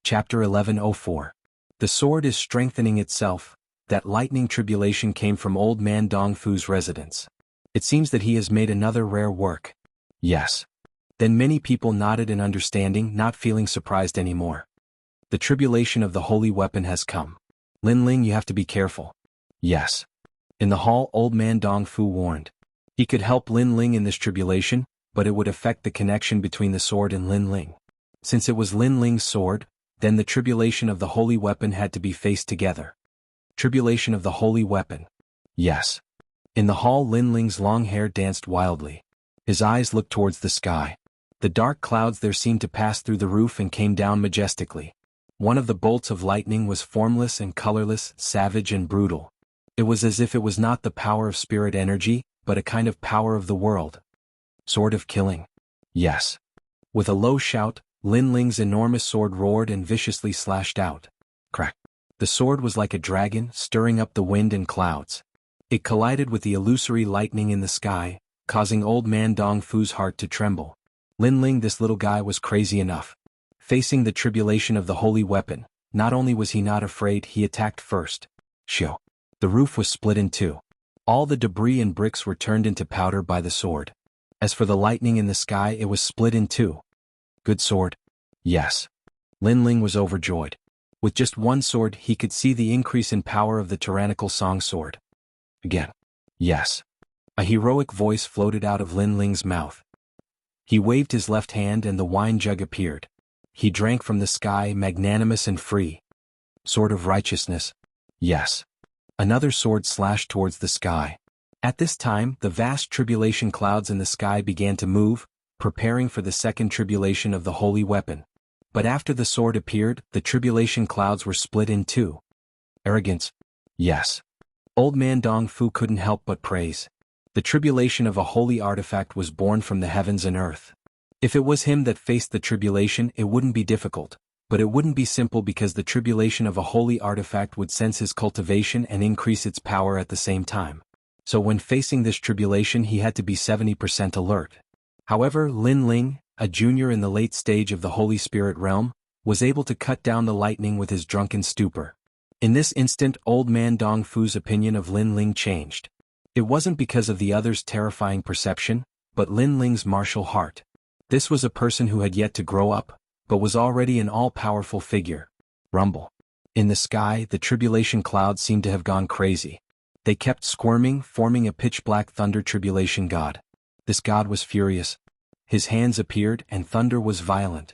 Chapter 1104. The sword is strengthening itself. That lightning tribulation came from old man Dongfu's residence. It seems that he has made another rare work. Yes. Then many people nodded in understanding, not feeling surprised anymore. The tribulation of the holy weapon has come. Lin Ling, you have to be careful. Yes. In the hall, old man Dongfu warned. He could help Lin Ling in this tribulation, but it would affect the connection between the sword and Lin Ling. Since it was Lin Ling's sword, then the tribulation of the holy weapon had to be faced together. Tribulation of the holy weapon. Yes. In the hall, Lin Ling's long hair danced wildly. His eyes looked towards the sky. The dark clouds there seemed to pass through the roof and came down majestically. One of the bolts of lightning was formless and colorless, savage and brutal. It was as if it was not the power of spirit energy, but a kind of power of the world. Sword of killing. Yes. With a low shout, Lin Ling's enormous sword roared and viciously slashed out. Crack. The sword was like a dragon, stirring up the wind and clouds. It collided with the illusory lightning in the sky, causing old man Dongfu's heart to tremble. Lin Ling, this little guy, was crazy enough. Facing the tribulation of the holy weapon, not only was he not afraid, he attacked first. Shoo. The roof was split in two. All the debris and bricks were turned into powder by the sword. As for the lightning in the sky, it was split in two. Good sword? Yes. Lin Ling was overjoyed. With just one sword, he could see the increase in power of the tyrannical song sword. Again. Yes. A heroic voice floated out of Lin Ling's mouth. He waved his left hand and the wine jug appeared. He drank from the sky, magnanimous and free. Sword of righteousness. Yes. Another sword slashed towards the sky. At this time, the vast tribulation clouds in the sky began to move, preparing for the second tribulation of the holy weapon. But after the sword appeared, the tribulation clouds were split in two. Arrogance. Yes. Old man Dongfu couldn't help but praise. The tribulation of a holy artifact was born from the heavens and earth. If it was him that faced the tribulation, it wouldn't be difficult, but it wouldn't be simple because the tribulation of a holy artifact would sense his cultivation and increase its power at the same time. So when facing this tribulation, he had to be 70% alert. However, Lin Ling, a junior in the late stage of the Holy Spirit realm, was able to cut down the lightning with his drunken stupor. In this instant, old man Dongfu's opinion of Lin Ling changed. It wasn't because of the other's terrifying perception, but Lin Ling's martial heart. This was a person who had yet to grow up, but was already an all-powerful figure. Rumble. In the sky, the tribulation clouds seemed to have gone crazy. They kept squirming, forming a pitch-black thunder tribulation god. This god was furious. His hands appeared, and thunder was violent.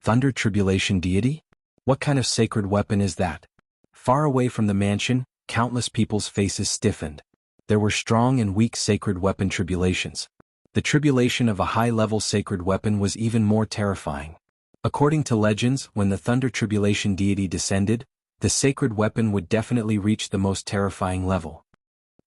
Thunder tribulation deity? What kind of sacred weapon is that? Far away from the mansion, countless people's faces stiffened. There were strong and weak sacred weapon tribulations. The tribulation of a high-level sacred weapon was even more terrifying. According to legends, when the thunder tribulation deity descended, the sacred weapon would definitely reach the most terrifying level.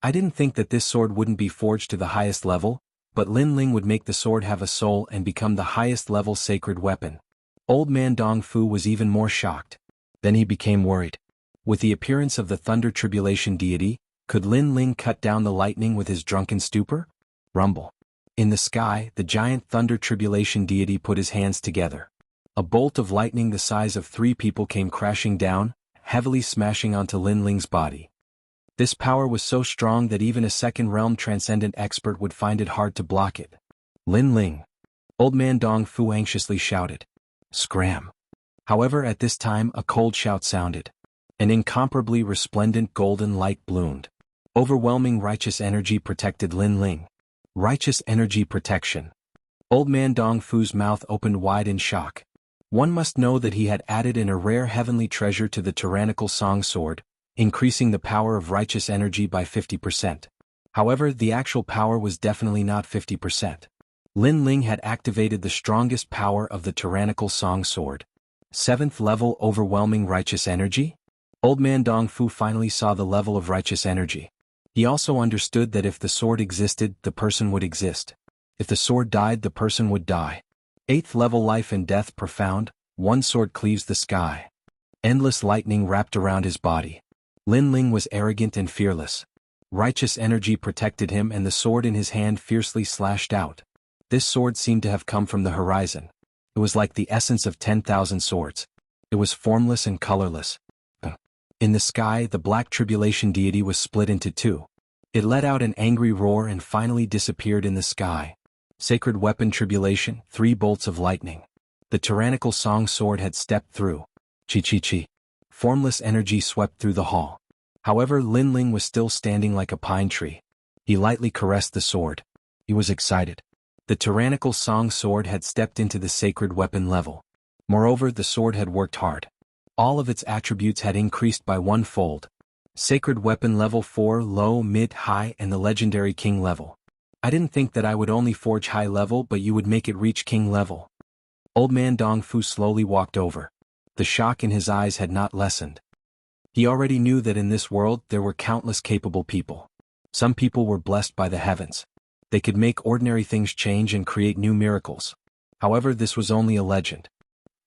I didn't think that this sword wouldn't be forged to the highest level, but Lin Ling would make the sword have a soul and become the highest level sacred weapon. Old man Dongfu was even more shocked. Then he became worried. With the appearance of the thunder tribulation deity, could Lin Ling cut down the lightning with his drunken stupor? Rumble. In the sky, the giant thunder tribulation deity put his hands together. A bolt of lightning the size of 3 people came crashing down, heavily smashing onto Lin Ling's body. This power was so strong that even a second-realm transcendent expert would find it hard to block it. Lin Ling. Old man Dongfu anxiously shouted. Scram. However, at this time a cold shout sounded. An incomparably resplendent golden light bloomed. Overwhelming righteous energy protected Lin Ling. Righteous energy protection. Old man Dongfu's mouth opened wide in shock. One must know that he had added in a rare heavenly treasure to the tyrannical song sword, increasing the power of righteous energy by 50%. However, the actual power was definitely not 50%. Lin Ling had activated the strongest power of the tyrannical song sword. 7th level overwhelming righteous energy? Old man Dongfu finally saw the level of righteous energy. He also understood that if the sword existed, the person would exist. If the sword died, the person would die. 8th level life and death profound, one sword cleaves the sky. Endless lightning wrapped around his body. Lin Ling was arrogant and fearless. Righteous energy protected him and the sword in his hand fiercely slashed out. This sword seemed to have come from the horizon. It was like the essence of 10,000 swords. It was formless and colorless. In the sky, the black tribulation deity was split into two. It let out an angry roar and finally disappeared in the sky. Sacred weapon tribulation, 3 bolts of lightning. The tyrannical song sword had stepped through. Chi. Formless energy swept through the hall. However, Lin Ling was still standing like a pine tree. He lightly caressed the sword. He was excited. The tyrannical song sword had stepped into the sacred weapon level. Moreover, the sword had worked hard. All of its attributes had increased by 1-fold. Sacred weapon level 4, low, mid, high, and the legendary king level. I didn't think that I would only forge high level, but you would make it reach king level. Old man Dong Fu slowly walked over. The shock in his eyes had not lessened. He already knew that in this world there were countless capable people. Some people were blessed by the heavens. They could make ordinary things change and create new miracles. However, this was only a legend.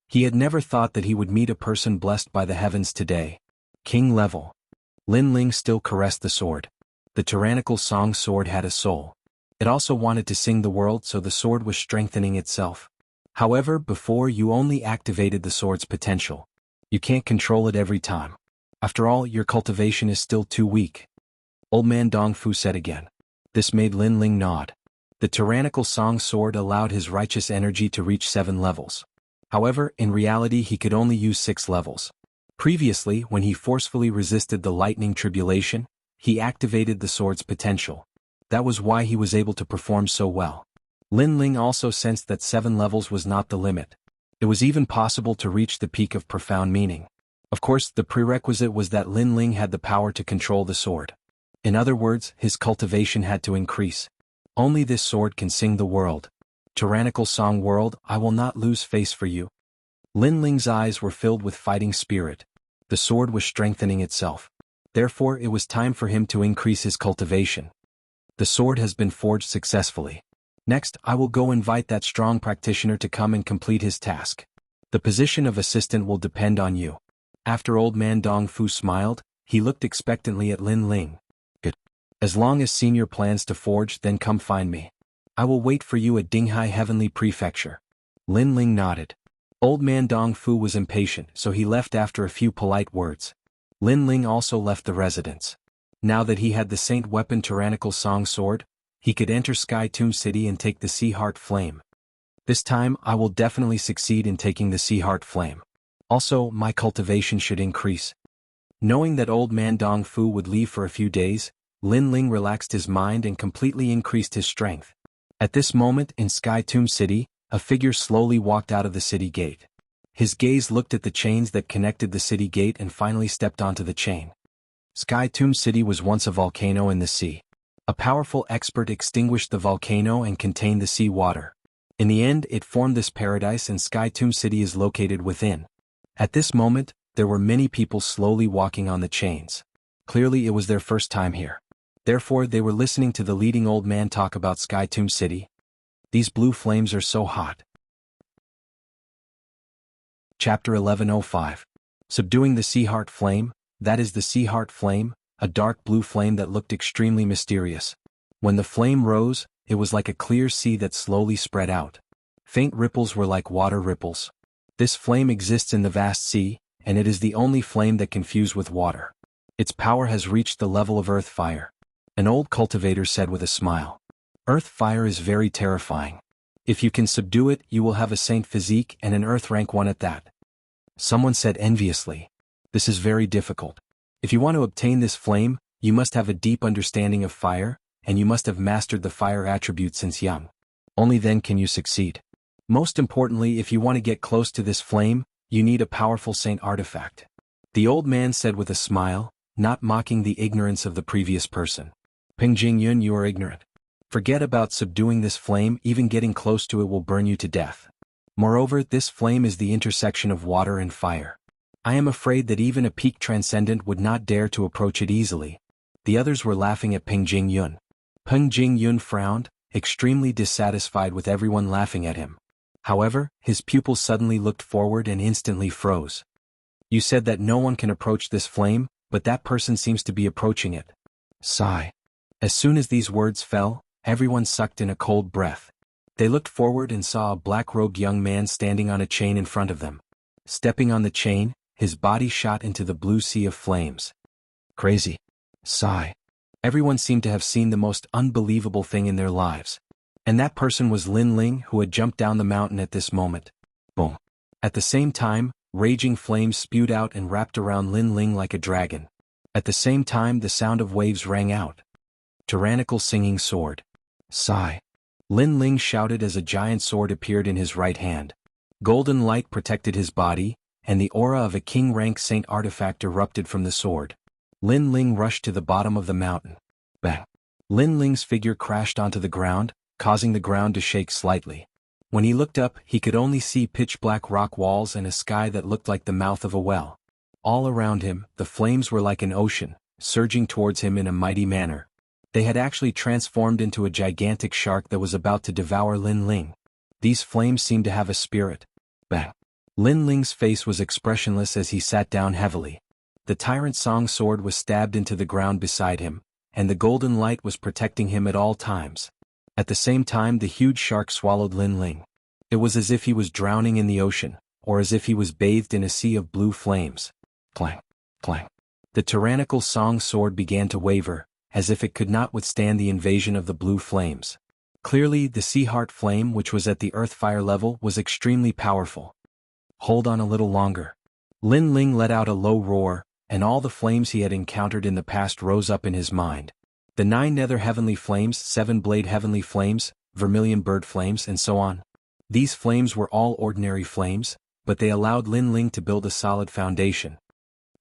He had never thought that he would meet a person blessed by the heavens today. King level. Lin Ling still caressed the sword. The tyrannical song sword had a soul. It also wanted to sing the world, so the sword was strengthening itself. However, before you only activated the sword's potential. You can't control it every time. After all, your cultivation is still too weak. Old man Dong Fu said again. This made Lin Ling nod. The tyrannical song sword allowed his righteous energy to reach 7 levels. However, in reality he could only use 6 levels. Previously, when he forcefully resisted the lightning tribulation, he activated the sword's potential. That was why he was able to perform so well. Lin Ling also sensed that 7 levels was not the limit. It was even possible to reach the peak of profound meaning. Of course, the prerequisite was that Lin Ling had the power to control the sword. In other words, his cultivation had to increase. Only this sword can sing the world. Tyrannical song world, I will not lose face for you. Lin Ling's eyes were filled with fighting spirit. The sword was strengthening itself. Therefore, it was time for him to increase his cultivation. The sword has been forged successfully. Next, I will go invite that strong practitioner to come and complete his task. The position of assistant will depend on you. After old man Dong Fu smiled, he looked expectantly at Lin Ling. Good. As long as senior plans to forge, then come find me. I will wait for you at Dinghai Heavenly Prefecture. Lin Ling nodded. Old man Dong Fu was impatient, so he left after a few polite words. Lin Ling also left the residence. Now that he had the Saint Weapon Tyrannical Song Sword, he could enter Sky Tomb City and take the Sea Heart Flame. This time, I will definitely succeed in taking the Sea Heart Flame. Also, my cultivation should increase. Knowing that old man Dong Fu would leave for a few days, Lin Ling relaxed his mind and completely increased his strength. At this moment, in Sky Tomb City, a figure slowly walked out of the city gate. His gaze looked at the chains that connected the city gate and finally stepped onto the chain. Sky Tomb City was once a volcano in the sea. A powerful expert extinguished the volcano and contained the sea water. In the end, it formed this paradise, and Sky Tomb City is located within. At this moment, there were many people slowly walking on the chains. Clearly it was their first time here. Therefore, they were listening to the leading old man talk about Sky Tomb City. These blue flames are so hot. Chapter 1105. Subduing the Sea Heart Flame. That is the Sea Heart Flame, a dark blue flame that looked extremely mysterious. When the flame rose, it was like a clear sea that slowly spread out. Faint ripples were like water ripples. This flame exists in the vast sea, and it is the only flame that can fuse with water. Its power has reached the level of earth fire. An old cultivator said with a smile. Earth fire is very terrifying. If you can subdue it, you will have a saint physique and an earth rank 1 at that. Someone said enviously. This is very difficult. If you want to obtain this flame, you must have a deep understanding of fire, and you must have mastered the fire attribute since young. Only then can you succeed. Most importantly, if you want to get close to this flame, you need a powerful saint artifact. The old man said with a smile, not mocking the ignorance of the previous person. Ping Jingyun, you are ignorant. Forget about subduing this flame, even getting close to it will burn you to death. Moreover, this flame is the intersection of water and fire. I am afraid that even a peak transcendent would not dare to approach it easily. The others were laughing at Ping Jingyun. Peng Jingyun frowned, extremely dissatisfied with everyone laughing at him. However, his pupils suddenly looked forward and instantly froze. You said that no one can approach this flame, but that person seems to be approaching it. Sigh. As soon as these words fell, everyone sucked in a cold breath. They looked forward and saw a black-robed young man standing on a chain in front of them. Stepping on the chain, his body shot into the blue sea of flames. Crazy. Sigh. Everyone seemed to have seen the most unbelievable thing in their lives. And that person was Lin Ling, who had jumped down the mountain at this moment. Boom. At the same time, raging flames spewed out and wrapped around Lin Ling like a dragon. At the same time, the sound of waves rang out. Tyrannical singing sword. Sigh. Lin Ling shouted as a giant sword appeared in his right hand. Golden light protected his body, and the aura of a king-rank saint artifact erupted from the sword. Lin Ling rushed to the bottom of the mountain. Bang. Lin Ling's figure crashed onto the ground, causing the ground to shake slightly. When he looked up, he could only see pitch-black rock walls and a sky that looked like the mouth of a well. All around him, the flames were like an ocean, surging towards him in a mighty manner. They had actually transformed into a gigantic shark that was about to devour Lin Ling. These flames seemed to have a spirit. Bang. Lin Ling's face was expressionless as he sat down heavily. The Tyrant Song sword was stabbed into the ground beside him, and the golden light was protecting him at all times. At the same time, the huge shark swallowed Lin Ling. It was as if he was drowning in the ocean, or as if he was bathed in a sea of blue flames. Clang, clang. The tyrannical Song sword began to waver, as if it could not withstand the invasion of the blue flames. Clearly, the Sea Heart flame, which was at the earth fire level, was extremely powerful. Hold on a little longer. Lin Ling let out a low roar, and all the flames he had encountered in the past rose up in his mind. The 9 nether heavenly flames, 7 blade heavenly flames, vermilion bird flames, and so on. These flames were all ordinary flames, but they allowed Lin Ling to build a solid foundation.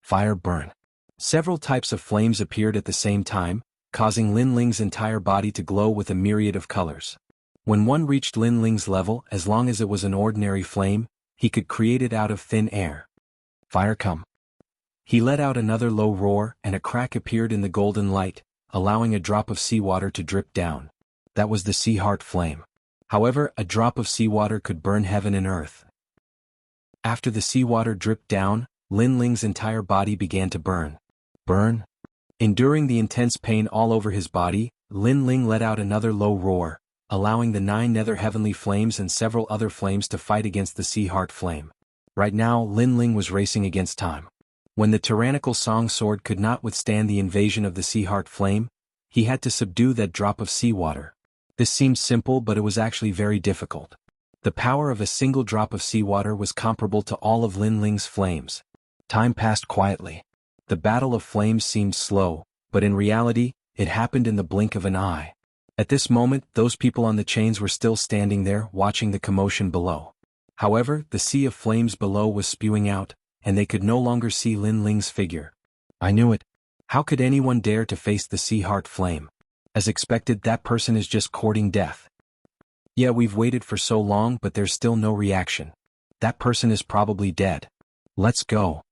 Fire burn. Several types of flames appeared at the same time, causing Lin Ling's entire body to glow with a myriad of colors. When one reached Lin Ling's level, as long as it was an ordinary flame, he could create it out of thin air. Fire come. He let out another low roar, and a crack appeared in the golden light, allowing a drop of seawater to drip down. That was the Sea Heart flame. However, a drop of seawater could burn heaven and earth. After the seawater dripped down, Lin Ling's entire body began to burn. Burn? Enduring the intense pain all over his body, Lin Ling let out another low roar, allowing the 9 nether heavenly flames and several other flames to fight against the Sea Heart flame. Right now, Lin Ling was racing against time. When the tyrannical Song sword could not withstand the invasion of the Sea Heart flame, he had to subdue that drop of seawater. This seemed simple, but it was actually very difficult. The power of a single drop of seawater was comparable to all of Lin Ling's flames. Time passed quietly. The battle of flames seemed slow, but in reality, it happened in the blink of an eye. At this moment, those people on the chains were still standing there, watching the commotion below. However, the sea of flames below was spewing out, and they could no longer see Lin Ling's figure. I knew it. How could anyone dare to face the Sea Heart flame? As expected, that person is just courting death. Yeah, we've waited for so long, but there's still no reaction. That person is probably dead. Let's go.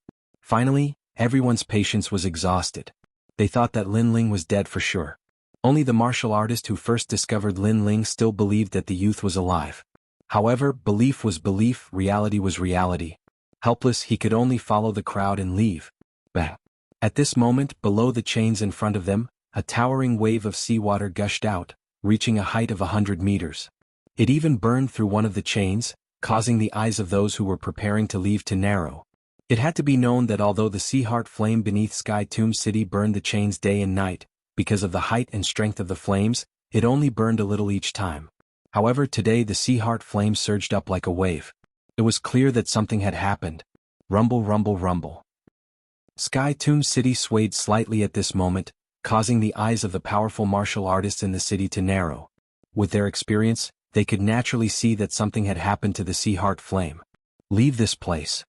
Finally, everyone's patience was exhausted. They thought that Lin Ling was dead for sure. Only the martial artist who first discovered Lin Ling still believed that the youth was alive. However, belief was belief, reality was reality. Helpless, he could only follow the crowd and leave. Bang. At this moment, below the chains in front of them, a towering wave of seawater gushed out, reaching a height of 100 meters. It even burned through one of the chains, causing the eyes of those who were preparing to leave to narrow. It had to be known that although the Sea Heart flame beneath Sky Tomb City burned the chains day and night, because of the height and strength of the flames, it only burned a little each time. However, today the Sea Heart flame surged up like a wave. It was clear that something had happened. Rumble, rumble, rumble. Sky Tomb City swayed slightly at this moment, causing the eyes of the powerful martial artists in the city to narrow. With their experience, they could naturally see that something had happened to the Sea Heart flame. Leave this place.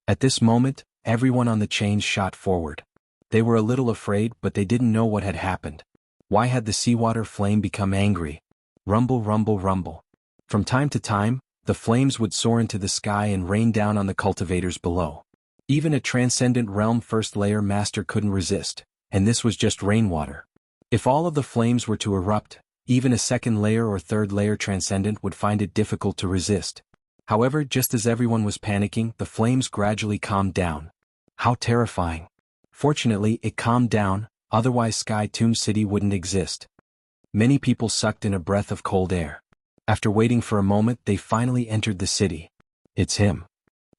At this moment, everyone on the chains shot forward. They were a little afraid, but they didn't know what had happened. Why had the seawater flame become angry? Rumble, rumble, rumble. From time to time, the flames would soar into the sky and rain down on the cultivators below. Even a transcendent realm first layer master couldn't resist, and this was just rainwater. If all of the flames were to erupt, even a second layer or third layer transcendent would find it difficult to resist. However, just as everyone was panicking, the flames gradually calmed down. How terrifying. Fortunately, it calmed down, otherwise Sky Tomb City wouldn't exist. Many people sucked in a breath of cold air. After waiting for a moment, they finally entered the city. It's him.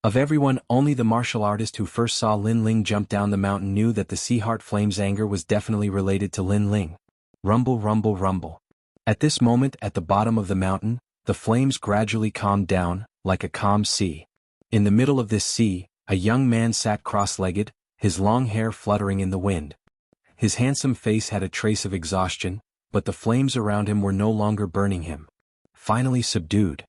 Of everyone, only the martial artist who first saw Lin Ling jump down the mountain knew that the Sea Heart Flame's anger was definitely related to Lin Ling. Rumble, rumble, rumble. At this moment, at the bottom of the mountain, the flames gradually calmed down, like a calm sea. In the middle of this sea, a young man sat cross-legged, his long hair fluttering in the wind. His handsome face had a trace of exhaustion, but the flames around him were no longer burning him. Finally subdued.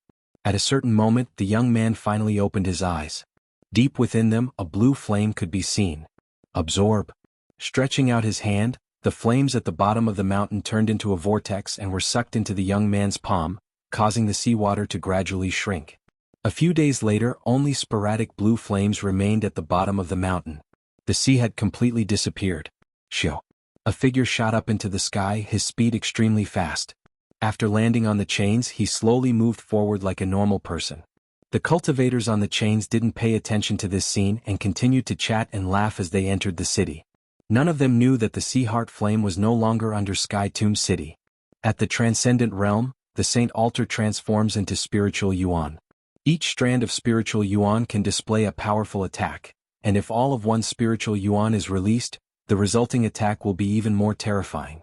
At a certain moment, the young man finally opened his eyes. Deep within them, a blue flame could be seen. Absorb. Stretching out his hand, the flames at the bottom of the mountain turned into a vortex and were sucked into the young man's palm, causing the seawater to gradually shrink. A few days later, only sporadic blue flames remained at the bottom of the mountain. The sea had completely disappeared. Shoo. A figure shot up into the sky, his speed extremely fast. After landing on the chains, he slowly moved forward like a normal person. The cultivators on the chains didn't pay attention to this scene and continued to chat and laugh as they entered the city. None of them knew that the Sea Heart Flame was no longer under Sky Tomb City. At the Transcendent Realm, the Saint Altar transforms into Spiritual Yuan. Each strand of Spiritual Yuan can display a powerful attack, and if all of one Spiritual Yuan is released, the resulting attack will be even more terrifying.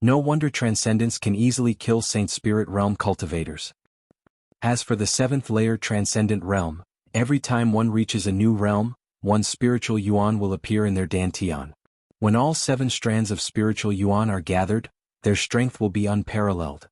No wonder Transcendence can easily kill Saint Spirit Realm cultivators. As for the 7th layer Transcendent Realm, every time one reaches a new realm, one Spiritual Yuan will appear in their Dantian. When all 7 strands of Spiritual Yuan are gathered, their strength will be unparalleled.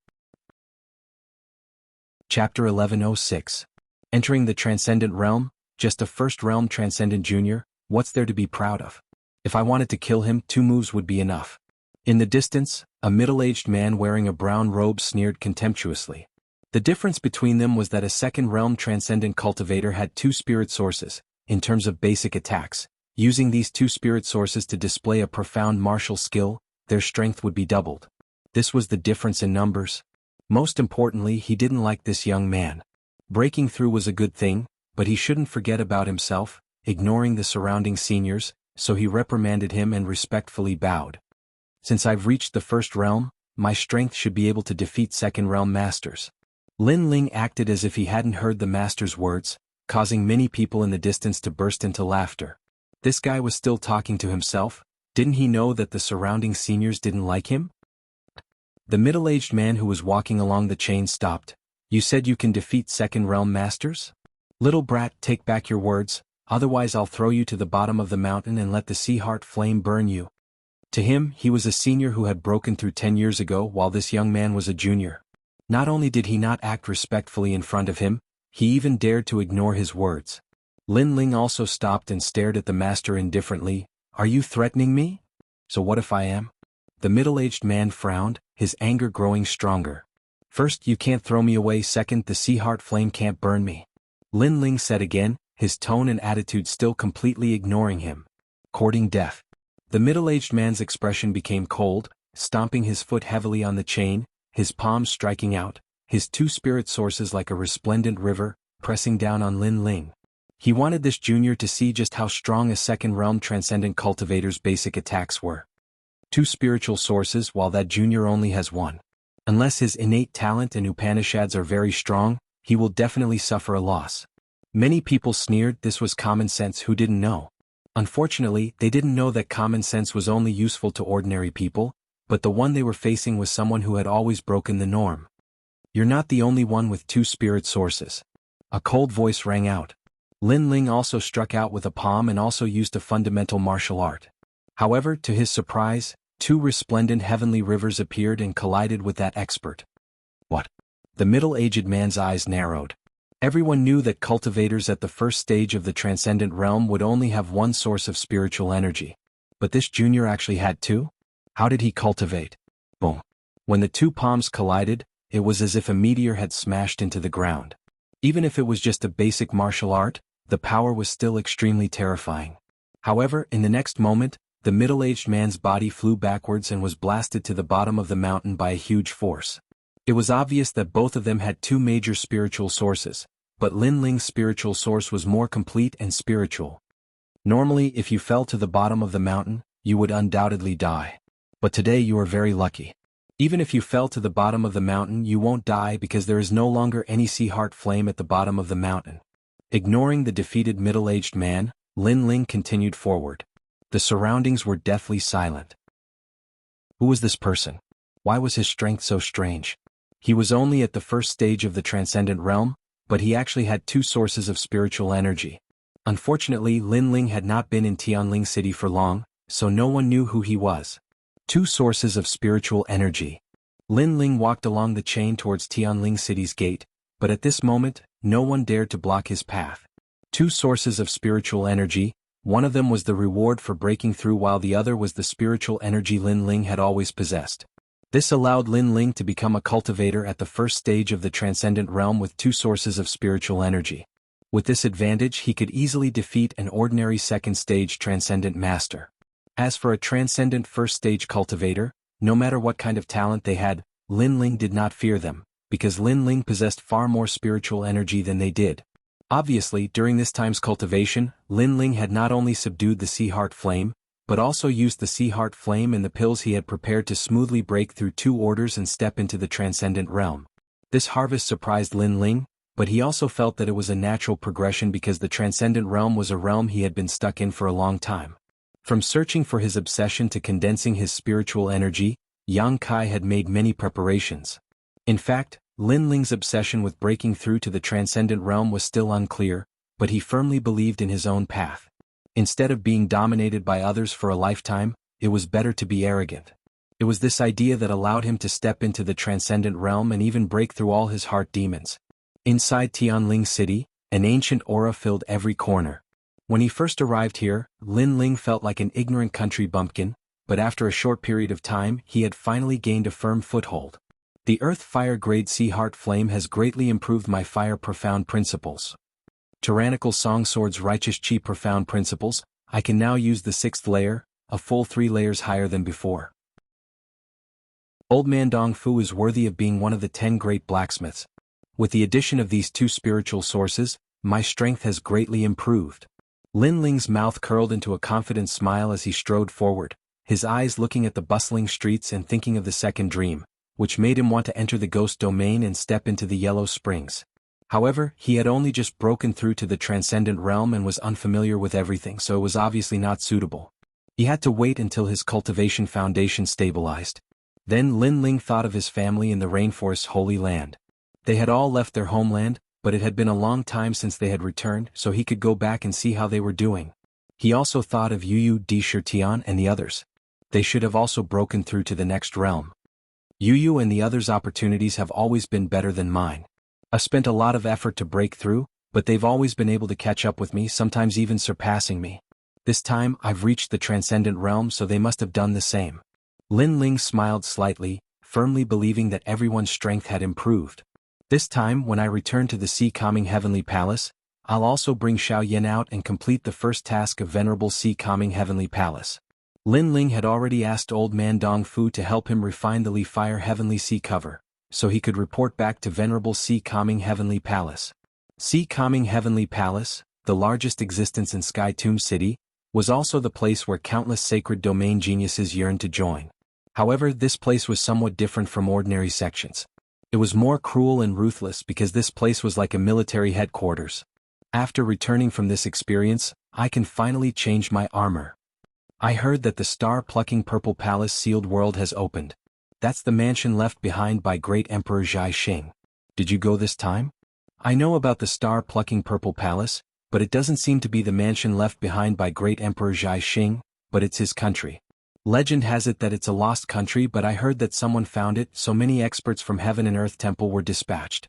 Chapter 1106. Entering the Transcendent Realm, just a first realm Transcendent Junior, what's there to be proud of? If I wanted to kill him, 2 moves would be enough. In the distance, a middle-aged man wearing a brown robe sneered contemptuously. The difference between them was that a second realm Transcendent cultivator had 2 spirit sources, in terms of basic attacks. Using these 2 spirit sources to display a profound martial skill, their strength would be doubled. This was the difference in numbers. Most importantly, he didn't like this young man. Breaking through was a good thing, but he shouldn't forget about himself, ignoring the surrounding seniors, so he reprimanded him and respectfully bowed. Since I've reached the first realm, my strength should be able to defeat second realm masters. Lin Ling acted as if he hadn't heard the master's words, causing many people in the distance to burst into laughter. This guy was still talking to himself. Didn't he know that the surrounding seniors didn't like him? The middle-aged man who was walking along the chain stopped. You said you can defeat second realm masters? Little brat, take back your words, otherwise I'll throw you to the bottom of the mountain and let the Sea Heart Flame burn you. To him, he was a senior who had broken through 10 years ago while this young man was a junior. Not only did he not act respectfully in front of him, he even dared to ignore his words. Lin Ling also stopped and stared at the master indifferently. Are you threatening me? So what if I am? The middle-aged man frowned, his anger growing stronger. First, you can't throw me away. Second, the Sea Heart Flame can't burn me. Lin Ling said again, his tone and attitude still completely ignoring him. Courting death. The middle-aged man's expression became cold, stomping his foot heavily on the chain, his palms striking out, his 2 spirit sources like a resplendent river, pressing down on Lin Ling. He wanted this junior to see just how strong a second realm Transcendent cultivator's basic attacks were. 2 spiritual sources while that junior only has 1. Unless his innate talent and Upanishads are very strong, he will definitely suffer a loss. Many people sneered this was common sense who didn't know. Unfortunately, they didn't know that common sense was only useful to ordinary people, but the one they were facing was someone who had always broken the norm. You're not the only one with 2 spirit sources. A cold voice rang out. Lin Ling also struck out with a palm and also used a fundamental martial art. However, to his surprise, 2 resplendent heavenly rivers appeared and collided with that expert. What? The middle-aged man's eyes narrowed. Everyone knew that cultivators at the first stage of the Transcendent Realm would only have 1 source of spiritual energy. But this junior actually had 2? How did he cultivate? Boom. When the 2 palms collided, it was as if a meteor had smashed into the ground. Even if it was just a basic martial art, the power was still extremely terrifying. However, in the next moment, the middle-aged man's body flew backwards and was blasted to the bottom of the mountain by a huge force. It was obvious that both of them had 2 major spiritual sources, but Lin Ling's spiritual source was more complete and spiritual. Normally, if you fell to the bottom of the mountain, you would undoubtedly die. But today you are very lucky. Even if you fell to the bottom of the mountain, you won't die because there is no longer any Sea Heart Flame at the bottom of the mountain. Ignoring the defeated middle-aged man, Lin Ling continued forward. The surroundings were deathly silent. Who was this person? Why was his strength so strange? He was only at the first stage of the transcendent realm, but he actually had two sources of spiritual energy. Unfortunately, Lin Ling had not been in Tianling City for long, so no one knew who he was. Two sources of spiritual energy. Lin Ling walked along the chain towards Tianling City's gate, but at this moment, no one dared to block his path. Two sources of spiritual energy, one of them was the reward for breaking through while the other was the spiritual energy Lin Ling had always possessed. This allowed Lin Ling to become a cultivator at the first stage of the transcendent realm with two sources of spiritual energy. With this advantage he could easily defeat an ordinary second stage transcendent master. As for a transcendent first stage cultivator, no matter what kind of talent they had, Lin Ling did not fear them, because Lin Ling possessed far more spiritual energy than they did. Obviously, during this time's cultivation, Lin Ling had not only subdued the Sea Heart Flame, but also used the Sea Heart Flame and the pills he had prepared to smoothly break through two orders and step into the transcendent realm. This harvest surprised Lin Ling, but he also felt that it was a natural progression because the transcendent realm was a realm he had been stuck in for a long time. From searching for his obsession to condensing his spiritual energy, Yang Kai had made many preparations. In fact, Lin Ling's obsession with breaking through to the transcendent realm was still unclear, but he firmly believed in his own path. Instead of being dominated by others for a lifetime, it was better to be arrogant. It was this idea that allowed him to step into the transcendent realm and even break through all his heart demons. Inside Tianling City, an ancient aura filled every corner. When he first arrived here, Lin Ling felt like an ignorant country bumpkin, but after a short period of time he had finally gained a firm foothold. The Earth Fire Grade Sea Heart Flame has greatly improved my Fire Profound Principles. Tyrannical Song Sword's Righteous Chi Profound Principles, I can now use the 6th layer, a full 3 layers higher than before. Old Man Dong Fu is worthy of being one of the 10 great blacksmiths. With the addition of these two spiritual sources, my strength has greatly improved. Lin Ling's mouth curled into a confident smile as he strode forward, his eyes looking at the bustling streets and thinking of the second dream, which made him want to enter the ghost domain and step into the Yellow Springs. However, he had only just broken through to the transcendent realm and was unfamiliar with everything, so it was obviously not suitable. He had to wait until his cultivation foundation stabilized. Then Lin Ling thought of his family in the rainforest's holy land. They had all left their homeland, but it had been a long time since they had returned, so he could go back and see how they were doing. He also thought of Yu Di Shirtian and the others. They should have also broken through to the next realm. Yu and the others' opportunities have always been better than mine. I've spent a lot of effort to break through, but they've always been able to catch up with me, sometimes even surpassing me. This time, I've reached the transcendent realm, so they must have done the same. Lin Ling smiled slightly, firmly believing that everyone's strength had improved. This time, when I return to the Sea Calming Heavenly Palace, I'll also bring Xiao Yan out and complete the first task of Venerable Sea Calming Heavenly Palace. Lin Ling had already asked Old Man Dong Fu to help him refine the Li Fire Heavenly Sea cover, so he could report back to Venerable Sea Calming Heavenly Palace. Sea Calming Heavenly Palace, the largest existence in Sky Tomb City, was also the place where countless sacred domain geniuses yearned to join. However, this place was somewhat different from ordinary sections. It was more cruel and ruthless because this place was like a military headquarters. After returning from this experience, I can finally change my armor. I heard that the star-plucking Purple Palace sealed world has opened. That's the mansion left behind by Great Emperor Zhai Xing. Did you go this time? I know about the star-plucking Purple Palace, but it doesn't seem to be the mansion left behind by Great Emperor Zhai Xing, but it's his country. Legend has it that it's a lost country, but I heard that someone found it, so many experts from Heaven and Earth Temple were dispatched.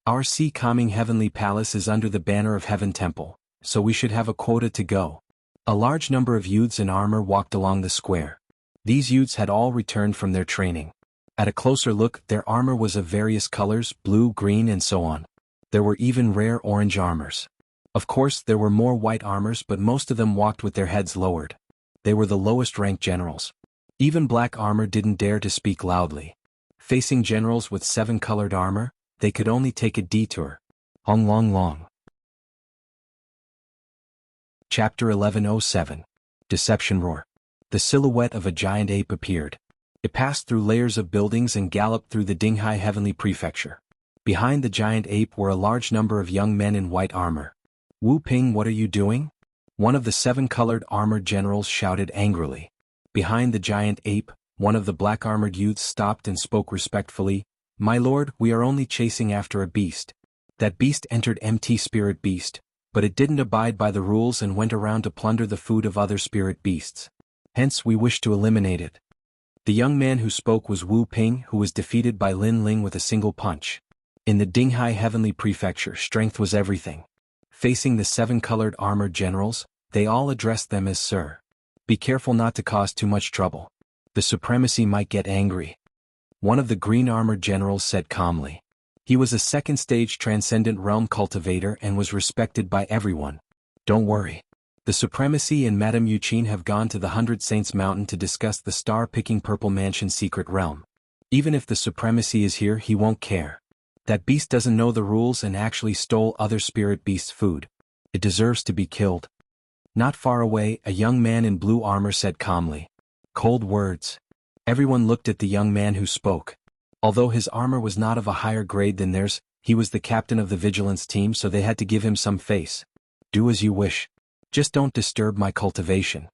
Our Sea Calming Heavenly Palace is under the banner of Heaven Temple, so we should have a quota to go. A large number of youths in armor walked along the square. These youths had all returned from their training. At a closer look, their armor was of various colors, blue, green, and so on. There were even rare orange armors. Of course, there were more white armors, but most of them walked with their heads lowered. They were the lowest-ranked generals. Even black armor didn't dare to speak loudly. Facing generals with 7-colored armor, they could only take a detour. Hong Long Long. Chapter 1107. Deception Roar. The silhouette of a giant ape appeared. It passed through layers of buildings and galloped through the Dinghai Heavenly Prefecture. Behind the giant ape were a large number of young men in white armor. Wu Ping, what are you doing? One of the 7-colored armored generals shouted angrily. Behind the giant ape, one of the black-armored youths stopped and spoke respectfully. My lord, we are only chasing after a beast. That beast entered MT Spirit Beast, but it didn't abide by the rules and went around to plunder the food of other spirit beasts. Hence we wish to eliminate it. The young man who spoke was Wu Ping, who was defeated by Lin Ling with a single punch. In the Dinghai Heavenly Prefecture, strength was everything. Facing the 7-colored armored generals, they all addressed them as Sir. Be careful not to cause too much trouble. The supremacy might get angry. One of the green armored generals said calmly. He was a second-stage transcendent realm cultivator and was respected by everyone. Don't worry. The supremacy and Madame Yuqin have gone to the 100 Saints Mountain to discuss the star-picking Purple Mansion secret realm. Even if the supremacy is here, he won't care. That beast doesn't know the rules and actually stole other spirit beasts' food. It deserves to be killed. Not far away, a young man in blue armor said calmly. Cold words. Everyone looked at the young man who spoke. Although his armor was not of a higher grade than theirs, he was the captain of the vigilance team, so they had to give him some face. Do as you wish. Just don't disturb my cultivation.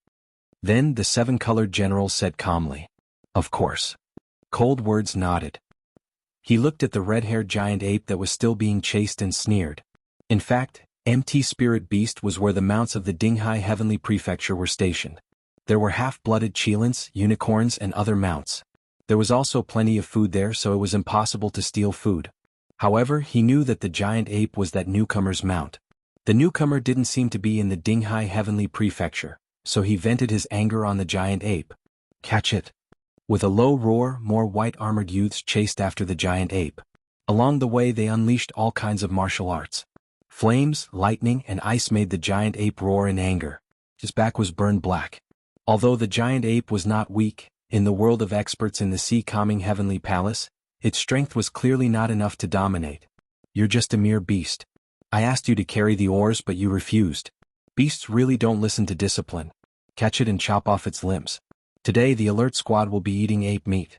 Then the 7-colored general said calmly. Of course. Cold words nodded. He looked at the red-haired giant ape that was still being chased and sneered. In fact, MT Spirit Beast was where the mounts of the Dinghai Heavenly Prefecture were stationed. There were half-blooded Qilins, unicorns and other mounts. There was also plenty of food there, so it was impossible to steal food. However, he knew that the giant ape was that newcomer's mount. The newcomer didn't seem to be in the Dinghai Heavenly Prefecture, so he vented his anger on the giant ape. Catch it! With a low roar, more white-armored youths chased after the giant ape. Along the way they unleashed all kinds of martial arts. Flames, lightning, and ice made the giant ape roar in anger. His back was burned black. Although the giant ape was not weak, in the world of experts in the sea-calming Heavenly Palace, its strength was clearly not enough to dominate. You're just a mere beast. I asked you to carry the oars but you refused. Beasts really don't listen to discipline. Catch it and chop off its limbs. Today the alert squad will be eating ape meat.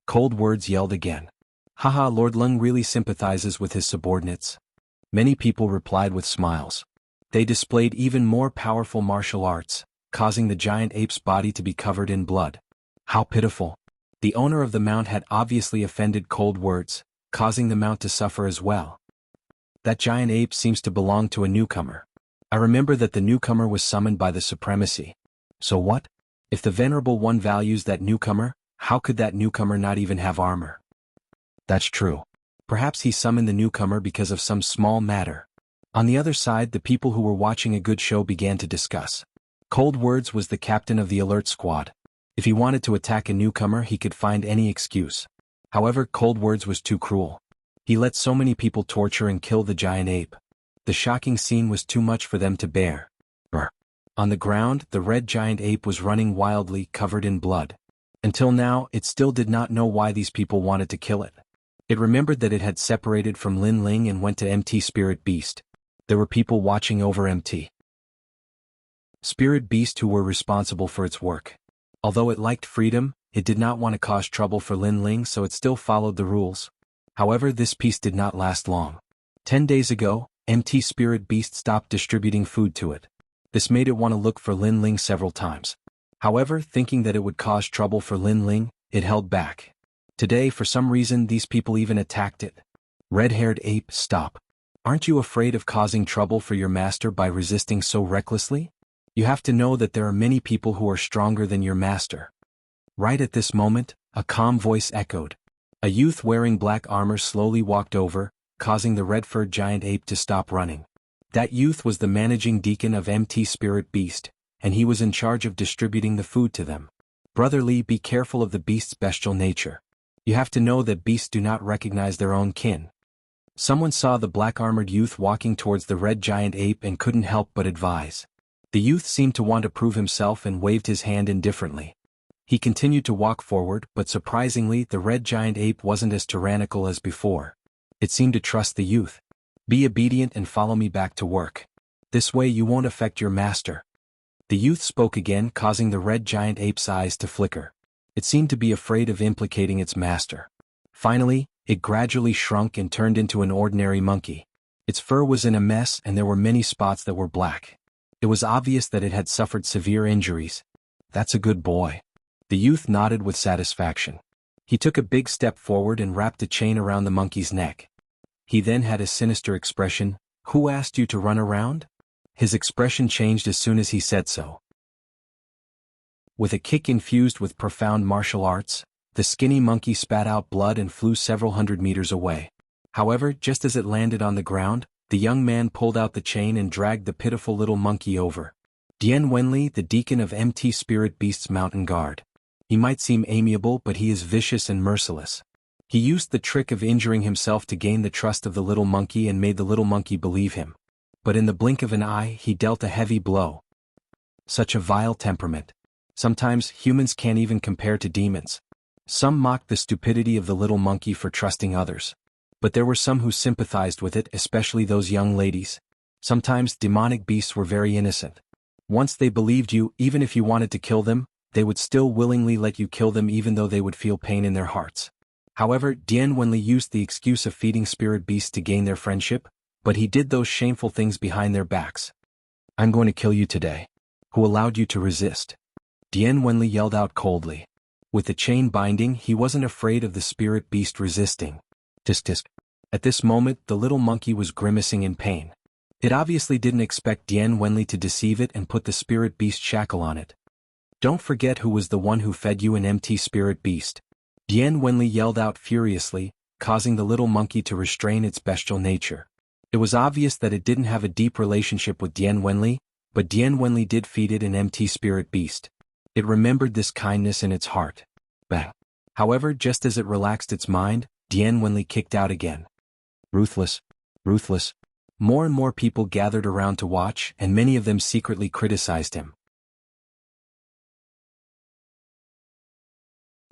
Cold words yelled again. Haha, Lord Lung really sympathizes with his subordinates. Many people replied with smiles. They displayed even more powerful martial arts, causing the giant ape's body to be covered in blood. How pitiful. The owner of the mount had obviously offended cold words, causing the mount to suffer as well. That giant ape seems to belong to a newcomer. I remember that the newcomer was summoned by the supremacy. So what? If the Venerable One values that newcomer, how could that newcomer not even have armor? That's true. Perhaps he summoned the newcomer because of some small matter. On the other side, the people who were watching a good show began to discuss. Cold Words was the captain of the alert squad. If he wanted to attack a newcomer, he could find any excuse. However, Cold Words was too cruel. He let so many people torture and kill the giant ape. The shocking scene was too much for them to bear. On the ground, the red giant ape was running wildly, covered in blood. Until now, it still did not know why these people wanted to kill it. It remembered that it had separated from Lin Ling and went to MT Spirit Beast. There were people watching over MT Spirit Beast who were responsible for its work. Although it liked freedom, it did not want to cause trouble for Lin Ling, so it still followed the rules. However, this peace did not last long. 10 days ago, MT Spirit Beast stopped distributing food to it. This made it want to look for Lin Ling several times. However, thinking that it would cause trouble for Lin Ling, it held back. Today, for some reason, these people even attacked it. Red-haired ape, stop. Aren't you afraid of causing trouble for your master by resisting so recklessly? You have to know that there are many people who are stronger than your master. Right at this moment, a calm voice echoed. A youth wearing black armor slowly walked over, causing the red-furred giant ape to stop running. That youth was the managing deacon of MT Spirit Beast, and he was in charge of distributing the food to them. Brother Lee, be careful of the beast's bestial nature. You have to know that beasts do not recognize their own kin. Someone saw the black-armored youth walking towards the red giant ape and couldn't help but advise. The youth seemed to want to prove himself and waved his hand indifferently. He continued to walk forward, but surprisingly, the red giant ape wasn't as tyrannical as before. It seemed to trust the youth. Be obedient and follow me back to work. This way you won't affect your master. The youth spoke again, causing the red giant ape's eyes to flicker. It seemed to be afraid of implicating its master. Finally, It gradually shrunk and turned into an ordinary monkey. Its fur was in a mess and there were many spots that were black. It was obvious that it had suffered severe injuries. "That's a good boy." The youth nodded with satisfaction. He took a big step forward and wrapped a chain around the monkey's neck. He then had a sinister expression. "Who asked you to run around?" His expression changed as soon as he said so. With a kick infused with profound martial arts, the skinny monkey spat out blood and flew several hundred meters away. However, just as it landed on the ground, the young man pulled out the chain and dragged the pitiful little monkey over. Dian Wenli, the deacon of MT Spirit Beast's mountain guard. He might seem amiable, but he is vicious and merciless. He used the trick of injuring himself to gain the trust of the little monkey and made the little monkey believe him. But in the blink of an eye, he dealt a heavy blow. Such a vile temperament. Sometimes humans can't even compare to demons. Some mocked the stupidity of the little monkey for trusting others. But there were some who sympathized with it, especially those young ladies. Sometimes demonic beasts were very innocent. Once they believed you, even if you wanted to kill them, they would still willingly let you kill them even though they would feel pain in their hearts. However, Dian Wenli used the excuse of feeding spirit beasts to gain their friendship, but he did those shameful things behind their backs. "I'm going to kill you today. Who allowed you to resist?" Dian Wenli yelled out coldly. With the chain binding, he wasn't afraid of the spirit beast resisting. Tisk tisk. At this moment, the little monkey was grimacing in pain. It obviously didn't expect Dian Wenli to deceive it and put the spirit beast shackle on it. "Don't forget who was the one who fed you an empty spirit beast." Dian Wenli yelled out furiously, causing the little monkey to restrain its bestial nature. It was obvious that it didn't have a deep relationship with Dian Wenli, but Dian Wenli did feed it an empty spirit beast. It remembered this kindness in its heart. Bang. However, just as it relaxed its mind, Dian Wenli kicked out again. "Ruthless. Ruthless." More and more people gathered around to watch, and many of them secretly criticized him.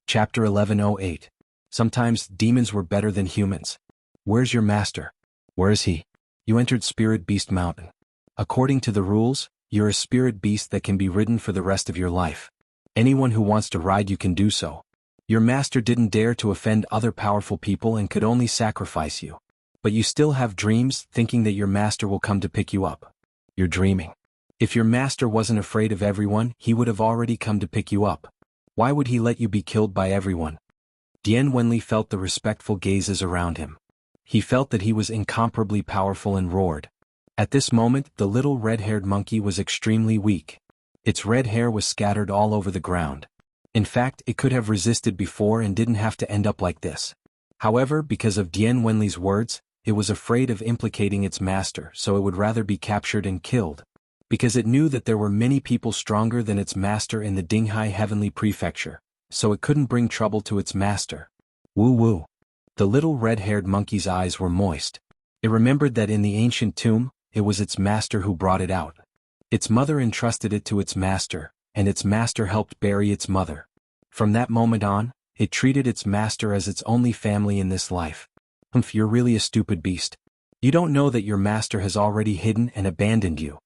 Chapter 1108. Sometimes demons were better than humans. "Where's your master? Where is he?" "You entered Spirit Beast Mountain. According to the rules, you're a spirit beast that can be ridden for the rest of your life. Anyone who wants to ride you can do so. Your master didn't dare to offend other powerful people and could only sacrifice you. But you still have dreams, thinking that your master will come to pick you up. You're dreaming. If your master wasn't afraid of everyone, he would have already come to pick you up. Why would he let you be killed by everyone?" Dian Wenli felt the respectful gazes around him. He felt that he was incomparably powerful and roared. At this moment, the little red-haired monkey was extremely weak. Its red hair was scattered all over the ground. In fact, it could have resisted before and didn't have to end up like this. However, because of Dian Wenli's words, it was afraid of implicating its master, so it would rather be captured and killed. Because it knew that there were many people stronger than its master in the Dinghai Heavenly Prefecture, so it couldn't bring trouble to its master. Woo woo. The little red-haired monkey's eyes were moist. It remembered that in the ancient tomb, it was its master who brought it out. Its mother entrusted it to its master, and its master helped bury its mother. From that moment on, it treated its master as its only family in this life. You're really a stupid beast. You don't know that your master has already hidden and abandoned you."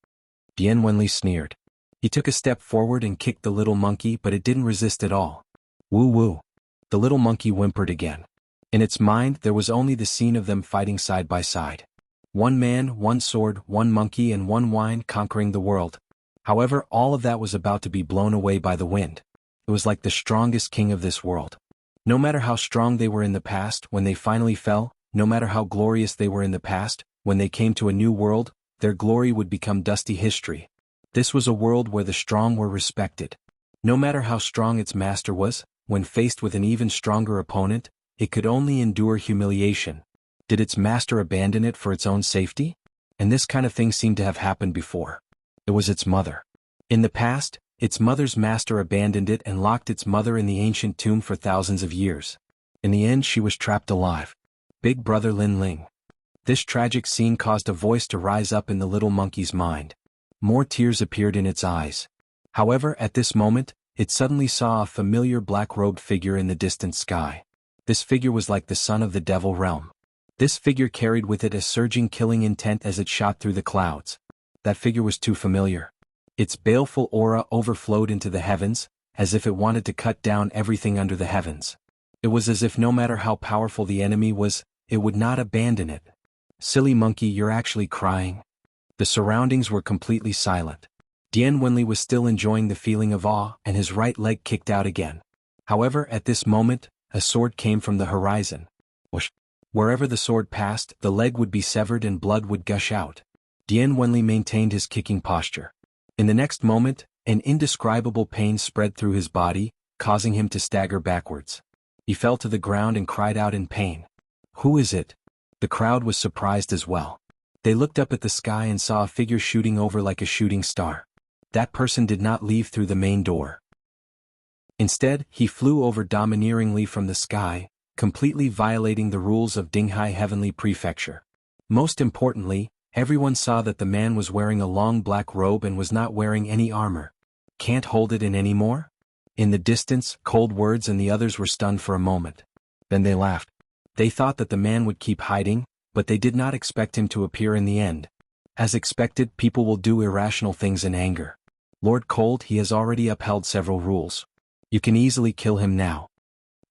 Dian Wenli sneered. He took a step forward and kicked the little monkey, but it didn't resist at all. Woo woo. The little monkey whimpered again. In its mind, there was only the scene of them fighting side by side. One man, one sword, one monkey and one wine conquering the world. However, all of that was about to be blown away by the wind. It was like the strongest king of this world. No matter how strong they were in the past, when they finally fell, no matter how glorious they were in the past, when they came to a new world, their glory would become dusty history. This was a world where the strong were respected. No matter how strong its master was, when faced with an even stronger opponent, it could only endure humiliation. Did its master abandon it for its own safety? And this kind of thing seemed to have happened before. It was its mother. In the past, its mother's master abandoned it and locked its mother in the ancient tomb for thousands of years. In the end, she was trapped alive. Big brother Lin Ling. This tragic scene caused a voice to rise up in the little monkey's mind. More tears appeared in its eyes. However, at this moment, it suddenly saw a familiar black-robed figure in the distant sky. This figure was like the son of the devil realm. This figure carried with it a surging killing intent as it shot through the clouds. That figure was too familiar. Its baleful aura overflowed into the heavens, as if it wanted to cut down everything under the heavens. It was as if no matter how powerful the enemy was, it would not abandon it. Silly monkey, you're actually crying. The surroundings were completely silent. Dian Wenli was still enjoying the feeling of awe, and his right leg kicked out again. However, at this moment, a sword came from the horizon. Whoosh! Wherever the sword passed, the leg would be severed and blood would gush out. Dian Wenli maintained his kicking posture. In the next moment, an indescribable pain spread through his body, causing him to stagger backwards. He fell to the ground and cried out in pain. Who is it? The crowd was surprised as well. They looked up at the sky and saw a figure shooting over like a shooting star. That person did not leave through the main door. Instead, he flew over domineeringly from the sky, completely violating the rules of Dinghai Heavenly Prefecture. Most importantly, everyone saw that the man was wearing a long black robe and was not wearing any armor. Can't hold it in anymore? In the distance, Cold Words and the others were stunned for a moment. Then they laughed. They thought that the man would keep hiding, but they did not expect him to appear in the end. As expected, people will do irrational things in anger. Lord Cold, he has already upheld several rules. You can easily kill him now.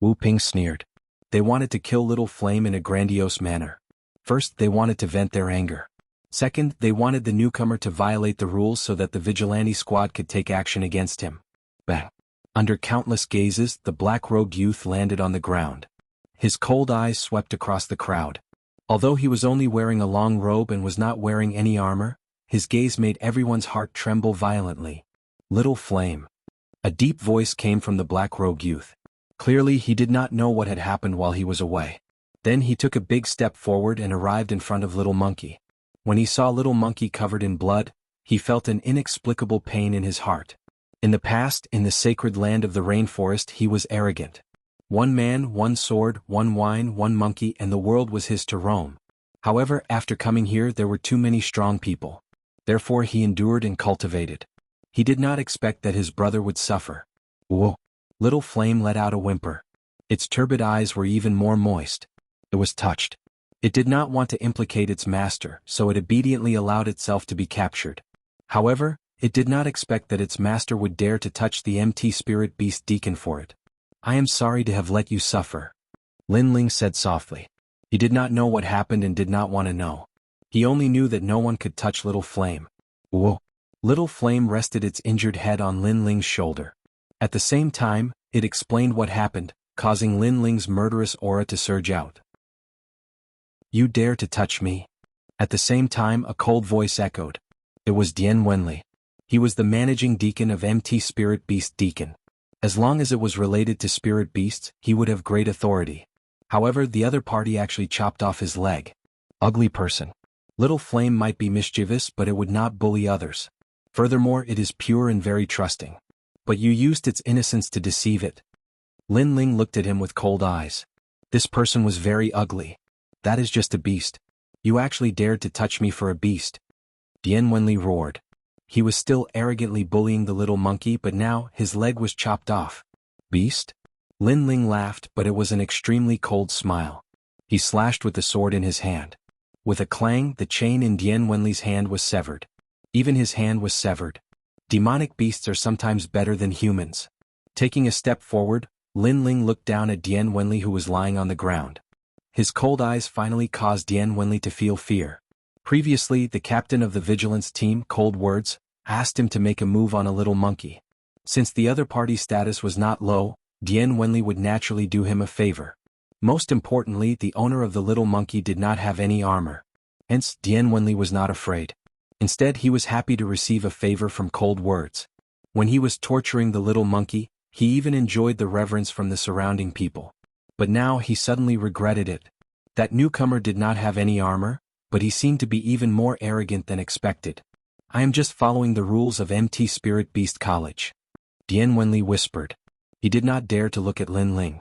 Wu Ping sneered. They wanted to kill Little Flame in a grandiose manner. First, they wanted to vent their anger. Second, they wanted the newcomer to violate the rules so that the vigilante squad could take action against him. Bang! Under countless gazes, the black-robed youth landed on the ground. His cold eyes swept across the crowd. Although he was only wearing a long robe and was not wearing any armor, his gaze made everyone's heart tremble violently. Little Flame. A deep voice came from the black-robed youth. Clearly, he did not know what had happened while he was away. Then he took a big step forward and arrived in front of Little Monkey. When he saw Little Monkey covered in blood, he felt an inexplicable pain in his heart. In the past, in the sacred land of the rainforest, he was arrogant. One man, one sword, one wine, one monkey, and the world was his to roam. However, after coming here there were too many strong people. Therefore he endured and cultivated. He did not expect that his brother would suffer. Whoa! Little Flame let out a whimper. Its turbid eyes were even more moist. It was touched. It did not want to implicate its master, so it obediently allowed itself to be captured. However, it did not expect that its master would dare to touch the MT Spirit Beast Deacon for it. I am sorry to have let you suffer. Lin Ling said softly. He did not know what happened and did not want to know. He only knew that no one could touch Little Flame. Whoa! Little Flame rested its injured head on Lin Ling's shoulder. At the same time, it explained what happened, causing Lin Ling's murderous aura to surge out. You dare to touch me? At the same time, a cold voice echoed. It was Dian Wenli. He was the managing deacon of MT Spirit Beast Deacon. As long as it was related to spirit beasts, he would have great authority. However, the other party actually chopped off his leg. Ugly person. Little Flame might be mischievous, but it would not bully others. Furthermore, it is pure and very trusting. But you used its innocence to deceive it. Lin Ling looked at him with cold eyes. This person was very ugly. That is just a beast. You actually dared to touch me for a beast. Dian Wenli roared. He was still arrogantly bullying the little monkey, but now his leg was chopped off. Beast? Lin Ling laughed, but it was an extremely cold smile. He slashed with the sword in his hand. With a clang, the chain in Dian Wenli's hand was severed. Even his hand was severed. Demonic beasts are sometimes better than humans. Taking a step forward, Lin Ling looked down at Dian Wenli, who was lying on the ground. His cold eyes finally caused Dian Wenli to feel fear. Previously, the captain of the vigilance team, Cold Words, asked him to make a move on a little monkey. Since the other party's status was not low, Dian Wenli would naturally do him a favor. Most importantly, the owner of the little monkey did not have any armor. Hence, Dian Wenli was not afraid. Instead, he was happy to receive a favor from Cold Words. When he was torturing the little monkey, he even enjoyed the reverence from the surrounding people. But now he suddenly regretted it. That newcomer did not have any armor, but he seemed to be even more arrogant than expected. I am just following the rules of MT Spirit Beast College. Dian Wenli whispered. He did not dare to look at Lin Ling.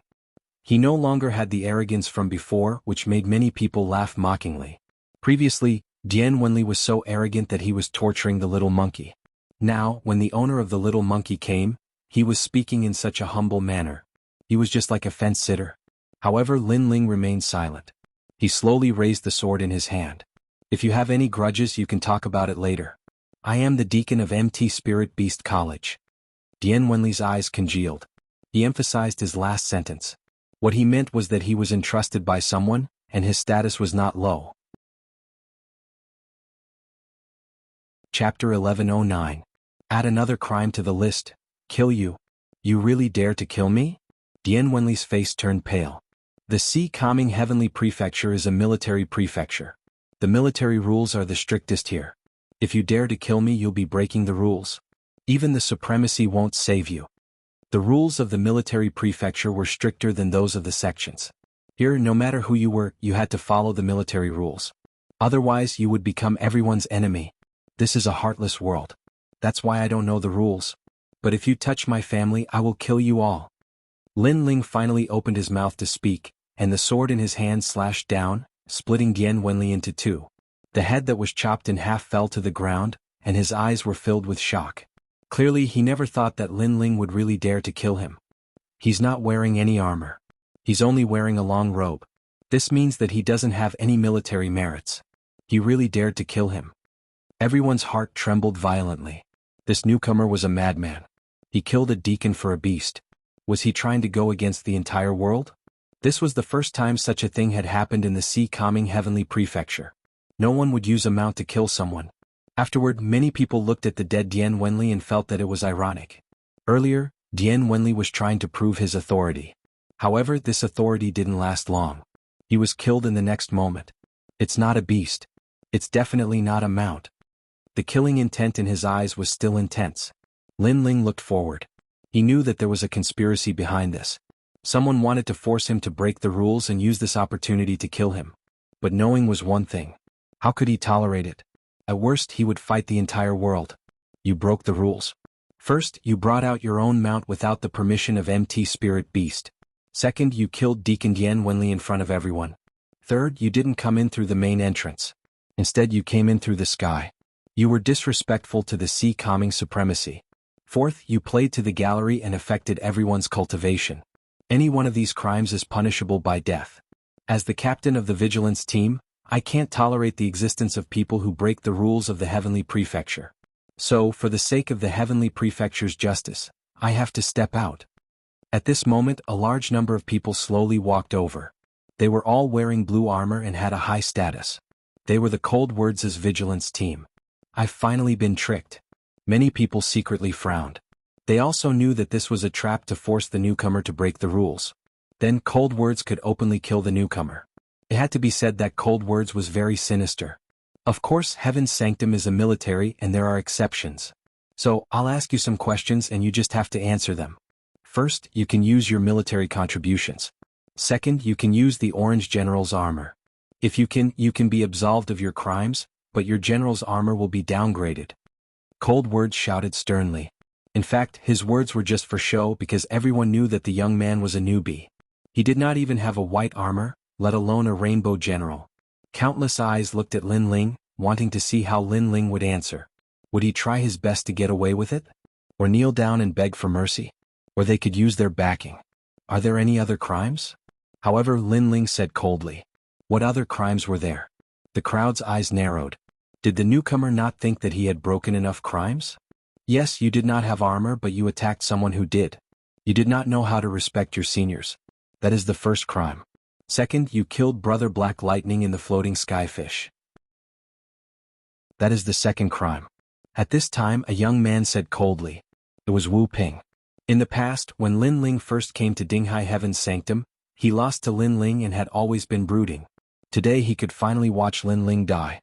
He no longer had the arrogance from before, which made many people laugh mockingly. Previously, Dian Wenli was so arrogant that he was torturing the little monkey. Now, when the owner of the little monkey came, he was speaking in such a humble manner. He was just like a fence-sitter. However, Lin Ling remained silent. He slowly raised the sword in his hand. If you have any grudges, you can talk about it later. I am the deacon of MT Spirit Beast College. Dian Wenli's eyes congealed. He emphasized his last sentence. What he meant was that he was entrusted by someone, and his status was not low. Chapter 1109. Add another crime to the list. Kill you. You really dare to kill me? Dian Wenli's face turned pale. The Sea Calming Heavenly Prefecture is a military prefecture. The military rules are the strictest here. If you dare to kill me, you'll be breaking the rules. Even the supremacy won't save you. The rules of the military prefecture were stricter than those of the sections. Here, no matter who you were, you had to follow the military rules. Otherwise, you would become everyone's enemy. This is a heartless world. That's why I don't know the rules. But if you touch my family, I will kill you all. Lin Ling finally opened his mouth to speak, and the sword in his hand slashed down, splitting Dian Wenli into two. The head that was chopped in half fell to the ground, and his eyes were filled with shock. Clearly, he never thought that Lin Ling would really dare to kill him. He's not wearing any armor. He's only wearing a long robe. This means that he doesn't have any military merits. He really dared to kill him. Everyone's heart trembled violently. This newcomer was a madman. He killed a deacon for a beast. Was he trying to go against the entire world? This was the first time such a thing had happened in the Sea Calming Heavenly Prefecture. No one would use a mount to kill someone. Afterward, many people looked at the dead Dian Wenli and felt that it was ironic. Earlier, Dian Wenli was trying to prove his authority. However, this authority didn't last long. He was killed in the next moment. It's not a beast. It's definitely not a mount. The killing intent in his eyes was still intense. Lin Ling looked forward. He knew that there was a conspiracy behind this. Someone wanted to force him to break the rules and use this opportunity to kill him. But knowing was one thing. How could he tolerate it? At worst, he would fight the entire world. You broke the rules. First, you brought out your own mount without the permission of MT Spirit Beast. Second, you killed Deacon Dian Wenli in front of everyone. Third, you didn't come in through the main entrance. Instead, you came in through the sky. You were disrespectful to the Sea Calming supremacy. Fourth, you played to the gallery and affected everyone's cultivation. Any one of these crimes is punishable by death. As the captain of the vigilance team, I can't tolerate the existence of people who break the rules of the Heavenly Prefecture. So, for the sake of the Heavenly Prefecture's justice, I have to step out. At this moment, a large number of people slowly walked over. They were all wearing blue armor and had a high status. They were the Cold Words' vigilance team. I've finally been tricked. Many people secretly frowned. They also knew that this was a trap to force the newcomer to break the rules. Then Cold Words could openly kill the newcomer. It had to be said that Cold Words was very sinister. Of course, Heaven's Sanctum is a military and there are exceptions. So, I'll ask you some questions and you just have to answer them. First, you can use your military contributions. Second, you can use the Orange General's armor. If you can be absolved of your crimes, but your general's armor will be downgraded. Cold Words shouted sternly. In fact, his words were just for show because everyone knew that the young man was a newbie. He did not even have a white armor, let alone a rainbow general. Countless eyes looked at Lin Ling, wanting to see how Lin Ling would answer. Would he try his best to get away with it? Or kneel down and beg for mercy? Or they could use their backing. Are there any other crimes? However, Lin Ling said coldly. What other crimes were there? The crowd's eyes narrowed. Did the newcomer not think that he had broken enough crimes? Yes, you did not have armor, but you attacked someone who did. You did not know how to respect your seniors. That is the first crime. Second, you killed Brother Black Lightning in the floating skyfish. That is the second crime. At this time, a young man said coldly. It was Wu Ping. In the past, when Lin Ling first came to Dinghai Heaven's Sanctum, he lost to Lin Ling and had always been brooding. Today he could finally watch Lin Ling die.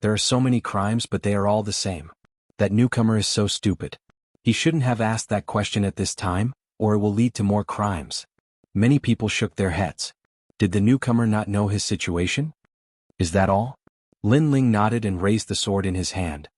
There are so many crimes, but they are all the same. That newcomer is so stupid. He shouldn't have asked that question at this time, or it will lead to more crimes. Many people shook their heads. Did the newcomer not know his situation? Is that all? Lin Ling nodded and raised the sword in his hand.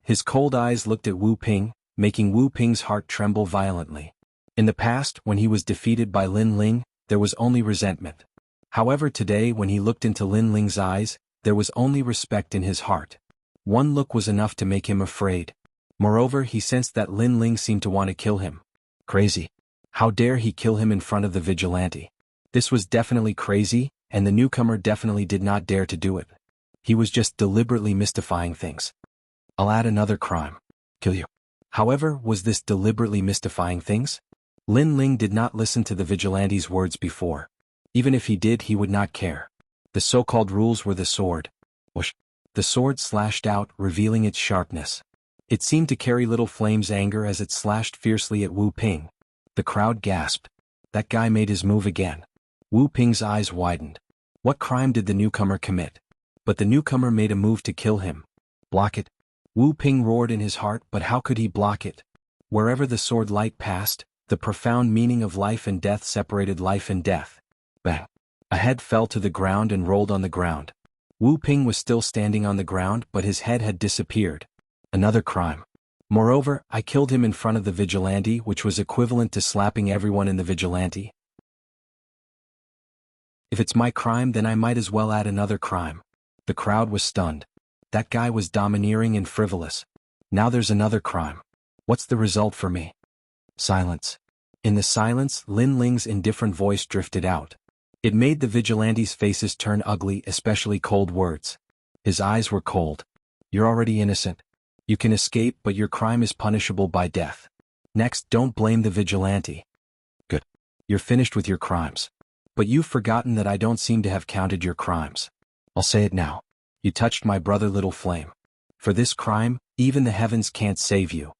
His cold eyes looked at Wu Ping, making Wu Ping's heart tremble violently. In the past, when he was defeated by Lin Ling, there was only resentment. However, today when he looked into Lin Ling's eyes, there was only respect in his heart. One look was enough to make him afraid. Moreover, he sensed that Lin Ling seemed to want to kill him. Crazy. How dare he kill him in front of the vigilante? This was definitely crazy, and the newcomer definitely did not dare to do it. He was just deliberately mystifying things. I'll add another crime. Kill you. However, was this deliberately mystifying things? Lin Ling did not listen to the vigilante's words before. Even if he did, he would not care. The so-called rules were the sword. Whoosh! The sword slashed out, revealing its sharpness. It seemed to carry little flame's anger as it slashed fiercely at Wu Ping. The crowd gasped. That guy made his move again. Wu Ping's eyes widened. What crime did the newcomer commit? But the newcomer made a move to kill him. Block it? Wu Ping roared in his heart, but how could he block it? Wherever the sword light passed, the profound meaning of life and death separated life and death. Bang! A head fell to the ground and rolled on the ground. Wu Ping was still standing on the ground, but his head had disappeared. Another crime. Moreover, I killed him in front of the vigilante, which was equivalent to slapping everyone in the vigilante. If it's my crime, then I might as well add another crime. The crowd was stunned. That guy was domineering and frivolous. Now there's another crime. What's the result for me? Silence. In the silence, Lin Ling's indifferent voice drifted out. It made the vigilantes' faces turn ugly, especially cold words. His eyes were cold. You're already innocent. You can escape, but your crime is punishable by death. Next, don't blame the vigilante. Good. You're finished with your crimes. But you've forgotten that I don't seem to have counted your crimes. I'll say it now. You touched my brother Little Flame. For this crime, even the heavens can't save you.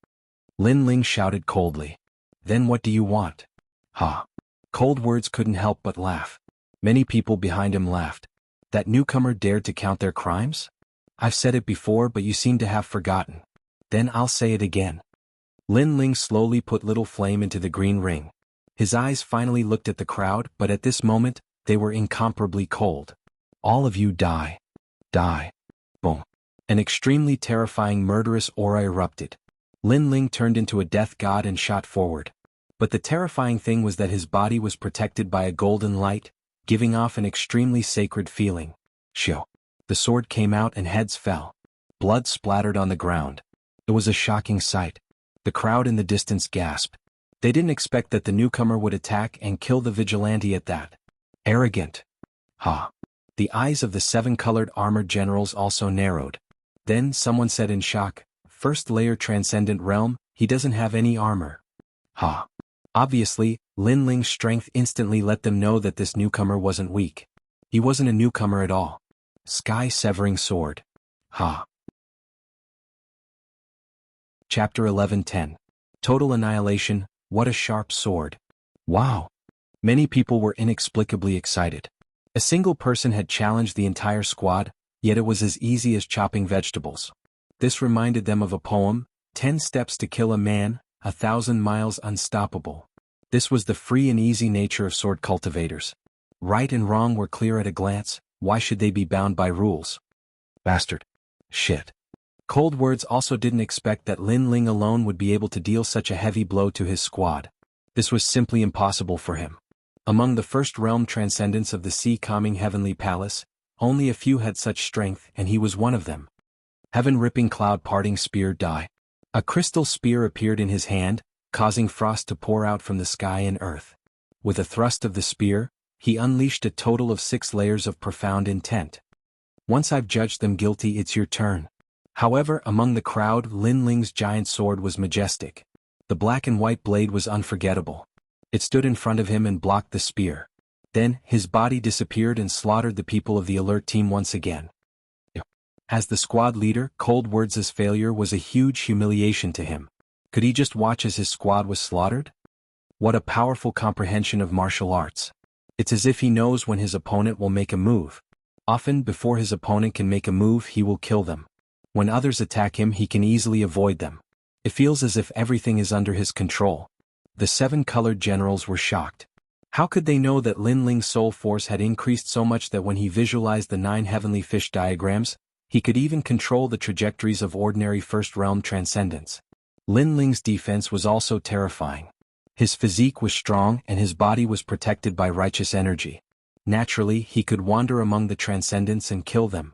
Lin Ling shouted coldly. Then what do you want? Ha. Cold words couldn't help but laugh. Many people behind him laughed. That newcomer dared to count their crimes? I've said it before, but you seem to have forgotten. Then I'll say it again. Lin Ling slowly put Little Flame into the green ring. His eyes finally looked at the crowd, but at this moment, they were incomparably cold. All of you die. Die. Boom. An extremely terrifying murderous aura erupted. Lin Ling turned into a death god and shot forward. But the terrifying thing was that his body was protected by a golden light, giving off an extremely sacred feeling. Shoo. The sword came out and heads fell. Blood splattered on the ground. It was a shocking sight. The crowd in the distance gasped. They didn't expect that the newcomer would attack and kill the vigilante at that. Arrogant. Ha. The eyes of the 7-colored armored generals also narrowed. Then someone said in shock, First layer transcendent realm, he doesn't have any armor. Ha. Obviously, Lin Ling's strength instantly let them know that this newcomer wasn't weak. He wasn't a newcomer at all. Sky-severing sword. Ha. Chapter 11:10. Total annihilation, what a sharp sword. Wow. Many people were inexplicably excited. A single person had challenged the entire squad, yet it was as easy as chopping vegetables. This reminded them of a poem, 10 Steps to Kill a Man, 1,000 Miles Unstoppable. This was the free and easy nature of sword cultivators. Right and wrong were clear at a glance. Why should they be bound by rules? Bastard. Shit. Cold Words also didn't expect that Lin Ling alone would be able to deal such a heavy blow to his squad. This was simply impossible for him. Among the first realm transcendents of the sea-calming heavenly palace, only a few had such strength, and he was one of them. Heaven-ripping cloud-parting spear die. A crystal spear appeared in his hand, causing frost to pour out from the sky and earth. With a thrust of the spear, he unleashed a total of 6 layers of profound intent. Once I've judged them guilty, it's your turn. However, among the crowd, Lin Ling's giant sword was majestic. The black and white blade was unforgettable. It stood in front of him and blocked the spear. Then, his body disappeared and slaughtered the people of the alert team once again. As the squad leader, Cold Words' failure was a huge humiliation to him. Could he just watch as his squad was slaughtered? What a powerful comprehension of martial arts. It's as if he knows when his opponent will make a move. Often, before his opponent can make a move, he will kill them. When others attack him, he can easily avoid them. It feels as if everything is under his control. The 7-colored generals were shocked. How could they know that Lin Ling's soul force had increased so much that when he visualized the 9 heavenly fish diagrams, he could even control the trajectories of ordinary first-realm transcendents? Lin Ling's defense was also terrifying. His physique was strong and his body was protected by righteous energy. Naturally, he could wander among the transcendents and kill them.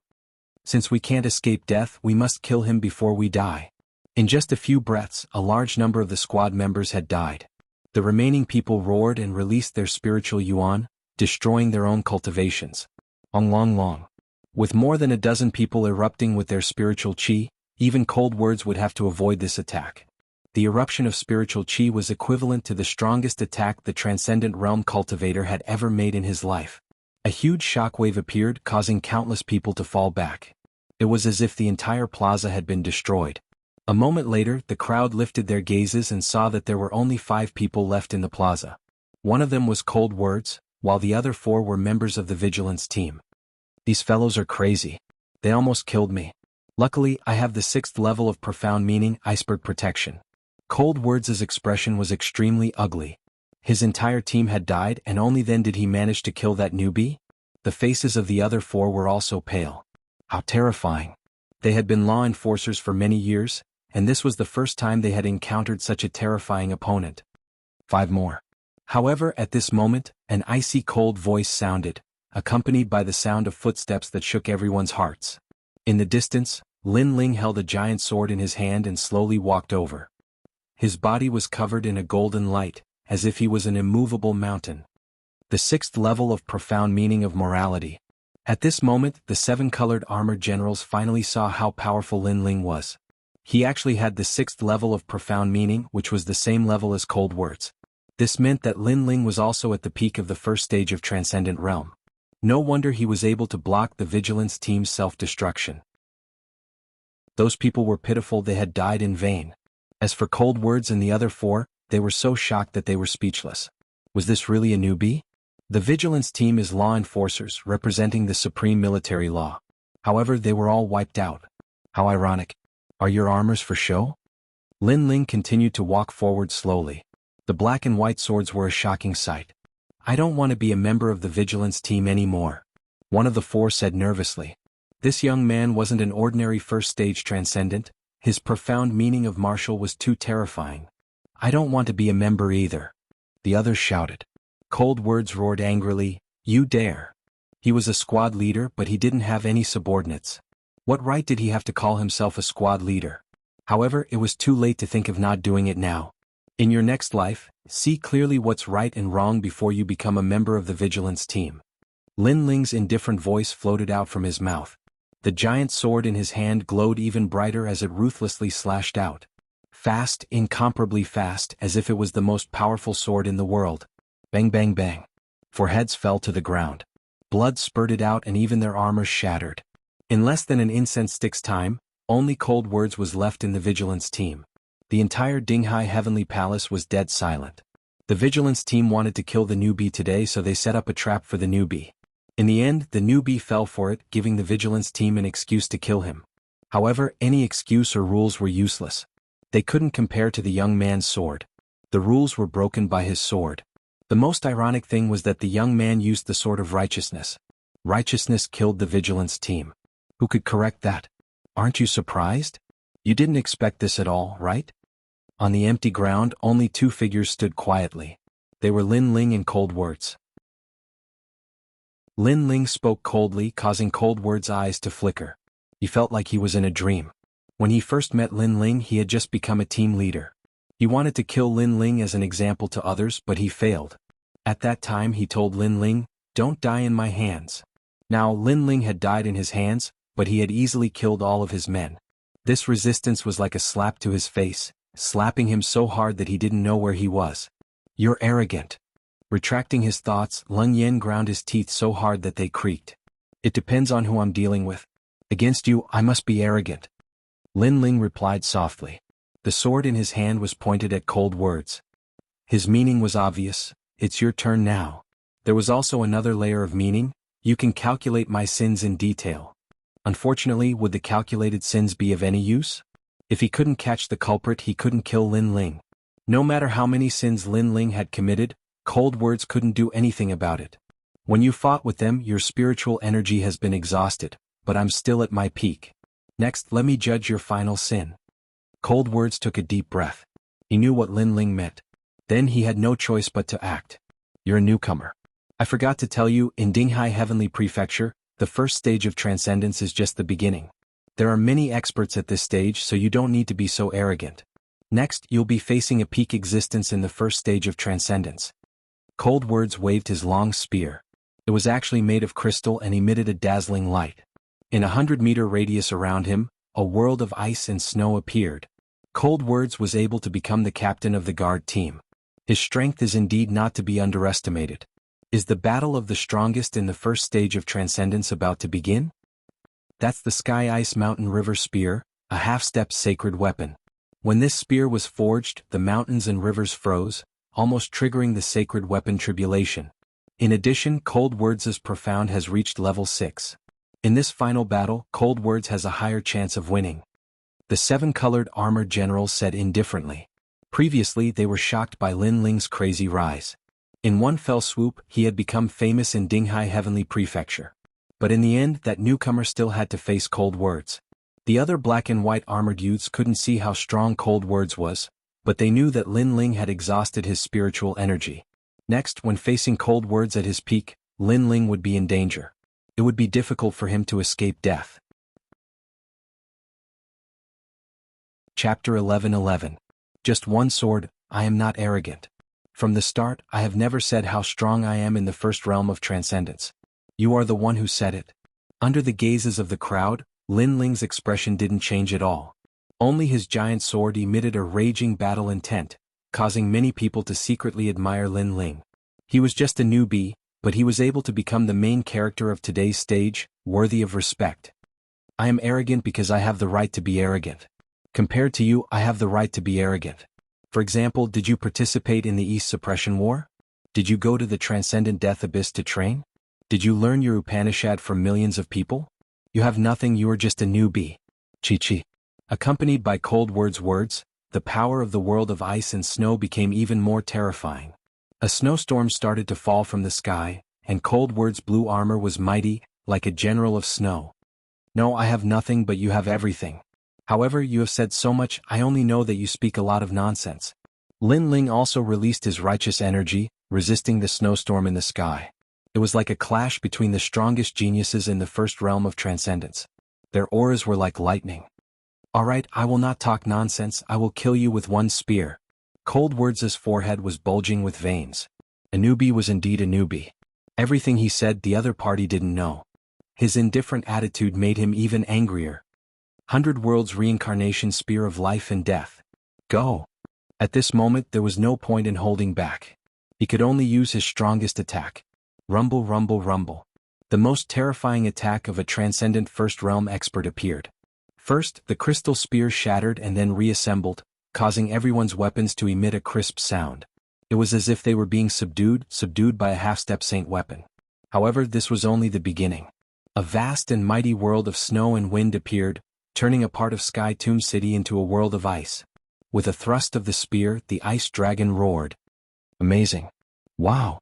Since we can't escape death, we must kill him before we die. In just a few breaths, a large number of the squad members had died. The remaining people roared and released their spiritual yuan, destroying their own cultivations. Long. With more than a dozen people erupting with their spiritual qi, even Cold Words would have to avoid this attack. The eruption of spiritual chi was equivalent to the strongest attack the Transcendent Realm cultivator had ever made in his life. A huge shockwave appeared, causing countless people to fall back. It was as if the entire plaza had been destroyed. A moment later, the crowd lifted their gazes and saw that there were only 5 people left in the plaza. One of them was Cold Words, while the other 4 were members of the vigilance team. These fellows are crazy. They almost killed me. Luckily, I have the 6th level of profound meaning, iceberg protection. Cold Words' expression was extremely ugly. His entire team had died, and only then did he manage to kill that newbie? The faces of the other 4 were also pale. How terrifying. They had been law enforcers for many years, and this was the first time they had encountered such a terrifying opponent. 5 more. However, at this moment, an icy cold voice sounded, accompanied by the sound of footsteps that shook everyone's hearts. In the distance, Lin Ling held a giant sword in his hand and slowly walked over. His body was covered in a golden light, as if he was an immovable mountain. The 6th level of profound meaning of morality. At this moment, the 7-colored armored generals finally saw how powerful Lin Ling was. He actually had the 6th level of profound meaning, which was the same level as Cold Words. This meant that Lin Ling was also at the peak of the first stage of Transcendent Realm. No wonder he was able to block the vigilance team's self-destruction. Those people were pitiful, they had died in vain. As for Cold Words and the other 4, they were so shocked that they were speechless. Was this really a newbie? The vigilance team is law enforcers representing the supreme military law. However, they were all wiped out. How ironic. Are your armors for show? Lin Ling continued to walk forward slowly. The black and white swords were a shocking sight. I don't want to be a member of the vigilance team anymore. One of the 4 said nervously. This young man wasn't an ordinary first-stage transcendent. His profound meaning of martial was too terrifying. I don't want to be a member either. The others shouted. Cold Words roared angrily, you dare. He was a squad leader, but he didn't have any subordinates. What right did he have to call himself a squad leader? However, it was too late to think of not doing it now. In your next life, see clearly what's right and wrong before you become a member of the vigilance team. Lin Ling's indifferent voice floated out from his mouth. The giant sword in his hand glowed even brighter as it ruthlessly slashed out. Fast, incomparably fast, as if it was the most powerful sword in the world. Bang bang bang. 4 heads fell to the ground. Blood spurted out and even their armor shattered. In less than an incense stick's time, only Cold Words was left in the vigilance team. The entire Dinghai Heavenly Palace was dead silent. The vigilance team wanted to kill the newbie today, so they set up a trap for the newbie. In the end, the newbie fell for it, giving the vigilance team an excuse to kill him. However, any excuse or rules were useless. They couldn't compare to the young man's sword. The rules were broken by his sword. The most ironic thing was that the young man used the sword of righteousness. Righteousness killed the vigilance team. Who could correct that? Aren't you surprised? You didn't expect this at all, right? On the empty ground, only 2 figures stood quietly. They were Lin Ling and Cold Words. Lin Ling spoke coldly, causing Cold Words' eyes to flicker. He felt like he was in a dream. When he first met Lin Ling, he had just become a team leader. He wanted to kill Lin Ling as an example to others, but he failed. At that time he told Lin Ling, "Don't die in my hands." Now Lin Ling had died in his hands, but he had easily killed all of his men. This resistance was like a slap to his face, slapping him so hard that he didn't know where he was. "You're arrogant." Retracting his thoughts, Lung Yen ground his teeth so hard that they creaked. "It depends on who I'm dealing with. Against you, I must be arrogant." Lin Ling replied softly. The sword in his hand was pointed at Cold Words. His meaning was obvious. It's your turn now. There was also another layer of meaning. You can calculate my sins in detail. Unfortunately, would the calculated sins be of any use? If he couldn't catch the culprit, he couldn't kill Lin Ling. No matter how many sins Lin Ling had committed, Cold Words couldn't do anything about it. When you fought with them, your spiritual energy has been exhausted, but I'm still at my peak. Next, let me judge your final sin. Cold Words took a deep breath. He knew what Lin Ling meant. Then he had no choice but to act. You're a newcomer. I forgot to tell you, in Dinghai Heavenly Prefecture, the first stage of transcendence is just the beginning. There are many experts at this stage, so you don't need to be so arrogant. Next, you'll be facing a peak existence in the first stage of transcendence. Cold Words waved his long spear. It was actually made of crystal and emitted a dazzling light. In a 100-meter radius around him, a world of ice and snow appeared. Cold Words was able to become the captain of the guard team. His strength is indeed not to be underestimated. Is the battle of the strongest in the first stage of transcendence about to begin? That's the Sky Ice Mountain River Spear, a half-step sacred weapon. When this spear was forged, the mountains and rivers froze, almost triggering the sacred weapon tribulation. In addition, Cold Words' Profound has reached level 6. In this final battle, Cold Words has a higher chance of winning. The 7-colored armored general said indifferently. Previously they were shocked by Lin Ling's crazy rise. In one fell swoop, he had become famous in Dinghai Heavenly Prefecture. But in the end, that newcomer still had to face Cold Words. The other black and white armored youths couldn't see how strong Cold Words was, but they knew that Lin Ling had exhausted his spiritual energy. Next, when facing Cold Words at his peak, Lin Ling would be in danger. It would be difficult for him to escape death. Chapter 11:11. Just one sword, I am not arrogant. From the start, I have never said how strong I am in the first realm of transcendence. You are the one who said it. Under the gazes of the crowd, Lin Ling's expression didn't change at all. Only his giant sword emitted a raging battle intent, causing many people to secretly admire Lin Ling. He was just a newbie, but he was able to become the main character of today's stage, worthy of respect. I am arrogant because I have the right to be arrogant. Compared to you, I have the right to be arrogant. For example, did you participate in the East Suppression War? Did you go to the Transcendent Death Abyss to train? Did you learn your Upanishad from millions of people? You have nothing, you are just a newbie. Chi-chi. Accompanied by Cold Words, the power of the world of ice and snow became even more terrifying. A snowstorm started to fall from the sky, and Cold Words' blue armor was mighty, like a general of snow. No, I have nothing, but you have everything. However, you have said so much, I only know that you speak a lot of nonsense. Lin Ling also released his righteous energy, resisting the snowstorm in the sky. It was like a clash between the strongest geniuses in the first realm of transcendence. Their auras were like lightning. Alright, I will not talk nonsense, I will kill you with one spear. Cold Words' forehead was bulging with veins. A newbie was indeed a newbie. Everything he said the other party didn't know. His indifferent attitude made him even angrier. 100 Worlds Reincarnation Spear of Life and Death. Go! At this moment there was no point in holding back. He could only use his strongest attack. Rumble, rumble, rumble. The most terrifying attack of a transcendent first realm expert appeared. First, the crystal spear shattered and then reassembled, causing everyone's weapons to emit a crisp sound. It was as if they were being subdued by a half-step saint weapon. However, this was only the beginning. A vast and mighty world of snow and wind appeared, turning a part of Sky Tomb City into a world of ice. With a thrust of the spear, the ice dragon roared. Amazing. Wow.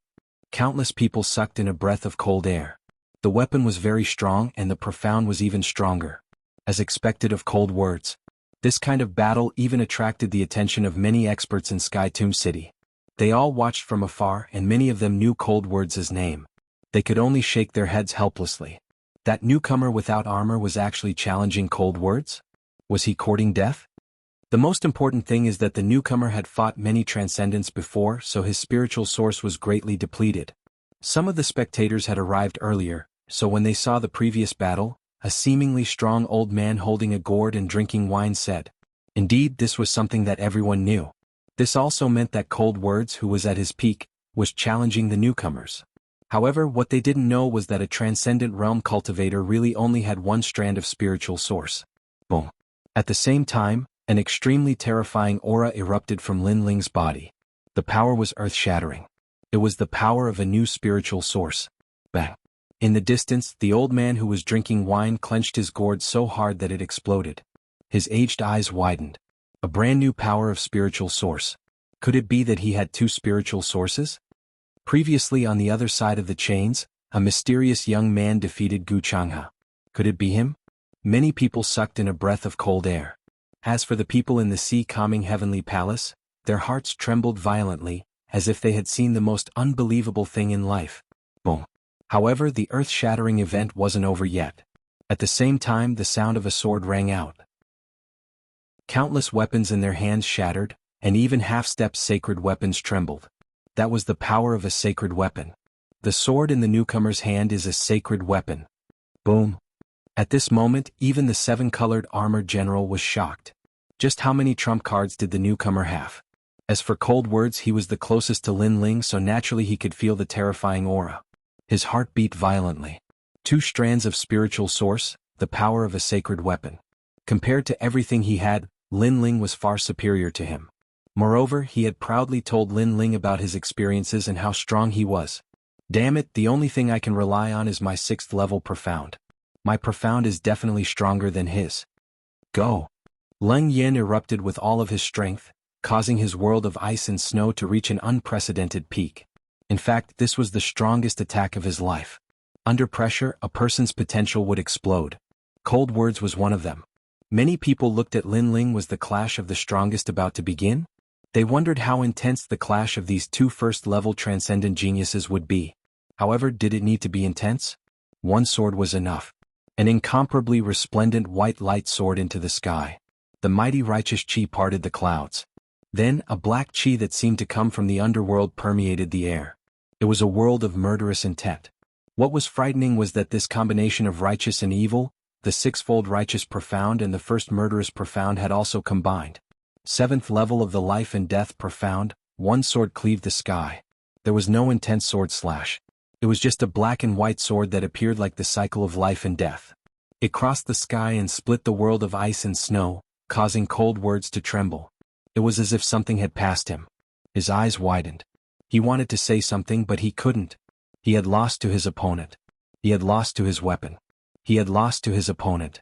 Countless people sucked in a breath of cold air. The weapon was very strong and the profound was even stronger. As expected of Cold Words, this kind of battle even attracted the attention of many experts in Sky Tomb City. They all watched from afar and many of them knew Cold Words' name. They could only shake their heads helplessly. That newcomer without armor was actually challenging Cold Words? Was he courting death? The most important thing is that the newcomer had fought many transcendents before, so his spiritual source was greatly depleted. Some of the spectators had arrived earlier, so when they saw the previous battle, a seemingly strong old man holding a gourd and drinking wine said. Indeed, this was something that everyone knew. This also meant that Cold Words, who was at his peak, was challenging the newcomers. However, what they didn't know was that a transcendent realm cultivator really only had one strand of spiritual source. Boom. At the same time, an extremely terrifying aura erupted from Lin Ling's body. The power was earth-shattering. It was the power of a new spiritual source. Bang. In the distance, the old man who was drinking wine clenched his gourd so hard that it exploded. His aged eyes widened. A brand new power of spiritual source. Could it be that he had two spiritual sources? Previously on the other side of the chains, a mysterious young man defeated Gu Changha. Could it be him? Many people sucked in a breath of cold air. As for the people in the sea-calming heavenly palace, their hearts trembled violently, as if they had seen the most unbelievable thing in life. Boom. However, the earth-shattering event wasn't over yet. At the same time, the sound of a sword rang out. Countless weapons in their hands shattered, and even half-step sacred weapons trembled. That was the power of a sacred weapon. The sword in the newcomer's hand is a sacred weapon. Boom. At this moment, even the 7-colored armored general was shocked. Just how many trump cards did the newcomer have? As for cold words, he was the closest to Lin Ling, so naturally he could feel the terrifying aura. His heart beat violently. 2 strands of spiritual source, the power of a sacred weapon. Compared to everything he had, Lin Ling was far superior to him. Moreover, he had proudly told Lin Ling about his experiences and how strong he was. Damn it, the only thing I can rely on is my 6th level profound. My profound is definitely stronger than his. Go! Leng Yin erupted with all of his strength, causing his world of ice and snow to reach an unprecedented peak. In fact, this was the strongest attack of his life. Under pressure, a person's potential would explode. Cold words was one of them. Many people looked at Lin Ling was the clash of the strongest about to begin. They wondered how intense the clash of these 2 first-level transcendent geniuses would be. However, did it need to be intense? One sword was enough. An incomparably resplendent white light soared into the sky. The mighty righteous chi parted the clouds. Then, a black chi that seemed to come from the underworld permeated the air. It was a world of murderous intent. What was frightening was that this combination of righteous and evil, the 6-fold righteous profound and the first murderous profound, had also combined. 7th level of the life and death profound, one sword cleaved the sky. There was no intense sword slash. It was just a black and white sword that appeared like the cycle of life and death. It crossed the sky and split the world of ice and snow, causing cold words to tremble. It was as if something had passed him. His eyes widened. He wanted to say something, but he couldn't. He had lost to his opponent. He had lost to his weapon. He had lost to his opponent.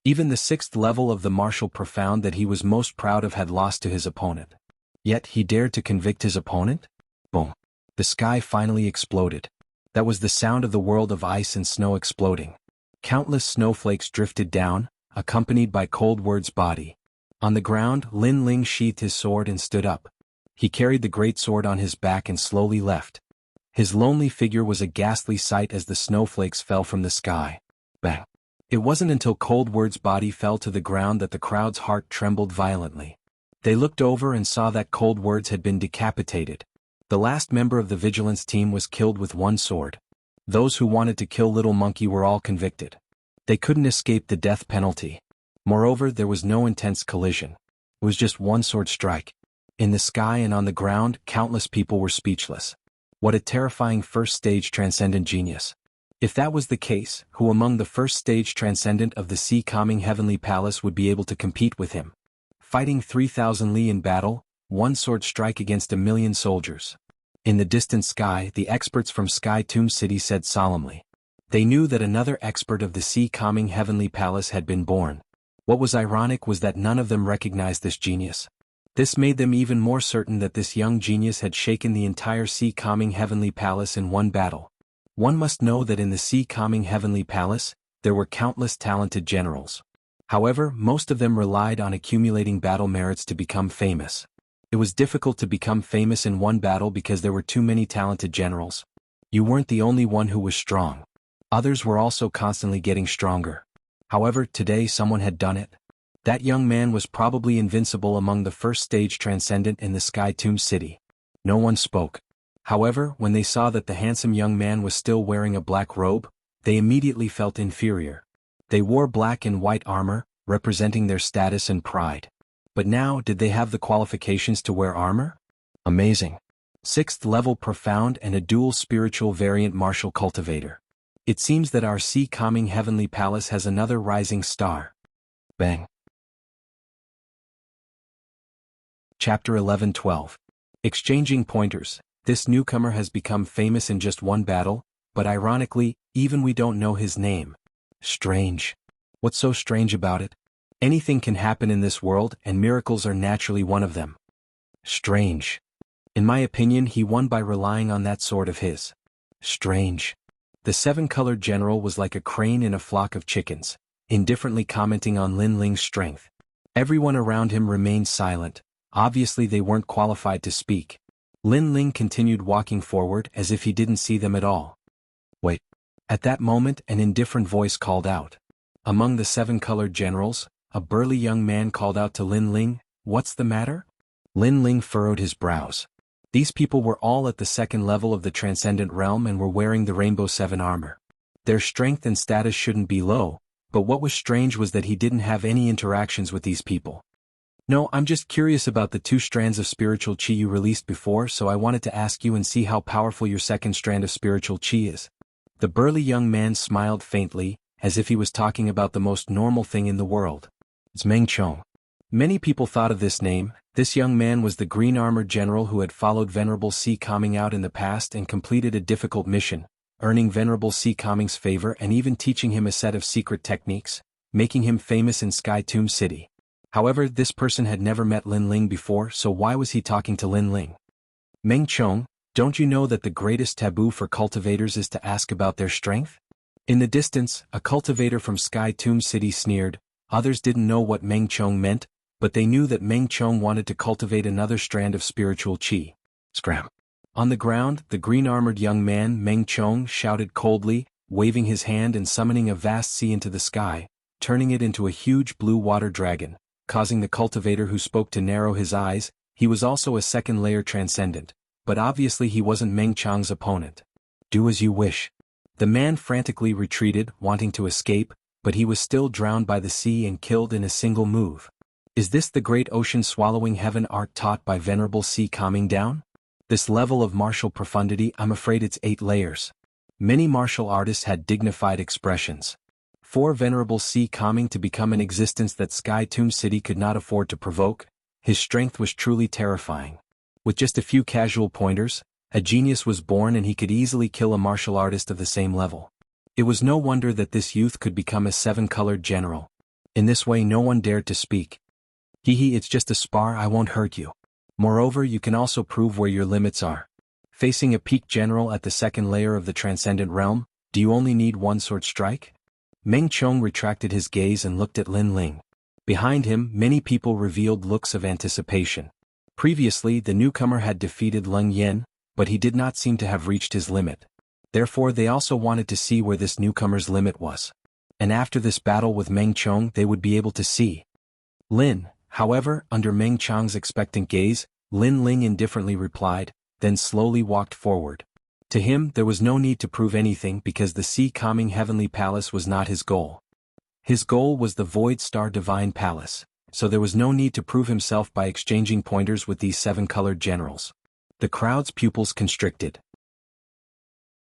Even the 6th level of the martial profound that he was most proud of had lost to his opponent. Yet he dared to convict his opponent? Boom. The sky finally exploded. That was the sound of the world of ice and snow exploding. Countless snowflakes drifted down, accompanied by cold words' body. On the ground, Lin Ling sheathed his sword and stood up. He carried the great sword on his back and slowly left. His lonely figure was a ghastly sight as the snowflakes fell from the sky. Bang! It wasn't until cold words' body fell to the ground that the crowd's heart trembled violently. They looked over and saw that cold words had been decapitated. The last member of the vigilance team was killed with one sword. Those who wanted to kill Little Monkey were all convicted. They couldn't escape the death penalty. Moreover, there was no intense collision. It was just one sword strike. In the sky and on the ground, countless people were speechless. What a terrifying first-stage transcendent genius. If that was the case, who among the first-stage transcendent of the sea-calming heavenly palace would be able to compete with him? Fighting 3,000 li in battle, one sword strike against 1,000,000 soldiers. In the distant sky, the experts from Sky Tomb City said solemnly. They knew that another expert of the sea-calming heavenly palace had been born. What was ironic was that none of them recognized this genius. This made them even more certain that this young genius had shaken the entire sea-calming heavenly palace in one battle. One must know that in the sea-calming heavenly palace, there were countless talented generals. However, most of them relied on accumulating battle merits to become famous. It was difficult to become famous in one battle because there were too many talented generals. You weren't the only one who was strong. Others were also constantly getting stronger. However, today someone had done it. That young man was probably invincible among the first-stage transcendent in the Sky Tomb City. No one spoke. However, when they saw that the handsome young man was still wearing a black robe, they immediately felt inferior. They wore black and white armor, representing their status and pride. But now, did they have the qualifications to wear armor? Amazing. 6th level profound and a dual spiritual variant martial cultivator. It seems that our sea-calming heavenly palace has another rising star. Bang. Chapter 11-12. Exchanging pointers. This newcomer has become famous in just one battle, but ironically, even we don't know his name. Strange. What's so strange about it? Anything can happen in this world, and miracles are naturally one of them. Strange. In my opinion, he won by relying on that sword of his. Strange. The 7-colored general was like a crane in a flock of chickens, indifferently commenting on Lin Ling's strength. Everyone around him remained silent. Obviously they weren't qualified to speak. Lin Ling continued walking forward as if he didn't see them at all. Wait. At that moment, an indifferent voice called out. Among the 7-colored generals, a burly young man called out to Lin Ling, "What's the matter?" Lin Ling furrowed his brows. These people were all at the 2nd level of the transcendent realm and were wearing the Rainbow 7 armor. Their strength and status shouldn't be low, But what was strange was that he didn't have any interactions with these people. No, I'm just curious about the 2 strands of spiritual chi you released before, so I wanted to ask you and see how powerful your 2nd strand of spiritual chi is. The burly young man smiled faintly, as if he was talking about the most normal thing in the world. It's Meng Chong. Many people thought of this name. This young man was the green-armored general who had followed Venerable Si Kaming out in the past and completed a difficult mission, earning Venerable Si Kaming's favor and even teaching him a set of secret techniques, making him famous in Sky Tomb City. However, this person had never met Lin Ling before, so why was he talking to Lin Ling? Meng Chong, don't you know that the greatest taboo for cultivators is to ask about their strength? In the distance, a cultivator from Sky Tomb City sneered. Others didn't know what Meng Chong meant, but they knew that Meng Chong wanted to cultivate another strand of spiritual chi. Scram. On the ground, the green-armored young man Meng Chong shouted coldly, waving his hand and summoning a vast sea into the sky, turning it into a huge blue water dragon, causing the cultivator who spoke to narrow his eyes. He was also a 2nd-layer transcendent, but obviously he wasn't Meng Chong's opponent. Do as you wish. The man frantically retreated, wanting to escape, but he was still drowned by the sea and killed in a single move. Is this the great ocean-swallowing heaven art taught by Venerable Si Kaming down? This level of martial profundity, I'm afraid it's 8 layers. Many martial artists had dignified expressions. For Venerable Si Kaming to become an existence that Sky Tomb City could not afford to provoke, his strength was truly terrifying. With just a few casual pointers, a genius was born and he could easily kill a martial artist of the same level. It was no wonder that this youth could become a 7-colored general. In this way no one dared to speak. Hee, it's just a spar, I won't hurt you. Moreover, you can also prove where your limits are. Facing a peak general at the 2nd layer of the transcendent realm, do you only need 1 sword strike? Meng Chong retracted his gaze and looked at Lin Ling. Behind him, many people revealed looks of anticipation. Previously, the newcomer had defeated Leng Yen, but he did not seem to have reached his limit. Therefore, they also wanted to see where this newcomer's limit was. And after this battle with Meng Chong, they would be able to see. Lin, however, under Meng Chong's expectant gaze, Lin Ling indifferently replied, then slowly walked forward. To him, there was no need to prove anything because the Si Kaming Heavenly Palace was not his goal. His goal was the Void Star Divine Palace, so there was no need to prove himself by exchanging pointers with these 7-colored generals. The crowd's pupils constricted.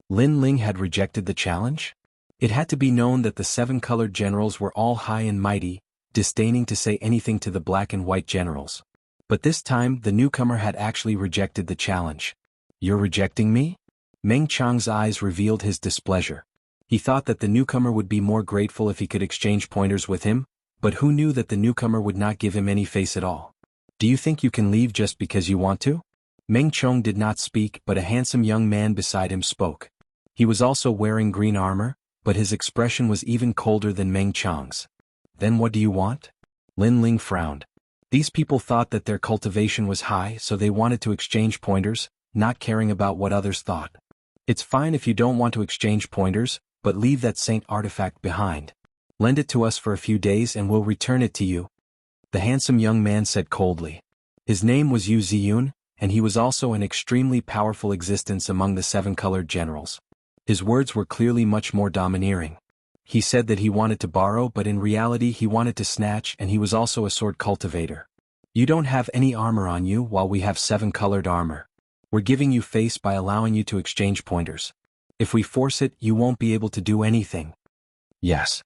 Lin Ling had rejected the challenge? It had to be known that the 7-colored generals were all high and mighty, disdaining to say anything to the black and white generals. But this time, the newcomer had actually rejected the challenge. You're rejecting me? Meng Chong's eyes revealed his displeasure. He thought that the newcomer would be more grateful if he could exchange pointers with him, but who knew that the newcomer would not give him any face at all? Do you think you can leave just because you want to? Meng Chong did not speak, but a handsome young man beside him spoke. He was also wearing green armor, but his expression was even colder than Meng Chong's. Then what do you want? Lin Ling frowned. These people thought that their cultivation was high, so they wanted to exchange pointers, not caring about what others thought. It's fine if you don't want to exchange pointers, but leave that saint artifact behind. Lend it to us for a few days and we'll return it to you. The handsome young man said coldly. His name was Yu Ziyun, and he was also an extremely powerful existence among the 7-colored generals. His words were clearly much more domineering. He said that he wanted to borrow, but in reality he wanted to snatch, and he was also a sword cultivator. You don't have any armor on you while we have 7-colored armor. We're giving you face by allowing you to exchange pointers. If we force it, you won't be able to do anything. Yes.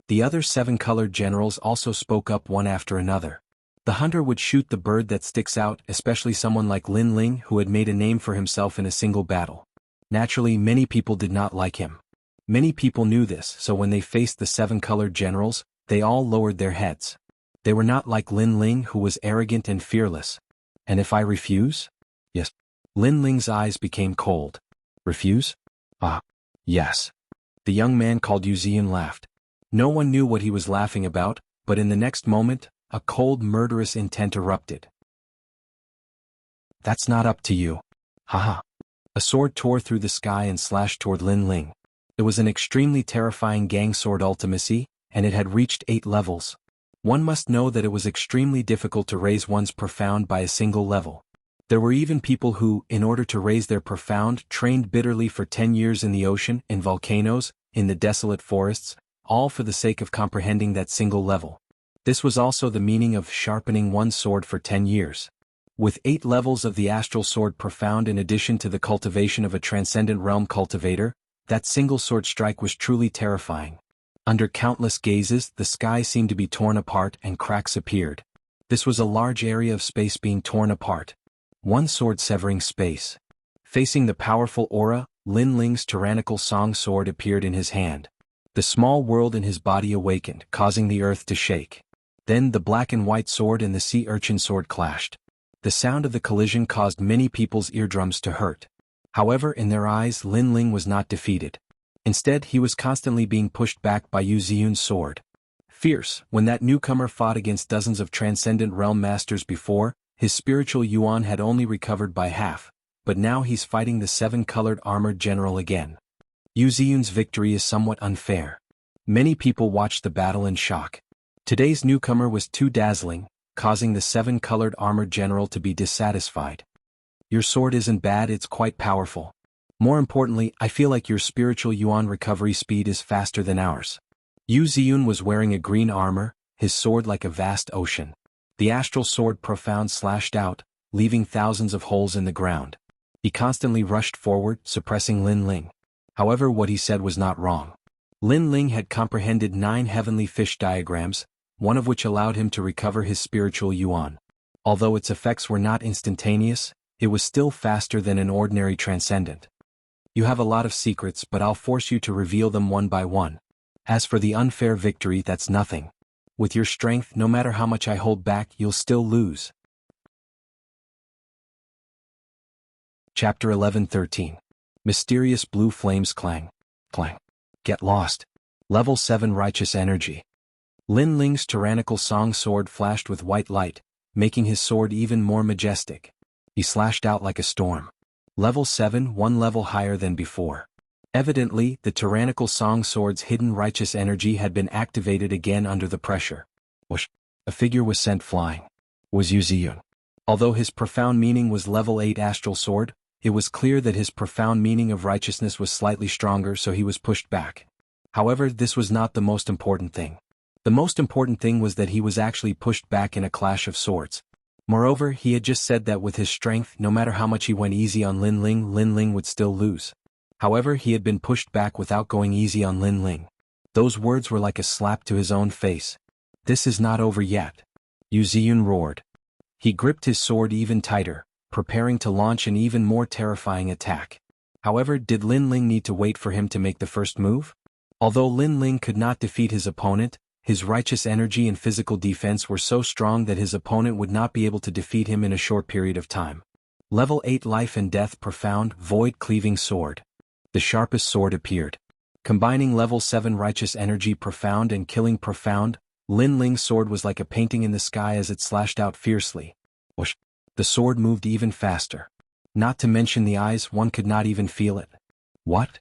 The other 7-colored generals also spoke up one after another. The hunter would shoot the bird that sticks out, especially someone like Lin Ling who had made a name for himself in a single battle. Naturally, many people did not like him. Many people knew this, so when they faced the 7-colored generals, they all lowered their heads. They were not like Lin Ling who was arrogant and fearless. And if I refuse? Yes. Lin Ling's eyes became cold. Refuse? Ah. Yes. The young man called Yu Ziyun laughed. No one knew what he was laughing about, but in the next moment, a cold murderous intent erupted. That's not up to you. Haha. A sword tore through the sky and slashed toward Lin Ling. It was an extremely terrifying gang sword ultimacy, and it had reached 8 levels. One must know that it was extremely difficult to raise one's profound by a single level. There were even people who, in order to raise their profound, trained bitterly for 10 years in the ocean, in volcanoes, in the desolate forests, all for the sake of comprehending that single level. This was also the meaning of sharpening one sword for 10 years. With 8 levels of the astral sword profound in addition to the cultivation of a transcendent realm cultivator, that single sword strike was truly terrifying. Under countless gazes, the sky seemed to be torn apart and cracks appeared. This was a large area of space being torn apart. One sword severing space. Facing the powerful aura, Lin Ling's tyrannical song sword appeared in his hand. The small world in his body awakened, causing the earth to shake. Then the black and white sword and the sea urchin sword clashed. The sound of the collision caused many people's eardrums to hurt. However, in their eyes, Lin Ling was not defeated. Instead, he was constantly being pushed back by Yu Ziyun's sword. Fierce, when that newcomer fought against dozens of transcendent realm masters before, his spiritual yuan had only recovered by half, but now he's fighting the 7-colored armored general again. Yu Ziyun's victory is somewhat unfair. Many people watched the battle in shock. Today's newcomer was too dazzling, causing the 7-colored armored general to be dissatisfied. Your sword isn't bad, it's quite powerful. More importantly, I feel like your spiritual yuan recovery speed is faster than ours. Yu Ziyun was wearing a green armor, his sword like a vast ocean. The astral sword profound slashed out, leaving thousands of holes in the ground. He constantly rushed forward, suppressing Lin Ling. However, what he said was not wrong. Lin Ling had comprehended 9 heavenly fish diagrams, one of which allowed him to recover his spiritual yuan. Although its effects were not instantaneous, it was still faster than an ordinary transcendent. You have a lot of secrets, but I'll force you to reveal them one by one. As for the unfair victory, that's nothing. With your strength, no matter how much I hold back, you'll still lose. Chapter 11-13. Mysterious blue flames clang. Clang. Get lost. Level 7 righteous energy. Lin Ling's tyrannical song sword flashed with white light, making his sword even more majestic. He slashed out like a storm. Level 7, 1 level higher than before. Evidently, the tyrannical song sword's hidden righteous energy had been activated again under the pressure. Whoosh! A figure was sent flying. It was Yu Ziyun. Although his profound meaning was level 8 astral sword, it was clear that his profound meaning of righteousness was slightly stronger, so he was pushed back. However, this was not the most important thing. The most important thing was that he was actually pushed back in a clash of swords. Moreover, he had just said that with his strength, no matter how much he went easy on Lin Ling would still lose. However, he had been pushed back without going easy on Lin Ling. Those words were like a slap to his own face. This is not over yet. Yu Ziyun roared. He gripped his sword even tighter, preparing to launch an even more terrifying attack. However, did Lin Ling need to wait for him to make the first move? Although Lin Ling could not defeat his opponent, his righteous energy and physical defense were so strong that his opponent would not be able to defeat him in a short period of time. Level 8 Life and Death Profound Void-Cleaving Sword. The sharpest sword appeared. Combining level 7 righteous energy profound and killing profound, Lin Ling's sword was like a painting in the sky as it slashed out fiercely. Whoosh! The sword moved even faster. Not to mention the eyes, one could not even feel it. What?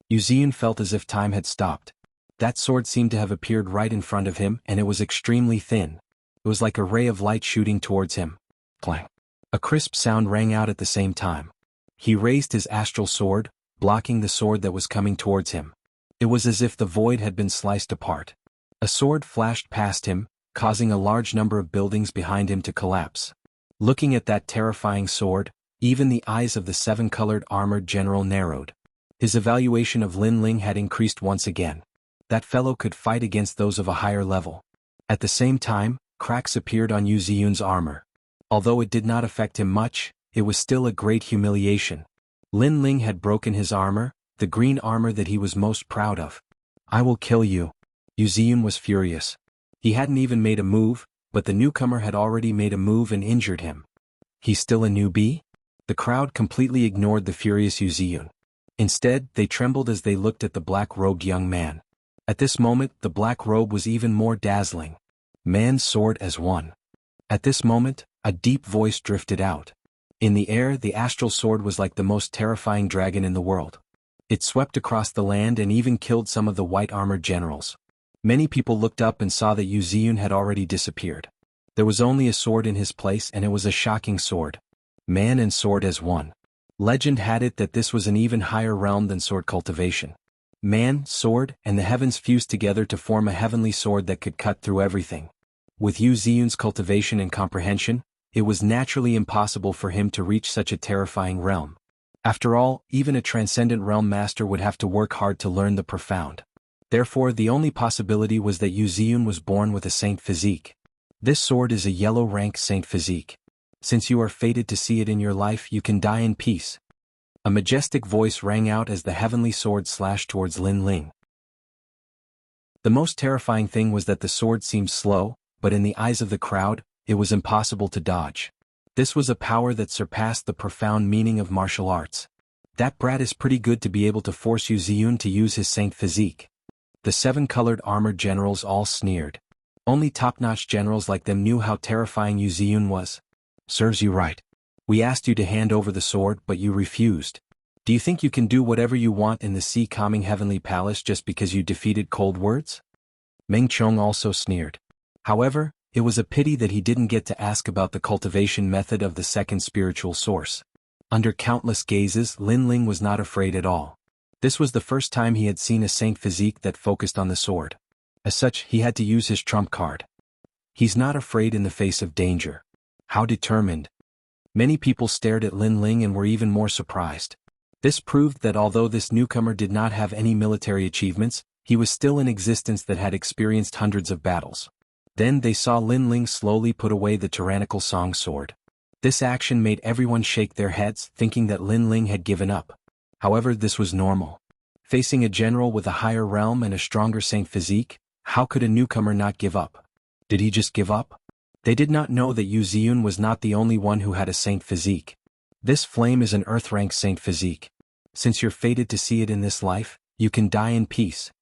Yu Ziyun felt as if time had stopped. That sword seemed to have appeared right in front of him, and it was extremely thin. It was like a ray of light shooting towards him. Clang! A crisp sound rang out at the same time. He raised his astral sword, blocking the sword that was coming towards him. It was as if the void had been sliced apart. A sword flashed past him, causing a large number of buildings behind him to collapse. Looking at that terrifying sword, even the eyes of the 7-colored armored general narrowed. His evaluation of Lin Ling had increased once again. That fellow could fight against those of a higher level. At the same time, cracks appeared on Yu Ziyun's armor. Although it did not affect him much, it was still a great humiliation. Lin Ling had broken his armor, the green armor that he was most proud of. I will kill you. Yu Ziyun was furious. He hadn't even made a move, but the newcomer had already made a move and injured him. He's still a newbie? The crowd completely ignored the furious Yu Ziyun. Instead, they trembled as they looked at the black-robed young man. At this moment, the black robe was even more dazzling. Man's sword as one. At this moment, a deep voice drifted out. In the air, the astral sword was like the most terrifying dragon in the world. It swept across the land and even killed some of the white-armored generals. Many people looked up and saw that Yu Ziyun had already disappeared. There was only a sword in his place, and it was a shocking sword. Man and sword as one. Legend had it that this was an even higher realm than sword cultivation. Man, sword, and the heavens fused together to form a heavenly sword that could cut through everything. With Yu Ziyun's cultivation and comprehension, it was naturally impossible for him to reach such a terrifying realm. After all, even a transcendent realm master would have to work hard to learn the profound. Therefore, the only possibility was that Yu Ziyun was born with a saint physique. This sword is a yellow rank saint physique. Since you are fated to see it in your life, you can die in peace. A majestic voice rang out as the heavenly sword slashed towards Lin Ling. The most terrifying thing was that the sword seemed slow, but in the eyes of the crowd, it was impossible to dodge. This was a power that surpassed the profound meaning of martial arts. That brat is pretty good to be able to force Yu Ziyun to use his saint physique. The 7-colored armored generals all sneered. Only top-notch generals like them knew how terrifying Yu Ziyun was. Serves you right. We asked you to hand over the sword, but you refused. Do you think you can do whatever you want in the sea-calming heavenly palace just because you defeated cold words? Meng Chong also sneered. However, it was a pity that he didn't get to ask about the cultivation method of the second spiritual source. Under countless gazes, Lin Ling was not afraid at all. This was the first time he had seen a saint physique that focused on the sword. As such, he had to use his trump card. He's not afraid in the face of danger. How determined. Many people stared at Lin Ling and were even more surprised. This proved that although this newcomer did not have any military achievements, he was still in existence that had experienced hundreds of battles. Then they saw Lin Ling slowly put away the tyrannical song sword. This action made everyone shake their heads, thinking that Lin Ling had given up. However, this was normal. Facing a general with a higher realm and a stronger saint physique, how could a newcomer not give up? Did he just give up? They did not know that Yu Ziyun was not the only one who had a saint physique. This flame is an earth-rank saint physique. Since you're fated to see it in this life, you can die in peace.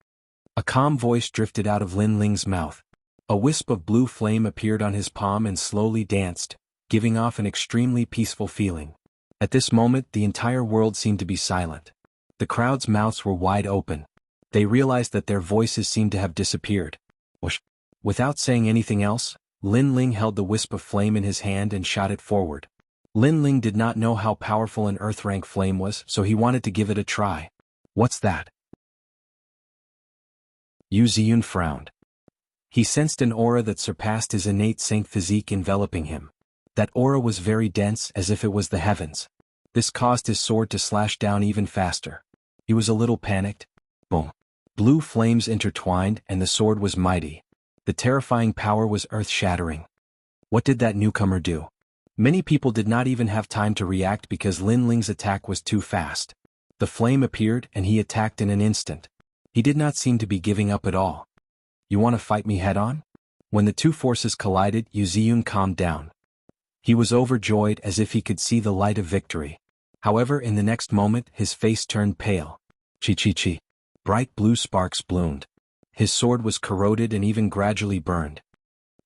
A calm voice drifted out of Lin Ling's mouth. A wisp of blue flame appeared on his palm and slowly danced, giving off an extremely peaceful feeling. At this moment, the entire world seemed to be silent. The crowd's mouths were wide open. They realized that their voices seemed to have disappeared. Whoosh! Without saying anything else, Lin Ling held the wisp of flame in his hand and shot it forward. Lin Ling did not know how powerful an earth-rank flame was, so he wanted to give it a try. What's that? Yu Ziyun frowned. He sensed an aura that surpassed his innate saint physique enveloping him. That aura was very dense, as if it was the heavens. This caused his sword to slash down even faster. He was a little panicked. Boom. Blue flames intertwined and the sword was mighty. The terrifying power was earth-shattering. What did that newcomer do? Many people did not even have time to react because Lin Ling's attack was too fast. The flame appeared and he attacked in an instant. He did not seem to be giving up at all. You want to fight me head-on? When the two forces collided, Yu Ziyun calmed down. He was overjoyed as if he could see the light of victory. However, in the next moment, his face turned pale. Chi. Bright blue sparks bloomed. His sword was corroded and even gradually burned.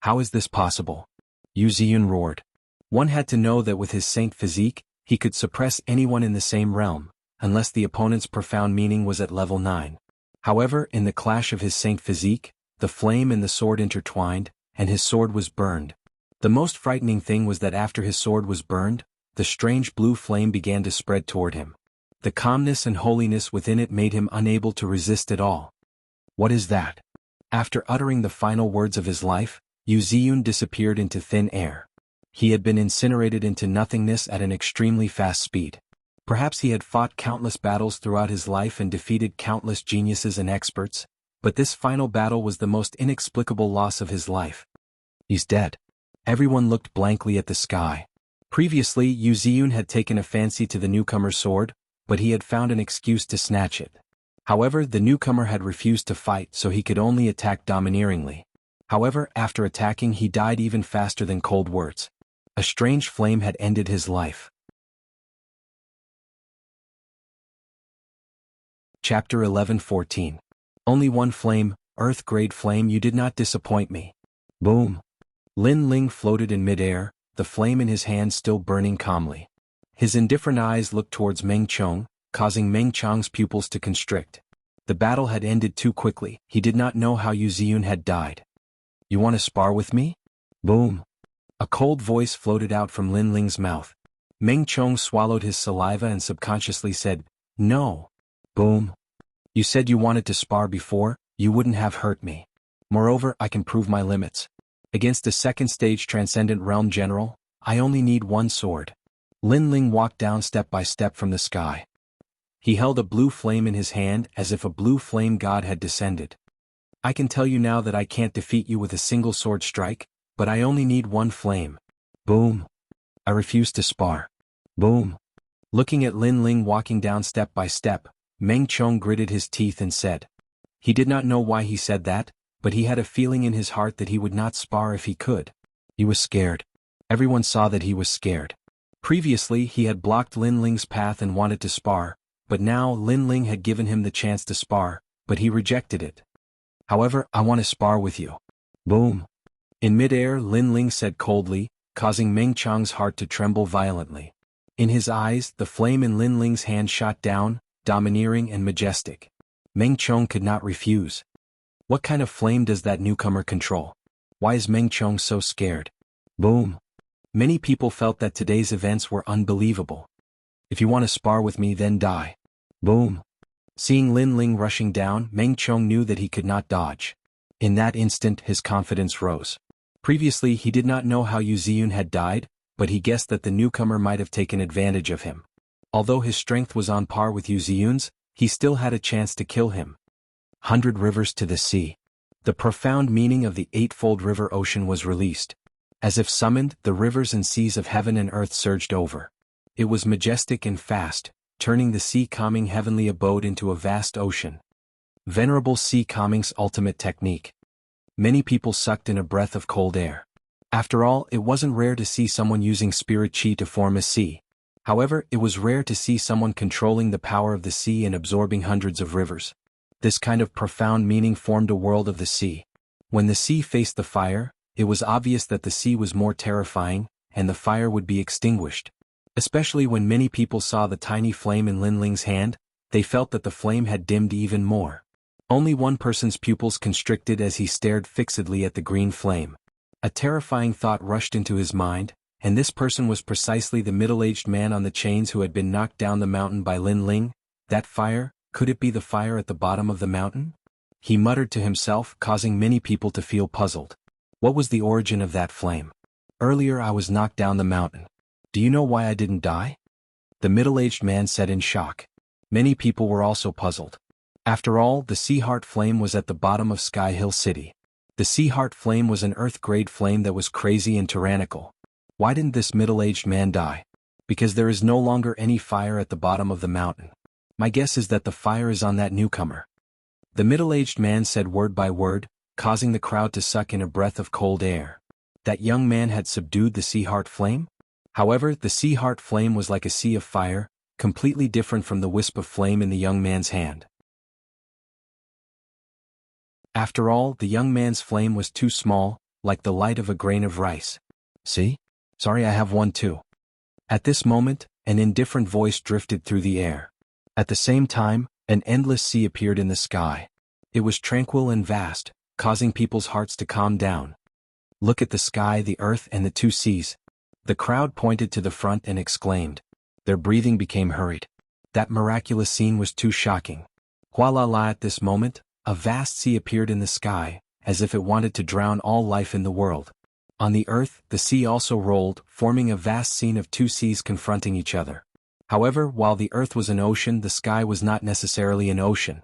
How is this possible? Yu Ziyun roared. One had to know that with his saint physique, he could suppress anyone in the same realm, unless the opponent's profound meaning was at level 9. However, in the clash of his saint physique, the flame and the sword intertwined, and his sword was burned. The most frightening thing was that after his sword was burned, the strange blue flame began to spread toward him. The calmness and holiness within it made him unable to resist at all. What is that? After uttering the final words of his life, Yu Ziyun disappeared into thin air. He had been incinerated into nothingness at an extremely fast speed. Perhaps he had fought countless battles throughout his life and defeated countless geniuses and experts, but this final battle was the most inexplicable loss of his life. He's dead. Everyone looked blankly at the sky. Previously, Yu Ziyun had taken a fancy to the newcomer's sword, but he had found an excuse to snatch it. However, the newcomer had refused to fight, so he could only attack domineeringly. However, after attacking, he died even faster than cold words. A strange flame had ended his life. Chapter 11:14. Only one flame, earth-grade flame, you did not disappoint me. Boom. Lin Ling floated in midair, the flame in his hand still burning calmly. His indifferent eyes looked towards Meng Chong, causing Meng Chong's pupils to constrict. The battle had ended too quickly. He did not know how Yu Ziyun had died. You want to spar with me? Boom. A cold voice floated out from Lin Ling's mouth. Meng Chong swallowed his saliva and subconsciously said, no. Boom. You said you wanted to spar before, you wouldn't have hurt me. Moreover, I can prove my limits. Against the second stage Transcendent Realm General, I only need one sword. Lin Ling walked down step by step from the sky. He held a blue flame in his hand as if a blue flame god had descended. I can tell you now that I can't defeat you with a single sword strike, but I only need one flame. Boom. I refuse to spar. Boom. Looking at Lin Ling walking down step by step, Meng Chong gritted his teeth and said. He did not know why he said that, but he had a feeling in his heart that he would not spar if he could. He was scared. Everyone saw that he was scared. Previously he had blocked Lin Ling's path and wanted to spar, but now Lin Ling had given him the chance to spar, but he rejected it. However, I want to spar with you. Boom. In midair, Lin Ling said coldly, causing Meng Chong's heart to tremble violently. In his eyes, the flame in Lin Ling's hand shot down, domineering and majestic. Meng Chong could not refuse. What kind of flame does that newcomer control? Why is Meng Chong so scared? Boom. Many people felt that today's events were unbelievable. If you want to spar with me, then die. Boom. Seeing Lin Ling rushing down, Meng Chong knew that he could not dodge. In that instant his confidence rose. Previously he did not know how Yu Ziyun had died, but he guessed that the newcomer might have taken advantage of him. Although his strength was on par with Yu Ziyun's, he still had a chance to kill him. 100 rivers to the sea. The profound meaning of the eightfold river ocean was released. As if summoned, the rivers and seas of heaven and earth surged over. It was majestic and fast, turning the sea calming heavenly abode into a vast ocean. Venerable sea calming's ultimate technique. Many people sucked in a breath of cold air. After all, it wasn't rare to see someone using spirit chi to form a sea. However, it was rare to see someone controlling the power of the sea and absorbing hundreds of rivers. This kind of profound meaning formed a world of the sea. When the sea faced the fire, it was obvious that the sea was more terrifying, and the fire would be extinguished. Especially when many people saw the tiny flame in Lin Ling's hand, they felt that the flame had dimmed even more. Only one person's pupils constricted as he stared fixedly at the green flame. A terrifying thought rushed into his mind, and this person was precisely the middle-aged man on the chains who had been knocked down the mountain by Lin Ling. That fire, could it be the fire at the bottom of the mountain? He muttered to himself, causing many people to feel puzzled. What was the origin of that flame? Earlier I was knocked down the mountain. Do you know why I didn't die? The middle-aged man said in shock. Many people were also puzzled. After all, the Sea Heart flame was at the bottom of Sky Hill City. The Sea Heart flame was an earth-grade flame that was crazy and tyrannical. Why didn't this middle-aged man die? Because there is no longer any fire at the bottom of the mountain. My guess is that the fire is on that newcomer. The middle-aged man said word by word, causing the crowd to suck in a breath of cold air. That young man had subdued the Sea Heart flame? However, the Sea Heart flame was like a sea of fire, completely different from the wisp of flame in the young man's hand. After all, the young man's flame was too small, like the light of a grain of rice. See? Sorry, I have one too. At this moment, an indifferent voice drifted through the air. At the same time, an endless sea appeared in the sky. It was tranquil and vast, causing people's hearts to calm down. Look at the sky, the earth, and the two seas. The crowd pointed to the front and exclaimed. Their breathing became hurried. That miraculous scene was too shocking. Voila! At this moment, a vast sea appeared in the sky, as if it wanted to drown all life in the world. On the earth, the sea also rolled, forming a vast scene of two seas confronting each other. However, while the earth was an ocean, the sky was not necessarily an ocean.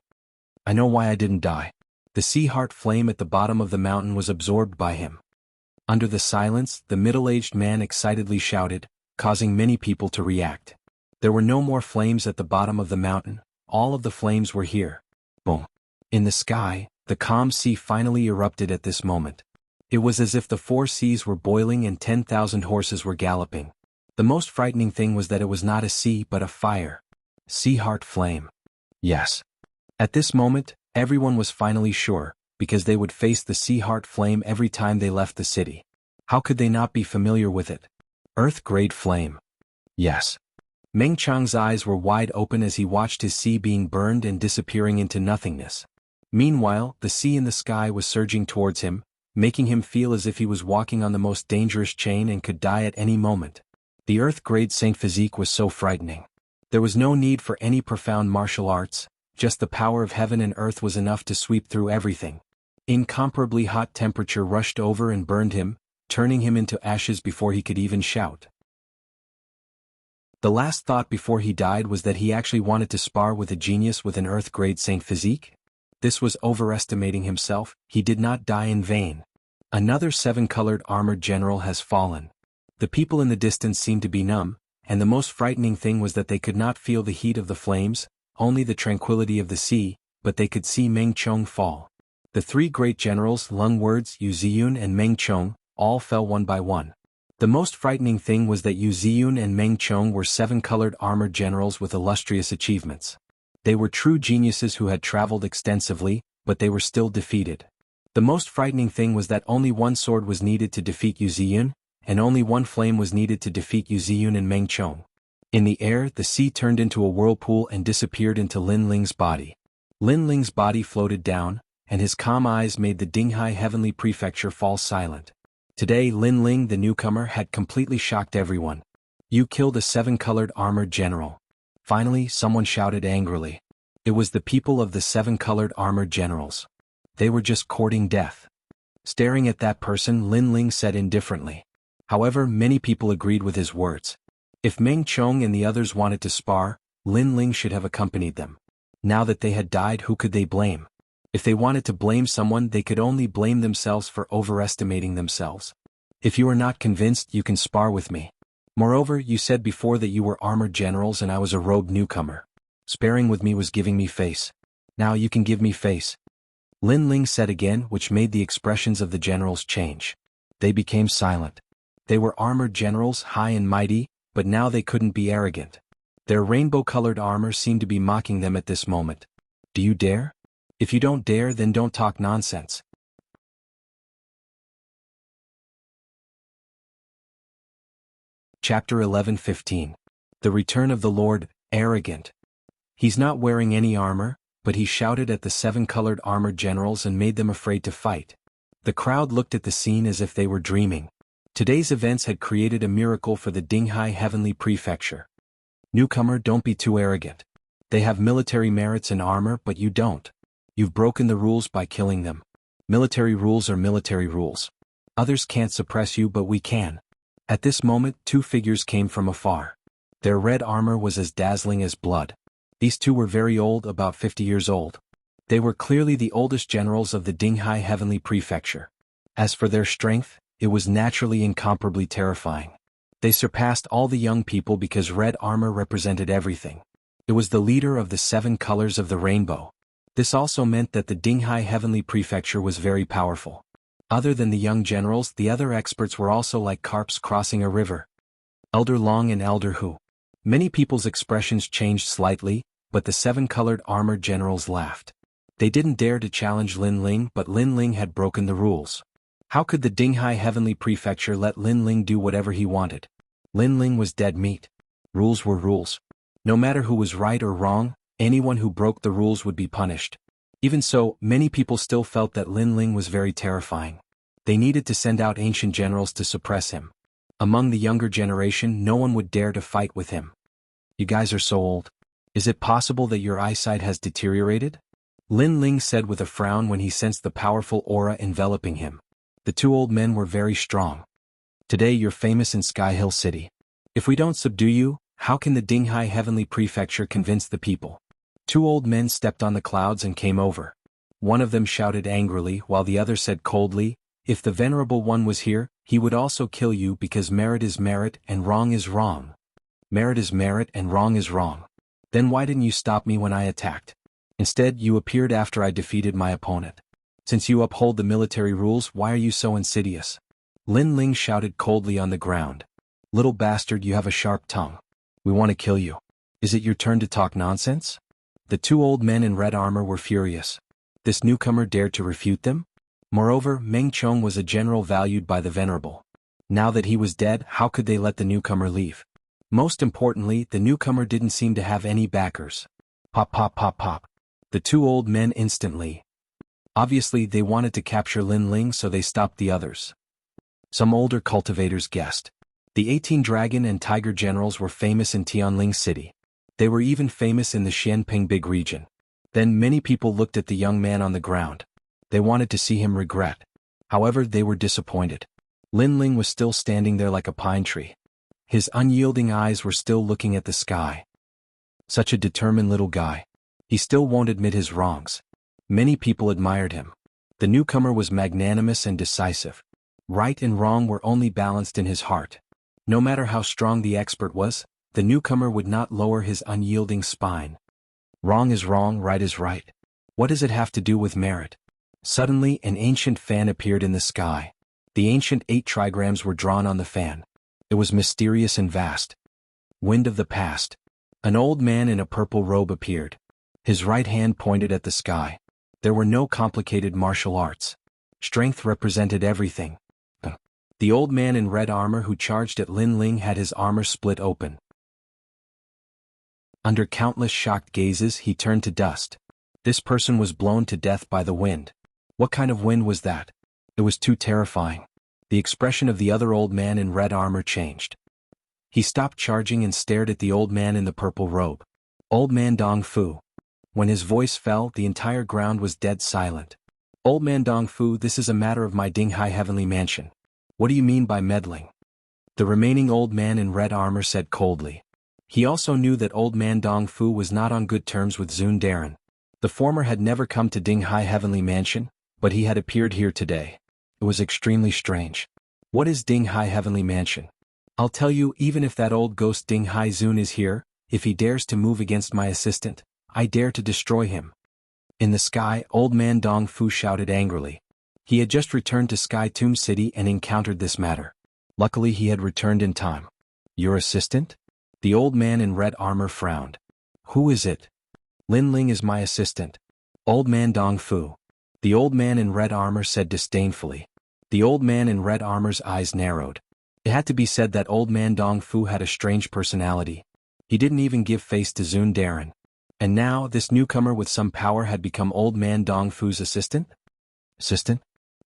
I know why I didn't die. The Sea Heart flame at the bottom of the mountain was absorbed by him. Under the silence, the middle-aged man excitedly shouted, causing many people to react. There were no more flames at the bottom of the mountain, all of the flames were here. Boom. In the sky, the calm sea finally erupted at this moment. It was as if the four seas were boiling and 10,000 horses were galloping. The most frightening thing was that it was not a sea but a fire. Sea Heart flame. Yes. At this moment, everyone was finally sure, because they would face the Sea Heart flame every time they left the city. How could they not be familiar with it? Earth-grade flame. Yes. Meng Chang's eyes were wide open as he watched his sea being burned and disappearing into nothingness. Meanwhile, the sea in the sky was surging towards him, making him feel as if he was walking on the most dangerous chain and could die at any moment. The Earth-grade Saint Physique was so frightening. There was no need for any profound martial arts, Just the power of heaven and earth was enough to sweep through everything. Incomparably hot temperature rushed over and burned him, turning him into ashes before he could even shout. The last thought before he died was that he actually wanted to spar with a genius with an Earth-grade Saint physique. This was overestimating himself. He did not die in vain. Another 7-colored armored general has fallen. The people in the distance seemed to be numb, and the most frightening thing was that they could not feel the heat of the flames, only the tranquility of the sea, but they could see Meng Qiong fall. The 3 great generals, Lung Words, Yu Ziyun and Meng Qiong, all fell one by one. The most frightening thing was that Yu Ziyun and Meng Qiong were 7-colored armored generals with illustrious achievements. They were true geniuses who had traveled extensively, but they were still defeated. The most frightening thing was that only one sword was needed to defeat Yu Ziyun, and only one flame was needed to defeat Yu Ziyun and Meng Qiong. In the air, the sea turned into a whirlpool and disappeared into Lin Ling's body. Lin Ling's body floated down, and his calm eyes made the Dinghai Heavenly Prefecture fall silent. Today Lin Ling the newcomer had completely shocked everyone. You killed a 7-colored armored general. Finally someone shouted angrily. It was the people of the 7-colored armored generals. They were just courting death. Staring at that person, Lin Ling said indifferently. However, many people agreed with his words. If Meng Qiong and the others wanted to spar, Lin Ling should have accompanied them. Now that they had died, who could they blame? If they wanted to blame someone, they could only blame themselves for overestimating themselves. If you are not convinced, you can spar with me. Moreover, you said before that you were armored generals and I was a robed newcomer. Sparring with me was giving me face. Now you can give me face. Lin Ling said again, which made the expressions of the generals change. They became silent. They were armored generals, high and mighty, but now they couldn't be arrogant. Their rainbow-colored armor seemed to be mocking them at this moment. Do you dare? If you don't dare, then don't talk nonsense. Chapter 11:15. The Return of the Lord, Arrogant. He's not wearing any armor, but he shouted at the 7-colored armored generals and made them afraid to fight. The crowd looked at the scene as if they were dreaming. Today's events had created a miracle for the Dinghai Heavenly Prefecture. Newcomer, don't be too arrogant. They have military merits and armor, but you don't. You've broken the rules by killing them. Military rules are military rules. Others can't suppress you, but we can. At this moment, 2 figures came from afar. Their red armor was as dazzling as blood. These 2 were very old, about 50 years old. They were clearly the oldest generals of the Dinghai Heavenly Prefecture. As for their strength, it was naturally incomparably terrifying. They surpassed all the young people because red armor represented everything. It was the leader of the 7 colors of the rainbow. This also meant that the Dinghai Heavenly Prefecture was very powerful. Other than the young generals, the other experts were also like carps crossing a river. Elder Long and Elder Hu. Many people's expressions changed slightly, but the 7-colored armored generals laughed. They didn't dare to challenge Lin Ling, but Lin Ling had broken the rules. How could the Dinghai Heavenly Prefecture let Lin Ling do whatever he wanted? Lin Ling was dead meat. Rules were rules. No matter who was right or wrong, anyone who broke the rules would be punished. Even so, many people still felt that Lin Ling was very terrifying. They needed to send out ancient generals to suppress him. Among the younger generation, no one would dare to fight with him. You guys are so old. Is it possible that your eyesight has deteriorated? Lin Ling said with a frown when he sensed the powerful aura enveloping him. The 2 old men were very strong. Today you're famous in Sky Hill City. If we don't subdue you, how can the Dinghai Heavenly Prefecture convince the people? 2 old men stepped on the clouds and came over. One of them shouted angrily while the other said coldly, "If the Venerable One was here, he would also kill you because merit is merit and wrong is wrong. Merit is merit and wrong is wrong. Then why didn't you stop me when I attacked? Instead, you appeared after I defeated my opponent. Since you uphold the military rules, why are you so insidious?" Lin Ling shouted coldly on the ground. "Little bastard, you have a sharp tongue. We want to kill you. Is it your turn to talk nonsense?" The 2 old men in red armor were furious. This newcomer dared to refute them? Moreover, Meng Qiong was a general valued by the Venerable. Now that he was dead, how could they let the newcomer leave? Most importantly, the newcomer didn't seem to have any backers. Pop pop pop pop. The 2 old men instantly. Obviously they wanted to capture Lin Ling, so they stopped the others. Some older cultivators guessed. The 18 dragon and tiger generals were famous in Tianling City. They were even famous in the Xianping Big region. Then many people looked at the young man on the ground. They wanted to see him regret. However, they were disappointed. Lin Ling was still standing there like a pine tree. His unyielding eyes were still looking at the sky. Such a determined little guy. He still won't admit his wrongs. Many people admired him. The newcomer was magnanimous and decisive. Right and wrong were only balanced in his heart. No matter how strong the expert was, the newcomer would not lower his unyielding spine. Wrong is wrong, right is right. What does it have to do with merit? Suddenly, an ancient fan appeared in the sky. The ancient 8 trigrams were drawn on the fan. It was mysterious and vast. Wind of the past. An old man in a purple robe appeared. His right hand pointed at the sky. There were no complicated martial arts. Strength represented everything. The old man in red armor who charged at Lin Ling had his armor split open. Under countless shocked gazes, he turned to dust. This person was blown to death by the wind. What kind of wind was that? It was too terrifying. The expression of the other old man in red armor changed. He stopped charging and stared at the old man in the purple robe. Old man Dong Fu. When his voice fell, the entire ground was dead silent. Old man Dong Fu, this is a matter of my Dinghai heavenly mansion. What do you mean by meddling? The remaining old man in red armor said coldly. He also knew that old man Dong Fu was not on good terms with Zun Darren. The former had never come to Dinghai heavenly mansion, but he had appeared here today. It was extremely strange. What is Dinghai heavenly mansion? I'll tell you, even if that old ghost Dinghai Zun is here, if he dares to move against my assistant, I dare to destroy him. In the sky, old man Dong Fu shouted angrily. He had just returned to Sky Tomb City and encountered this matter. Luckily he had returned in time. Your assistant? The old man in red armor frowned. Who is it? Lin Ling is my assistant. Old man Dong Fu. The old man in red armor said disdainfully. The old man in red armor's eyes narrowed. It had to be said that old man Dong Fu had a strange personality. He didn't even give face to Zun Darren. And now, this newcomer with some power had become old man Dong Fu's assistant? Assistant?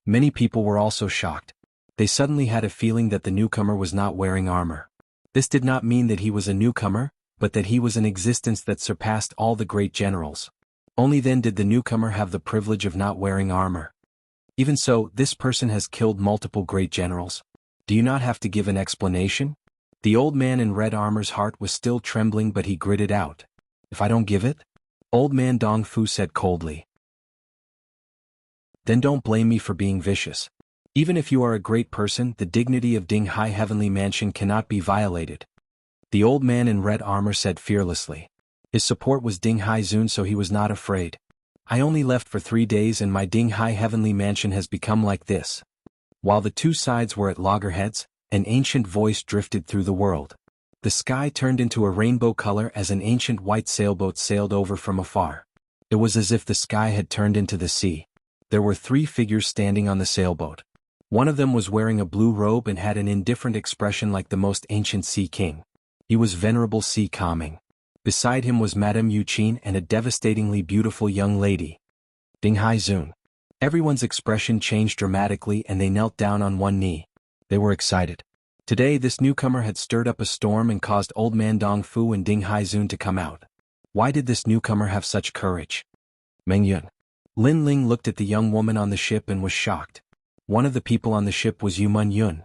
Many people were also shocked. They suddenly had a feeling that the newcomer was not wearing armor. This did not mean that he was a newcomer, but that he was an existence that surpassed all the great generals. Only then did the newcomer have the privilege of not wearing armor. Even so, this person has killed multiple great generals. Do you not have to give an explanation? The old man in red armor's heart was still trembling, but he gritted out. If I don't give it? Old man Dong Fu said coldly. Then don't blame me for being vicious. Even if you are a great person, the dignity of Dinghai heavenly mansion cannot be violated. The old man in red armor said fearlessly. His support was Dinghai Zun, so he was not afraid. I only left for 3 days and my Dinghai heavenly mansion has become like this. While the two sides were at loggerheads, an ancient voice drifted through the world. The sky turned into a rainbow color as an ancient white sailboat sailed over from afar. It was as if the sky had turned into the sea. There were 3 figures standing on the sailboat. One of them was wearing a blue robe and had an indifferent expression like the most ancient sea king. He was Venerable Sea Calming. Beside him was Madame Yuqin and a devastatingly beautiful young lady. Dinghai Zun. Everyone's expression changed dramatically and they knelt down on one knee. They were excited. Today this newcomer had stirred up a storm and caused old man Dong Fu and Dinghai Zun to come out. Why did this newcomer have such courage? Meng Yun. Lin Ling looked at the young woman on the ship and was shocked. One of the people on the ship was Yuman Yun.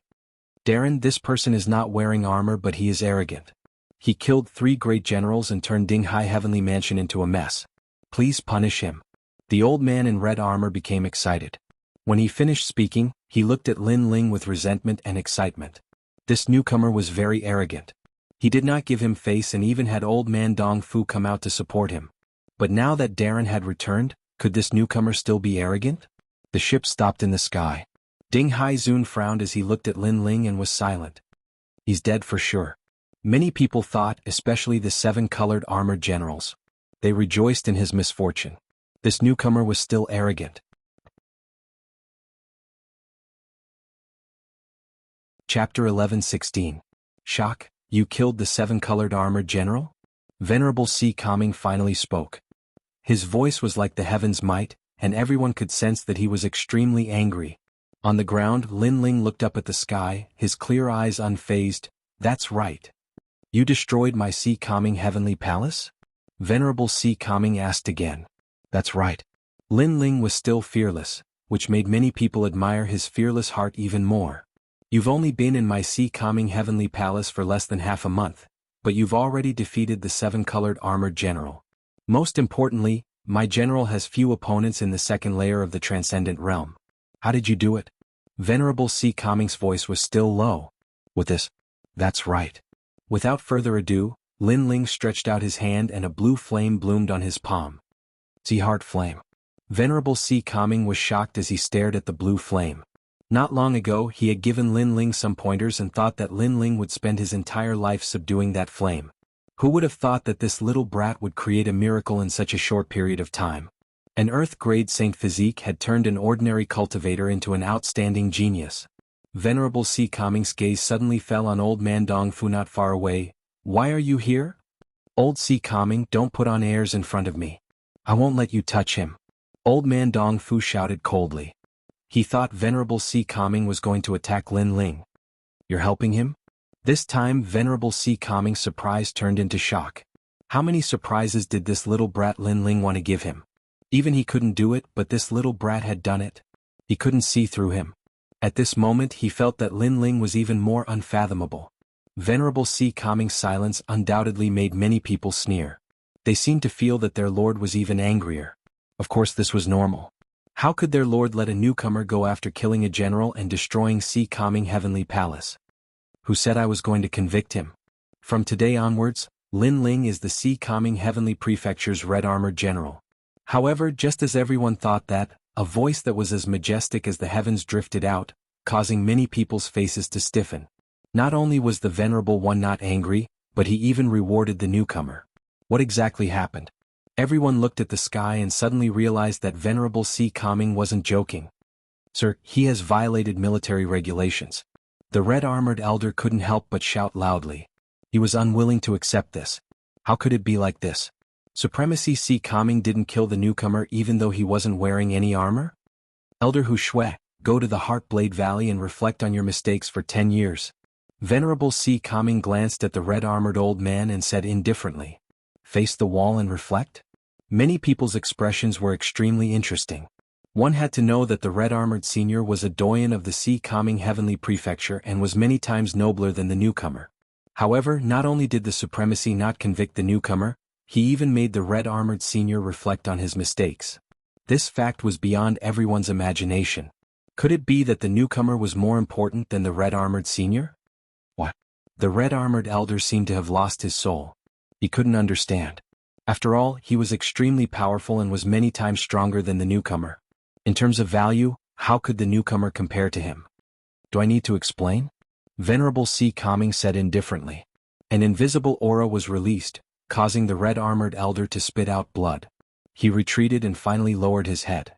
Darren, this person is not wearing armor but he is arrogant. He killed 3 great generals and turned Dinghai heavenly mansion into a mess. Please punish him. The old man in red armor became excited. When he finished speaking, he looked at Lin Ling with resentment and excitement. This newcomer was very arrogant. He did not give him face and even had old man Dong Fu come out to support him. But now that Darren had returned, could this newcomer still be arrogant? The ship stopped in the sky. Dinghai Zun frowned as he looked at Lin Ling and was silent. He's dead for sure. Many people thought, especially the 7 colored armored generals. They rejoiced in his misfortune. This newcomer was still arrogant. Chapter 11:16. Shock, you killed the 7 colored armored general? Venerable Sea Calming finally spoke. His voice was like the heaven's might, and everyone could sense that he was extremely angry. On the ground, Lin Ling looked up at the sky, his clear eyes unfazed. That's right. You destroyed my Sea Calming heavenly palace? Venerable Sea Calming asked again. That's right. Lin Ling was still fearless, which made many people admire his fearless heart even more. You've only been in my sea-calming heavenly palace for less than half a month, but you've already defeated the 7-colored armored general. Most importantly, my general has few opponents in the second layer of the transcendent realm. How did you do it? Venerable Sea-calming's voice was still low. With this? That's right. Without further ado, Lin Ling stretched out his hand and a blue flame bloomed on his palm. Sea-heart flame. Venerable Sea-calming was shocked as he stared at the blue flame. Not long ago he had given Lin Ling some pointers and thought that Lin Ling would spend his entire life subduing that flame. Who would have thought that this little brat would create a miracle in such a short period of time? An Earth-grade Saint Physique had turned an ordinary cultivator into an outstanding genius. Venerable Sea-calming's gaze suddenly fell on old man Dongfu not far away. Why are you here? Old Sea-calming, don't put on airs in front of me. I won't let you touch him. Old man Dongfu shouted coldly. He thought Venerable Sea-calming was going to attack Lin Ling. You're helping him? This time Venerable Sea-calming's surprise turned into shock. How many surprises did this little brat Lin Ling want to give him? Even he couldn't do it, but this little brat had done it. He couldn't see through him. At this moment he felt that Lin Ling was even more unfathomable. Venerable Sea-calming's silence undoubtedly made many people sneer. They seemed to feel that their lord was even angrier. Of course this was normal. How could their lord let a newcomer go after killing a general and destroying Sea-calming heavenly palace? Who said I was going to convict him? From today onwards, Lin Ling is the Sea-calming heavenly prefecture's red-armored general. However, just as everyone thought that, a voice that was as majestic as the heavens drifted out, causing many people's faces to stiffen. Not only was the venerable one not angry, but he even rewarded the newcomer. What exactly happened? Everyone looked at the sky and suddenly realized that Venerable Sea-calming wasn't joking. Sir, he has violated military regulations. The red-armored elder couldn't help but shout loudly. He was unwilling to accept this. How could it be like this? Supremacy Sea-calming didn't kill the newcomer even though he wasn't wearing any armor? Elder Hu Shui, go to the Heartblade Valley and reflect on your mistakes for 10 years. Venerable Sea-calming glanced at the red-armored old man and said indifferently. Face the wall and reflect? Many people's expressions were extremely interesting. One had to know that the red-armored senior was a doyen of the Sea-calming heavenly prefecture and was many times nobler than the newcomer. However, not only did the supremacy not convict the newcomer, he even made the red-armored senior reflect on his mistakes. This fact was beyond everyone's imagination. Could it be that the newcomer was more important than the red-armored senior? What? The red-armored elder seemed to have lost his soul. He couldn't understand. After all, he was extremely powerful and was many times stronger than the newcomer. In terms of value, how could the newcomer compare to him? Do I need to explain? Venerable Sea-calming said indifferently. An invisible aura was released, causing the red-armored elder to spit out blood. He retreated and finally lowered his head.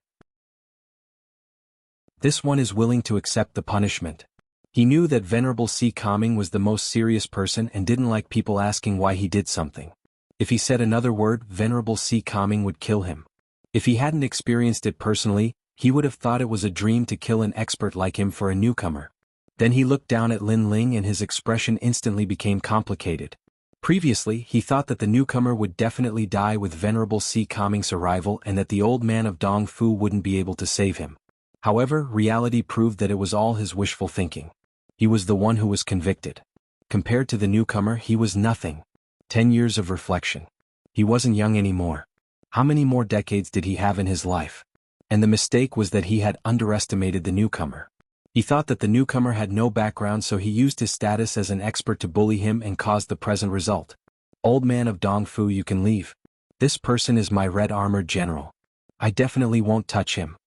This one is willing to accept the punishment. He knew that Venerable Sea-calming was the most serious person and didn't like people asking why he did something. If he said another word, Venerable Sea-calming would kill him. If he hadn't experienced it personally, he would have thought it was a dream to kill an expert like him for a newcomer. Then he looked down at Lin Ling and his expression instantly became complicated. Previously, he thought that the newcomer would definitely die with Venerable Sea-calming's arrival and that the old man of Dongfu wouldn't be able to save him. However, reality proved that it was all his wishful thinking. He was the one who was convicted. Compared to the newcomer, he was nothing. 10 years of reflection. He wasn't young anymore. How many more decades did he have in his life? And the mistake was that he had underestimated the newcomer. He thought that the newcomer had no background, so he used his status as an expert to bully him and caused the present result. Old man of Dongfu, you can leave. This person is my red-armored general. I definitely won't touch him.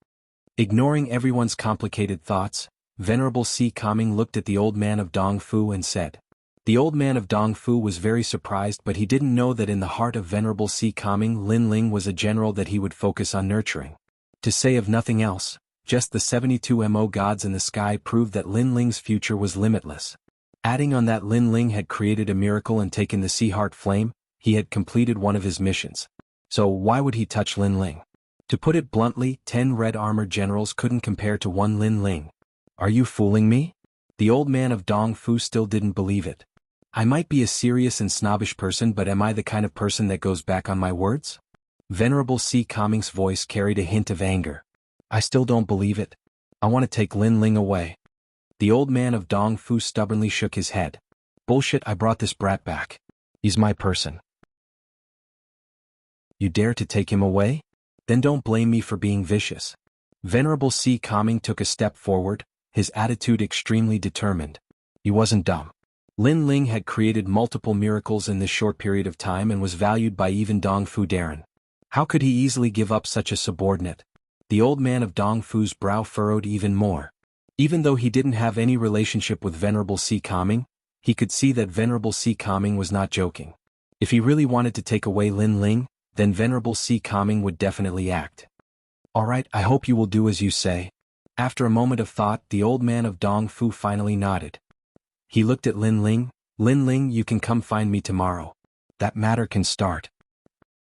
Ignoring everyone's complicated thoughts, Venerable Sea-calming looked at the old man of Dongfu and said. The old man of Dongfu was very surprised, but he didn't know that in the heart of Venerable Sea-calming Lin Ling was a general that he would focus on nurturing. To say of nothing else, just the 72 Mo gods in the sky proved that Lin Ling's future was limitless. Adding on that Lin Ling had created a miracle and taken the Sea Heart Flame, he had completed one of his missions. So why would he touch Lin Ling? To put it bluntly, 10 red-armored generals couldn't compare to one Lin Ling. Are you fooling me? The old man of Dongfu still didn't believe it. I might be a serious and snobbish person, but am I the kind of person that goes back on my words? Venerable C. Kaming's voice carried a hint of anger. I still don't believe it. I want to take Lin Ling away. The old man of Dong Fu stubbornly shook his head. Bullshit, I brought this brat back. He's my person. You dare to take him away? Then don't blame me for being vicious. Venerable C. Kaming took a step forward, his attitude extremely determined. He wasn't dumb. Lin Ling had created multiple miracles in this short period of time and was valued by even Dong Fu Darren. How could he easily give up such a subordinate? The old man of Dong Fu's brow furrowed even more. Even though he didn't have any relationship with Venerable C. Kaming, he could see that Venerable C. Kaming was not joking. If he really wanted to take away Lin Ling, then Venerable C. Kaming would definitely act. Alright, I hope you will do as you say. After a moment of thought, the old man of Dong Fu finally nodded. He looked at Lin Ling. Lin Ling, you can come find me tomorrow. That matter can start.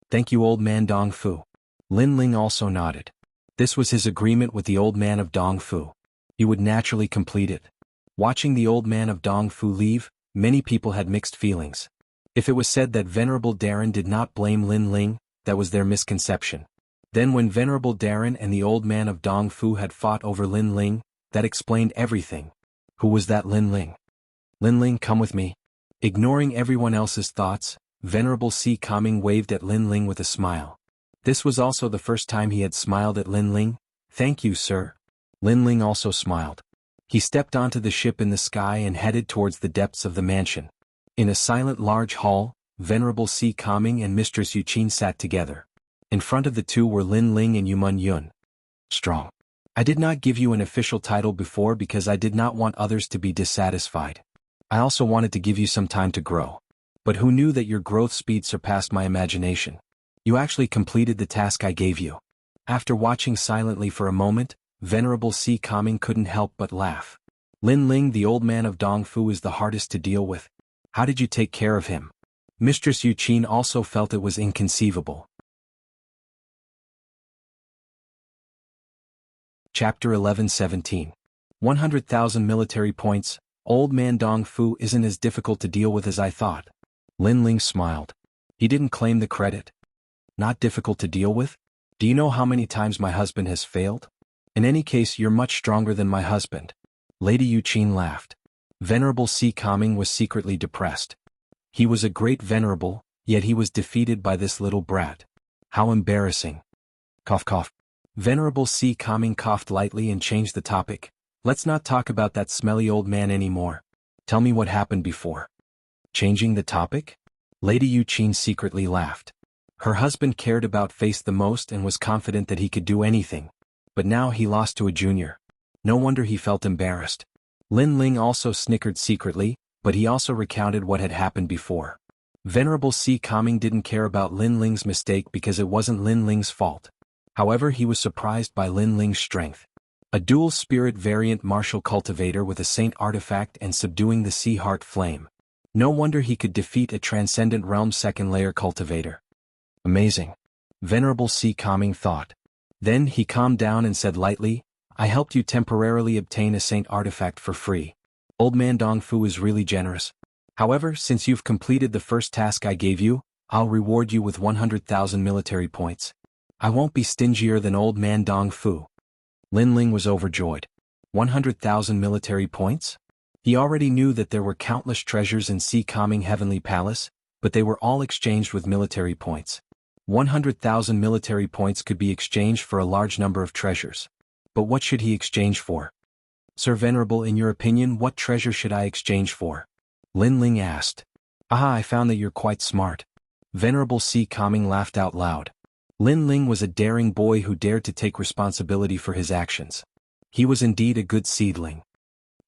Thank you, old man Dong Fu. Lin Ling also nodded. This was his agreement with the old man of Dong Fu. He would naturally complete it. Watching the old man of Dong Fu leave, many people had mixed feelings. If it was said that Venerable Darren did not blame Lin Ling, that was their misconception. Then when Venerable Darren and the old man of Dong Fu had fought over Lin Ling, that explained everything. Who was that Lin Ling? Lin Ling, come with me. Ignoring everyone else's thoughts, Venerable C. Kaming waved at Lin Ling with a smile. This was also the first time he had smiled at Lin Ling. Thank you, sir. Lin Ling also smiled. He stepped onto the ship in the sky and headed towards the depths of the mansion. In a silent large hall, Venerable C. Kaming and Mistress Yuqin sat together. In front of the two were Lin Ling and Yumun Yun. Strong. I did not give you an official title before because I did not want others to be dissatisfied. I also wanted to give you some time to grow. But who knew that your growth speed surpassed my imagination? You actually completed the task I gave you. After watching silently for a moment, Venerable C. Kaming couldn't help but laugh. Lin Ling, the old man of Dong Fu, is the hardest to deal with. How did you take care of him? Mistress Yuqin also felt it was inconceivable. Chapter 11-17. 100,000 military points. Old man Dong Fu isn't as difficult to deal with as I thought. Lin Ling smiled. He didn't claim the credit. Not difficult to deal with? Do you know how many times my husband has failed? In any case, you're much stronger than my husband. Lady Yuqin laughed. Venerable C. Kaming was secretly depressed. He was a great venerable, yet he was defeated by this little brat. How embarrassing. Cough cough. Venerable C. Kaming coughed lightly and changed the topic. Let's not talk about that smelly old man anymore. Tell me what happened before. Changing the topic? Lady Yuqin secretly laughed. Her husband cared about Face the most and was confident that he could do anything. But now he lost to a junior. No wonder he felt embarrassed. Lin Ling also snickered secretly, but he also recounted what had happened before. Venerable C. Kaming didn't care about Lin Ling's mistake because it wasn't Lin Ling's fault. However, he was surprised by Lin Ling's strength. A dual spirit variant martial cultivator with a saint artifact and subduing the sea heart flame. No wonder he could defeat a transcendent realm second layer cultivator. Amazing. Venerable C. Kaming thought. Then he calmed down and said lightly, I helped you temporarily obtain a saint artifact for free. Old man Dong Fu is really generous. However, since you've completed the first task I gave you, I'll reward you with 100,000 military points. I won't be stingier than old man Dong Fu. Lin Ling was overjoyed. 100,000 military points? He already knew that there were countless treasures in C. Kaming Heavenly Palace, but they were all exchanged with military points. 100,000 military points could be exchanged for a large number of treasures. But what should he exchange for? Sir Venerable, in your opinion, what treasure should I exchange for? Lin Ling asked. Ah, I found that you're quite smart. Venerable C. Kaming laughed out loud. Lin Ling was a daring boy who dared to take responsibility for his actions. He was indeed a good seedling.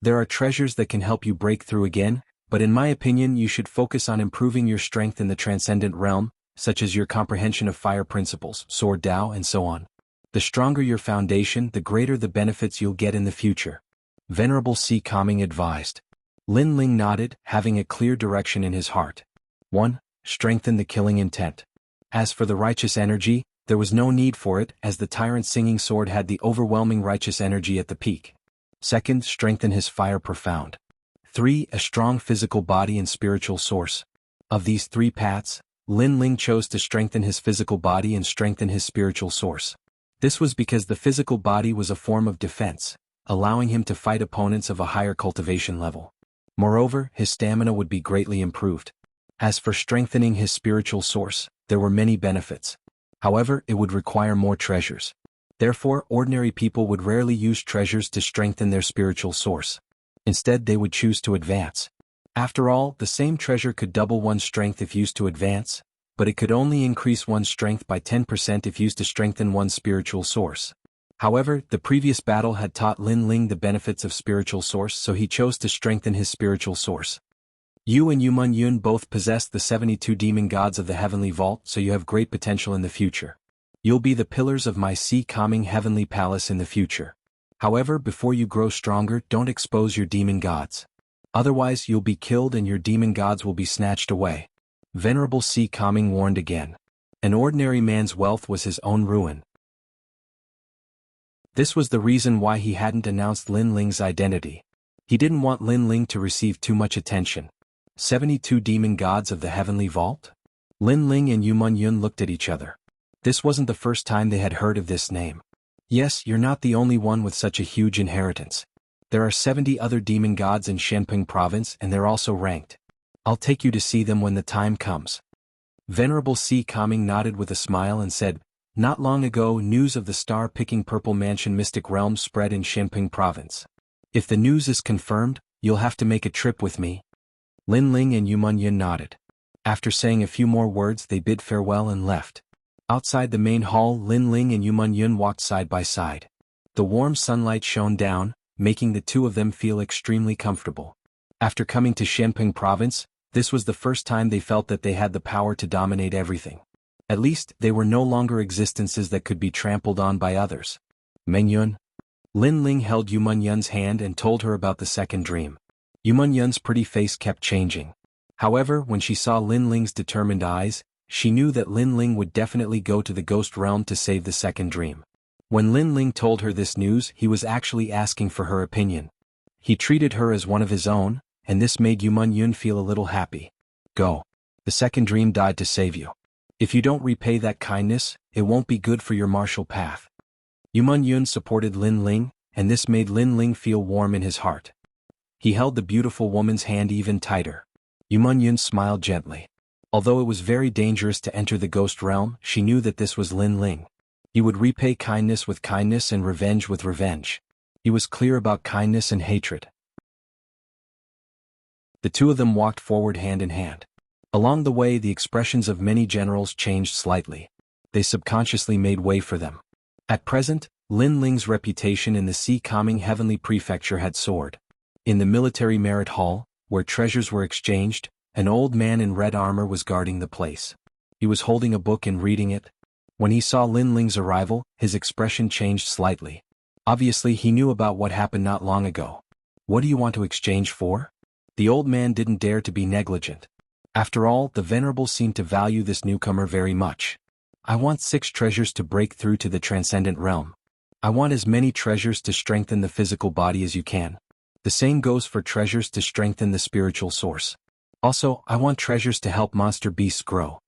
There are treasures that can help you break through again, but in my opinion you should focus on improving your strength in the transcendent realm, such as your comprehension of fire principles, sword Dao, and so on. The stronger your foundation, the greater the benefits you'll get in the future. Venerable C. Kaming advised. Lin Ling nodded, having a clear direction in his heart. 1. Strengthen the killing intent. As for the righteous energy, there was no need for it, as the tyrant singing sword had the overwhelming righteous energy at the peak. 2. Strengthen his fire profound. 3. A strong physical body and spiritual source. Of these three paths, Lin Ling chose to strengthen his physical body and strengthen his spiritual source. This was because the physical body was a form of defense, allowing him to fight opponents of a higher cultivation level. Moreover, his stamina would be greatly improved. As for strengthening his spiritual source, there were many benefits. However, it would require more treasures. Therefore, ordinary people would rarely use treasures to strengthen their spiritual source. Instead, they would choose to advance. After all, the same treasure could double one's strength if used to advance, but it could only increase one's strength by 10% if used to strengthen one's spiritual source. However, the previous battle had taught Lin Ling the benefits of spiritual source, so he chose to strengthen his spiritual source. You and Yuman Yun both possess the 72 demon gods of the heavenly vault, so you have great potential in the future. You'll be the pillars of my sea-calming heavenly palace in the future. However, before you grow stronger, don't expose your demon gods. Otherwise, you'll be killed and your demon gods will be snatched away. Venerable Sea-calming warned again. An ordinary man's wealth was his own ruin. This was the reason why he hadn't announced Lin Ling's identity. He didn't want Lin Ling to receive too much attention. 72 demon gods of the heavenly vault? Lin Ling and Yuman Yun looked at each other. This wasn't the first time they had heard of this name. Yes, you're not the only one with such a huge inheritance. There are 70 other demon gods in Shenping province and they're also ranked. I'll take you to see them when the time comes. Venerable Sea-calming nodded with a smile and said, not long ago news of the star-picking Purple Mansion Mystic Realm spread in Shenping province. If the news is confirmed, you'll have to make a trip with me. Lin Ling and Yuman Yun nodded. After saying a few more words, they bid farewell and left. Outside the main hall, Lin Ling and Yuman Yun walked side by side. The warm sunlight shone down, making the two of them feel extremely comfortable. After coming to Shenping province, this was the first time they felt that they had the power to dominate everything. At least, they were no longer existences that could be trampled on by others. Meng Yun. Lin Ling held Yuman Yun's hand and told her about the second dream. Yuman Yun's pretty face kept changing. However, when she saw Lin Ling's determined eyes, she knew that Lin Ling would definitely go to the ghost realm to save the second dream. When Lin Ling told her this news, he was actually asking for her opinion. He treated her as one of his own, and this made Yuman Yun feel a little happy. Go. The second dream died to save you. If you don't repay that kindness, it won't be good for your martial path. Yuman Yun supported Lin Ling, and this made Lin Ling feel warm in his heart. He held the beautiful woman's hand even tighter. Yuman Yun smiled gently. Although it was very dangerous to enter the ghost realm, she knew that this was Lin Ling. He would repay kindness with kindness and revenge with revenge. He was clear about kindness and hatred. The two of them walked forward hand in hand. Along the way, the expressions of many generals changed slightly. They subconsciously made way for them. At present, Lin Ling's reputation in the sea-calming heavenly prefecture had soared. In the military merit hall, where treasures were exchanged, an old man in red armor was guarding the place. He was holding a book and reading it. When he saw Lin Ling's arrival, his expression changed slightly. Obviously, he knew about what happened not long ago. What do you want to exchange for? The old man didn't dare to be negligent. After all, the Venerable seemed to value this newcomer very much. I want 6 treasures to break through to the transcendent realm. I want as many treasures to strengthen the physical body as you can. The same goes for treasures to strengthen the spiritual source. Also, I want treasures to help monster beasts grow.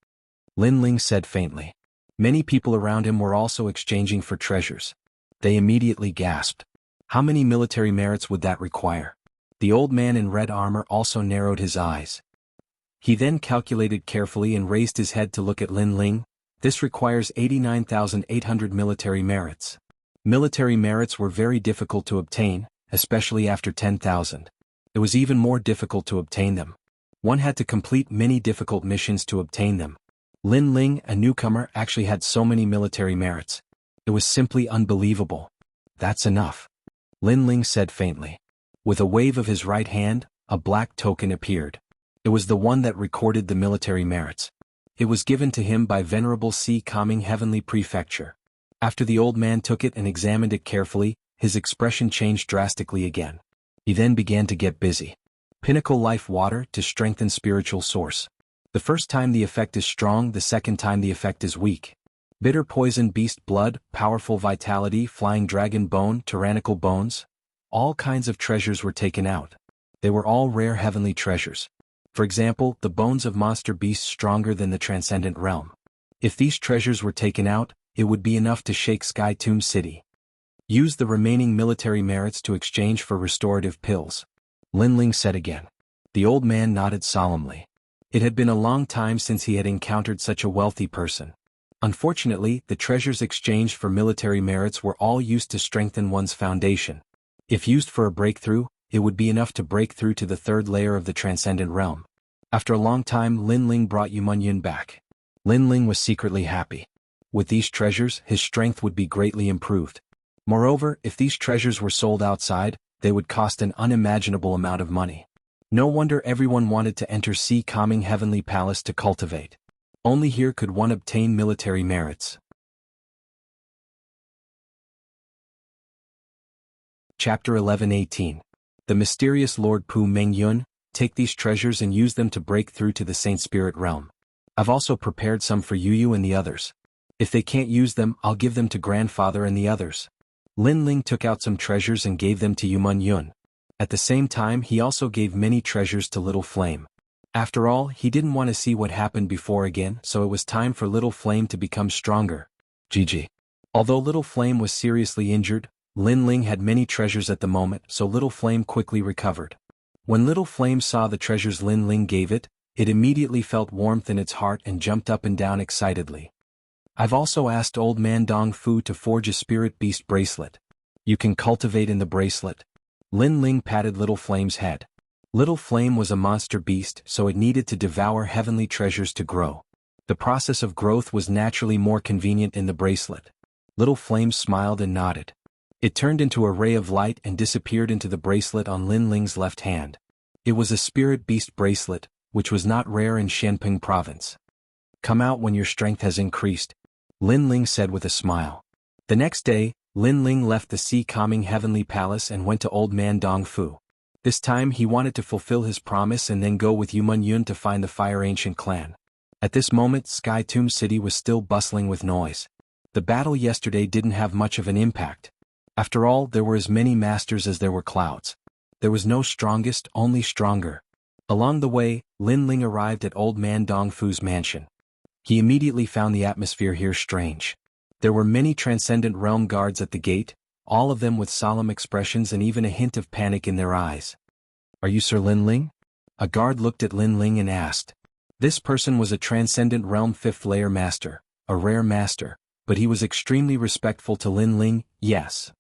Lin Ling said faintly. Many people around him were also exchanging for treasures. They immediately gasped. How many military merits would that require? The old man in red armor also narrowed his eyes. He then calculated carefully and raised his head to look at Lin Ling. This requires 89,800 military merits. Military merits were very difficult to obtain, especially after 10,000. It was even more difficult to obtain them. One had to complete many difficult missions to obtain them. Lin Ling, a newcomer, actually had so many military merits. It was simply unbelievable. That's enough. Lin Ling said faintly. With a wave of his right hand, a black token appeared. It was the one that recorded the military merits. It was given to him by Venerable Sea-calming Heavenly Prefecture. After the old man took it and examined it carefully, his expression changed drastically again. He then began to get busy. Pinnacle Life Water to strengthen spiritual source. The first time the effect is strong, the second time the effect is weak. Bitter Poison Beast Blood, Powerful Vitality, Flying Dragon Bone, Tyrannical Bones. All kinds of treasures were taken out. They were all rare heavenly treasures. For example, the bones of monster beasts stronger than the transcendent realm. If these treasures were taken out, it would be enough to shake Sky Tomb City. Use the remaining military merits to exchange for restorative pills, Lin Ling said again. The old man nodded solemnly. It had been a long time since he had encountered such a wealthy person. Unfortunately, the treasures exchanged for military merits were all used to strengthen one's foundation. If used for a breakthrough, it would be enough to break through to the third layer of the transcendent realm. After a long time, Lin Ling brought Yumun back. Lin Ling was secretly happy. With these treasures, his strength would be greatly improved. Moreover, if these treasures were sold outside, they would cost an unimaginable amount of money. No wonder everyone wanted to enter Sea Calming Heavenly Palace to cultivate. Only here could one obtain military merits. Chapter 11:18. The mysterious Lord Pu Mengyun, take these treasures and use them to break through to the Saint Spirit realm. I've also prepared some for Yu and the others. If they can't use them, I'll give them to grandfather and the others. Lin Ling took out some treasures and gave them to Yumun. At the same time, he also gave many treasures to Little Flame. After all, he didn't want to see what happened before again, so it was time for Little Flame to become stronger. GG. Although Little Flame was seriously injured, Lin Ling had many treasures at the moment, so Little Flame quickly recovered. When Little Flame saw the treasures Lin Ling gave it, it immediately felt warmth in its heart and jumped up and down excitedly. I've also asked Old Man Dong Fu to forge a spirit beast bracelet. You can cultivate in the bracelet. Lin Ling patted Little Flame's head. Little Flame was a monster beast, so it needed to devour heavenly treasures to grow. The process of growth was naturally more convenient in the bracelet. Little Flame smiled and nodded. It turned into a ray of light and disappeared into the bracelet on Lin Ling's left hand. It was a spirit beast bracelet, which was not rare in Shenping province. Come out when your strength has increased, Lin Ling said with a smile. The next day, Lin Ling left the Sea Calming Heavenly Palace and went to Old Man Dong Fu. This time he wanted to fulfill his promise and then go with Yumun to find the Fire Ancient clan. At this moment, Sky Tomb City was still bustling with noise. The battle yesterday didn't have much of an impact. After all, there were as many masters as there were clouds. There was no strongest, only stronger. Along the way, Lin Ling arrived at Old Man Dong Fu's mansion. He immediately found the atmosphere here strange. There were many transcendent realm guards at the gate, all of them with solemn expressions and even a hint of panic in their eyes. Are you Sir Lin Ling? A guard looked at Lin Ling and asked. This person was a transcendent realm 5th layer master, a rare master, but he was extremely respectful to Lin Ling. Yes.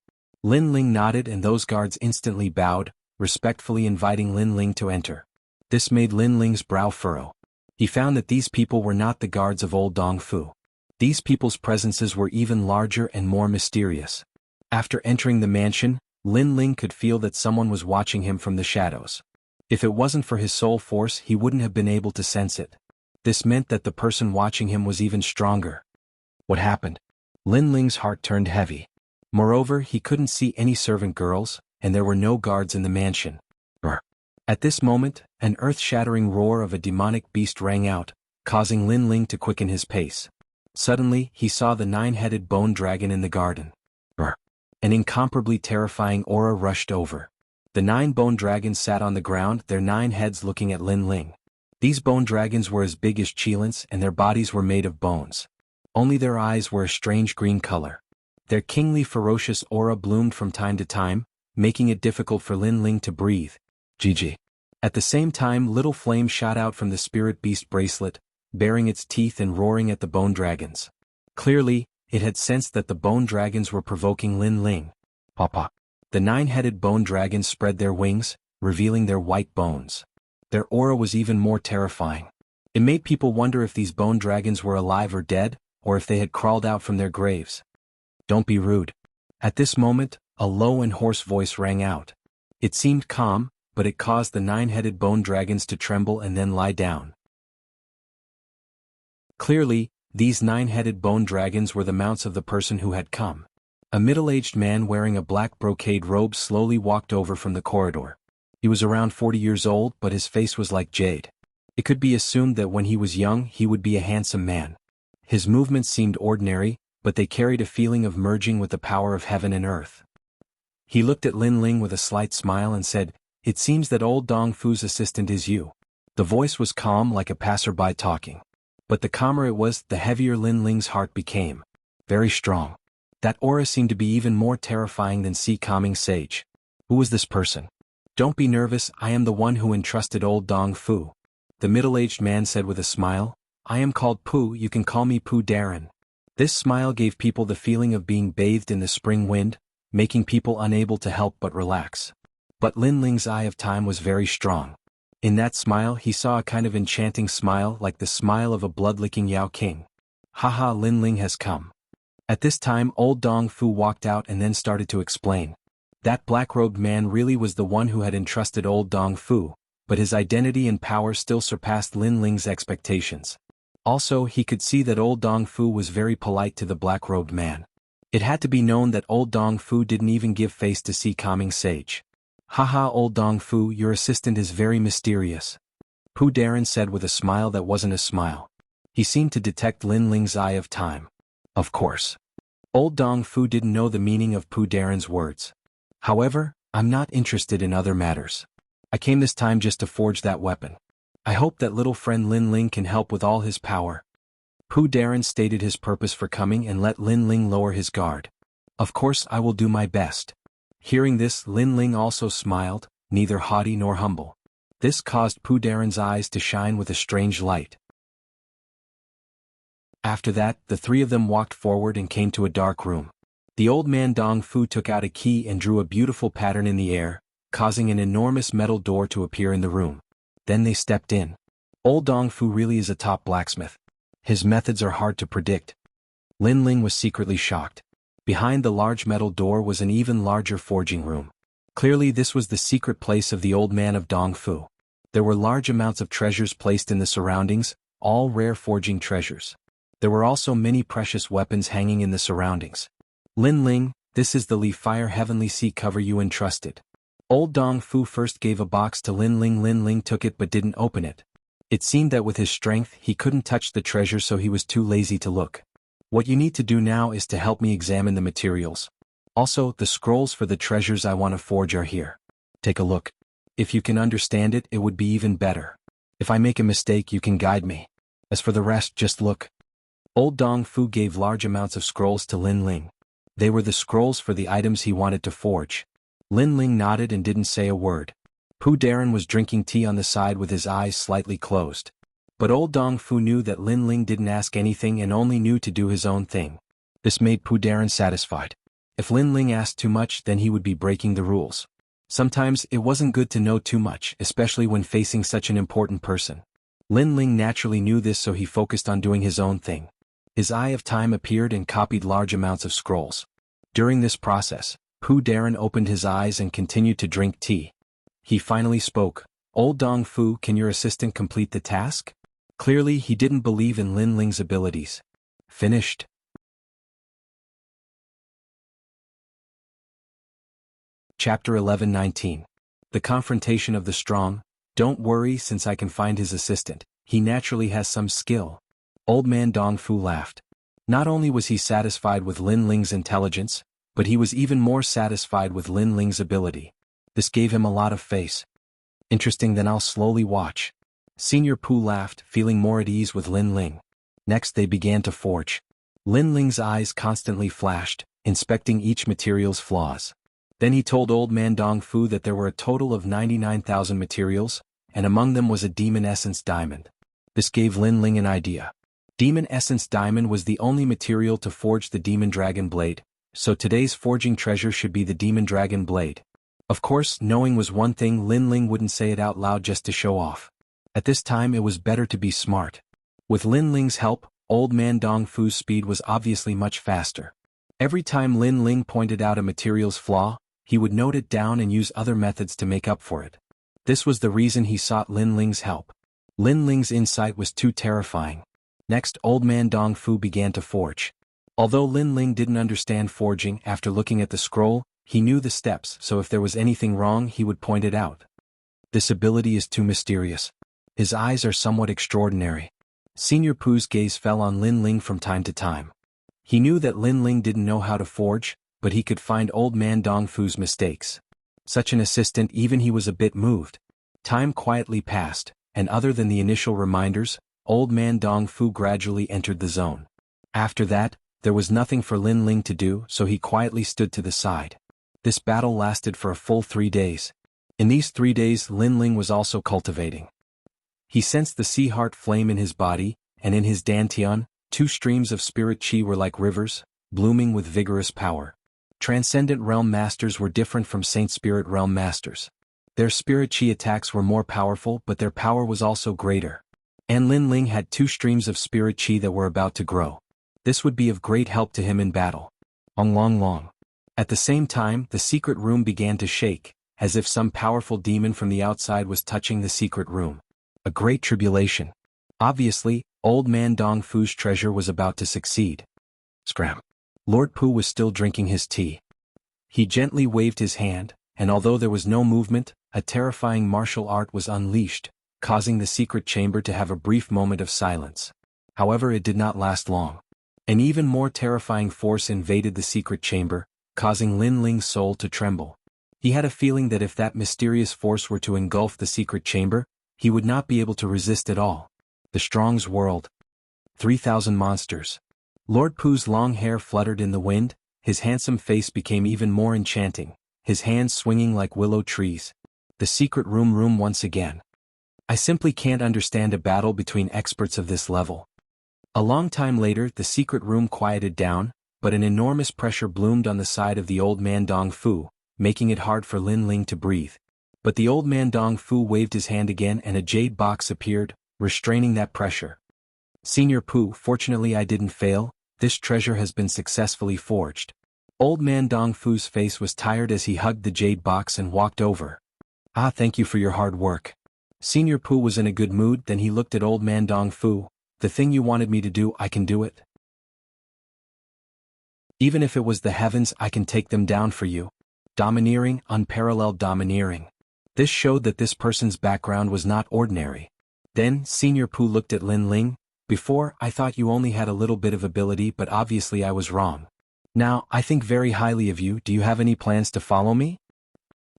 Lin Ling nodded and those guards instantly bowed, respectfully inviting Lin Ling to enter. This made Lin Ling's brow furrow. He found that these people were not the guards of Old Dong Fu. These people's presences were even larger and more mysterious. After entering the mansion, Lin Ling could feel that someone was watching him from the shadows. If it wasn't for his soul force, he wouldn't have been able to sense it. This meant that the person watching him was even stronger. What happened? Lin Ling's heart turned heavy. Moreover, he couldn't see any servant girls, and there were no guards in the mansion. Brr. At this moment, an earth-shattering roar of a demonic beast rang out, causing Lin Ling to quicken his pace. Suddenly, he saw the 9-headed bone dragon in the garden. Brr. An incomparably terrifying aura rushed over. The 9 bone dragons sat on the ground, their 9 heads looking at Lin Ling. These bone dragons were as big as Qilins and their bodies were made of bones. Only their eyes were a strange green color. Their kingly ferocious aura bloomed from time to time, making it difficult for Lin Ling to breathe. GG. At the same time, Little Flame shot out from the spirit beast bracelet, baring its teeth and roaring at the bone dragons. Clearly, it had sensed that the bone dragons were provoking Lin Ling. Papa. The 9-headed bone dragons spread their wings, revealing their white bones. Their aura was even more terrifying. It made people wonder if these bone dragons were alive or dead, or if they had crawled out from their graves. Don't be rude. At this moment, a low and hoarse voice rang out. It seemed calm, but it caused the 9-headed bone dragons to tremble and then lie down. Clearly, these 9-headed bone dragons were the mounts of the person who had come. A middle-aged man wearing a black brocade robe slowly walked over from the corridor. He was around 40 years old, but his face was like jade. It could be assumed that when he was young he would be a handsome man. His movements seemed ordinary, but they carried a feeling of merging with the power of heaven and earth. He looked at Lin Ling with a slight smile and said, "It seems that Old Dong Fu's assistant is you." The voice was calm like a passerby talking. But the calmer it was, the heavier Lin Ling's heart became. Very strong. That aura seemed to be even more terrifying than Sea Calming Sage. Who was this person? Don't be nervous, I am the one who entrusted old Dong Fu. The middle-aged man said with a smile. I am called Pu, you can call me Pu Darren. This smile gave people the feeling of being bathed in the spring wind, making people unable to help but relax. But Lin Ling's eye of time was very strong. In that smile he saw a kind of enchanting smile like the smile of a blood-licking Yao King. Haha, Lin Ling has come. At this time old Dong Fu walked out and then started to explain. That black-robed man really was the one who had entrusted old Dong Fu, but his identity and power still surpassed Lin Ling's expectations. Also, he could see that old Dong Fu was very polite to the black-robed man. It had to be known that old Dong Fu didn't even give face to Sea Calming Sage. Haha, old Dong Fu, your assistant is very mysterious. Pu Darren said with a smile that wasn't a smile. He seemed to detect Lin Ling's eye of time. Of course. Old Dong Fu didn't know the meaning of Pu Darren's words. However, I'm not interested in other matters. I came this time just to forge that weapon. I hope that little friend Lin Ling can help with all his power. Pu Darren stated his purpose for coming and let Lin Ling lower his guard. Of course I will do my best. Hearing this, Lin Ling also smiled, neither haughty nor humble. This caused Pu Darren's eyes to shine with a strange light. After that, the three of them walked forward and came to a dark room. The old man Dong Fu took out a key and drew a beautiful pattern in the air, causing an enormous metal door to appear in the room. Then they stepped in. Old Dong Fu really is a top blacksmith. His methods are hard to predict. Lin Ling was secretly shocked. Behind the large metal door was an even larger forging room. Clearly this was the secret place of the old man of Dong Fu. There were large amounts of treasures placed in the surroundings, all rare forging treasures. There were also many precious weapons hanging in the surroundings. Lin Ling, this is the Li Fire Heavenly Sea cover you entrusted. Old Dong Fu first gave a box to Lin Ling. Lin Ling took it but didn't open it. It seemed that with his strength he couldn't touch the treasure, so he was too lazy to look. What you need to do now is to help me examine the materials. Also, the scrolls for the treasures I want to forge are here. Take a look. If you can understand it, it would be even better. If I make a mistake, you can guide me. As for the rest, just look. Old Dong Fu gave large amounts of scrolls to Lin Ling. They were the scrolls for the items he wanted to forge. Lin Ling nodded and didn't say a word. Pu Darren was drinking tea on the side with his eyes slightly closed. But old Dong Fu knew that Lin Ling didn't ask anything and only knew to do his own thing. This made Pu Darren satisfied. If Lin Ling asked too much, then he would be breaking the rules. Sometimes it wasn't good to know too much, especially when facing such an important person. Lin Ling naturally knew this, so he focused on doing his own thing. His eye of time appeared and copied large amounts of scrolls. During this process, Pu Darren opened his eyes and continued to drink tea. He finally spoke. Old Dong Fu, can your assistant complete the task? Clearly he didn't believe in Lin Ling's abilities. Finished. Chapter 11:19. The confrontation of the strong. Don't worry, since I can find his assistant. He naturally has some skill. Old man Dong Fu laughed. Not only was he satisfied with Lin Ling's intelligence, but he was even more satisfied with Lin Ling's ability. This gave him a lot of face. Interesting, then I'll slowly watch. Senior Pu laughed, feeling more at ease with Lin Ling. Next they began to forge. Lin Ling's eyes constantly flashed, inspecting each material's flaws. Then he told old man Dong Fu that there were a total of 99,000 materials, and among them was a demon essence diamond. This gave Lin Ling an idea. Demon essence diamond was the only material to forge the demon dragon blade, so today's forging treasure should be the demon dragon blade. Of course, knowing was one thing, Lin Ling wouldn't say it out loud just to show off. At this time it was better to be smart. With Lin Ling's help, old man Dong Fu's speed was obviously much faster. Every time Lin Ling pointed out a material's flaw, he would note it down and use other methods to make up for it. This was the reason he sought Lin Ling's help. Lin Ling's insight was too terrifying. Next, old man Dong Fu began to forge. Although Lin Ling didn't understand forging, after looking at the scroll, he knew the steps, so if there was anything wrong he would point it out. This ability is too mysterious. His eyes are somewhat extraordinary. Senior Pu's gaze fell on Lin Ling from time to time. He knew that Lin Ling didn't know how to forge, but he could find old man Dong Fu's mistakes. Such an assistant, even he was a bit moved. Time quietly passed, and other than the initial reminders, Old Man Dong Fu gradually entered the zone. After that, there was nothing for Lin Ling to do, so he quietly stood to the side. This battle lasted for a full 3 days. In these 3 days Lin Ling was also cultivating. He sensed the sea heart flame in his body, and in his dantian, 2 streams of spirit qi were like rivers, blooming with vigorous power. Transcendent Realm Masters were different from Saint Spirit Realm Masters. Their spirit qi attacks were more powerful, but their power was also greater. And Lin Ling had 2 streams of spirit qi that were about to grow. This would be of great help to him in battle. Long. At the same time, the secret room began to shake, as if some powerful demon from the outside was touching the secret room. A great tribulation. Obviously, Old Man Dong Fu's treasure was about to succeed. Scram. Lord Pu was still drinking his tea. He gently waved his hand, and although there was no movement, a terrifying martial art was unleashed, causing the secret chamber to have a brief moment of silence. However, it did not last long. An even more terrifying force invaded the secret chamber, causing Lin Ling's soul to tremble. He had a feeling that if that mysterious force were to engulf the secret chamber, he would not be able to resist at all. The Strong's World. 3,000 monsters. Lord Pu's long hair fluttered in the wind, his handsome face became even more enchanting, his hands swinging like willow trees. The secret room once again. I simply can't understand a battle between experts of this level. A long time later the secret room quieted down, but an enormous pressure bloomed on the side of the Old Man Dong Fu, making it hard for Lin Ling to breathe. But the Old Man Dong Fu waved his hand again and a jade box appeared, restraining that pressure. Senior Pu, fortunately I didn't fail, this treasure has been successfully forged. Old Man Dong Fu's face was tired as he hugged the jade box and walked over. Ah, thank you for your hard work. Senior Pu was in a good mood, then he looked at Old Man Dong Fu. The thing you wanted me to do, I can do it. Even if it was the heavens, I can take them down for you. Domineering, unparalleled domineering. This showed that this person's background was not ordinary. Then, Senior Pu looked at Lin Ling. Before, I thought you only had a little bit of ability, but obviously I was wrong. Now, I think very highly of you. Do you have any plans to follow me?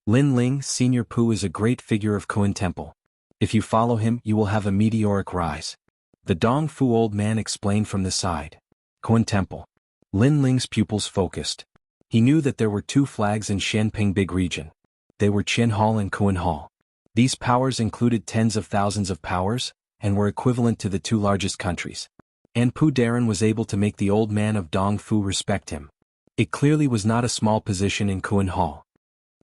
Lin Ling, Senior Pu is a great figure of Kun Temple. If you follow him, you will have a meteoric rise. The Dong Fu old man explained from the side. Kun Temple. Lin Ling's pupils focused. He knew that there were 2 flags in Shenping Big Region. They were Qin Hall and Kun Hall. These powers included tens of thousands of powers, and were equivalent to the 2 largest countries. And Pu Darren was able to make the old man of Dong Fu respect him. It clearly was not a small position in Kun Hall.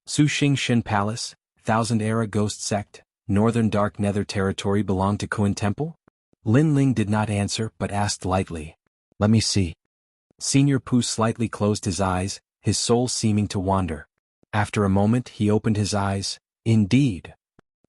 Su Xing Shin Palace, Thousand Era Ghost Sect, Northern Dark Nether Territory belonged to Kun Temple? Lin Ling did not answer but asked lightly. Let me see. Senior Pu slightly closed his eyes, his soul seeming to wander. After a moment he opened his eyes. Indeed.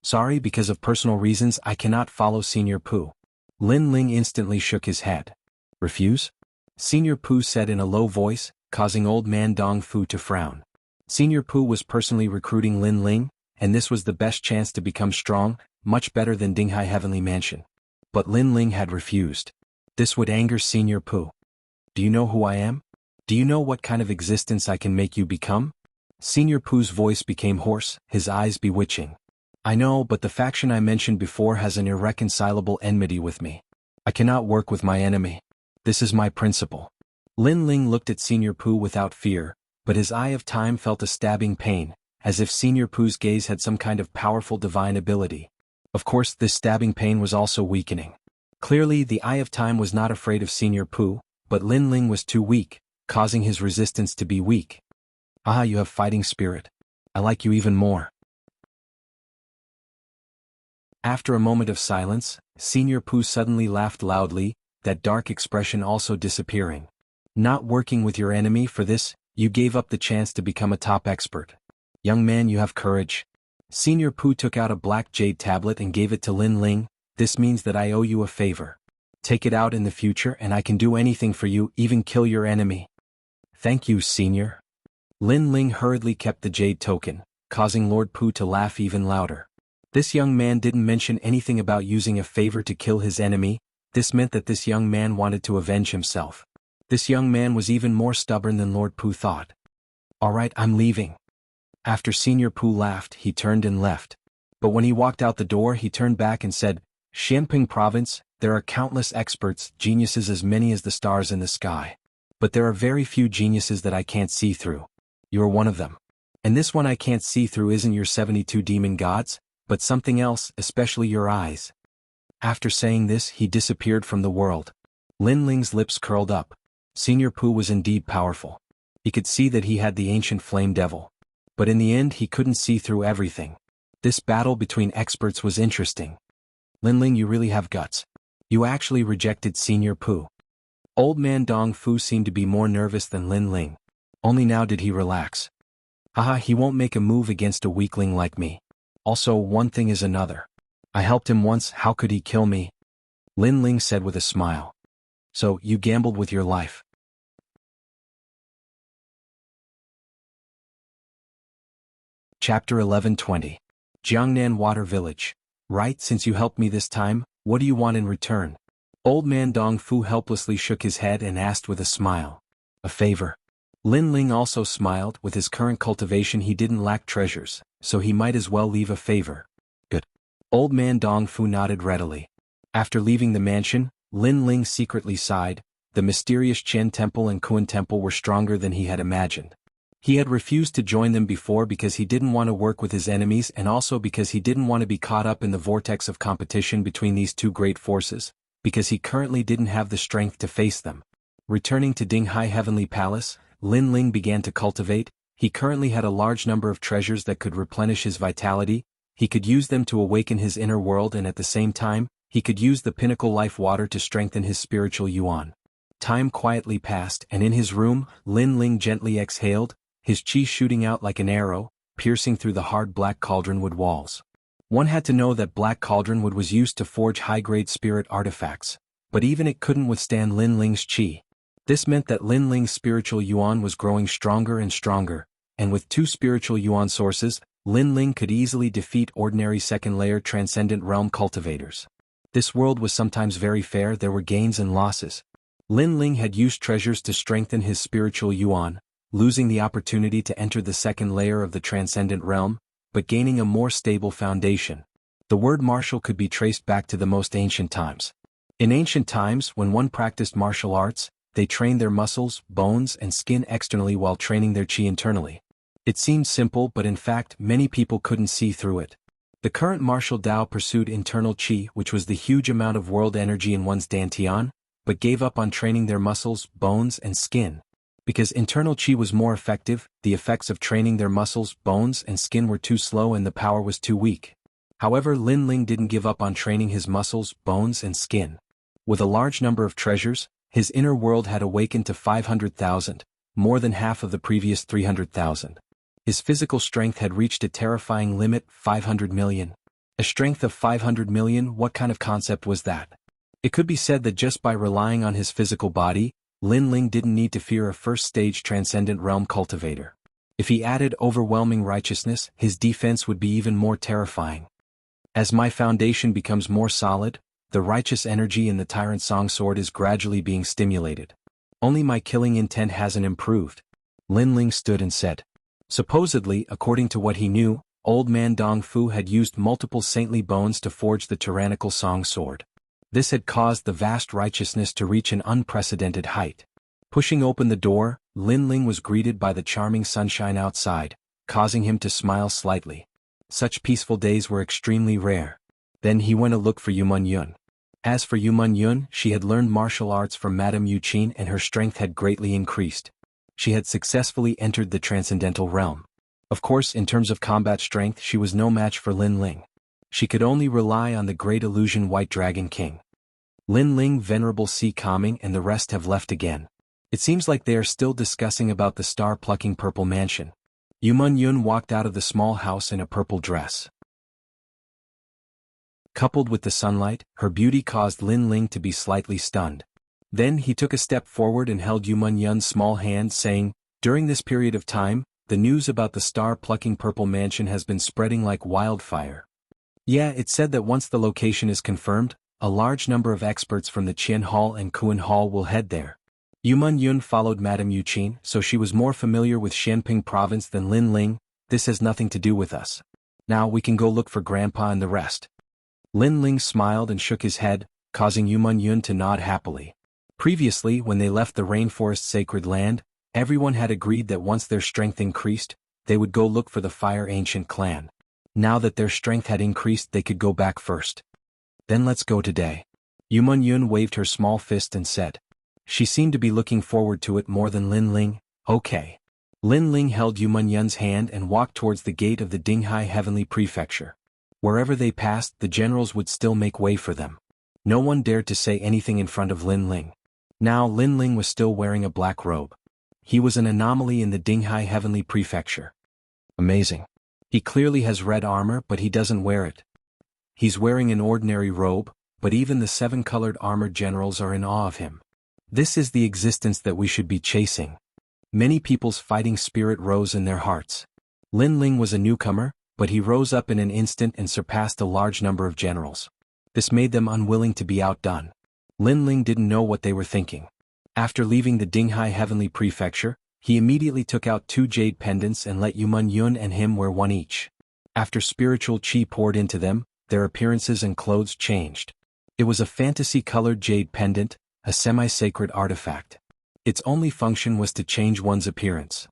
Sorry, because of personal reasons I cannot follow Senior Pu. Lin Ling instantly shook his head. Refuse? Senior Pu said in a low voice, causing Old Man Dong Fu to frown. Senior Pu was personally recruiting Lin Ling, and this was the best chance to become strong, much better than Dinghai Heavenly Mansion. But Lin Ling had refused. This would anger Senior Pu. Do you know who I am? Do you know what kind of existence I can make you become? Senior Pu's voice became hoarse, his eyes bewitching. I know, but the faction I mentioned before has an irreconcilable enmity with me. I cannot work with my enemy. This is my principle. Lin Ling looked at Senior Pu without fear, but his eye of time felt a stabbing pain, as if Senior Pu's gaze had some kind of powerful divine ability. Of course, this stabbing pain was also weakening. Clearly, the Eye of Time was not afraid of Senior Pu, but Lin Ling was too weak, causing his resistance to be weak. Ah, you have fighting spirit. I like you even more. After a moment of silence, Senior Pu suddenly laughed loudly, that dark expression also disappearing. Not working with your enemy for this, you gave up the chance to become a top expert. Young man, you have courage. Senior Pu took out a black jade tablet and gave it to Lin Ling. This means that I owe you a favor. Take it out in the future and I can do anything for you, even kill your enemy. Thank you, Senior. Lin Ling hurriedly kept the jade token, causing Lord Pu to laugh even louder. This young man didn't mention anything about using a favor to kill his enemy. This meant that this young man wanted to avenge himself. This young man was even more stubborn than Lord Pu thought. Alright, I'm leaving. After Senior Pu laughed, he turned and left. But when he walked out the door he turned back and said, Xianping Province, there are countless experts, geniuses as many as the stars in the sky. But there are very few geniuses that I can't see through. You are one of them. And this one I can't see through isn't your 72 demon gods, but something else, especially your eyes. After saying this he disappeared from the world. Lin Ling's lips curled up. Senior Pooh was indeed powerful. He could see that he had the ancient flame devil. But in the end he couldn't see through everything. This battle between experts was interesting. Lin Ling, you really have guts. You actually rejected Senior Pooh. Old man Dong Fu seemed to be more nervous than Lin Ling. Only now did he relax. Haha, he won't make a move against a weakling like me. Also, one thing is another. I helped him once, how could he kill me? Lin Ling said with a smile. So, you gambled with your life. Chapter 11:20. Jiangnan Water Village. Right, since you helped me this time, what do you want in return? Old man Dong Fu helplessly shook his head and asked with a smile. A favor. Lin Ling also smiled. With his current cultivation he didn't lack treasures, so he might as well leave a favor. Good. Old man Dong Fu nodded readily. After leaving the mansion, Lin Ling secretly sighed. The mysterious Qian Temple and Kuan Temple were stronger than he had imagined. He had refused to join them before because he didn't want to work with his enemies and also because he didn't want to be caught up in the vortex of competition between these two great forces, because he currently didn't have the strength to face them. Returning to Dinghai Heavenly Palace, Lin Ling began to cultivate. He currently had a large number of treasures that could replenish his vitality. He could use them to awaken his inner world, and at the same time, he could use the pinnacle life water to strengthen his spiritual yuan. Time quietly passed, and in his room, Lin Ling gently exhaled, his chi shooting out like an arrow, piercing through the hard black cauldronwood walls. One had to know that black cauldronwood was used to forge high-grade spirit artifacts, but even it couldn't withstand Lin Ling's chi. This meant that Lin Ling's spiritual yuan was growing stronger and stronger, and with two spiritual yuan sources, Lin Ling could easily defeat ordinary second-layer transcendent realm cultivators. This world was sometimes very fair, there were gains and losses. Lin Ling had used treasures to strengthen his spiritual yuan, losing the opportunity to enter the second layer of the transcendent realm, but gaining a more stable foundation. The word martial could be traced back to the most ancient times. In ancient times, when one practiced martial arts, they trained their muscles, bones, and skin externally while training their chi internally. It seemed simple, but in fact, many people couldn't see through it. The current martial Tao pursued internal chi, which was the huge amount of world energy in one's dantian, but gave up on training their muscles, bones, and skin. Because internal chi was more effective, the effects of training their muscles, bones, and skin were too slow and the power was too weak. However, Lin Ling didn't give up on training his muscles, bones, and skin. With a large number of treasures, his inner world had awakened to 500,000, more than half of the previous 300,000. His physical strength had reached a terrifying limit, 500 million. A strength of 500 million, what kind of concept was that? It could be said that just by relying on his physical body, Lin Ling didn't need to fear a first-stage transcendent realm cultivator. If he added overwhelming righteousness, his defense would be even more terrifying. As my foundation becomes more solid, the righteous energy in the Tyrant Song Sword is gradually being stimulated. Only my killing intent hasn't improved. Lin Ling stood and said. Supposedly, according to what he knew, old man Dong Fu had used multiple saintly bones to forge the tyrannical Song Sword. This had caused the vast righteousness to reach an unprecedented height. Pushing open the door, Lin Ling was greeted by the charming sunshine outside, causing him to smile slightly. Such peaceful days were extremely rare. Then he went to look for Yuman Yun. As for Yuman Yun, she had learned martial arts from Madame Yu Qin and her strength had greatly increased. She had successfully entered the transcendental realm. Of course, in terms of combat strength, she was no match for Lin Ling. She could only rely on the great illusion White Dragon King. Lin Ling, Venerable Sea Calming, and the rest have left again. It seems like they are still discussing about the star-plucking purple mansion. Yuman Yun walked out of the small house in a purple dress. Coupled with the sunlight, her beauty caused Lin Ling to be slightly stunned. Then he took a step forward and held Yuman Yun's small hand, saying, "During this period of time, the news about the star-plucking purple mansion has been spreading like wildfire. Yeah, it's said that once the location is confirmed, a large number of experts from the Qian Hall and Kuan Hall will head there." Yuman Yun followed Madame Yu Qin, so she was more familiar with Xianping Province than Lin Ling. "This has nothing to do with us. Now we can go look for Grandpa and the rest. Lin Ling smiled and shook his head, causing Yuman Yun to nod happily. Previously, when they left the rainforest sacred land, everyone had agreed that once their strength increased, they would go look for the Fire Ancient clan. Now that their strength had increased, they could go back first. Then let's go today. Yuman Yun waved her small fist and said. She seemed to be looking forward to it more than Lin Ling. Okay. Lin Ling held Yuman Yun's hand and walked towards the gate of the Dinghai Heavenly Prefecture. Wherever they passed, the generals would still make way for them. No one dared to say anything in front of Lin Ling. Now Lin Ling was still wearing a black robe. He was an anomaly in the Dinghai Heavenly Prefecture. Amazing. He clearly has red armor, but he doesn't wear it. He's wearing an ordinary robe, but even the 7-colored armored generals are in awe of him. This is the existence that we should be chasing. Many people's fighting spirit rose in their hearts. Lin Ling was a newcomer, but he rose up in an instant and surpassed a large number of generals. This made them unwilling to be outdone. Lin Ling didn't know what they were thinking. After leaving the Dinghai Heavenly Prefecture, he immediately took out 2 jade pendants and let Yuman Yun and him wear one each. After spiritual chi poured into them, their appearances and clothes changed. It was a fantasy-colored jade pendant, a semi-sacred artifact. Its only function was to change one's appearance.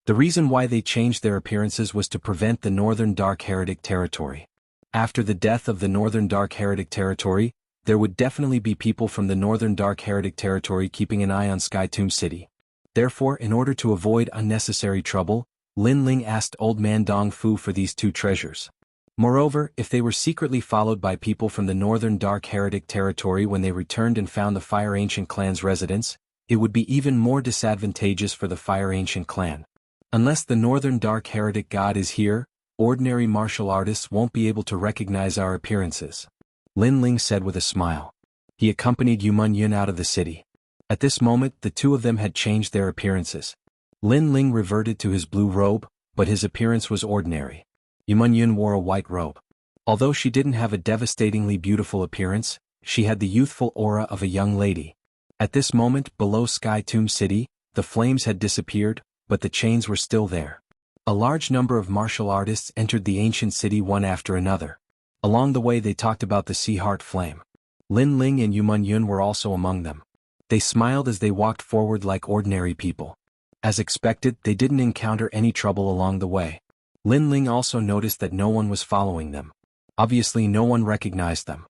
The reason why they changed their appearances was to prevent the Northern Dark Heretic territory. After the death of the Northern Dark Heretic territory, there would definitely be people from the Northern Dark Heretic territory keeping an eye on Sky Tomb City. Therefore, in order to avoid unnecessary trouble, Lin Ling asked Old Man Dong Fu for these 2 treasures. Moreover, if they were secretly followed by people from the Northern Dark Heretic territory when they returned and found the Fire Ancient clan's residence, it would be even more disadvantageous for the Fire Ancient clan. Unless the Northern Dark Heretic god is here, ordinary martial artists won't be able to recognize our appearances. Lin Ling said with a smile. He accompanied Yuman Yun out of the city. At this moment, the 2 of them had changed their appearances. Lin Ling reverted to his blue robe, but his appearance was ordinary. Yuman Yun wore a white robe. Although she didn't have a devastatingly beautiful appearance, she had the youthful aura of a young lady. At this moment, below Sky Tomb City, the flames had disappeared, but the chains were still there. A large number of martial artists entered the ancient city one after another. Along the way they talked about the Sea Heart Flame. Lin Ling and Yuman Yun were also among them. They smiled as they walked forward like ordinary people. As expected, they didn't encounter any trouble along the way. Lin Ling also noticed that no one was following them. Obviously no one recognized them.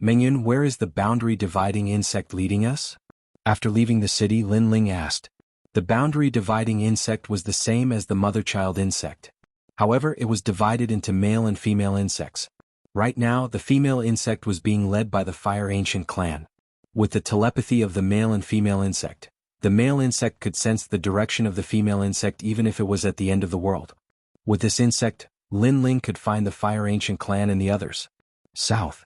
Mengyun, where is the boundary dividing insect leading us? After leaving the city, Lin Ling asked. The boundary dividing insect was the same as the mother-child insect. However, it was divided into male and female insects. Right now, the female insect was being led by the Fire Ancient clan. With the telepathy of the male and female insect, the male insect could sense the direction of the female insect even if it was at the end of the world. With this insect, Lin Ling could find the Fire Ancient clan and the others. South.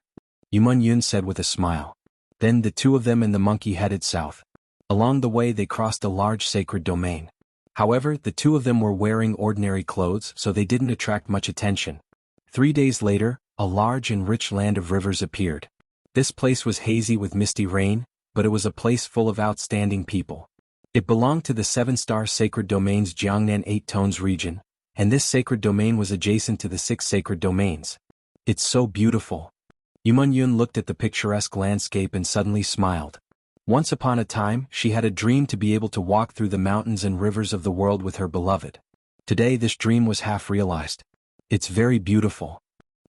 Yuman Yun said with a smile. Then the 2 of them and the monkey headed south. Along the way they crossed a large sacred domain. However, the 2 of them were wearing ordinary clothes, so they didn't attract much attention. 3 days later, a large and rich land of rivers appeared. This place was hazy with misty rain, but it was a place full of outstanding people. It belonged to the 7-star sacred domain's Jiangnan 8 Tones region, and this sacred domain was adjacent to the 6 sacred domains. It's so beautiful. Yuman Yun looked at the picturesque landscape and suddenly smiled. Once upon a time, she had a dream to be able to walk through the mountains and rivers of the world with her beloved. Today this dream was half realized. It's very beautiful.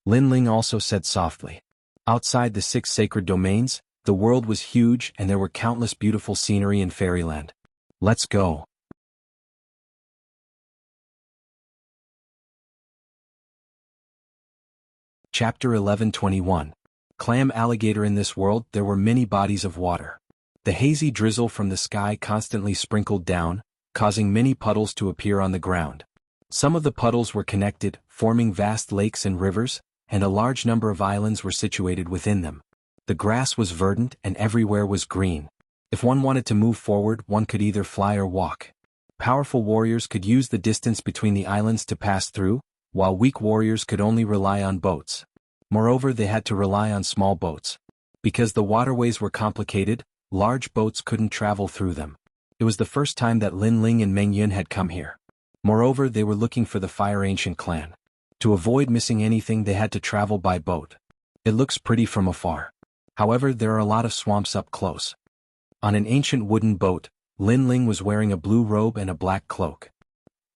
Lin Ling also said softly. Outside the 6 sacred domains, the world was huge and there were countless beautiful scenery in fairyland. Let's go. Chapter 11:21. Clam alligator. In this world there were many bodies of water. The hazy drizzle from the sky constantly sprinkled down, causing many puddles to appear on the ground. Some of the puddles were connected, forming vast lakes and rivers, and a large number of islands were situated within them. The grass was verdant and everywhere was green. If one wanted to move forward, one could either fly or walk. Powerful warriors could use the distance between the islands to pass through, while weak warriors could only rely on boats. Moreover, they had to rely on small boats. Because the waterways were complicated, large boats couldn't travel through them. It was the first time that Lin Ling and Meng Yun had come here. Moreover, they were looking for the Fire Ancient clan. To avoid missing anything, they had to travel by boat. It looks pretty from afar. However, there are a lot of swamps up close. On an ancient wooden boat, Lin Ling was wearing a blue robe and a black cloak.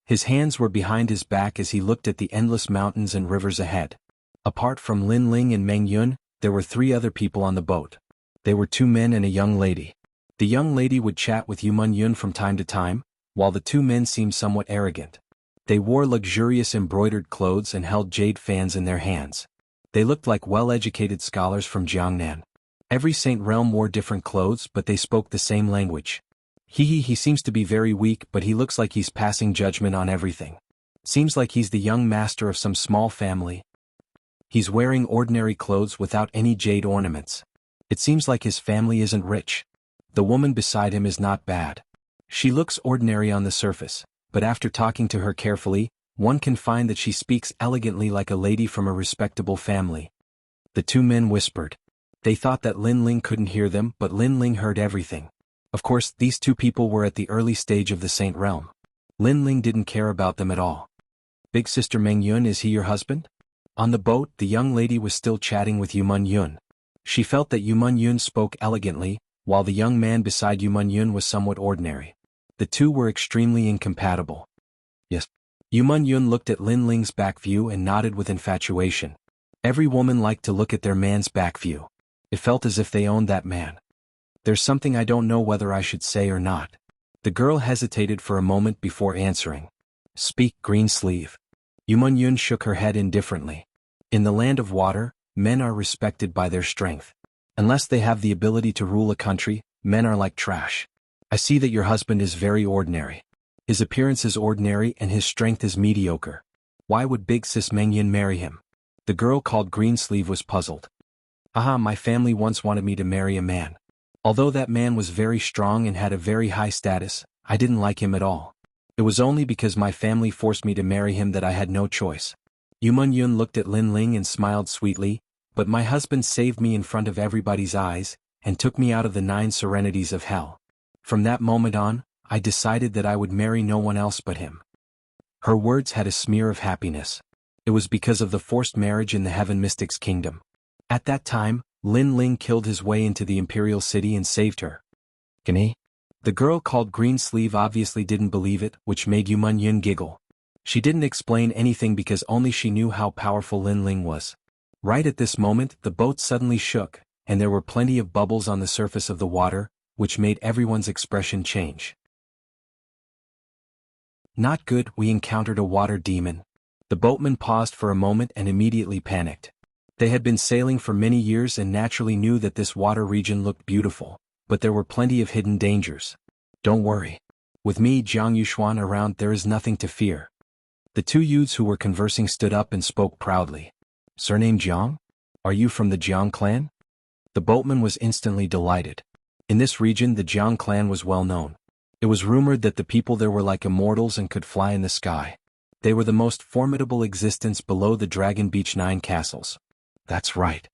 His hands were behind his back as he looked at the endless mountains and rivers ahead. Apart from Lin Ling and Meng Yun, there were 3 other people on the boat. They were 2 men and a young lady. The young lady would chat with Yuman Yun from time to time, while the 2 men seemed somewhat arrogant. They wore luxurious embroidered clothes and held jade fans in their hands. They looked like well-educated scholars from Jiangnan. Every saint realm wore different clothes, but they spoke the same language. He seems to be very weak, but he looks like he's passing judgment on everything. Seems like he's the young master of some small family. He's wearing ordinary clothes without any jade ornaments. It seems like his family isn't rich. The woman beside him is not bad. She looks ordinary on the surface, but after talking to her carefully, one can find that she speaks elegantly like a lady from a respectable family. The 2 men whispered. They thought that Lin Ling couldn't hear them, but Lin Ling heard everything. Of course, these 2 people were at the early stage of the Saint Realm. Lin Ling didn't care about them at all. Big sister Meng Yun, is he your husband? On the boat, the young lady was still chatting with Yuman Yun. She felt that Yuman Yun spoke elegantly, while the young man beside Yuman Yun was somewhat ordinary. The 2 were extremely incompatible. Yes. Yuman Yun looked at Lin Ling's back view and nodded with infatuation. Every woman liked to look at their man's back view. It felt as if they owned that man. There's something I don't know whether I should say or not. The girl hesitated for a moment before answering. Speak, green sleeve. Yuman Yun shook her head indifferently. In the land of water, men are respected by their strength. Unless they have the ability to rule a country, men are like trash. I see that your husband is very ordinary. His appearance is ordinary and his strength is mediocre. Why would big sis Meng Yin marry him? The girl called Greensleeve was puzzled. My family once wanted me to marry a man. Although that man was very strong and had a very high status, I didn't like him at all. It was only because my family forced me to marry him that I had no choice. Yuman Yun looked at Lin Ling and smiled sweetly, but my husband saved me in front of everybody's eyes, and took me out of the 9 serenities of hell. From that moment on, I decided that I would marry no one else but him. Her words had a smear of happiness. It was because of the forced marriage in the Heaven Mystics Kingdom. At that time, Lin Ling killed his way into the Imperial City and saved her. Can he? The girl called Greensleeve obviously didn't believe it, which made Yuman Yun giggle. She didn't explain anything because only she knew how powerful Lin Ling was. Right at this moment, the boat suddenly shook, and there were plenty of bubbles on the surface of the water, which made everyone's expression change. Not good, we encountered a water demon. The boatman paused for a moment and immediately panicked. They had been sailing for many years and naturally knew that this water region looked beautiful, but there were plenty of hidden dangers. Don't worry. With me, Jiang Yuxuan, around, there is nothing to fear. The 2 youths who were conversing stood up and spoke proudly. Surname Jiang? Are you from the Jiang clan? The boatman was instantly delighted. In this region, the Jiang clan was well known. It was rumored that the people there were like immortals and could fly in the sky. They were the most formidable existence below the Dragon Beach 9 castles. That's right.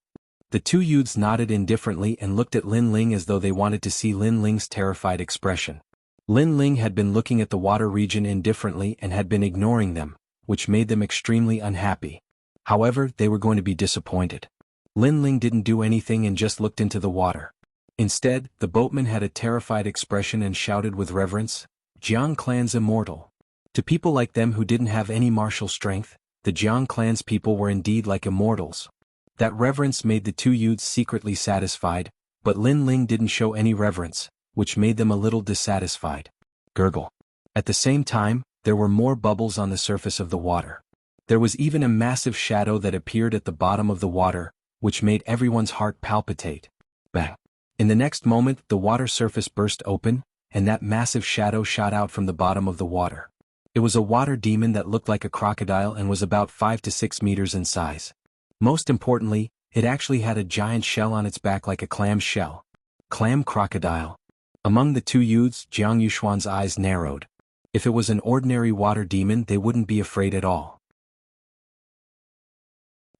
The 2 youths nodded indifferently and looked at Lin Ling as though they wanted to see Lin Ling's terrified expression. Lin Ling had been looking at the water region indifferently and had been ignoring them, which made them extremely unhappy. However, they were going to be disappointed. Lin Ling didn't do anything and just looked into the water. Instead, the boatman had a terrified expression and shouted with reverence, Jiang clan's immortal. To people like them who didn't have any martial strength, the Jiang clan's people were indeed like immortals. That reverence made the 2 youths secretly satisfied, but Lin Ling didn't show any reverence, which made them a little dissatisfied. Gurgle. At the same time, there were more bubbles on the surface of the water. There was even a massive shadow that appeared at the bottom of the water, which made everyone's heart palpitate. Bang. In the next moment, the water surface burst open, and that massive shadow shot out from the bottom of the water. It was a water demon that looked like a crocodile and was about 5 to 6 meters in size. Most importantly, it actually had a giant shell on its back like a clam shell. Clam crocodile. Among the 2 youths, Jiang Yuxuan's eyes narrowed. If it was an ordinary water demon, they wouldn't be afraid at all.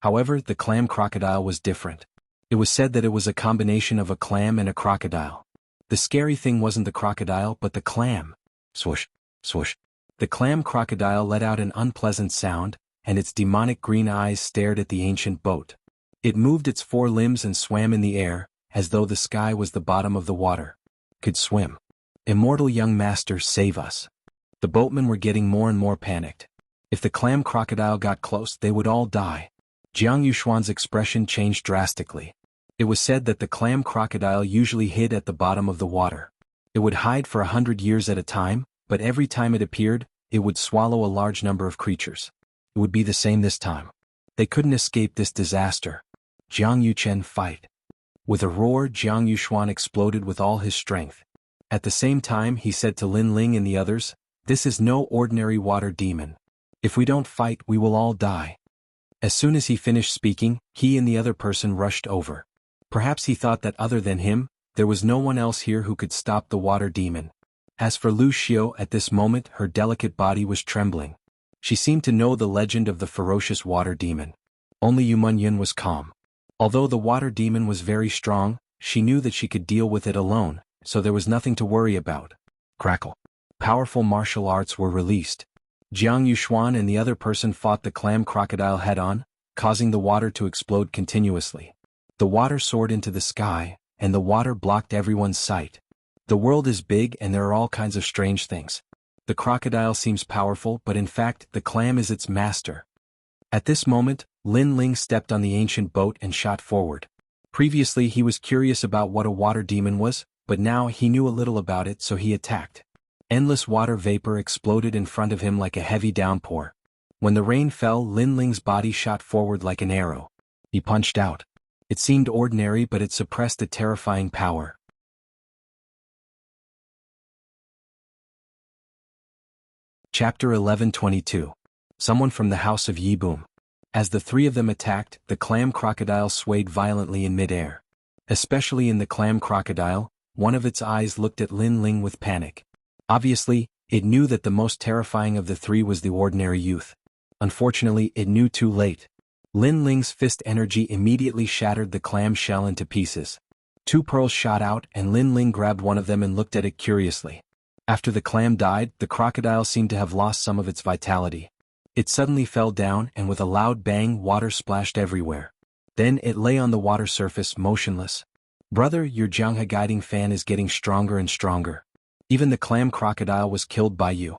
However, the clam crocodile was different. It was said that it was a combination of a clam and a crocodile. The scary thing wasn't the crocodile but the clam. Swoosh, swoosh. The clam crocodile let out an unpleasant sound, and its demonic green eyes stared at the ancient boat. It moved its four limbs and swam in the air, as though the sky was the bottom of the water. Could swim. Immortal young master, save us. The boatmen were getting more and more panicked. If the clam crocodile got close, they would all die. Jiang Yuxuan's expression changed drastically. It was said that the clam crocodile usually hid at the bottom of the water. It would hide for 100 years at a time, but every time it appeared, it would swallow a large number of creatures. It would be the same this time. They couldn't escape this disaster. Jiang Yuchen, fight. With a roar, Jiang Yuxuan exploded with all his strength. At the same time, he said to Lin Ling and the others, "This is no ordinary water demon. If we don't fight, we will all die." As soon as he finished speaking, he and the other person rushed over. Perhaps he thought that other than him, there was no one else here who could stop the water demon. As for Lu Xiao, at this moment her delicate body was trembling. She seemed to know the legend of the ferocious water demon. Only Yu Munyun was calm. Although the water demon was very strong, she knew that she could deal with it alone, so there was nothing to worry about. Crackle. Powerful martial arts were released. Jiang Yuxuan and the other person fought the clam crocodile head-on, causing the water to explode continuously. The water soared into the sky, and the water blocked everyone's sight. The world is big and there are all kinds of strange things. The crocodile seems powerful, but in fact, the clam is its master. At this moment, Lin Ling stepped on the ancient boat and shot forward. Previously he was curious about what a water demon was, but now he knew a little about it, so he attacked. Endless water vapor exploded in front of him like a heavy downpour. When the rain fell, Lin Ling's body shot forward like an arrow. He punched out. It seemed ordinary, but it suppressed a terrifying power. Chapter 11:22. Someone from the house of Yiboom. As the three of them attacked, the clam crocodile swayed violently in midair. Especially in the clam crocodile, one of its eyes looked at Lin Ling with panic. Obviously, it knew that the most terrifying of the three was the ordinary youth. Unfortunately, it knew too late. Lin Ling's fist energy immediately shattered the clam shell into pieces. Two pearls shot out and Lin Ling grabbed one of them and looked at it curiously. After the clam died, the crocodile seemed to have lost some of its vitality. It suddenly fell down and with a loud bang, water splashed everywhere. Then it lay on the water surface motionless. "Brother, your Jianghe guiding fan is getting stronger and stronger. Even the clam crocodile was killed by you.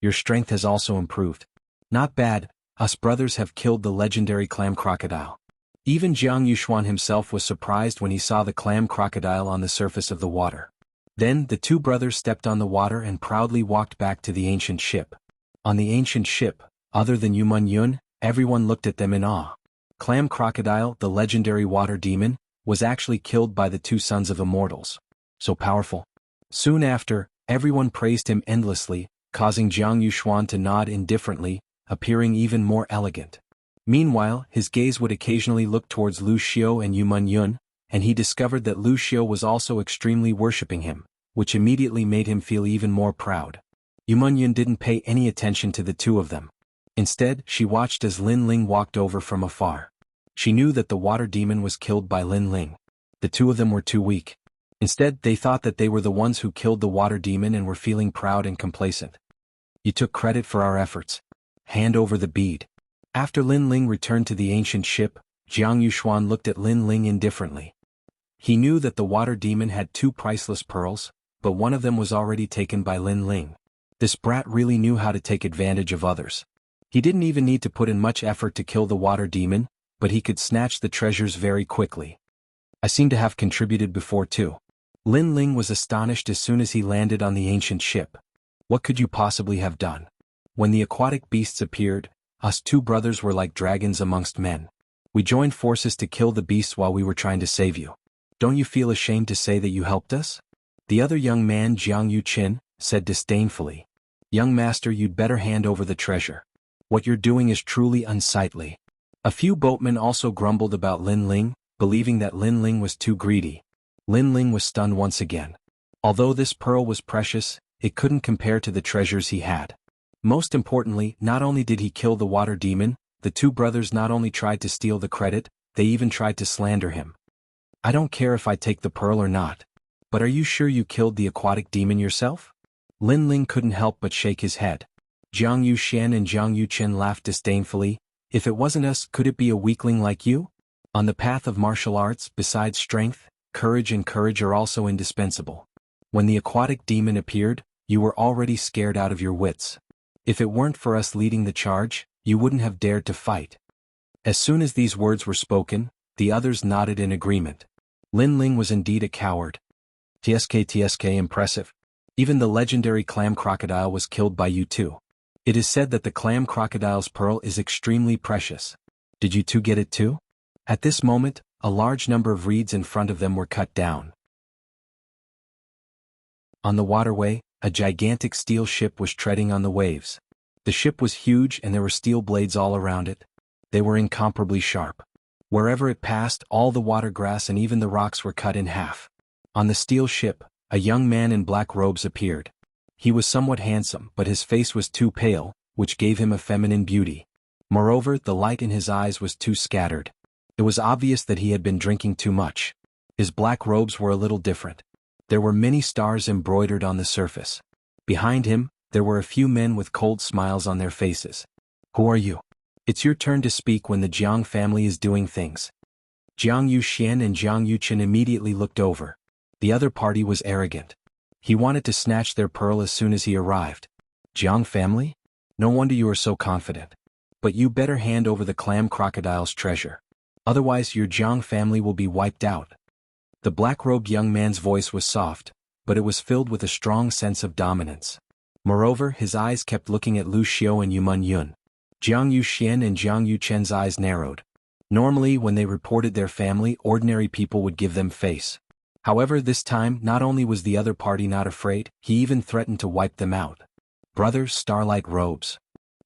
Your strength has also improved. Not bad. Us brothers have killed the legendary clam crocodile." Even Jiang Yuxuan himself was surprised when he saw the clam crocodile on the surface of the water. Then the two brothers stepped on the water and proudly walked back to the ancient ship. On the ancient ship, other than Yu Munyun, everyone looked at them in awe. Clam crocodile, the legendary water demon, was actually killed by the two sons of immortals. So powerful. Soon after, everyone praised him endlessly, causing Jiang Yuxuan to nod indifferently, appearing even more elegant. Meanwhile, his gaze would occasionally look towards Lu Xiao and Yu Munyun, and he discovered that Lu Xiao was also extremely worshipping him, which immediately made him feel even more proud. Yu Munyun didn't pay any attention to the two of them. Instead, she watched as Lin Ling walked over from afar. She knew that the water demon was killed by Lin Ling. The two of them were too weak. Instead, they thought that they were the ones who killed the water demon and were feeling proud and complacent. "You took credit for our efforts. Hand over the bead." After Lin Ling returned to the ancient ship, Jiang Yuxuan looked at Lin Ling indifferently. He knew that the water demon had two priceless pearls, but one of them was already taken by Lin Ling. This brat really knew how to take advantage of others. He didn't even need to put in much effort to kill the water demon, but he could snatch the treasures very quickly. "I seem to have contributed before too." Lin Ling was astonished as soon as he landed on the ancient ship. "What could you possibly have done?" When the aquatic beasts appeared, us two brothers were like dragons amongst men. We joined forces to kill the beasts while we were trying to save you. Don't you feel ashamed to say that you helped us? The other young man, Jiang Yuqin, said disdainfully. "Young master, you'd better hand over the treasure. What you're doing is truly unsightly." A few boatmen also grumbled about Lin Ling, believing that Lin Ling was too greedy. Lin Ling was stunned once again. Although this pearl was precious, it couldn't compare to the treasures he had. Most importantly, not only did he kill the water demon, the two brothers not only tried to steal the credit, they even tried to slander him. "I don't care if I take the pearl or not. But are you sure you killed the aquatic demon yourself?" Lin Ling couldn't help but shake his head. Jiang Yuxian and Jiang Yuchen laughed disdainfully. If it wasn't us, could it be a weakling like you? On the path of martial arts, besides strength, courage are also indispensable. When the aquatic demon appeared, you were already scared out of your wits. If it weren't for us leading the charge, you wouldn't have dared to fight. As soon as these words were spoken, the others nodded in agreement. Lin Ling was indeed a coward. TSK impressive. Even the legendary clam crocodile was killed by you too. It is said that the clam crocodile's pearl is extremely precious. Did you two get it too? At this moment, a large number of reeds in front of them were cut down. On the waterway, a gigantic steel ship was treading on the waves. The ship was huge and there were steel blades all around it. They were incomparably sharp. Wherever it passed, all the water grass and even the rocks were cut in half. On the steel ship, a young man in black robes appeared. He was somewhat handsome, but his face was too pale, which gave him a feminine beauty. Moreover, the light in his eyes was too scattered. It was obvious that he had been drinking too much. His black robes were a little different. There were many stars embroidered on the surface. Behind him, there were a few men with cold smiles on their faces. Who are you? It's your turn to speak when the Jiang family is doing things. Jiang Yuxian and Jiang Yuchen immediately looked over. The other party was arrogant. He wanted to snatch their pearl as soon as he arrived. Jiang family? No wonder you are so confident. But you better hand over the clam crocodile's treasure. Otherwise your Jiang family will be wiped out. The black-robed young man's voice was soft, but it was filled with a strong sense of dominance. Moreover, his eyes kept looking at Lu Xiao and Yuman Yun. Jiang Yuxian and Jiang Yuchen's eyes narrowed. Normally, when they reported their family, ordinary people would give them face. However, this time, not only was the other party not afraid, he even threatened to wipe them out. Brothers, starlight robes.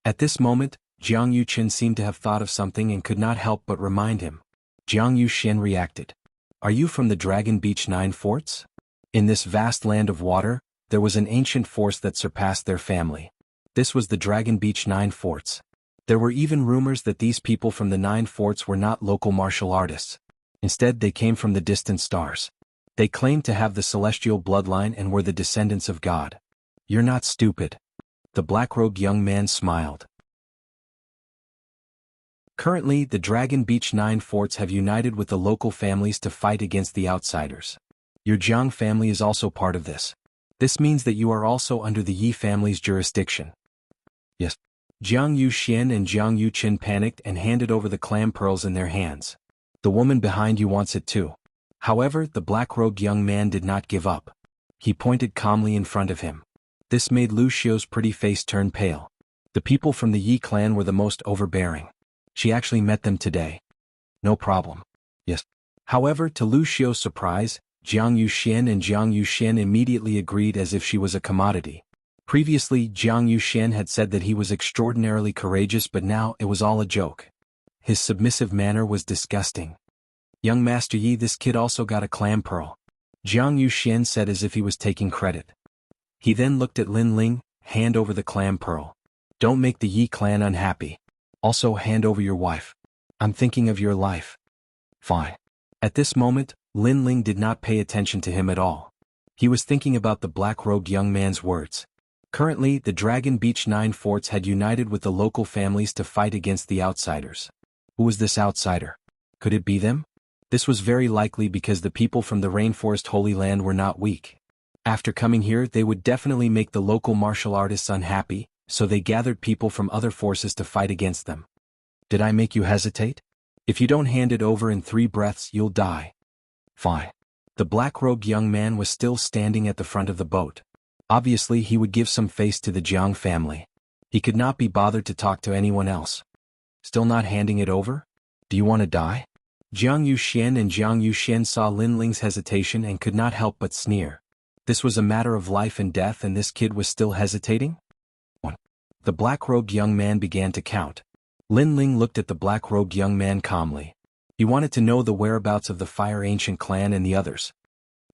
At this moment, Jiang Yuchen seemed to have thought of something and could not help but remind him. Jiang Yuxian reacted. Are you from the Dragon Beach 9 forts? In this vast land of water, there was an ancient force that surpassed their family. This was the Dragon Beach 9 forts. There were even rumors that these people from the 9 forts were not local martial artists. Instead, they came from the distant stars. They claimed to have the celestial bloodline and were the descendants of God. You're not stupid. The black-robed young man smiled. Currently, the Dragon Beach 9 forts have united with the local families to fight against the outsiders. Your Jiang family is also part of this. This means that you are also under the Yi family's jurisdiction. Yes. Jiang Yuxian and Jiang Yuchen panicked and handed over the clam pearls in their hands. The woman behind you wants it too. However, the black-robed young man did not give up. He pointed calmly in front of him. This made Lu Xiao's pretty face turn pale. The people from the Yi clan were the most overbearing. She actually met them today. No problem. Yes. However, to Lu Xiao's surprise, Jiang Yuxian and Jiang Yuxian immediately agreed as if she was a commodity. Previously, Jiang Yuxian had said that he was extraordinarily courageous, but now it was all a joke. His submissive manner was disgusting. Young Master Yi, this kid also got a clam pearl. Jiang Yuxian said as if he was taking credit. He then looked at Lin Ling. Hand over the clam pearl. Don't make the Yi clan unhappy. Also hand over your wife. I'm thinking of your life. Fine. At this moment, Lin Ling did not pay attention to him at all. He was thinking about the black-robed young man's words. Currently, the Dragon Beach 9 forts had united with the local families to fight against the outsiders. Who was this outsider? Could it be them? This was very likely because the people from the Rainforest Holy Land were not weak. After coming here, they would definitely make the local martial artists unhappy, so they gathered people from other forces to fight against them. Did I make you hesitate? If you don't hand it over in 3 breaths, you'll die. Fine. The black-robed young man was still standing at the front of the boat. Obviously, he would give some face to the Jiang family. He could not be bothered to talk to anyone else. Still not handing it over? Do you want to die? Jiang Yuxian and Jiang Yuxian saw Lin Ling's hesitation and could not help but sneer. This was a matter of life and death, and this kid was still hesitating? 1. The black-robed young man began to count. Lin Ling looked at the black-robed young man calmly. He wanted to know the whereabouts of the Fire Ancient clan and the others.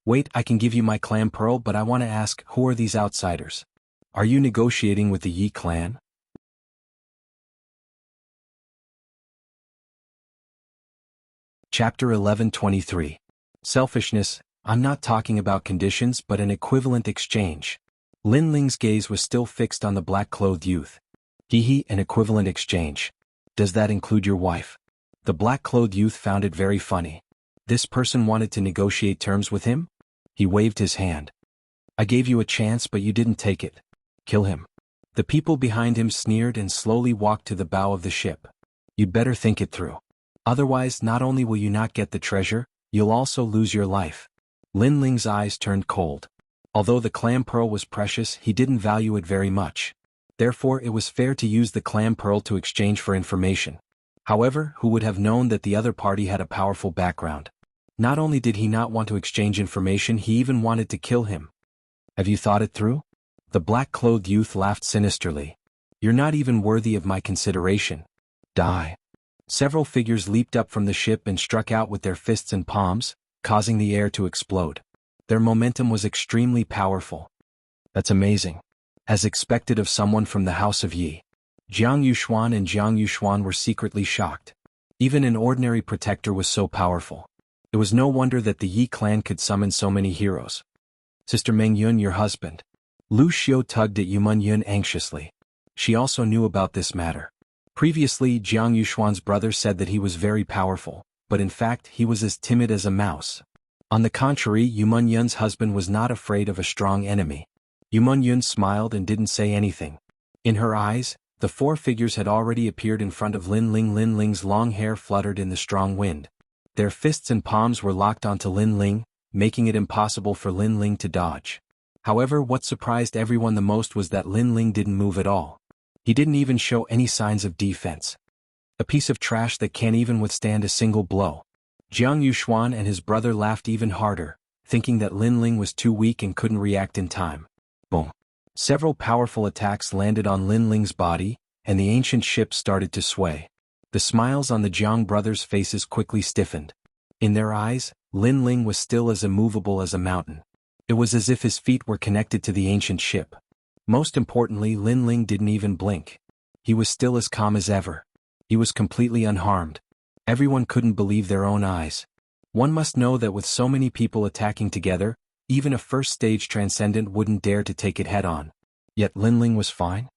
Wait, I can give you my clam pearl, but I want to ask, who are these outsiders? Are you negotiating with the Yi clan? Chapter 11:23. Selfishness. I'm not talking about conditions but an equivalent exchange. Lin Ling's gaze was still fixed on the black-clothed youth. He, an equivalent exchange. Does that include your wife? The black-clothed youth found it very funny. This person wanted to negotiate terms with him? He waved his hand. I gave you a chance but you didn't take it. Kill him. The people behind him sneered and slowly walked to the bow of the ship. You'd better think it through. Otherwise, not only will you not get the treasure, you'll also lose your life. Lin Ling's eyes turned cold. Although the clam pearl was precious, he didn't value it very much. Therefore, it was fair to use the clam pearl to exchange for information. However, who would have known that the other party had a powerful background? Not only did he not want to exchange information, he even wanted to kill him. Have you thought it through? The black-clothed youth laughed sinisterly. You're not even worthy of my consideration. Die. Several figures leaped up from the ship and struck out with their fists and palms, causing the air to explode. Their momentum was extremely powerful. That's amazing. As expected of someone from the House of Yi. Jiang Yuxuan and Jiang Yuxuan were secretly shocked. Even an ordinary protector was so powerful. It was no wonder that the Yi clan could summon so many heroes. Sister Meng Yun, your husband. Lu Xiu tugged at Yumen Yun anxiously. She also knew about this matter. Previously, Jiang Yuxuan's brother said that he was very powerful, but in fact he was as timid as a mouse. On the contrary, Yumen Yun's husband was not afraid of a strong enemy. Yumen Yun smiled and didn't say anything. In her eyes, the four figures had already appeared in front of Lin Ling. Lin Ling's long hair fluttered in the strong wind. Their fists and palms were locked onto Lin Ling, making it impossible for Lin Ling to dodge. However, what surprised everyone the most was that Lin Ling didn't move at all. He didn't even show any signs of defense. A piece of trash that can't even withstand a single blow. Jiang Yuxuan and his brother laughed even harder, thinking that Lin Ling was too weak and couldn't react in time. Boom. Several powerful attacks landed on Lin Ling's body, and the ancient ship started to sway. The smiles on the Jiang brothers' faces quickly stiffened. In their eyes, Lin Ling was still as immovable as a mountain. It was as if his feet were connected to the ancient ship. Most importantly, Lin Ling didn't even blink. He was still as calm as ever. He was completely unharmed. Everyone couldn't believe their own eyes. One must know that with so many people attacking together, even a first-stage transcendent wouldn't dare to take it head-on. Yet Lin Ling was fine?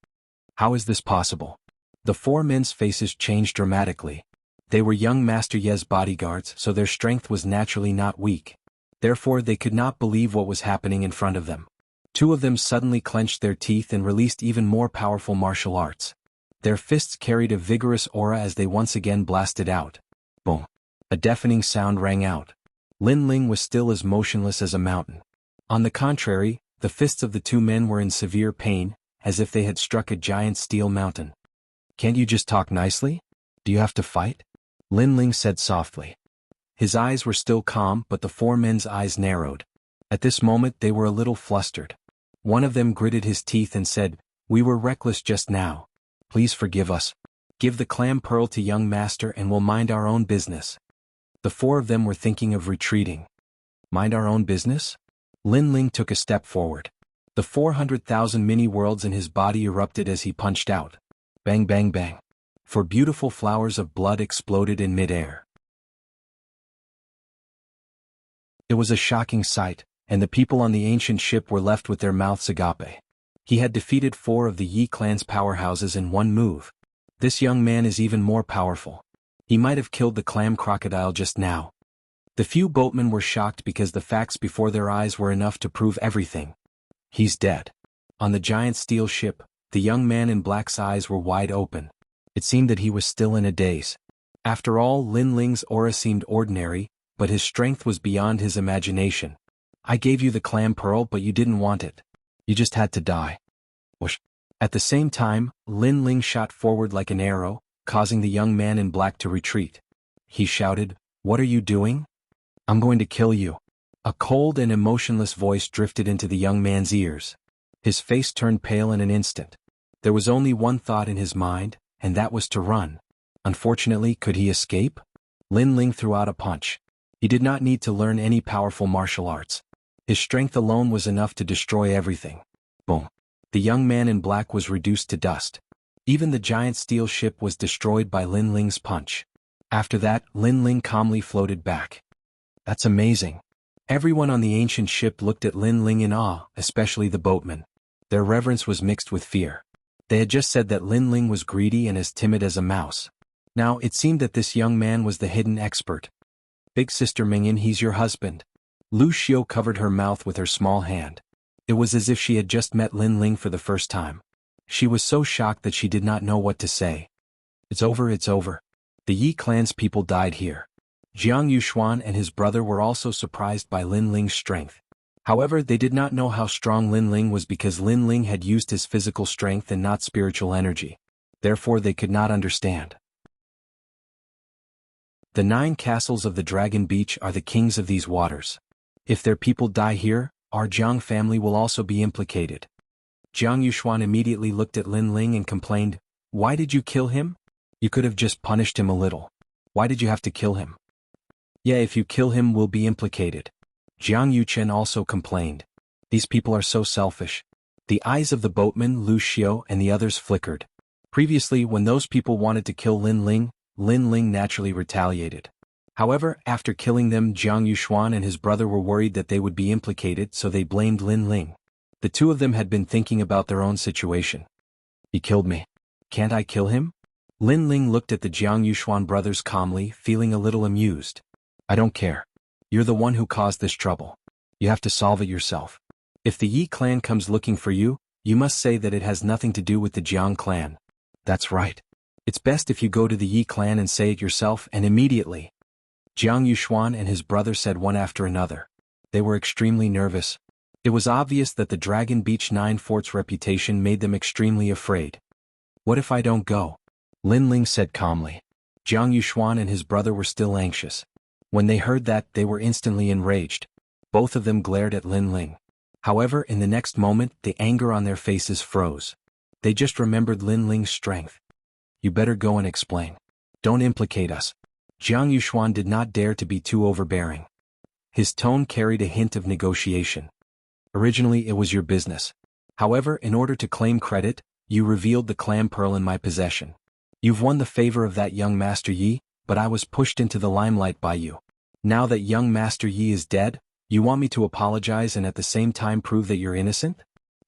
How is this possible? The four men's faces changed dramatically. They were young Master Ye's bodyguards, so their strength was naturally not weak. Therefore they could not believe what was happening in front of them. Two of them suddenly clenched their teeth and released even more powerful martial arts. Their fists carried a vigorous aura as they once again blasted out. Boom. A deafening sound rang out. Lin Ling was still as motionless as a mountain. On the contrary, the fists of the two men were in severe pain, as if they had struck a giant steel mountain. Can't you just talk nicely? Do you have to fight? Lin Ling said softly. His eyes were still calm, but the four men's eyes narrowed. At this moment they were a little flustered. One of them gritted his teeth and said, "We were reckless just now. Please forgive us. Give the clam pearl to young master and we'll mind our own business." The four of them were thinking of retreating. Mind our own business? Lin Ling took a step forward. The 400,000 mini-worlds in his body erupted as he punched out. Bang bang bang. Four beautiful flowers of blood exploded in mid-air. It was a shocking sight, and the people on the ancient ship were left with their mouths agape. He had defeated 4 of the Yi clan's powerhouses in one move. This young man is even more powerful. He might have killed the clam crocodile just now. The few boatmen were shocked because the facts before their eyes were enough to prove everything. He's dead. On the giant steel ship, the young man in black's eyes were wide open. It seemed that he was still in a daze. After all, Lin Ling's aura seemed ordinary, but his strength was beyond his imagination. I gave you the clam pearl, but you didn't want it. You just had to die. Whoosh. At the same time, Lin Ling shot forward like an arrow, causing the young man in black to retreat. He shouted, "What are you doing? I'm going to kill you." A cold and emotionless voice drifted into the young man's ears. His face turned pale in an instant. There was only one thought in his mind, and that was to run. Unfortunately, could he escape? Lin Ling threw out a punch. He did not need to learn any powerful martial arts. His strength alone was enough to destroy everything. Boom. The young man in black was reduced to dust. Even the giant steel ship was destroyed by Lin Ling's punch. After that, Lin Ling calmly floated back. That's amazing. Everyone on the ancient ship looked at Lin Ling in awe, especially the boatmen. Their reverence was mixed with fear. They had just said that Lin Ling was greedy and as timid as a mouse. Now it seemed that this young man was the hidden expert. Big Sister Mingyan, he's your husband. Lu Xiao covered her mouth with her small hand. It was as if she had just met Lin Ling for the first time. She was so shocked that she did not know what to say. It's over, it's over. The Yi clan's people died here. Jiang Yuxuan and his brother were also surprised by Lin Ling's strength. However, they did not know how strong Lin Ling was because Lin Ling had used his physical strength and not spiritual energy. Therefore they could not understand. The 9 castles of the Dragon Beach are the kings of these waters. If their people die here, our Jiang family will also be implicated. Jiang Yuxuan immediately looked at Lin Ling and complained, "Why did you kill him? You could have just punished him a little. Why did you have to kill him?" "Yeah, if you kill him, we'll be implicated." Jiang Yuchen also complained. These people are so selfish. The eyes of the boatman, Lu Xiao, and the others flickered. Previously, when those people wanted to kill Lin Ling naturally retaliated. However, after killing them, Jiang Yuxuan and his brother were worried that they would be implicated, so they blamed Lin Ling. The two of them had been thinking about their own situation. "He killed me. Can't I kill him?" Lin Ling looked at the Jiang Yuxuan brothers calmly, feeling a little amused. "I don't care. You're the one who caused this trouble. You have to solve it yourself. If the Yi clan comes looking for you, you must say that it has nothing to do with the Jiang clan." "That's right. It's best if you go to the Yi clan and say it yourself and immediately." Jiang Yuxuan and his brother said one after another. They were extremely nervous. It was obvious that the Dragon Beach 9 fort's reputation made them extremely afraid. "What if I don't go?" Lin Ling said calmly. Jiang Yuxuan and his brother were still anxious. When they heard that, they were instantly enraged. Both of them glared at Lin Ling. However, in the next moment, the anger on their faces froze. They just remembered Lin Ling's strength. "You better go and explain. Don't implicate us." Jiang Yuxuan did not dare to be too overbearing. His tone carried a hint of negotiation. "Originally it was your business. However, in order to claim credit, you revealed the clam pearl in my possession. You've won the favor of that young Master Yi, but I was pushed into the limelight by you. Now that young Master Yi is dead, you want me to apologize and at the same time prove that you're innocent?"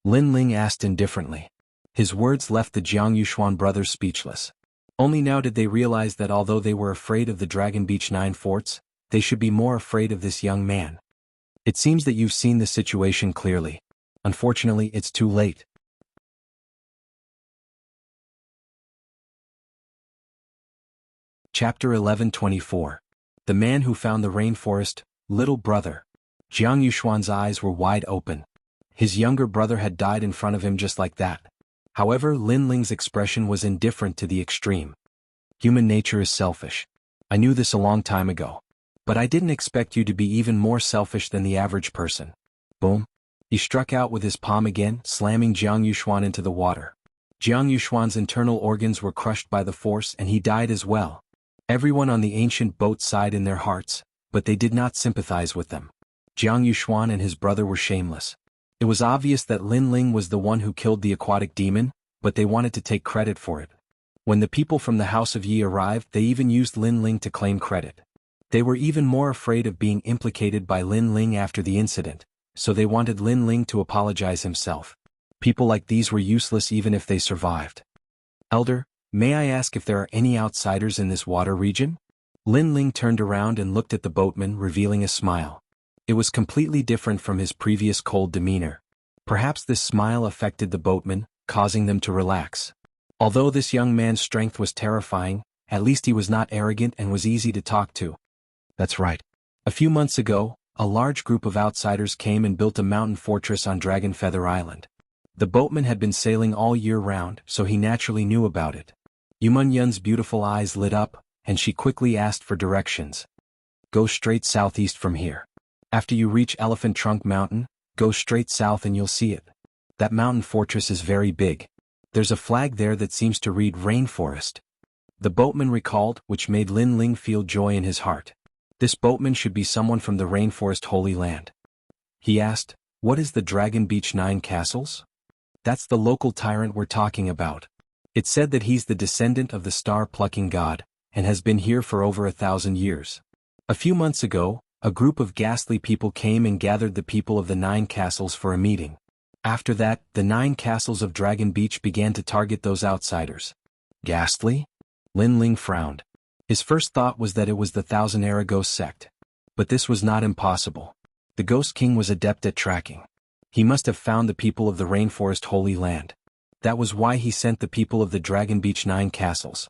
Lin Ling asked indifferently. His words left the Jiang Yuxuan brothers speechless. Only now did they realize that although they were afraid of the Dragon Beach 9 forts, they should be more afraid of this young man. "It seems that you've seen the situation clearly. Unfortunately, it's too late." Chapter 11:24. The Man Who Found the Rainforest, Little Brother. Jiang Yuxuan's eyes were wide open. His younger brother had died in front of him just like that. However, Lin Ling's expression was indifferent to the extreme. "Human nature is selfish. I knew this a long time ago. But I didn't expect you to be even more selfish than the average person." Boom. He struck out with his palm again, slamming Jiang Yuxuan into the water. Jiang Yuxuan's internal organs were crushed by the force and he died as well. Everyone on the ancient boat sighed in their hearts, but they did not sympathize with them. Jiang Yuxuan and his brother were shameless. It was obvious that Lin Ling was the one who killed the aquatic demon, but they wanted to take credit for it. When the people from the House of Yi arrived, they even used Lin Ling to claim credit. They were even more afraid of being implicated by Lin Ling after the incident, so they wanted Lin Ling to apologize himself. People like these were useless even if they survived. "Elder, may I ask if there are any outsiders in this water region?" Lin Ling turned around and looked at the boatman, revealing a smile. It was completely different from his previous cold demeanor. Perhaps this smile affected the boatman, causing them to relax. Although this young man's strength was terrifying, at least he was not arrogant and was easy to talk to. "That's right. A few months ago, a large group of outsiders came and built a mountain fortress on Dragon Feather Island. The boatman had been sailing all year round, so he naturally knew about it." Yuman Yun's beautiful eyes lit up, and she quickly asked for directions. "Go straight southeast from here. After you reach Elephant Trunk Mountain, go straight south and you'll see it. That mountain fortress is very big. There's a flag there that seems to read Rainforest." The boatman recalled, which made Lin Ling feel joy in his heart. This boatman should be someone from the Rainforest Holy Land. He asked, "What is the Dragon Beach 9 castles?" "That's the local tyrant we're talking about. It said that he's the descendant of the star-plucking god, and has been here for over 1,000 years. A few months ago, a group of ghastly people came and gathered the people of the 9 castles for a meeting. After that, the 9 castles of Dragon Beach began to target those outsiders. Ghastly? Lin Ling frowned. His first thought was that it was the Thousand Era Ghost sect. But this was not impossible. The Ghost King was adept at tracking. He must have found the people of the Rainforest Holy Land. That was why he sent the people of the Dragon Beach 9 castles.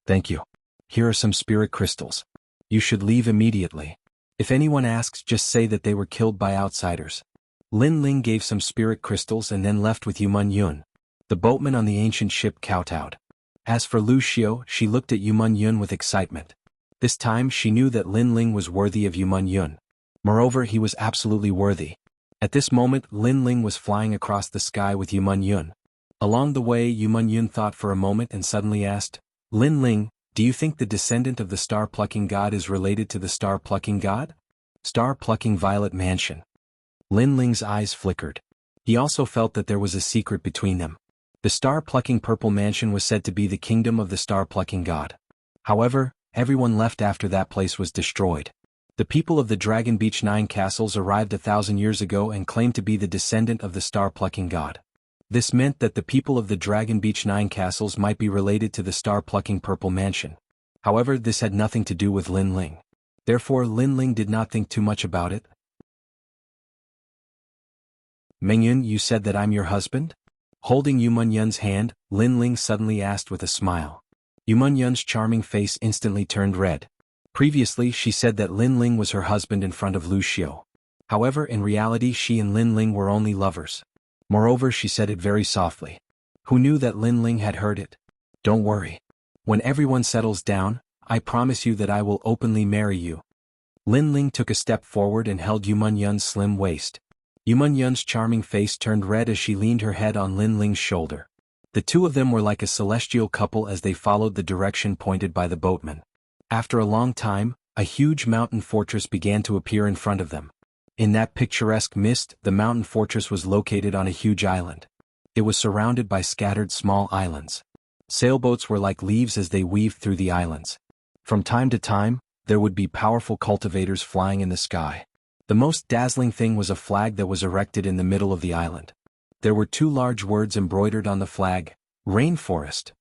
Thank you. Here are some spirit crystals. You should leave immediately. If anyone asks, just say that they were killed by outsiders. Lin Ling gave some spirit crystals and then left with Yumun Yun. The boatman on the ancient ship kowtowed. As for Lu Xiu, she looked at Yumun Yun with excitement. This time she knew that Lin Ling was worthy of Yumun Yun. Moreover, he was absolutely worthy. At this moment, Lin Ling was flying across the sky with Yumun Yun. Along the way, Yumun Yun thought for a moment and suddenly asked, Lin Ling, do you think the descendant of the star-plucking god is related to the star-plucking god? Star-plucking Violet Mansion. Lin Ling's eyes flickered. He also felt that there was a secret between them. The star-plucking Purple Mansion was said to be the kingdom of the star-plucking god. However, everyone left after that place was destroyed. The people of the Dragon Beach 9 castles arrived 1,000 years ago and claimed to be the descendant of the star-plucking god. This meant that the people of the Dragon Beach 9 castles might be related to the star-plucking Purple Mansion. However, this had nothing to do with Lin Ling. Therefore, Lin Ling did not think too much about it. Mengyun, you said that I'm your husband? Holding Yumun Yun's hand, Lin Ling suddenly asked with a smile. Yumun Yun's charming face instantly turned red. Previously, she said that Lin Ling was her husband in front of Lu Xiu. However, in reality she and Lin Ling were only lovers. Moreover, she said it very softly. Who knew that Lin Ling had heard it? Don't worry. When everyone settles down, I promise you that I will openly marry you. Lin Ling took a step forward and held Yumun Yun's slim waist. Yumun Yun's charming face turned red as she leaned her head on Lin Ling's shoulder. The two of them were like a celestial couple as they followed the direction pointed by the boatman. After a long time, a huge mountain fortress began to appear in front of them. In that picturesque mist, the mountain fortress was located on a huge island. It was surrounded by scattered small islands. Sailboats were like leaves as they weaved through the islands. From time to time, there would be powerful cultivators flying in the sky. The most dazzling thing was a flag that was erected in the middle of the island. There were 2 large words embroidered on the flag, Rainforest.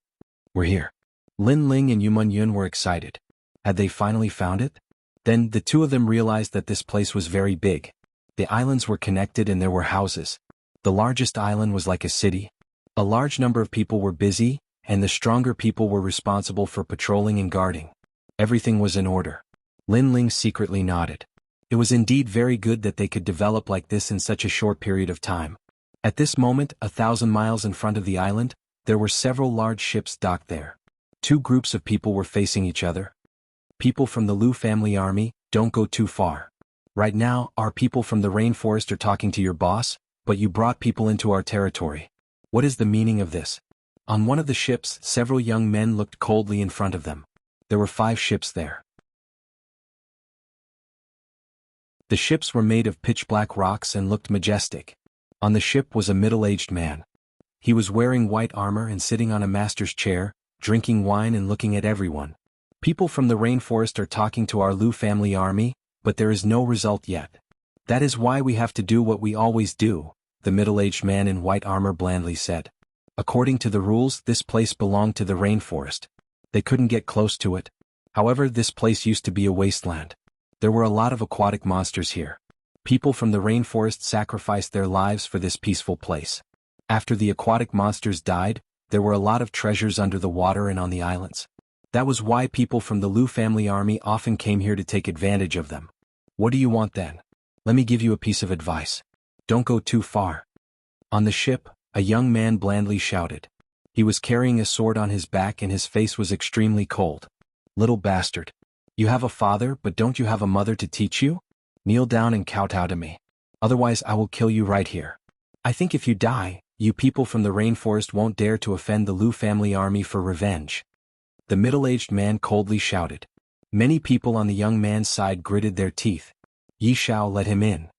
We're here. Lin Ling and Yumun Yun were excited. Had they finally found it? Then the two of them realized that this place was very big. The islands were connected and there were houses. The largest island was like a city. A large number of people were busy, and the stronger people were responsible for patrolling and guarding. Everything was in order. Lin Ling secretly nodded. It was indeed very good that they could develop like this in such a short period of time. At this moment, 1,000 miles in front of the island, there were several large ships docked there. 2 groups of people were facing each other. People from the Lu family army, don't go too far. Right now, our people from the rainforest are talking to your boss, but you brought people into our territory. What is the meaning of this? On one of the ships, several young men looked coldly in front of them. There were 5 ships there. The ships were made of pitch-black rocks and looked majestic. On the ship was a middle-aged man. He was wearing white armor and sitting on a master's chair, drinking wine and looking at everyone. People from the rainforest are talking to our Lu family army, but there is no result yet. That is why we have to do what we always do, the middle-aged man in white armor blandly said. According to the rules, this place belonged to the rainforest. They couldn't get close to it. However, this place used to be a wasteland. There were a lot of aquatic monsters here. People from the rainforest sacrificed their lives for this peaceful place. After the aquatic monsters died, there were a lot of treasures under the water and on the islands. That was why people from the Lu family army often came here to take advantage of them. What do you want then? Let me give you a piece of advice. Don't go too far. On the ship, a young man blandly shouted. He was carrying a sword on his back and his face was extremely cold. Little bastard. You have a father, but don't you have a mother to teach you? Kneel down and kowtow to me. Otherwise I will kill you right here. I think if you die, you people from the rainforest won't dare to offend the Lu family army for revenge. The middle-aged man coldly shouted. Many people on the young man's side gritted their teeth. Yi Shao let him in.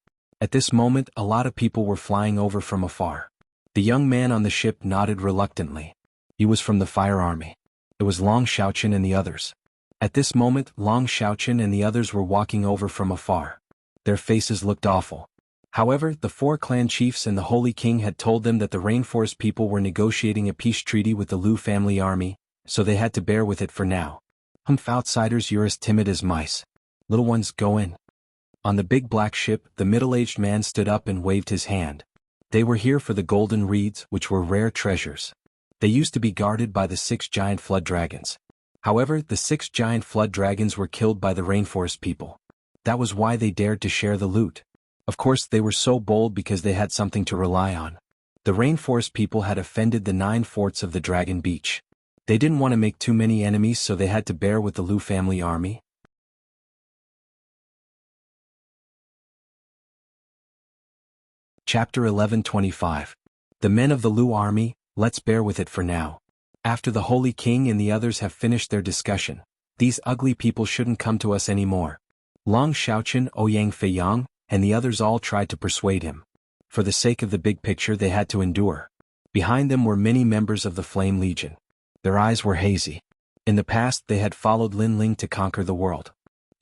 At this moment, a lot of people were flying over from afar. The young man on the ship nodded reluctantly. He was from the fire army. It was Long Xiaoqun and the others. At this moment, Long Xiaoqun and the others were walking over from afar. Their faces looked awful. However, the four clan chiefs and the Holy King had told them that the Rainforest people were negotiating a peace treaty with the Lu family army, so they had to bear with it for now. Humph, outsiders, you're as timid as mice. Little ones, go in. On the big black ship, the middle-aged man stood up and waved his hand. They were here for the golden reeds, which were rare treasures. They used to be guarded by the 6 giant flood dragons. However, the 6 giant flood dragons were killed by the Rainforest people. That was why they dared to share the loot. Of course, they were so bold because they had something to rely on. The Rainforest people had offended the 9 forts of the Dragon Beach. They didn't want to make too many enemies, so they had to bear with the Lu family army. Chapter 11:25. The men of the Lu army, let's bear with it for now. After the Holy King and the others have finished their discussion, these ugly people shouldn't come to us anymore. Long Xiaoqian, Ouyang Feiyang, and the others all tried to persuade him. For the sake of the big picture, they had to endure. Behind them were many members of the Flame Legion. Their eyes were hazy. In the past, they had followed Lin Ling to conquer the world.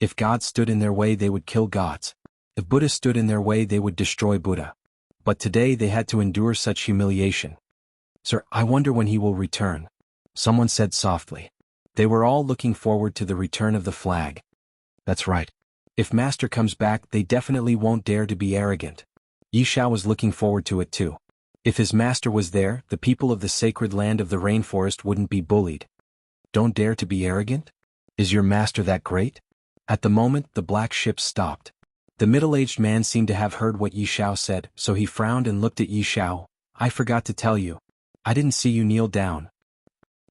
If God stood in their way, they would kill gods. If Buddha stood in their way, they would destroy Buddha. But today they had to endure such humiliation. Sir, I wonder when he will return. Someone said softly. They were all looking forward to the return of the flag. That's right. If Master comes back, they definitely won't dare to be arrogant. Yi Shao was looking forward to it too. If his master was there, the people of the sacred land of the rainforest wouldn't be bullied. Don't dare to be arrogant? Is your master that great? At the moment, the black ship stopped. The middle-aged man seemed to have heard what Yi Shao said, so he frowned and looked at Yi Shao. I forgot to tell you. I didn't see you kneel down.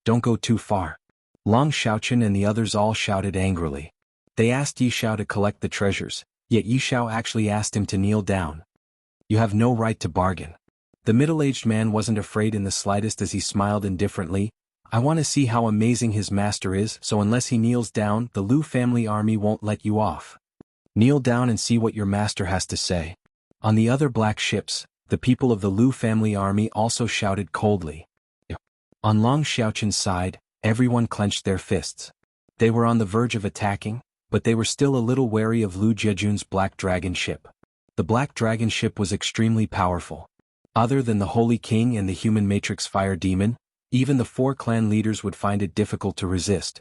Don't go too far. Long Xiaoqian and the others all shouted angrily. They asked Yi Shao to collect the treasures, yet Yi Shao actually asked him to kneel down. You have no right to bargain. The middle-aged man wasn't afraid in the slightest as he smiled indifferently. I want to see how amazing his master is, so unless he kneels down, the Lu family army won't let you off. Kneel down and see what your master has to say. On the other black ships, the people of the Lu family army also shouted coldly. On Long Xiaoqian's side, everyone clenched their fists. They were on the verge of attacking, but they were still a little wary of Lu Jiejun's black dragon ship. The black dragon ship was extremely powerful. Other than the Holy King and the human matrix fire demon, even the 4 clan leaders would find it difficult to resist.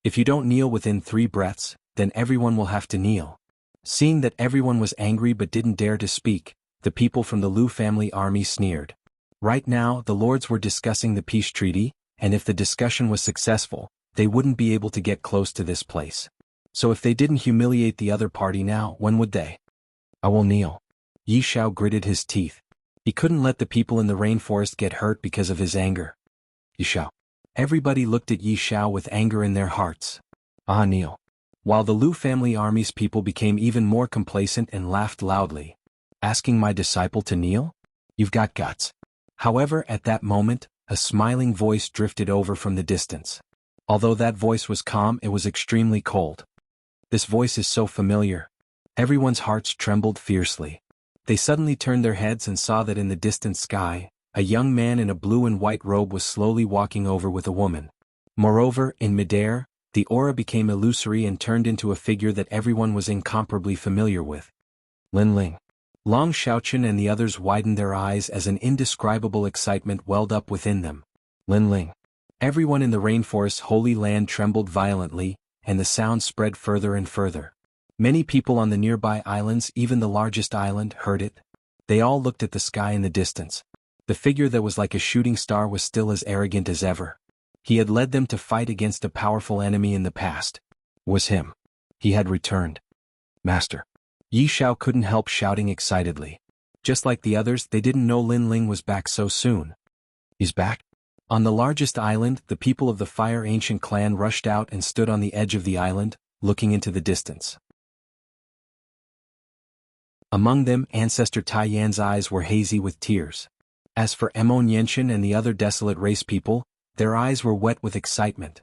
If you don't kneel within 3 breaths, then everyone will have to kneel. Seeing that everyone was angry but didn't dare to speak, the people from the Lu family army sneered. Right now, the lords were discussing the peace treaty, and if the discussion was successful, they wouldn't be able to get close to this place. So if they didn't humiliate the other party now, when would they? I will kneel. Yi Shao gritted his teeth. He couldn't let the people in the rainforest get hurt because of his anger. Yi Shao. Everybody looked at Yi Shao with anger in their hearts. Kneel. While the Lu family army's people became even more complacent and laughed loudly. Asking my disciple to kneel? You've got guts. However, at that moment, a smiling voice drifted over from the distance. Although that voice was calm, it was extremely cold. This voice is so familiar. Everyone's hearts trembled fiercely. They suddenly turned their heads and saw that in the distant sky, a young man in a blue and white robe was slowly walking over with a woman. Moreover, in midair, the aura became illusory and turned into a figure that everyone was incomparably familiar with. Lin Ling. Long Xiaoqian and the others widened their eyes as an indescribable excitement welled up within them. Lin Ling. Everyone in the rainforest's holy land trembled violently, and the sound spread further and further. Many people on the nearby islands, even the largest island, heard it. They all looked at the sky in the distance. The figure that was like a shooting star was still as arrogant as ever. He had led them to fight against a powerful enemy in the past. It was him. He had returned. Master. Yi Shao couldn't help shouting excitedly. Just like the others, they didn't know Lin Ling was back so soon. He's back? On the largest island, the people of the Fire Ancient clan rushed out and stood on the edge of the island, looking into the distance. Among them, Ancestor Tai Yan's eyes were hazy with tears. As for Emon Yenshin and the other desolate race people, their eyes were wet with excitement.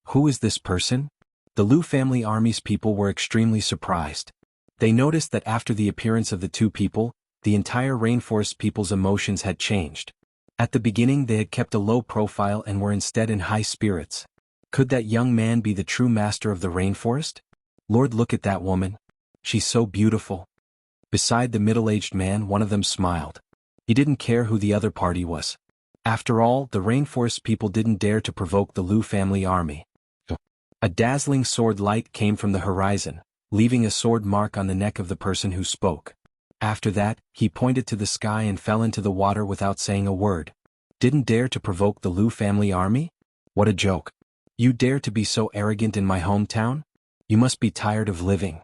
Who is this person? The Lu family army's people were extremely surprised. They noticed that after the appearance of the 2 people, the entire rainforest people's emotions had changed. At the beginning they had kept a low profile and were instead in high spirits. Could that young man be the true master of the rainforest? Lord, look at that woman. She's so beautiful. Beside the middle-aged man, one of them smiled. He didn't care who the other party was. After all, the rainforest people didn't dare to provoke the Lu family army. A dazzling sword light came from the horizon, leaving a sword mark on the neck of the person who spoke. After that, he pointed to the sky and fell into the water without saying a word. Didn't dare to provoke the Lu family army? What a joke. You dare to be so arrogant in my hometown? You must be tired of living.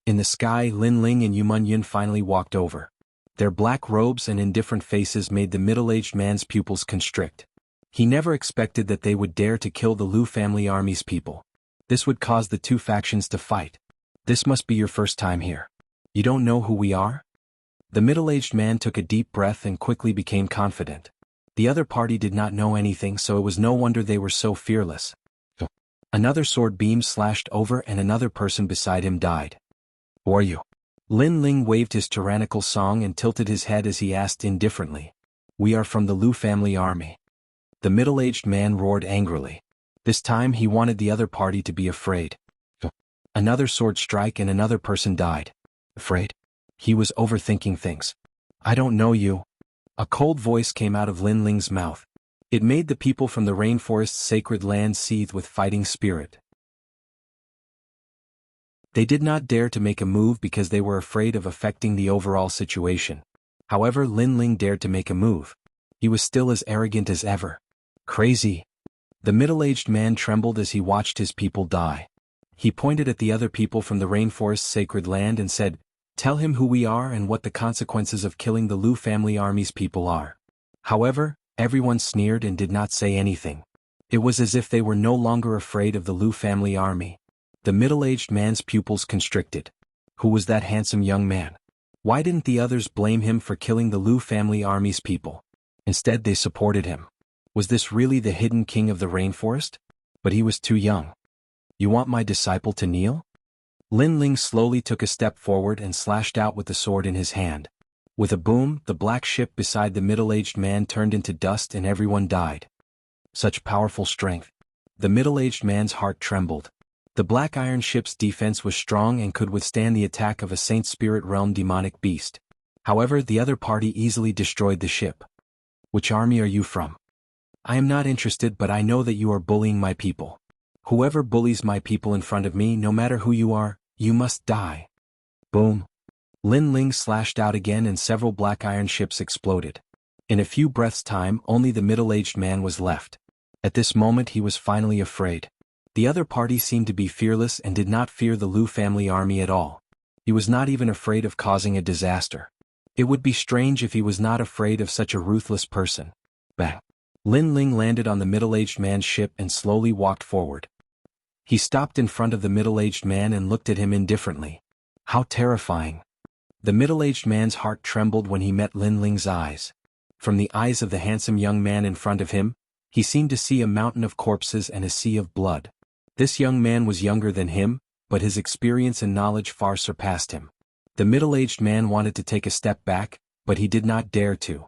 In the sky, Lin Ling and Yumun Yun finally walked over. Their black robes and indifferent faces made the middle-aged man's pupils constrict. He never expected that they would dare to kill the Lu family army's people. This would cause the two factions to fight. This must be your first time here. You don't know who we are? The middle-aged man took a deep breath and quickly became confident. The other party did not know anything, so it was no wonder they were so fearless. Another sword beam slashed over and another person beside him died. Who are you? Lin Ling waved his tyrannical song and tilted his head as he asked indifferently. We are from the Lu family army. The middle-aged man roared angrily. This time he wanted the other party to be afraid. Another sword strike and another person died. Afraid? He was overthinking things. I don't know you. A cold voice came out of Lin Ling's mouth. It made the people from the rainforest's sacred land seethe with fighting spirit. They did not dare to make a move because they were afraid of affecting the overall situation. However, Lin Ling dared to make a move. He was still as arrogant as ever. Crazy. The middle-aged man trembled as he watched his people die. He pointed at the other people from the rainforest's sacred land and said, Tell him who we are and what the consequences of killing the Lu family army's people are. However, everyone sneered and did not say anything. It was as if they were no longer afraid of the Lu family army. The middle-aged man's pupils constricted. Who was that handsome young man? Why didn't the others blame him for killing the Lu family army's people? Instead, they supported him. Was this really the hidden king of the rainforest? But he was too young. You want my disciple to kneel? Lin Ling slowly took a step forward and slashed out with the sword in his hand. With a boom, the black ship beside the middle-aged man turned into dust and everyone died. Such powerful strength. The middle-aged man's heart trembled. The black iron ship's defense was strong and could withstand the attack of a Saint Spirit Realm demonic beast. However, the other party easily destroyed the ship. Which army are you from? I am not interested, but I know that you are bullying my people. Whoever bullies my people in front of me, no matter who you are, you must die. Boom. Lin Ling slashed out again and several black iron ships exploded. In a few breaths' time, only the middle-aged man was left. At this moment he was finally afraid. The other party seemed to be fearless and did not fear the Lu family army at all. He was not even afraid of causing a disaster. It would be strange if he was not afraid of such a ruthless person. Bang. Lin Ling landed on the middle-aged man's ship and slowly walked forward. He stopped in front of the middle-aged man and looked at him indifferently. How terrifying. The middle-aged man's heart trembled when he met Lin Ling's eyes. From the eyes of the handsome young man in front of him, he seemed to see a mountain of corpses and a sea of blood. This young man was younger than him, but his experience and knowledge far surpassed him. The middle-aged man wanted to take a step back, but he did not dare to.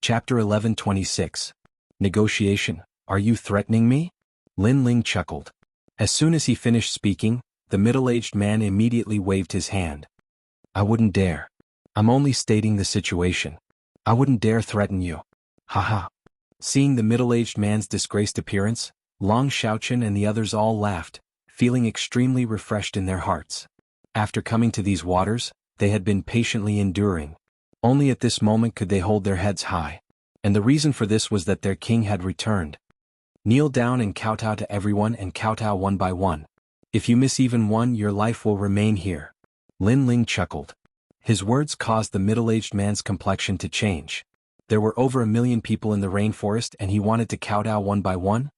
Chapter 11:26. Negotiation. Are you threatening me? Lin Ling chuckled. As soon as he finished speaking, the middle-aged man immediately waved his hand. I wouldn't dare. I'm only stating the situation. I wouldn't dare threaten you. Haha. Seeing the middle-aged man's disgraced appearance, Long Xiaochen and the others all laughed, feeling extremely refreshed in their hearts. After coming to these waters, they had been patiently enduring. Only at this moment could they hold their heads high. And the reason for this was that their king had returned. Kneel down and kowtow to everyone and kowtow one by one. If you miss even one, your life will remain here. Lin Ling chuckled. His words caused the middle-aged man's complexion to change. There were over 1 million people in the rainforest and he wanted to kowtow one by one?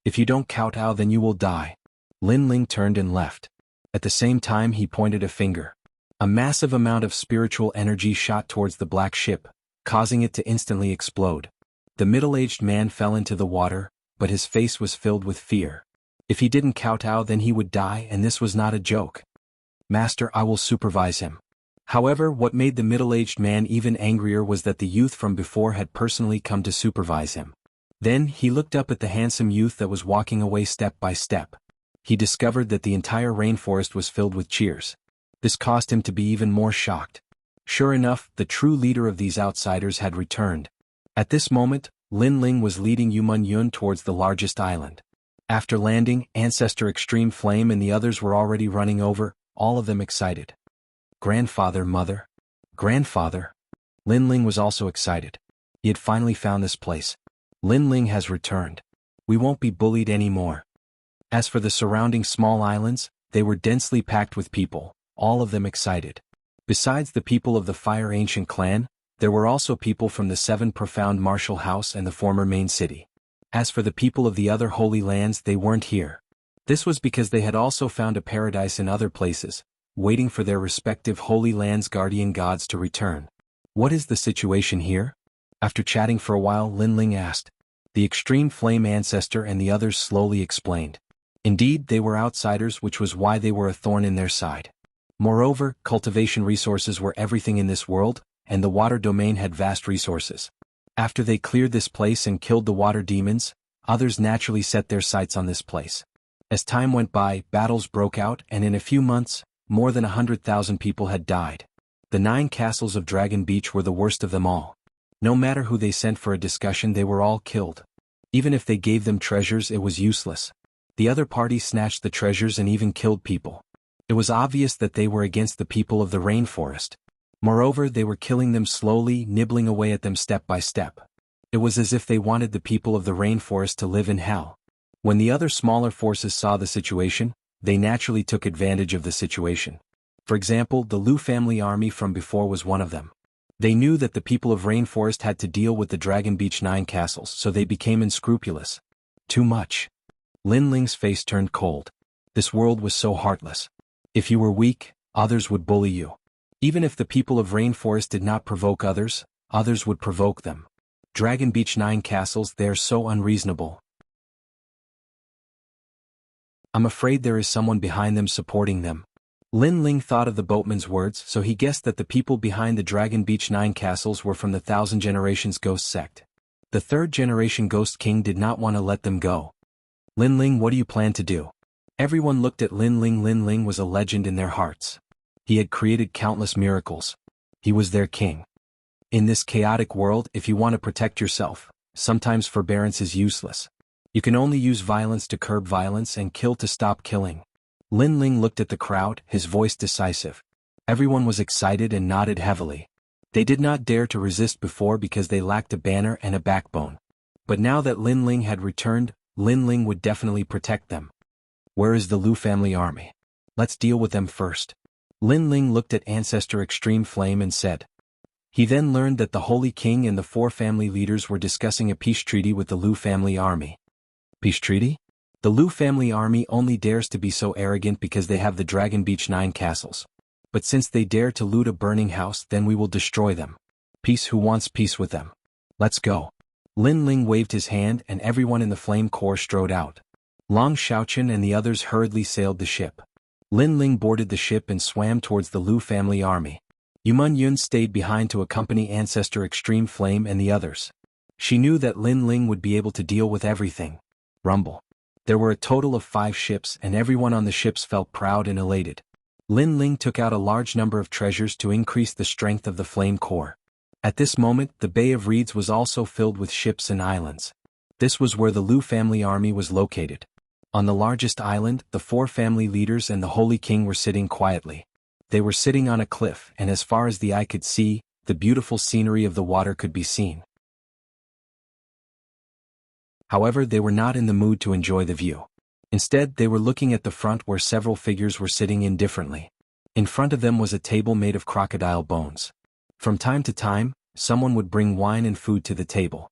If you don't kowtow, then you will die. Lin Ling turned and left. At the same time he pointed a finger. A massive amount of spiritual energy shot towards the black ship, causing it to instantly explode. The middle-aged man fell into the water, but his face was filled with fear. If he didn't kowtow, then he would die, and this was not a joke. Master, I will supervise him. However, what made the middle-aged man even angrier was that the youth from before had personally come to supervise him. Then he looked up at the handsome youth that was walking away step by step. he discovered that the entire rainforest was filled with cheers. This caused him to be even more shocked. Sure enough, the true leader of these outsiders had returned. At this moment, Lin Ling was leading Yuman Yun towards the largest island. After landing, Ancestor Extreme Flame and the others were already running over, all of them excited. Grandfather, mother. Grandfather. Lin Ling was also excited. He had finally found this place. Lin Ling has returned. We won't be bullied anymore. As for the surrounding small islands, they were densely packed with people, all of them excited. Besides the people of the Fire Ancient clan, there were also people from the 7 Profound Martial House and the former main city. As for the people of the other holy lands, they weren't here. This was because they had also found a paradise in other places, waiting for their respective holy lands' guardian gods to return. What is the situation here? After chatting for a while, Lin Ling asked. The Extreme Flame Ancestor and the others slowly explained. Indeed, they were outsiders, which was why they were a thorn in their side. Moreover, cultivation resources were everything in this world, and the water domain had vast resources. After they cleared this place and killed the water demons, others naturally set their sights on this place. As time went by, battles broke out, and in a few months, more than 100,000 people had died. The 9 castles of Dragon Beach were the worst of them all. No matter who they sent for a discussion, they were all killed. Even if they gave them treasures, it was useless. The other party snatched the treasures and even killed people. It was obvious that they were against the people of the rainforest. Moreover, they were killing them slowly, nibbling away at them step by step. It was as if they wanted the people of the rainforest to live in hell. When the other smaller forces saw the situation, they naturally took advantage of the situation. For example, the Lu family army from before was one of them. They knew that the people of Rainforest had to deal with the Dragon Beach 9 castles, so they became unscrupulous. Too much. Lin Ling's face turned cold. This world was so heartless. If you were weak, others would bully you. Even if the people of Rainforest did not provoke others, others would provoke them. Dragon Beach 9 castles, they are so unreasonable. I'm afraid there is someone behind them supporting them. Lin Ling thought of the boatman's words, so he guessed that the people behind the Dragon Beach 9 castles were from the 1000 Generations Ghost sect. The 3rd generation Ghost King did not want to let them go. Lin Ling, what do you plan to do? Everyone looked at Lin Ling. Lin Ling was a legend in their hearts. He had created countless miracles. He was their king. In this chaotic world, if you want to protect yourself, sometimes forbearance is useless. You can only use violence to curb violence and kill to stop killing. Lin Ling looked at the crowd, his voice decisive. Everyone was excited and nodded heavily. They did not dare to resist before because they lacked a banner and a backbone. But now that Lin Ling had returned, Lin Ling would definitely protect them. Where is the Lu family army? Let's deal with them first. Lin Ling looked at Ancestor Extreme Flame and said. He then learned that the Holy King and the 4 family leaders were discussing a peace treaty with the Lu family army. Peace treaty? The Lu family army only dares to be so arrogant because they have the Dragon Beach 9 castles. But since they dare to loot a burning house, then we will destroy them. Peace, who wants peace with them? Let's go. Lin Ling waved his hand and everyone in the Flame Corps strode out. Long Xiaoqian and the others hurriedly sailed the ship. Lin Ling boarded the ship and swam towards the Lu family army. Yuman Yun stayed behind to accompany Ancestor Extreme Flame and the others. She knew that Lin Ling would be able to deal with everything. Rumble. There were a total of 5 ships and everyone on the ships felt proud and elated. Lin Ling took out a large number of treasures to increase the strength of the Flame Corps. At this moment, the Bay of Reeds was also filled with ships and islands. This was where the Lu family army was located. On the largest island, the 4 family leaders and the Holy King were sitting quietly. They were sitting on a cliff, and as far as the eye could see, the beautiful scenery of the water could be seen. However, they were not in the mood to enjoy the view. Instead, they were looking at the front where several figures were sitting indifferently. In front of them was a table made of crocodile bones. From time to time, someone would bring wine and food to the table.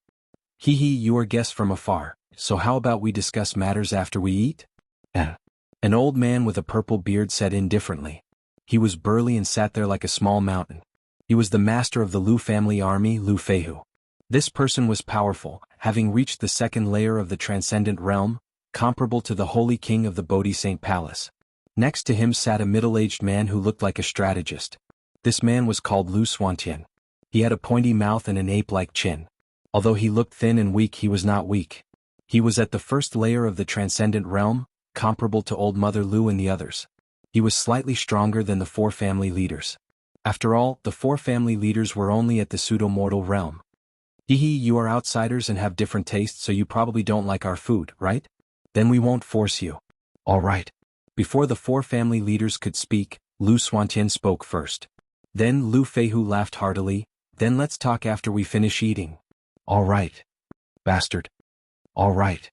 Hee hee, you are guests from afar, so how about we discuss matters after we eat? An old man with a purple beard said indifferently. He was burly and sat there like a small mountain. He was the master of the Lu family army, Lu Feihu. This person was powerful, having reached the 2nd layer of the transcendent realm, comparable to the Holy King of the Bodhi Saint Palace. Next to him sat a middle-aged man who looked like a strategist. This man was called Lu Xuantian. He had a pointy mouth and an ape-like chin. Although he looked thin and weak, he was not weak. He was at the 1st layer of the transcendent realm, comparable to old Mother Lu and the others. He was slightly stronger than the 4 family leaders. After all, the 4 family leaders were only at the pseudo-mortal realm. Hee, you are outsiders and have different tastes, so you probably don't like our food, right? Then we won't force you. All right. Before the 4 family leaders could speak, Lu Xuantian spoke first. Then Lu Feihu laughed heartily. Then let's talk after we finish eating. All right. Bastard. All right.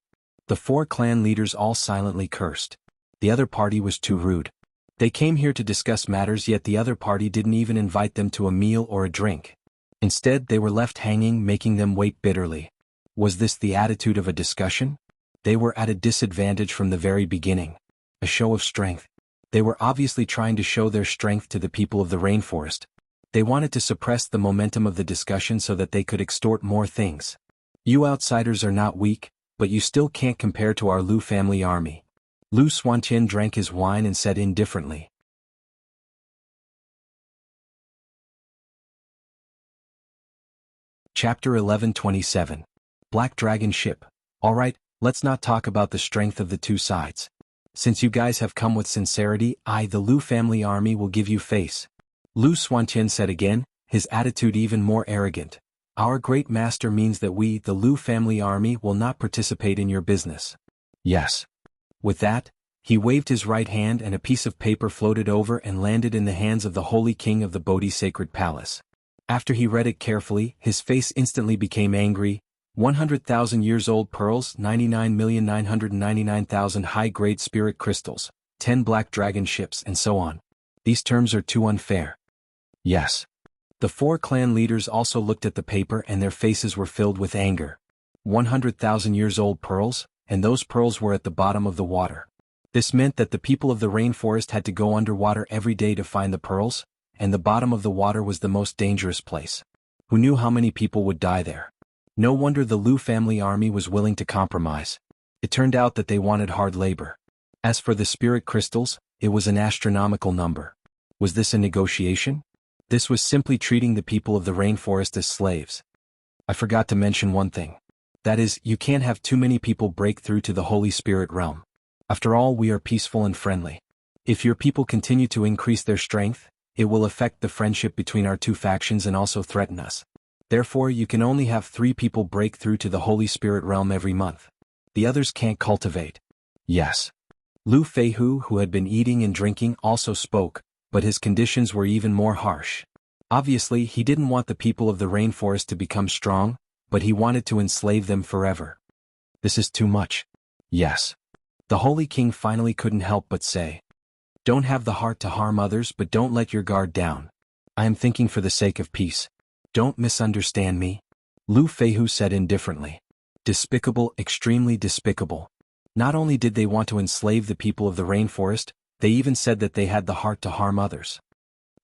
The 4 clan leaders all silently cursed. The other party was too rude. They came here to discuss matters, yet the other party didn't even invite them to a meal or a drink. Instead, they were left hanging, making them wait bitterly. Was this the attitude of a discussion? They were at a disadvantage from the very beginning. A show of strength. They were obviously trying to show their strength to the people of the rainforest. They wanted to suppress the momentum of the discussion so that they could extort more things. You outsiders are not weak, but you still can't compare to our Lu family army. Lu Xuantian drank his wine and said indifferently. Chapter 11:27. Black Dragon Ship. Alright, let's not talk about the strength of the 2 sides. Since you guys have come with sincerity, the Lu family army, will give you face. Lu Xuantian said again, his attitude even more arrogant. Our great master means that we, the Lu family army, will not participate in your business. Yes. With that, he waved his right hand and a piece of paper floated over and landed in the hands of the holy king of the Bodhi Sacred Palace. After he read it carefully, his face instantly became angry. 100,000 years old pearls, 99,999,000 high-grade spirit crystals, 10 black dragon ships, and so on. These terms are too unfair. Yes. The 4 clan leaders also looked at the paper and their faces were filled with anger. 100,000 years old pearls, and those pearls were at the bottom of the water. This meant that the people of the rainforest had to go underwater every day to find the pearls, and the bottom of the water was the most dangerous place. Who knew how many people would die there? No wonder the Lu family army was willing to compromise. It turned out that they wanted hard labor. As for the spirit crystals, it was an astronomical number. Was this a negotiation? This was simply treating the people of the rainforest as slaves. I forgot to mention one thing. That is, you can't have too many people break through to the Holy Spirit realm. After all, we are peaceful and friendly. If your people continue to increase their strength, it will affect the friendship between our 2 factions and also threaten us. Therefore, you can only have 3 people break through to the Holy Spirit realm every month. The others can't cultivate. Yes. Lu Feihu, who had been eating and drinking, also spoke, but his conditions were even more harsh. Obviously, he didn't want the people of the rainforest to become strong, but he wanted to enslave them forever. This is too much. Yes. The Holy King finally couldn't help but say. Don't have the heart to harm others, but don't let your guard down. I am thinking for the sake of peace. Don't misunderstand me. Lu Feihu said indifferently. Despicable, extremely despicable. Not only did they want to enslave the people of the rainforest, they even said that they had the heart to harm others.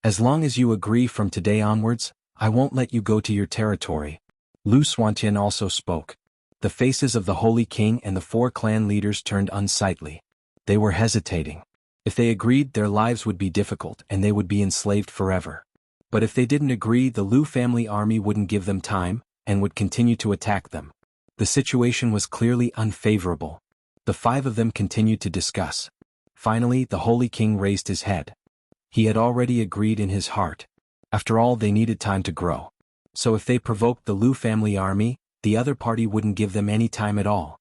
As long as you agree from today onwards, I won't let you go to your territory. Lu Xuantian also spoke. The faces of the Holy King and the 4 clan leaders turned unsightly. They were hesitating. If they agreed, their lives would be difficult and they would be enslaved forever. But if they didn't agree, the Lu family army wouldn't give them time, and would continue to attack them. The situation was clearly unfavorable. The 5 of them continued to discuss. Finally, the Holy King raised his head. He had already agreed in his heart. After all, they needed time to grow. So if they provoked the Lu family army, the other party wouldn't give them any time at all.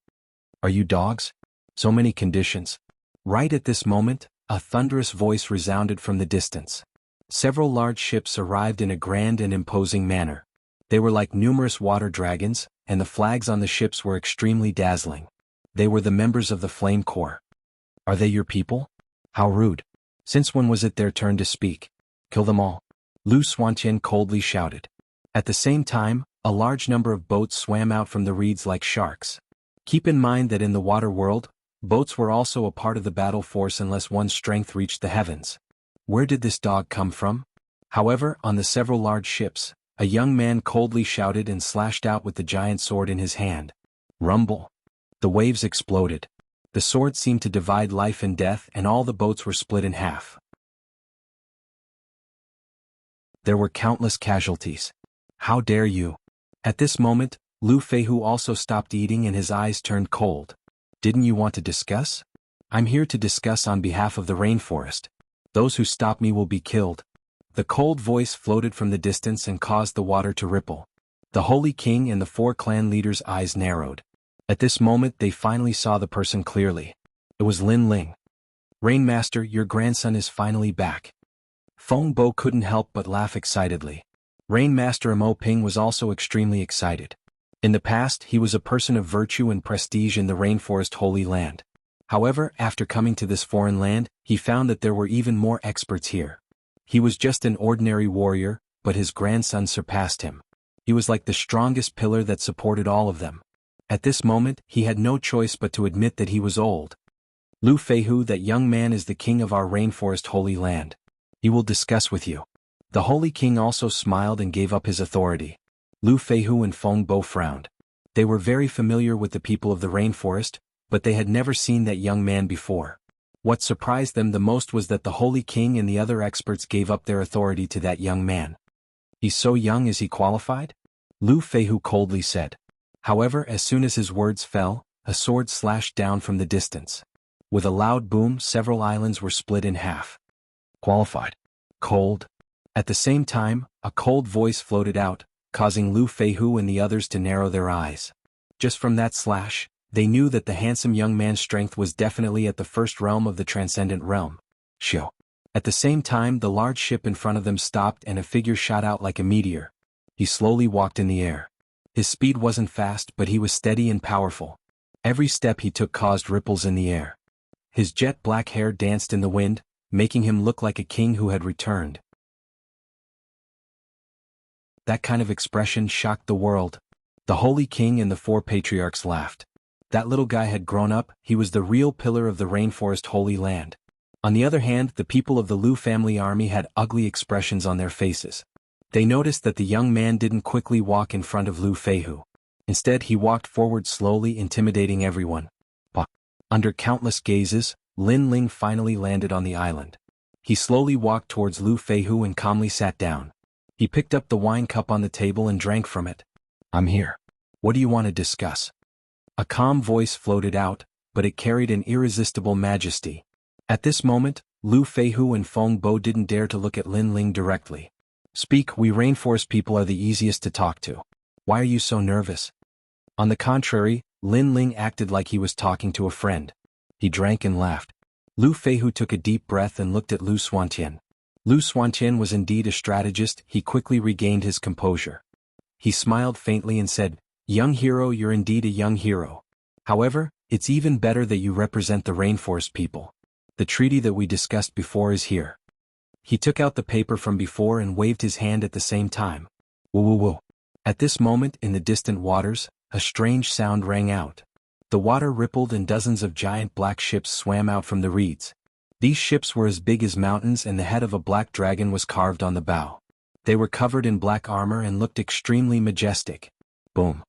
Are you dogs? So many conditions. Right at this moment, a thunderous voice resounded from the distance. Several large ships arrived in a grand and imposing manner. They were like numerous water dragons, and the flags on the ships were extremely dazzling. They were the members of the Flame Corps. Are they your people? How rude. Since when was it their turn to speak? Kill them all. Lu Xuantian coldly shouted. At the same time, a large number of boats swam out from the reeds like sharks. Keep in mind that in the water world, boats were also a part of the battle force unless one's strength reached the heavens. Where did this dog come from? However, on the several large ships, a young man coldly shouted and slashed out with the giant sword in his hand. Rumble. The waves exploded. The sword seemed to divide life and death, and all the boats were split in half. There were countless casualties. How dare you? At this moment, Lu Feihu also stopped eating and his eyes turned cold. Didn't you want to discuss? I'm here to discuss on behalf of the rainforest. Those who stop me will be killed. The cold voice floated from the distance and caused the water to ripple. The Holy King and the 4 clan leaders' eyes narrowed. At this moment they finally saw the person clearly. It was Lin Ling. Rainmaster, your grandson is finally back. Feng Bo couldn't help but laugh excitedly. Rainmaster Mo Ping was also extremely excited. In the past he was a person of virtue and prestige in the rainforest Holy Land. However, after coming to this foreign land, he found that there were even more experts here. He was just an ordinary warrior, but his grandson surpassed him. He was like the strongest pillar that supported all of them. At this moment, he had no choice but to admit that he was old. Lu Feihu, that young man is the king of our rainforest Holy Land. He will discuss with you. The Holy King also smiled and gave up his authority. Lu Feihu and Feng Bo frowned. They were very familiar with the people of the rainforest, but they had never seen that young man before. What surprised them the most was that the Holy King and the other experts gave up their authority to that young man. He's so young, is he qualified? Lu Feihu coldly said. However, as soon as his words fell, a sword slashed down from the distance. With a loud boom, several islands were split in half. Qualified. Cold. At the same time, a cold voice floated out, causing Lu Feihu and the others to narrow their eyes. Just from that slash, they knew that the handsome young man's strength was definitely at the first realm of the transcendent realm. Shoo. At the same time, the large ship in front of them stopped and a figure shot out like a meteor. He slowly walked in the air. His speed wasn't fast, but he was steady and powerful. Every step he took caused ripples in the air. His jet black hair danced in the wind, making him look like a king who had returned. That kind of expression shocked the world. The Holy King and the 4 patriarchs laughed. That little guy had grown up, he was the real pillar of the rainforest Holy Land. On the other hand, the people of the Lu family army had ugly expressions on their faces. They noticed that the young man didn't quickly walk in front of Lu Feihu. Instead, he walked forward slowly, intimidating everyone. But under countless gazes, Lin Ling finally landed on the island. He slowly walked towards Lu Feihu and calmly sat down. He picked up the wine cup on the table and drank from it. I'm here. What do you want to discuss? A calm voice floated out, but it carried an irresistible majesty. At this moment, Lu Feihu and Feng Bo didn't dare to look at Lin Ling directly. Speak, we rainforest people are the easiest to talk to. Why are you so nervous? On the contrary, Lin Ling acted like he was talking to a friend. He drank and laughed. Lu Feihu took a deep breath and looked at Lu Xuantian. Lu Xuantian was indeed a strategist. He quickly regained his composure. He smiled faintly and said, Young hero, you're indeed a young hero. However, it's even better that you represent the rainforest people. The treaty that we discussed before is here. He took out the paper from before and waved his hand at the same time. Woo woo woo. At this moment, in the distant waters, a strange sound rang out. The water rippled and dozens of giant black ships swam out from the reeds. These ships were as big as mountains and the head of a black dragon was carved on the bow. They were covered in black armor and looked extremely majestic. Boom.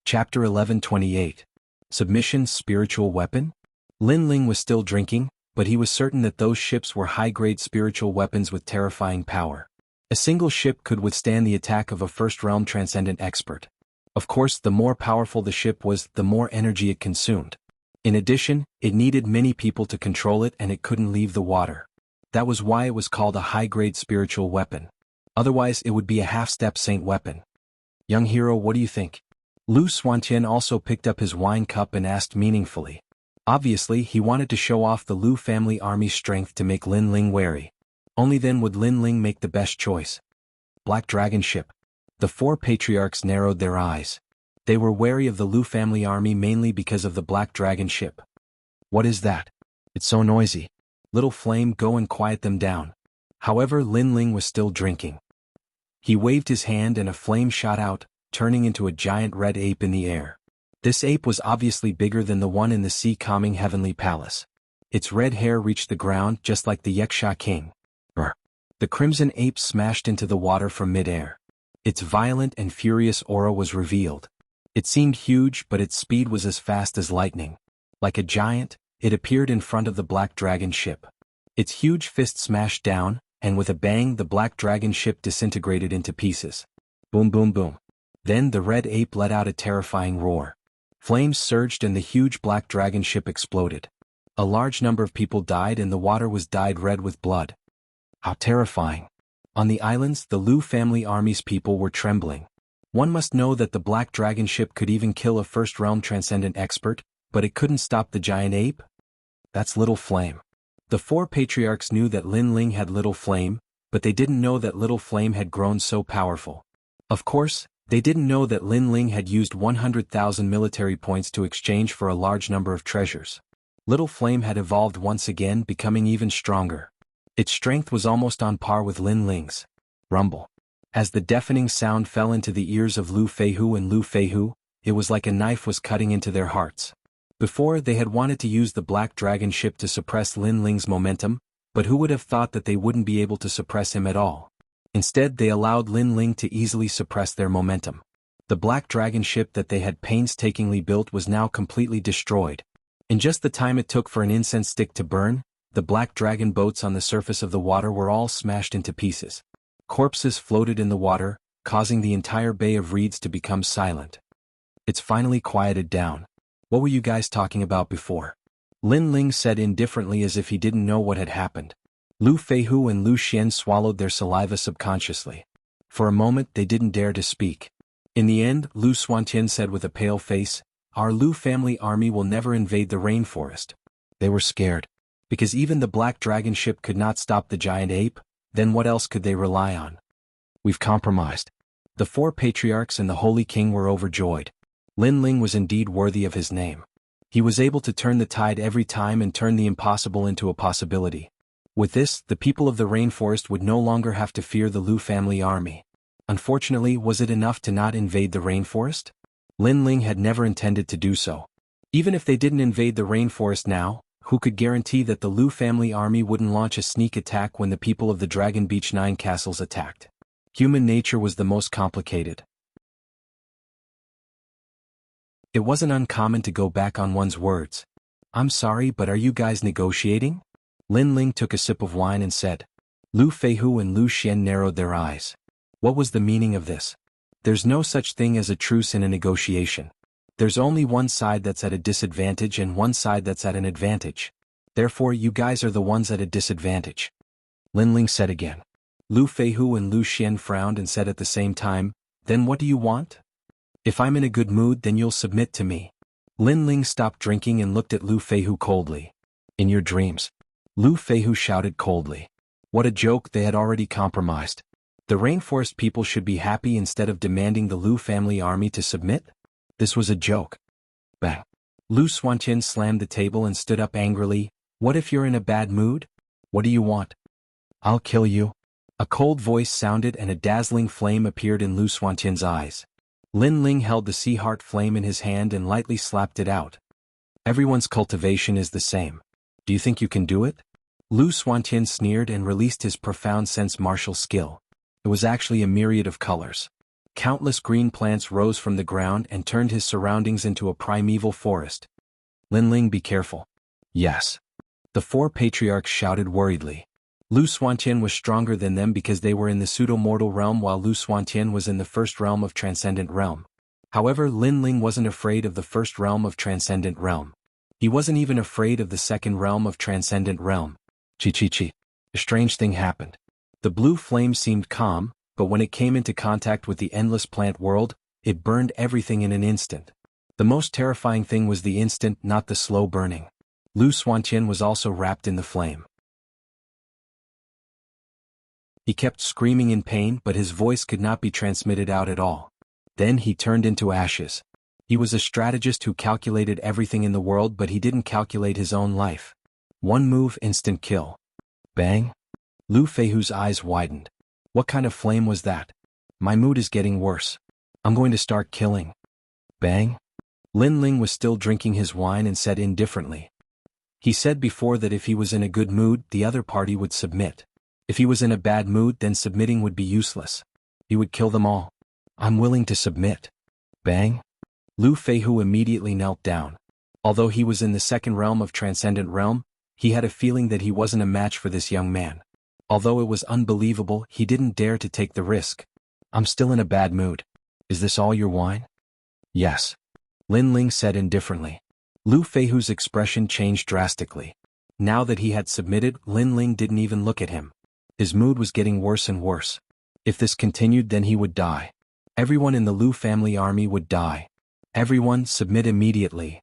Chapter 11:28. Submission Spiritual Weapon? Lin Ling was still drinking, but he was certain that those ships were high-grade spiritual weapons with terrifying power. A single ship could withstand the attack of a first-realm transcendent expert. Of course, the more powerful the ship was, the more energy it consumed. In addition, it needed many people to control it and it couldn't leave the water. That was why it was called a high-grade spiritual weapon. Otherwise, it would be a half-step saint weapon. Young hero, what do you think? Lu Xuantian also picked up his wine cup and asked meaningfully. Obviously, he wanted to show off the Lu family army's strength to make Lin Ling wary. Only then would Lin Ling make the best choice. Black Dragon Ship. The 4 patriarchs narrowed their eyes. They were wary of the Lu family army mainly because of the Black Dragon Ship. What is that? It's so noisy. Little Flame, go and quiet them down. However, Lin Ling was still drinking. He waved his hand and a flame shot out, turning into a giant red ape in the air. This ape was obviously bigger than the one in the sea-calming heavenly palace. Its red hair reached the ground just like the Yaksha king. The crimson ape smashed into the water from mid-air. Its violent and furious aura was revealed. It seemed huge, but its speed was as fast as lightning. Like a giant, it appeared in front of the Black Dragon ship. Its huge fist smashed down, and with a bang the Black Dragon ship disintegrated into pieces. Boom boom boom. Then the red ape let out a terrifying roar. Flames surged and the huge black dragon ship exploded. A large number of people died and the water was dyed red with blood. How terrifying. On the islands, the Lu family army's people were trembling. One must know that the black dragon ship could even kill a first-realm transcendent expert, but it couldn't stop the giant ape? That's Little Flame. The four patriarchs knew that Lin Ling had Little Flame, but they didn't know that Little Flame had grown so powerful. Of course, they didn't know that Lin Ling had used 100,000 military points to exchange for a large number of treasures. Little Flame had evolved once again, becoming even stronger. Its strength was almost on par with Lin Ling's. Rumble. As the deafening sound fell into the ears of Lu Feihu and Lu Feihu, it was like a knife was cutting into their hearts. Before, they had wanted to use the black dragon ship to suppress Lin Ling's momentum, but who would have thought that they wouldn't be able to suppress him at all? Instead, they allowed Lin Ling to easily suppress their momentum. The black dragon ship that they had painstakingly built was now completely destroyed. In just the time it took for an incense stick to burn, the black dragon boats on the surface of the water were all smashed into pieces. Corpses floated in the water, causing the entire Bay of Reeds to become silent. It's finally quieted down. What were you guys talking about before? Lin Ling said indifferently as if he didn't know what had happened. Lu Feihu and Lu Xian swallowed their saliva subconsciously. For a moment they didn't dare to speak. In the end, Lu Xuantian said with a pale face, "Our Lu family army will never invade the rainforest." They were scared. Because even the black dragon ship could not stop the giant ape, then what else could they rely on? We've compromised. The four patriarchs and the Holy King were overjoyed. Lin Ling was indeed worthy of his name. He was able to turn the tide every time and turn the impossible into a possibility. With this, the people of the rainforest would no longer have to fear the Lu family army. Unfortunately, was it enough to not invade the rainforest? Lin Ling had never intended to do so. Even if they didn't invade the rainforest now, who could guarantee that the Lu family army wouldn't launch a sneak attack when the people of the Dragon Beach 9 castles attacked? Human nature was the most complicated. It wasn't uncommon to go back on one's words. "I'm sorry, but are you guys negotiating?" Lin Ling took a sip of wine and said. Lu Feihu and Lu Xian narrowed their eyes. What was the meaning of this? There's no such thing as a truce in a negotiation. There's only one side that's at a disadvantage and one side that's at an advantage. Therefore, you guys are the ones at a disadvantage. Lin Ling said again. Lu Feihu and Lu Xian frowned and said at the same time, "Then what do you want?" "If I'm in a good mood, then you'll submit to me." Lin Ling stopped drinking and looked at Lu Feihu coldly. "In your dreams." Lu Feihu shouted coldly. What a joke, they had already compromised. The rainforest people should be happy instead of demanding the Lu family army to submit? This was a joke. Bang. Lu Xuantian slammed the table and stood up angrily. "What if you're in a bad mood? What do you want?" "I'll kill you." A cold voice sounded and a dazzling flame appeared in Lu Xuantian's eyes. Lin Ling held the sea heart flame in his hand and lightly slapped it out. "Everyone's cultivation is the same. Do you think you can do it?" Lu Xuantian sneered and released his profound sense martial skill. It was actually a myriad of colors. Countless green plants rose from the ground and turned his surroundings into a primeval forest. "Lin Ling, be careful." "Yes." The four patriarchs shouted worriedly. Lu Xuantian was stronger than them because they were in the pseudo-mortal realm while Lu Xuantian was in the first realm of Transcendent Realm. However, Lin Ling wasn't afraid of the first realm of Transcendent Realm. He wasn't even afraid of the second realm of Transcendent Realm. Chi. A strange thing happened. The blue flame seemed calm, but when it came into contact with the endless plant world, it burned everything in an instant. The most terrifying thing was the instant, not the slow burning. Lu Xuantian was also wrapped in the flame. He kept screaming in pain, but his voice could not be transmitted out at all. Then he turned into ashes. He was a strategist who calculated everything in the world, but he didn't calculate his own life. One move, instant kill. Bang. Lu Feihu's eyes widened. What kind of flame was that? My mood is getting worse. I'm going to start killing. Bang. Lin Ling was still drinking his wine and said indifferently. He said before that if he was in a good mood, the other party would submit. If he was in a bad mood, then submitting would be useless. He would kill them all. I'm willing to submit. Bang. Lu Feihu immediately knelt down. Although he was in the second realm of Transcendent Realm, he had a feeling that he wasn't a match for this young man. Although it was unbelievable, he didn't dare to take the risk. I'm still in a bad mood. Is this all your wine? Yes. Lin Ling said indifferently. Lu Feihu's expression changed drastically. Now that he had submitted, Lin Ling didn't even look at him. His mood was getting worse and worse. If this continued, then he would die. Everyone in the Lu family army would die. Everyone, submit immediately.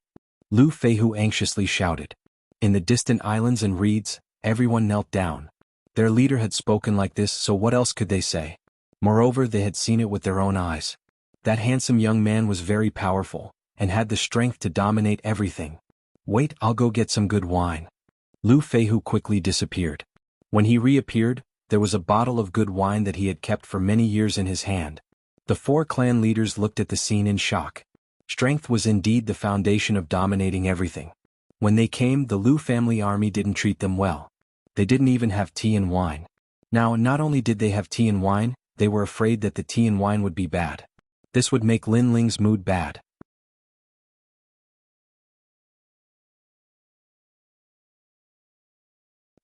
Lu Feihu anxiously shouted. In the distant islands and reeds, everyone knelt down. Their leader had spoken like this, so what else could they say? Moreover, they had seen it with their own eyes. That handsome young man was very powerful, and had the strength to dominate everything. Wait, I'll go get some good wine. Lu Feihu quickly disappeared. When he reappeared, there was a bottle of good wine that he had kept for many years in his hand. The 4 clan leaders looked at the scene in shock. Strength was indeed the foundation of dominating everything. When they came, the Lu family army didn't treat them well. They didn't even have tea and wine. Now, not only did they have tea and wine, they were afraid that the tea and wine would be bad. This would make Lin Ling's mood bad.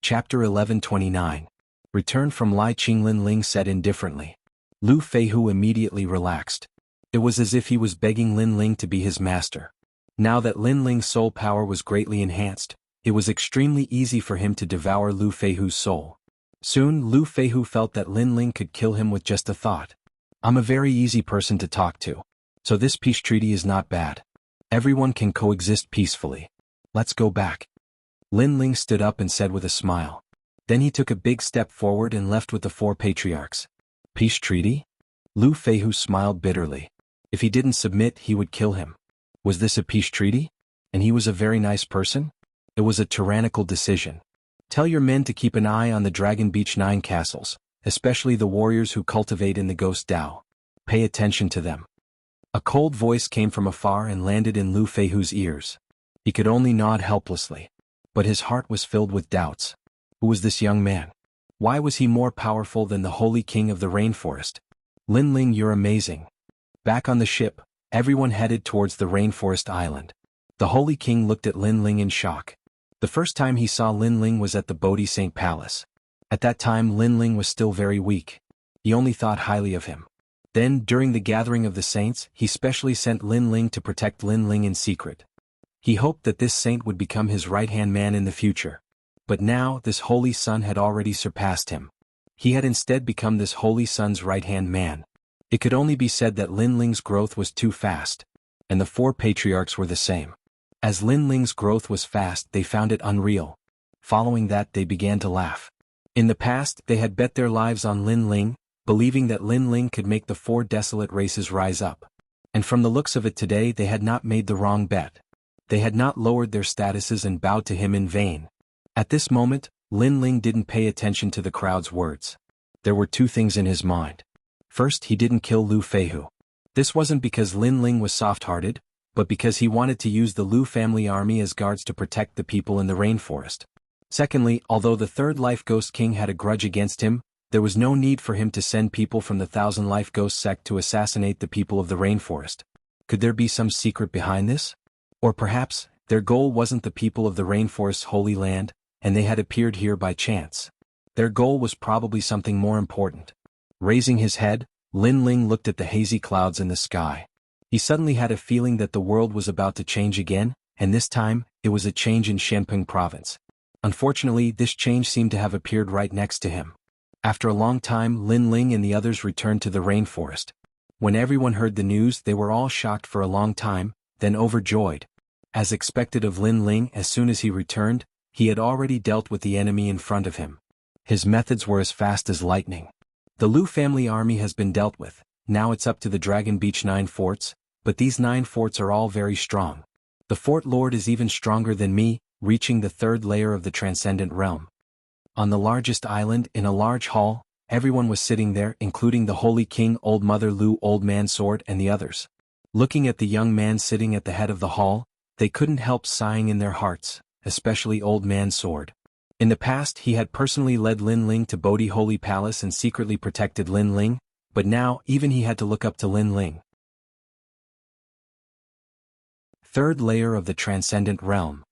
Chapter 1129. Return from Lai Qing. Lin Ling said indifferently. Lu Feihu immediately relaxed. It was as if he was begging Lin Ling to be his master. Now that Lin Ling's soul power was greatly enhanced, it was extremely easy for him to devour Lu Feihu's soul. Soon Lu Feihu felt that Lin Ling could kill him with just a thought. I'm a very easy person to talk to. So this peace treaty is not bad. Everyone can coexist peacefully. Let's go back. Lin Ling stood up and said with a smile. Then he took a big step forward and left with the 4 patriarchs. Peace treaty? Lu Feihu smiled bitterly. If he didn't submit, he would kill him. Was this a peace treaty? And he was a very nice person? It was a tyrannical decision. Tell your men to keep an eye on the Dragon Beach 9 castles, especially the warriors who cultivate in the Ghost Dao. Pay attention to them. A cold voice came from afar and landed in Lu Feihu's ears. He could only nod helplessly. But his heart was filled with doubts. Who was this young man? Why was he more powerful than the Holy King of the Rainforest? Lin Ling, you're amazing. Back on the ship, everyone headed towards the Rainforest Island. The Holy King looked at Lin Ling in shock. The first time he saw Lin Ling was at the Bodhi Saint Palace. At that time Lin Ling was still very weak. He only thought highly of him. Then, during the gathering of the saints, he specially sent Lin Ling to protect Lin Ling in secret. He hoped that this saint would become his right-hand man in the future. But now, this holy son had already surpassed him. He had instead become this holy son's right-hand man. It could only be said that Lin Ling's growth was too fast. And the 4 patriarchs were the same. As Lin Ling's growth was fast, they found it unreal. Following that, they began to laugh. In the past, they had bet their lives on Lin Ling, believing that Lin Ling could make the 4 desolate races rise up. And from the looks of it today, they had not made the wrong bet. They had not lowered their statuses and bowed to him in vain. At this moment, Lin Ling didn't pay attention to the crowd's words. There were 2 things in his mind. First, he didn't kill Lu Feihu. This wasn't because Lin Ling was soft-hearted, but because he wanted to use the Lu family army as guards to protect the people in the rainforest. Secondly, although the 3rd Life Ghost King had a grudge against him, there was no need for him to send people from the 1,000 Life Ghost sect to assassinate the people of the rainforest. Could there be some secret behind this? Or perhaps, their goal wasn't the people of the rainforest's holy land, and they had appeared here by chance. Their goal was probably something more important. Raising his head, Lin Ling looked at the hazy clouds in the sky. He suddenly had a feeling that the world was about to change again, and this time, it was a change in Shenping province. Unfortunately, this change seemed to have appeared right next to him. After a long time, Lin Ling and the others returned to the rainforest. When everyone heard the news, they were all shocked for a long time, then overjoyed. As expected of Lin Ling, as soon as he returned, he had already dealt with the enemy in front of him. His methods were as fast as lightning. The Lu family army has been dealt with, now it's up to the Dragon Beach 9 forts, but these 9 forts are all very strong. The Fort Lord is even stronger than me, reaching the 3rd layer of the Transcendent Realm. On the largest island, in a large hall, everyone was sitting there, including the Holy King, Old Mother Lu, Old Man Sword, and the others. Looking at the young man sitting at the head of the hall, they couldn't help sighing in their hearts, especially Old Man Sword. In the past, he had personally led Lin Ling to Bodhi Holy Palace and secretly protected Lin Ling, but now, even he had to look up to Lin Ling. 3rd layer of the Transcendent Realm.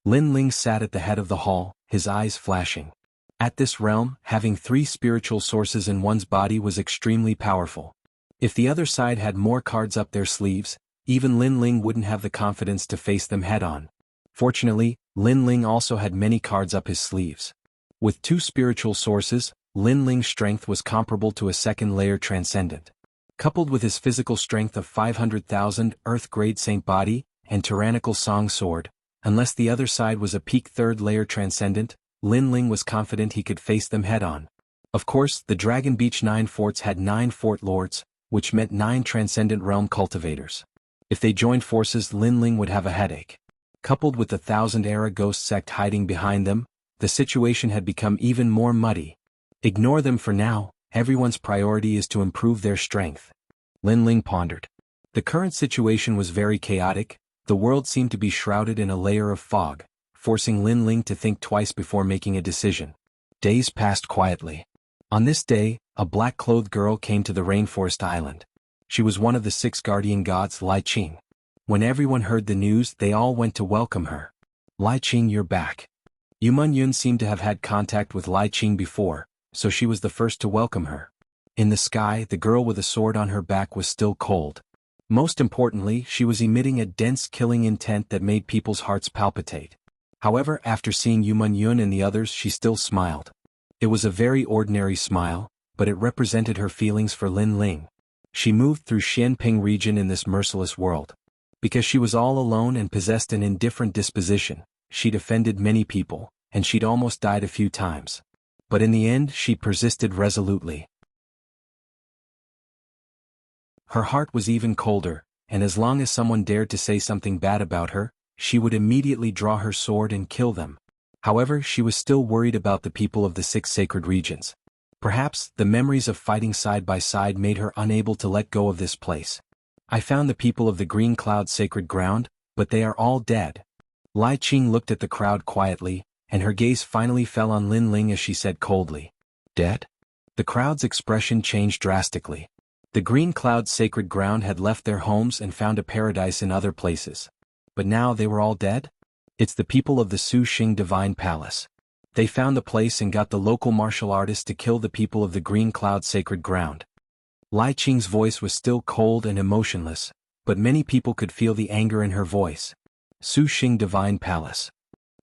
Lin Ling sat at the head of the hall, his eyes flashing. At this realm, having 3 spiritual sources in one's body was extremely powerful. If the other side had more cards up their sleeves, even Lin Ling wouldn't have the confidence to face them head-on. Fortunately, Lin Ling also had many cards up his sleeves. With 2 spiritual sources, Lin Ling's strength was comparable to a second-layer transcendent. Coupled with his physical strength of 500,000 Earth-grade Saint Body and tyrannical Song Sword, unless the other side was a peak 3rd-layer transcendent, Lin Ling was confident he could face them head-on. Of course, the Dragon Beach 9 forts had 9 fort lords, which meant 9 transcendent realm cultivators. If they joined forces, Lin Ling would have a headache. Coupled with the 1000-era ghost sect hiding behind them, the situation had become even more muddy. Ignore them for now, everyone's priority is to improve their strength. Lin Ling pondered. The current situation was very chaotic, the world seemed to be shrouded in a layer of fog, forcing Lin Ling to think twice before making a decision. Days passed quietly. On this day, a black-clothed girl came to the rainforest island. She was one of the 6 guardian gods, Lai Qing. When everyone heard the news, they all went to welcome her. Lai Qing, you're back. Yuman Yun seemed to have had contact with Lai Qing before, so she was the first to welcome her. In the sky, the girl with a sword on her back was still cold. Most importantly, she was emitting a dense killing intent that made people's hearts palpitate. However, after seeing Yuman Yun and the others, she still smiled. It was a very ordinary smile, but it represented her feelings for Lin Ling. She moved through Xianping region in this merciless world. Because she was all alone and possessed an indifferent disposition, she'd offended many people, and she'd almost died a few times. But in the end, she persisted resolutely. Her heart was even colder, and as long as someone dared to say something bad about her, she would immediately draw her sword and kill them. However, she was still worried about the people of the 6 sacred regions. Perhaps, the memories of fighting side by side made her unable to let go of this place. I found the people of the Green Cloud sacred ground, but they are all dead. Lai Qing looked at the crowd quietly, and her gaze finally fell on Lin Ling as she said coldly, "Dead?" The crowd's expression changed drastically. The Green Cloud sacred ground had left their homes and found a paradise in other places. But now they were all dead? It's the people of the Su Xing Divine Palace. They found the place and got the local martial artists to kill the people of the Green Cloud sacred ground. Lai Qing's voice was still cold and emotionless, but many people could feel the anger in her voice. Su Xing Divine Palace.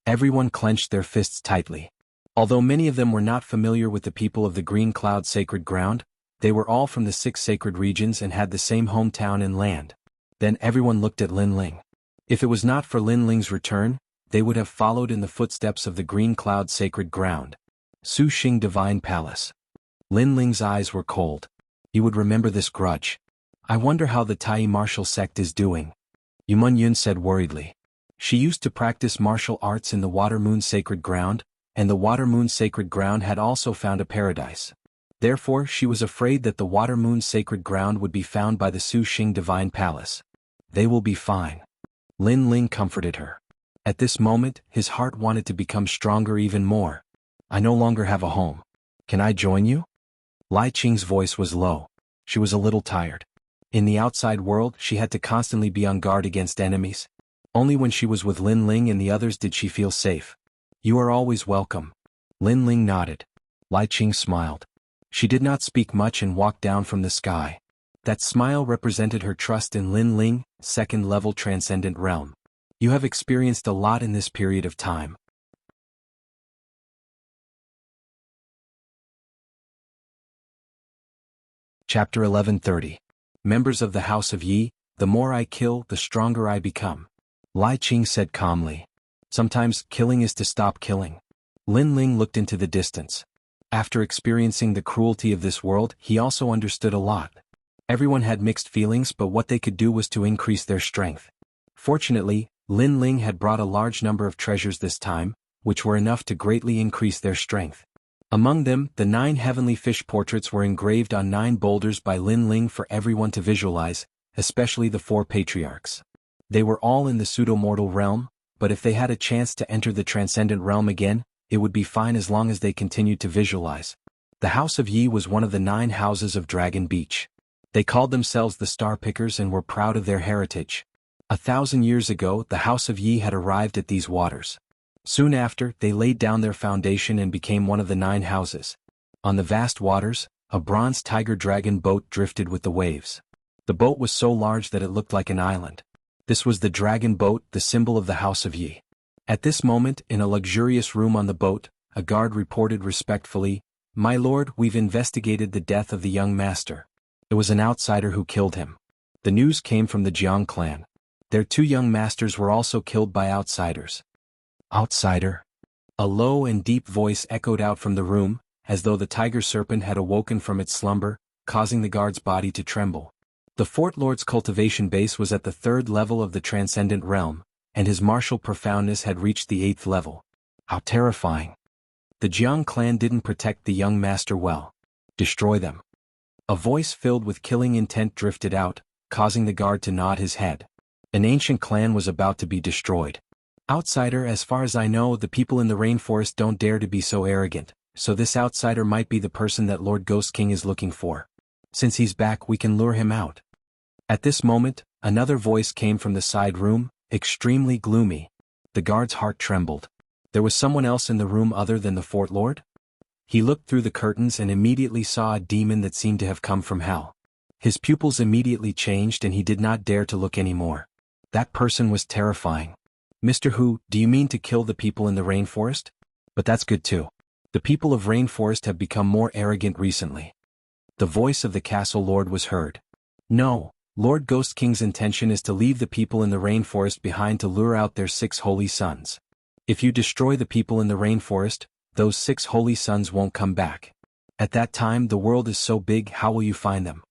Everyone clenched their fists tightly. Although many of them were not familiar with the people of the Green Cloud sacred ground, they were all from the 6 sacred regions and had the same hometown and land. Then everyone looked at Lin Ling. If it was not for Lin Ling's return, they would have followed in the footsteps of the Green Cloud sacred ground. Su Xing Divine Palace. Lin Ling's eyes were cold. He would remember this grudge. I wonder how the Tai martial sect is doing. Yuman Yun said worriedly. She used to practice martial arts in the Water Moon sacred ground, and the Water Moon sacred ground had also found a paradise. Therefore, she was afraid that the Water Moon sacred ground would be found by the Su Xing Divine Palace. They will be fine. Lin Ling comforted her. At this moment, his heart wanted to become stronger even more. I no longer have a home. Can I join you? Lai Qing's voice was low. She was a little tired. In the outside world, she had to constantly be on guard against enemies. Only when she was with Lin Ling and the others did she feel safe. You are always welcome. Lin Ling nodded. Lai Qing smiled. She did not speak much and walked down from the sky. That smile represented her trust in Lin Ling, 2nd level transcendent realm. You have experienced a lot in this period of time. Chapter 1130. Members of the House of Yi, the more I kill, the stronger I become. Lai Qing said calmly. Sometimes, killing is to stop killing. Lin Ling looked into the distance. After experiencing the cruelty of this world, he also understood a lot. Everyone had mixed feelings, but what they could do was to increase their strength. Fortunately, Lin Ling had brought a large number of treasures this time, which were enough to greatly increase their strength. Among them, the 9 heavenly fish portraits were engraved on 9 boulders by Lin Ling for everyone to visualize, especially the 4 patriarchs. They were all in the pseudo-mortal realm, but if they had a chance to enter the transcendent realm again, it would be fine as long as they continued to visualize. The House of Yi was one of the 9 houses of Dragon Beach. They called themselves the Star Pickers and were proud of their heritage. 1,000 years ago, the House of Yi had arrived at these waters. Soon after, they laid down their foundation and became one of the 9 houses. On the vast waters, a bronze tiger dragon boat drifted with the waves. The boat was so large that it looked like an island. This was the dragon boat, the symbol of the House of Yi. At this moment, in a luxurious room on the boat, a guard reported respectfully, "My lord, we've investigated the death of the young master. It was an outsider who killed him." The news came from the Jiang clan. Their two young masters were also killed by outsiders. Outsider? A low and deep voice echoed out from the room, as though the tiger serpent had awoken from its slumber, causing the guard's body to tremble. The Fort Lord's cultivation base was at the 3rd level of the transcendent realm, and his martial profoundness had reached the 8th level. How terrifying. The Jiang clan didn't protect the young master well. Destroy them. A voice filled with killing intent drifted out, causing the guard to nod his head. An ancient clan was about to be destroyed. Outsider, as far as I know, the people in the rainforest don't dare to be so arrogant, so this outsider might be the person that Lord Ghost King is looking for. Since he's back, we can lure him out. At this moment, another voice came from the side room, extremely gloomy. The guard's heart trembled. There was someone else in the room other than the Fort Lord? He looked through the curtains and immediately saw a demon that seemed to have come from hell. His pupils immediately changed and he did not dare to look anymore. That person was terrifying. "Mr. Hu, do you mean to kill the people in the rainforest? But that's good too. The people of rainforest have become more arrogant recently." The voice of the castle lord was heard. "No, Lord Ghost King's intention is to leave the people in the rainforest behind to lure out their 6 holy sons. If you destroy the people in the rainforest, those 6 holy sons won't come back. At that time the world is so big, how will you find them?"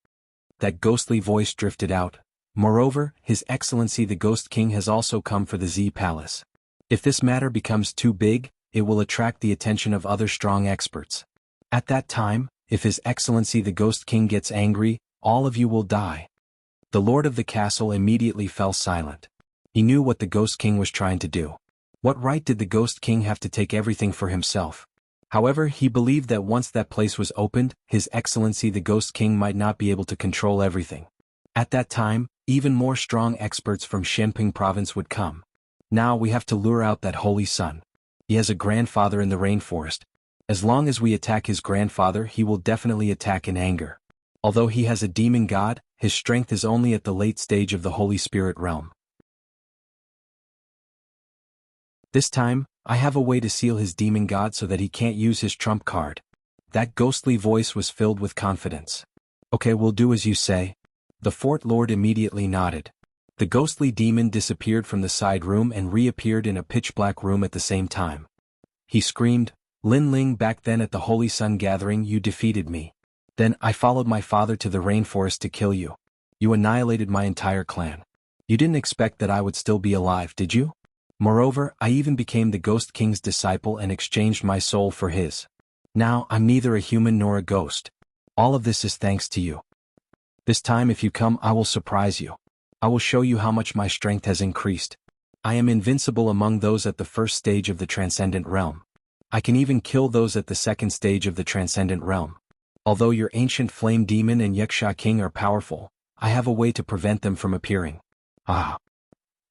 That ghostly voice drifted out. "Moreover, His Excellency the Ghost King has also come for the Z Palace. If this matter becomes too big, it will attract the attention of other strong experts. At that time, if His Excellency the Ghost King gets angry, all of you will die." The lord of the castle immediately fell silent. He knew what the Ghost King was trying to do. What right did the Ghost King have to take everything for himself? However, he believed that once that place was opened, His Excellency the Ghost King might not be able to control everything. At that time, even more strong experts from Shenping province would come. Now we have to lure out that holy son. He has a grandfather in the rainforest. As long as we attack his grandfather, he will definitely attack in anger. Although he has a demon god, his strength is only at the late stage of the Holy Spirit realm. This time, I have a way to seal his demon god so that he can't use his trump card. That ghostly voice was filled with confidence. "Okay, we'll do as you say." The Fort Lord immediately nodded. The ghostly demon disappeared from the side room and reappeared in a pitch-black room at the same time. He screamed, "Lin Ling, back then at the Holy Sun Gathering you defeated me. Then I followed my father to the rainforest to kill you. You annihilated my entire clan. You didn't expect that I would still be alive, did you? Moreover, I even became the Ghost King's disciple and exchanged my soul for his. Now I'm neither a human nor a ghost. All of this is thanks to you. This time if you come, I will surprise you. I will show you how much my strength has increased. I am invincible among those at the 1st stage of the transcendent realm. I can even kill those at the 2nd stage of the transcendent realm. Although your ancient flame demon and Yuxia King are powerful, I have a way to prevent them from appearing." Ah.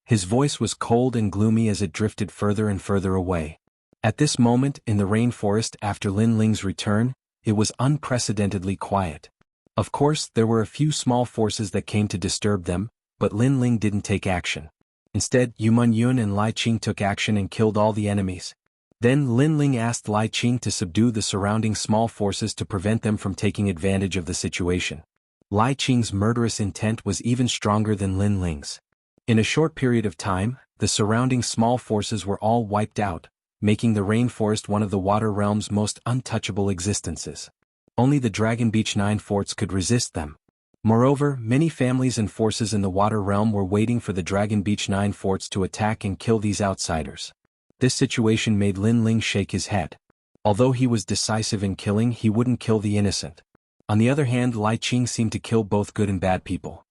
His voice was cold and gloomy as it drifted further and further away. At this moment, in the rainforest after Lin Ling's return, it was unprecedentedly quiet. Of course, there were a few small forces that came to disturb them, but Lin Ling didn't take action. Instead, Yuman Yun and Lai Qing took action and killed all the enemies. Then Lin Ling asked Lai Qing to subdue the surrounding small forces to prevent them from taking advantage of the situation. Lai Qing's murderous intent was even stronger than Lin Ling's. In a short period of time, the surrounding small forces were all wiped out, making the rainforest one of the water realm's most untouchable existences. Only the Dragon Beach 9 forts could resist them. Moreover, many families and forces in the water realm were waiting for the Dragon Beach 9 forts to attack and kill these outsiders. This situation made Lin Ling shake his head. Although he was decisive in killing, he wouldn't kill the innocent. On the other hand, Lai Qing seemed to kill both good and bad people.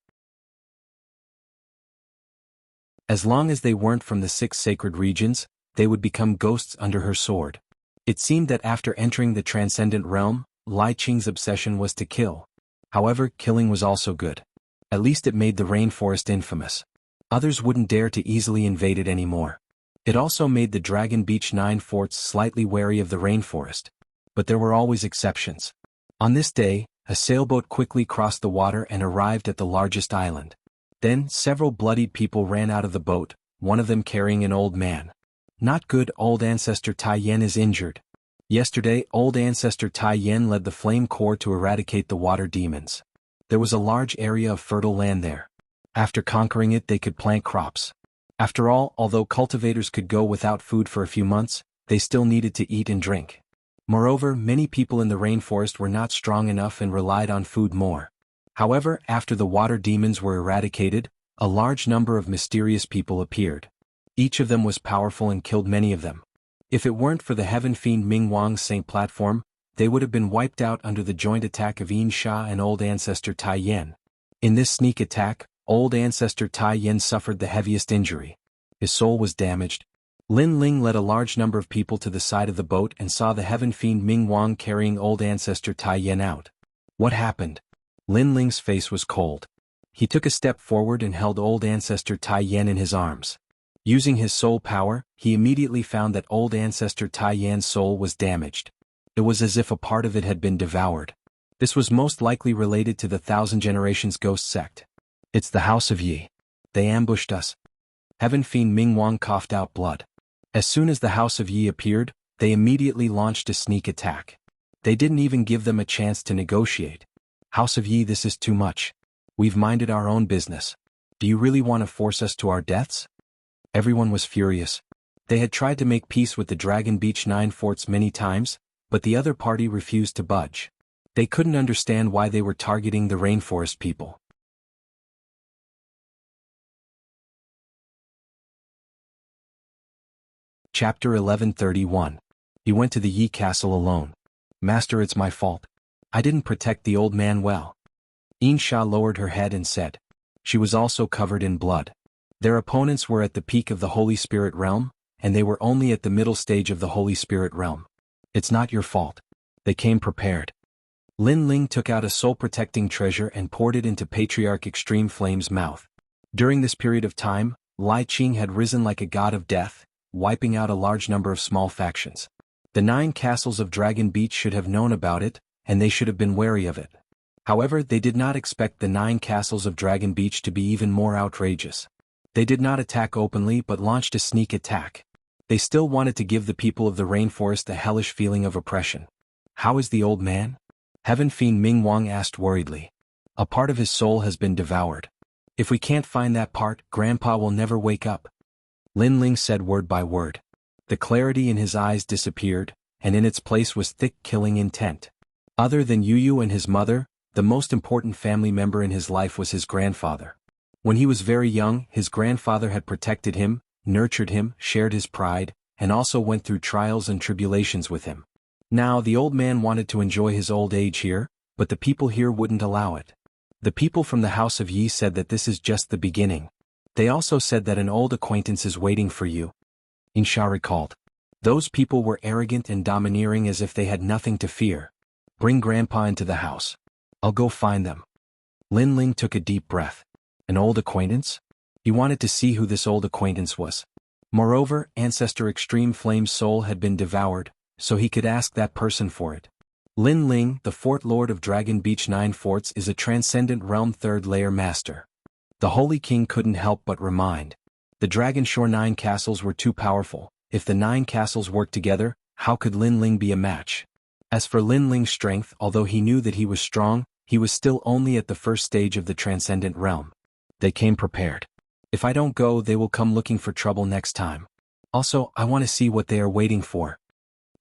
As long as they weren't from the 6 sacred regions, they would become ghosts under her sword. It seemed that after entering the transcendent realm, Lai Qing's obsession was to kill. However, killing was also good. At least it made the rainforest infamous. Others wouldn't dare to easily invade it anymore. It also made the Dragon Beach 9 forts slightly wary of the rainforest. But there were always exceptions. On this day, A sailboat quickly crossed the water and arrived at the largest island. Then, several bloodied people ran out of the boat, one of them carrying an old man. Not good. Old Ancestor Tai Yen is injured. Yesterday, Old Ancestor Tai Yen led the Flame Corps to eradicate the water demons. There was a large area of fertile land there. After conquering it, they could plant crops. After all, although cultivators could go without food for a few months, they still needed to eat and drink. Moreover, many people in the rainforest were not strong enough and relied on food more. However, after the water demons were eradicated, a large number of mysterious people appeared. Each of them was powerful and killed many of them. If it weren't for the Heaven Fiend Ming Wang's Saint platform, they would have been wiped out under the joint attack of Yin Sha and Old Ancestor Tai Yen. In this sneak attack, Old Ancestor Tai Yen suffered the heaviest injury. His soul was damaged. Lin Ling led a large number of people to the side of the boat and saw the Heaven Fiend Ming Wang carrying Old Ancestor Tai Yen out. What happened? Lin Ling's face was cold. He took a step forward and held Old Ancestor Tai Yen in his arms. Using his soul power, he immediately found that Old Ancestor Tai Yan's soul was damaged. It was as if a part of it had been devoured. This was most likely related to the Thousand Generations Ghost Sect. It's the House of Yi. They ambushed us. Heaven Fiend Ming Wang coughed out blood. As soon as the House of Yi appeared, they immediately launched a sneak attack. They didn't even give them a chance to negotiate. House of Yi, this is too much. We've minded our own business. Do you really want to force us to our deaths? Everyone was furious. They had tried to make peace with the Dragon Beach 9 forts many times, but the other party refused to budge. They couldn't understand why they were targeting the rainforest people. Chapter 1131. He went to the Yi Castle alone. Master, it's my fault. I didn't protect the old man well. Yin Sha lowered her head and said. She was also covered in blood. Their opponents were at the peak of the Holy Spirit realm, and they were only at the middle stage of the Holy Spirit realm. It's not your fault. They came prepared. Lin Ling took out a soul-protecting treasure and poured it into Patriarch Extreme Flame's mouth. During this period of time, Lai Qing had risen like a god of death, wiping out a large number of small factions. The 9 castles of Dragon Beach should have known about it, and they should have been wary of it. However, they did not expect the 9 castles of Dragon Beach to be even more outrageous. They did not attack openly but launched a sneak attack. They still wanted to give the people of the rainforest a hellish feeling of oppression. How is the old man? Heaven Fiend Ming Wang asked worriedly. A part of his soul has been devoured. If we can't find that part, Grandpa will never wake up. Lin Ling said word by word. The clarity in his eyes disappeared, and in its place was thick killing intent. Other than Yu Yu and his mother, the most important family member in his life was his grandfather. When he was very young, his grandfather had protected him, nurtured him, shared his pride, and also went through trials and tribulations with him. Now the old man wanted to enjoy his old age here, but the people here wouldn't allow it. The people from the House of Yi said that this is just the beginning. They also said that an old acquaintance is waiting for you. Yin Sha recalled. Those people were arrogant and domineering as if they had nothing to fear. Bring Grandpa into the house. I'll go find them. Lin Ling took a deep breath. An old acquaintance? He wanted to see who this old acquaintance was. Moreover, Ancestor Extreme Flame's soul had been devoured, so he could ask that person for it. Lin Ling, the Fort Lord of Dragon Beach 9 Forts, is a Transcendent Realm 3rd Layer Master. The Holy King couldn't help but remind. The Dragon Shore 9 castles were too powerful. If the 9 castles worked together, how could Lin Ling be a match? As for Lin Ling's strength, although he knew that he was strong, he was still only at the first stage of the Transcendent Realm. They came prepared. If I don't go, they will come looking for trouble next time. Also, I want to see what they are waiting for.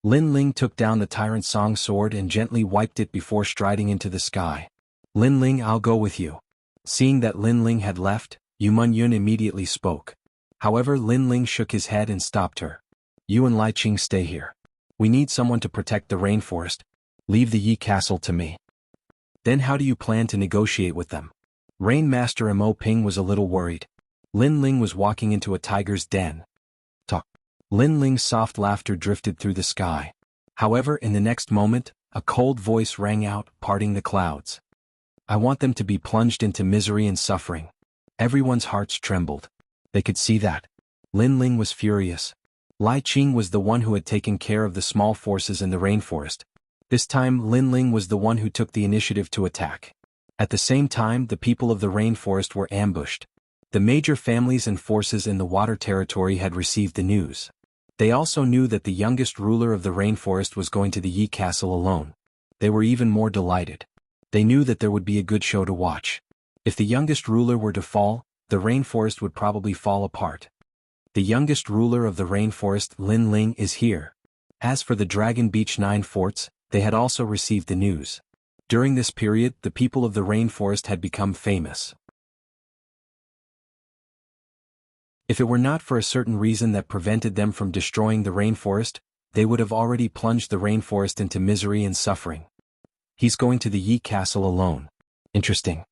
Lin Ling took down the Tyrant Song sword and gently wiped it before striding into the sky. Lin Ling, I'll go with you. Seeing that Lin Ling had left, Yu Munyun immediately spoke. However, Lin Ling shook his head and stopped her. You and Lai Qing stay here. We need someone to protect the rainforest. Leave the Yi Castle to me. Then how do you plan to negotiate with them? Rain Master Mo Ping was a little worried. Lin Ling was walking into a tiger's den. Talk. Lin Ling's soft laughter drifted through the sky. However, in the next moment, a cold voice rang out, parting the clouds. I want them to be plunged into misery and suffering. Everyone's hearts trembled. They could see that. Lin Ling was furious. Lai Qing was the one who had taken care of the small forces in the rainforest. This time Lin Ling was the one who took the initiative to attack. At the same time, the people of the rainforest were ambushed. The major families and forces in the water territory had received the news. They also knew that the youngest ruler of the rainforest was going to the Yi castle alone. They were even more delighted. They knew that there would be a good show to watch. If the youngest ruler were to fall, the rainforest would probably fall apart. The youngest ruler of the rainforest, Lin Ling, is here. As for the Dragon Beach 9 forts, they had also received the news. During this period, the people of the rainforest had become famous. If it were not for a certain reason that prevented them from destroying the rainforest, they would have already plunged the rainforest into misery and suffering. He's going to the Yi castle alone. Interesting.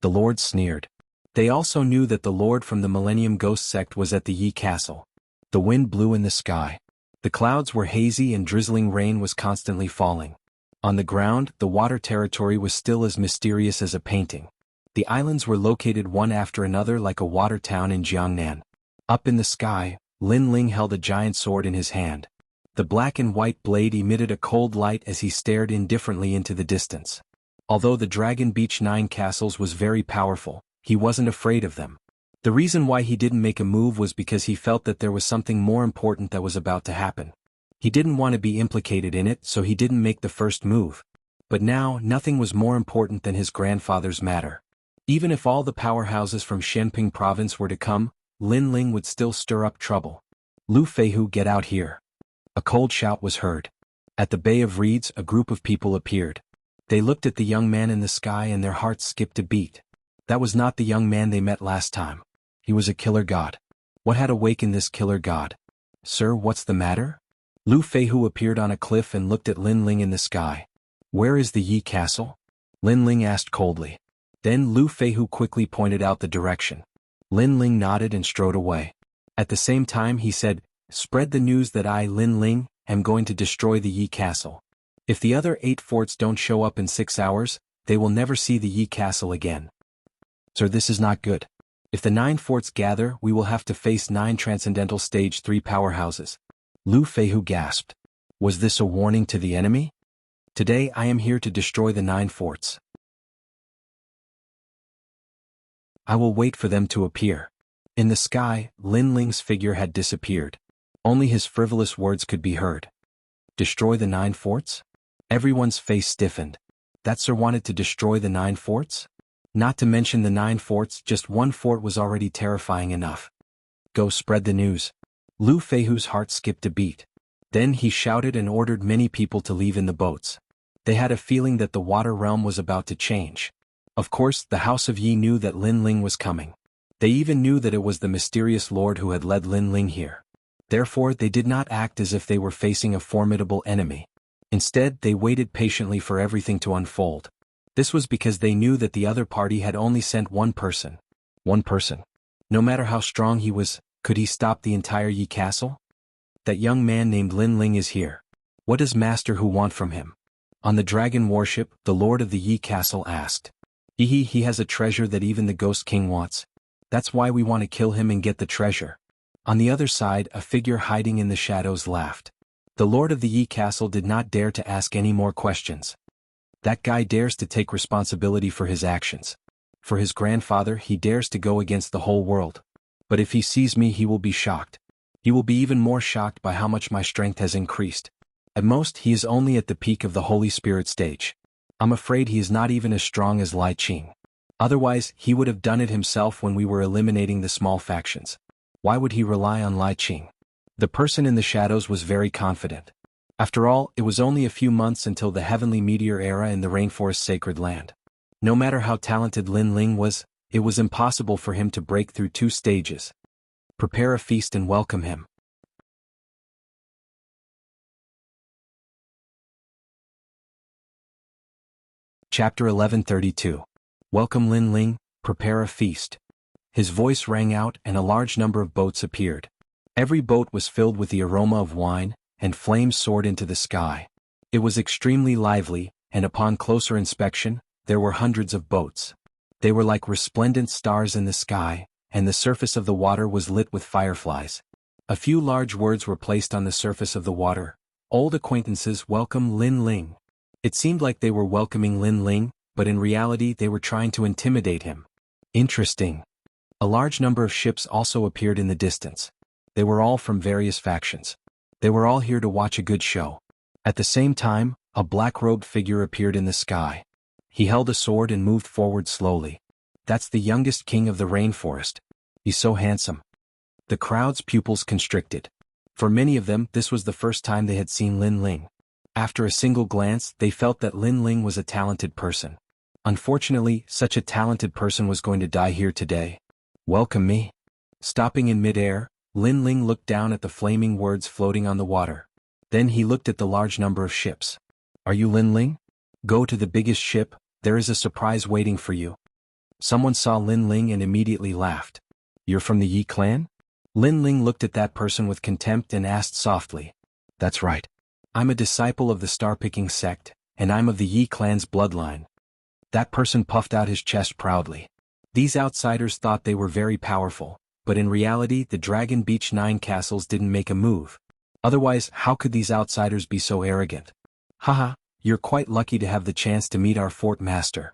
The Lord sneered. They also knew that the Lord from the Millennium Ghost sect was at the Yi castle. The wind blew in the sky. The clouds were hazy and drizzling rain was constantly falling. On the ground, the water territory was still as mysterious as a painting. The islands were located one after another like a water town in Jiangnan. Up in the sky, Lin Ling held a giant sword in his hand. The black and white blade emitted a cold light as he stared indifferently into the distance. Although the Dragon Beach 9 castles was very powerful, he wasn't afraid of them. The reason why he didn't make a move was because he felt that there was something more important that was about to happen. He didn't want to be implicated in it, so he didn't make the first move. But now, nothing was more important than his grandfather's matter. Even if all the powerhouses from Shenping province were to come, Lin Ling would still stir up trouble. Lu Feihu, get out here. A cold shout was heard. At the Bay of Reeds, a group of people appeared. They looked at the young man in the sky and their hearts skipped a beat. That was not the young man they met last time. He was a killer god. What had awakened this killer god? Sir, what's the matter? Lu Feihu appeared on a cliff and looked at Lin Ling in the sky. Where is the Yi castle? Lin Ling asked coldly. Then Lu Feihu quickly pointed out the direction. Lin Ling nodded and strode away. At the same time he said, spread the news that I, Lin Ling, am going to destroy the Yi castle. If the other 8 forts don't show up in 6 hours, they will never see the Yi castle again. Sir, this is not good. If the 9 forts gather, we will have to face 9 transcendental stage 3 powerhouses. Lu Feihu gasped. Was this a warning to the enemy? Today I am here to destroy the 9 forts. I will wait for them to appear. In the sky, Lin Ling's figure had disappeared. Only his frivolous words could be heard. Destroy the 9 forts? Everyone's face stiffened. That sir wanted to destroy the 9 forts? Not to mention the 9 forts, just one fort was already terrifying enough. Go spread the news. Lu Feihu's heart skipped a beat. Then he shouted and ordered many people to leave in the boats. They had a feeling that the water realm was about to change. Of course, the House of Yi knew that Lin Ling was coming. They even knew that it was the mysterious lord who had led Lin Ling here. Therefore, they did not act as if they were facing a formidable enemy. Instead, they waited patiently for everything to unfold. This was because they knew that the other party had only sent one person. One person. No matter how strong he was, could he stop the entire Yi castle? That young man named Lin Ling is here. What does Master Hu want from him? On the dragon warship, the lord of the Yi castle asked. He has a treasure that even the Ghost King wants. That's why we want to kill him and get the treasure. On the other side, a figure hiding in the shadows laughed. The lord of the Yi castle did not dare to ask any more questions. That guy dares to take responsibility for his actions. For his grandfather, he dares to go against the whole world. But if he sees me, he will be shocked. He will be even more shocked by how much my strength has increased. At most, he is only at the peak of the Holy Spirit stage. I'm afraid he is not even as strong as Lai Qing. Otherwise, he would have done it himself when we were eliminating the small factions. Why would he rely on Lai Qing? The person in the shadows was very confident. After all, it was only a few months until the heavenly meteor era in the rainforest sacred land. No matter how talented Lin Ling was, it was impossible for him to break through 2 stages. Prepare a feast and welcome him. Chapter 1132. Welcome Lin Ling, prepare a feast. His voice rang out and a large number of boats appeared. Every boat was filled with the aroma of wine, and flames soared into the sky. It was extremely lively, and upon closer inspection, there were hundreds of boats. They were like resplendent stars in the sky, and the surface of the water was lit with fireflies. A few large words were placed on the surface of the water. Old acquaintances welcome Lin Ling. It seemed like they were welcoming Lin Ling, but in reality they were trying to intimidate him. Interesting. A large number of ships also appeared in the distance. They were all from various factions. They were all here to watch a good show. At the same time, a black-robed figure appeared in the sky. He held a sword and moved forward slowly. That's the youngest king of the rainforest. He's so handsome. The crowd's pupils constricted. For many of them, this was the first time they had seen Lin Ling. After a single glance, they felt that Lin Ling was a talented person. Unfortunately, such a talented person was going to die here today. Welcome me. Stopping in mid-air, Lin Ling looked down at the flaming words floating on the water. Then he looked at the large number of ships. Are you Lin Ling? Go to the biggest ship, there is a surprise waiting for you. Someone saw Lin Ling and immediately laughed. You're from the Yi clan? Lin Ling looked at that person with contempt and asked softly. That's right. I'm a disciple of the star-picking sect, and I'm of the Yi clan's bloodline. That person puffed out his chest proudly. These outsiders thought they were very powerful, but in reality the Dragon Beach 9 castles didn't make a move. Otherwise, how could these outsiders be so arrogant? Haha, you're quite lucky to have the chance to meet our fort master.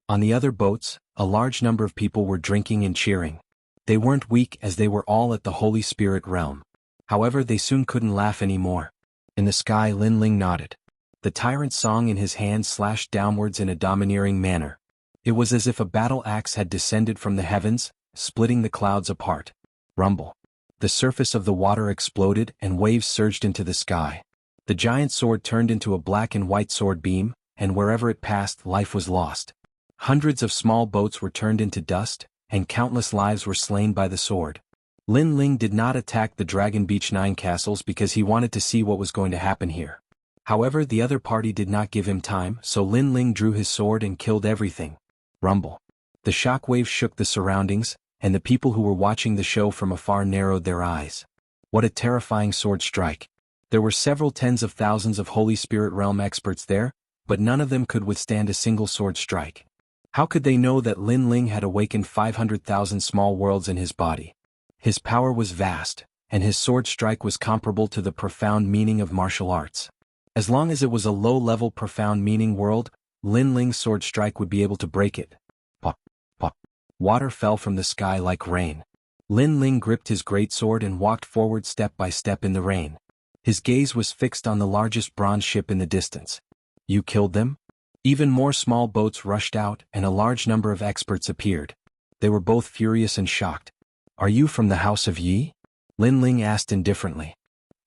On the other boats, a large number of people were drinking and cheering. They weren't weak as they were all at the Holy Spirit realm. However, they soon couldn't laugh anymore. In the sky, Lin Ling nodded. The tyrant's song in his hand slashed downwards in a domineering manner. It was as if a battle axe had descended from the heavens, splitting the clouds apart. Rumble. The surface of the water exploded and waves surged into the sky. The giant sword turned into a black and white sword beam, and wherever it passed, life was lost. Hundreds of small boats were turned into dust, and countless lives were slain by the sword. Lin Ling did not attack the Dragon Beach 9 castles because he wanted to see what was going to happen here. However, the other party did not give him time, so Lin Ling drew his sword and killed everything. Rumble. The shockwaves shook the surroundings, and the people who were watching the show from afar narrowed their eyes. What a terrifying sword strike. There were several tens of thousands of Holy Spirit realm experts there, but none of them could withstand a single sword strike. How could they know that Lin Ling had awakened 500,000 small worlds in his body? His power was vast, and his sword strike was comparable to the profound meaning of martial arts. As long as it was a low-level profound meaning world, Lin Ling's sword strike would be able to break it. Pop, pop. Water fell from the sky like rain. Lin Ling gripped his greatsword and walked forward step by step in the rain. His gaze was fixed on the largest bronze ship in the distance. You killed them? Even more small boats rushed out, and a large number of experts appeared. They were both furious and shocked. Are you from the House of Yi? Lin Ling asked indifferently.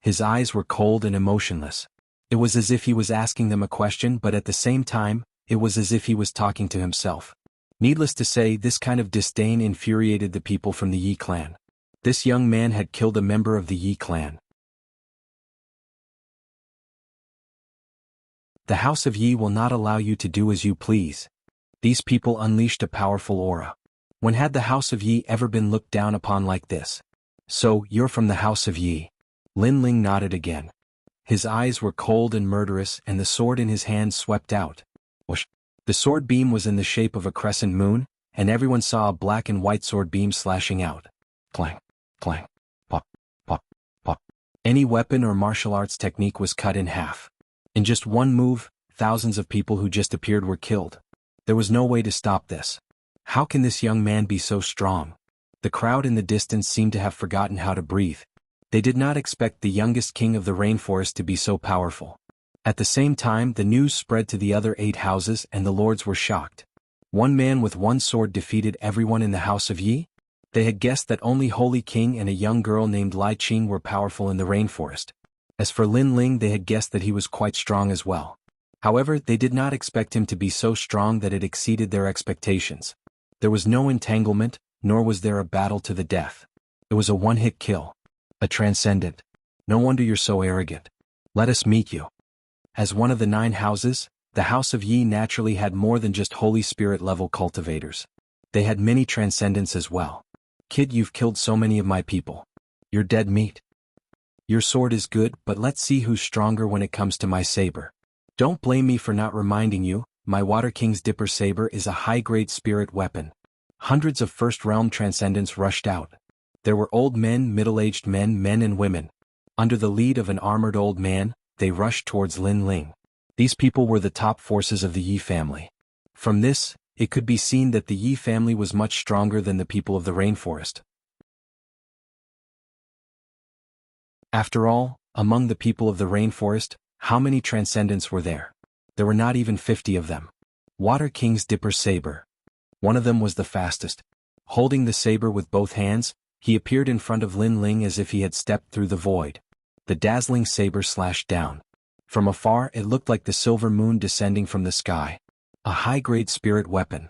His eyes were cold and emotionless. It was as if he was asking them a question, but at the same time, it was as if he was talking to himself. Needless to say, this kind of disdain infuriated the people from the Yi clan. This young man had killed a member of the Yi clan. The House of Yi will not allow you to do as you please. These people unleashed a powerful aura. When had the House of Yi ever been looked down upon like this? So, you're from the House of Yi. Lin Ling nodded again. His eyes were cold and murderous, and the sword in his hand swept out. Whoosh. The sword beam was in the shape of a crescent moon, and everyone saw a black and white sword beam slashing out. Clang, clang, pop, pop, pop. Any weapon or martial arts technique was cut in half. In just one move, thousands of people who just appeared were killed. There was no way to stop this. How can this young man be so strong? The crowd in the distance seemed to have forgotten how to breathe. They did not expect the youngest king of the rainforest to be so powerful. At the same time, the news spread to the other 8 houses and the lords were shocked. One man with one sword defeated everyone in the House of Yi? They had guessed that only Holy King and a young girl named Lai Qing were powerful in the rainforest. As for Lin Ling, they had guessed that he was quite strong as well. However, they did not expect him to be so strong that it exceeded their expectations. There was no entanglement, nor was there a battle to the death. It was a one-hit kill. A transcendent. No wonder you're so arrogant. Let us meet you. As one of the 9 houses, the House of Yi naturally had more than just Holy Spirit level cultivators. They had many transcendents as well. Kid, you've killed so many of my people. You're dead meat. Your sword is good, but let's see who's stronger when it comes to my saber. Don't blame me for not reminding you, my Water King's Dipper Saber is a high-grade spirit weapon. Hundreds of First Realm transcendents rushed out. There were old men, middle-aged men, men and women. Under the lead of an armored old man, they rushed towards Lin Ling. These people were the top forces of the Yi family. From this, it could be seen that the Yi family was much stronger than the people of the rainforest. After all, among the people of the rainforest, how many transcendents were there? There were not even 50 of them. Water King's Dipper Saber. One of them was the fastest. Holding the saber with both hands, he appeared in front of Lin Ling as if he had stepped through the void. The dazzling saber slashed down. From afar it looked like the silver moon descending from the sky. A high-grade spirit weapon.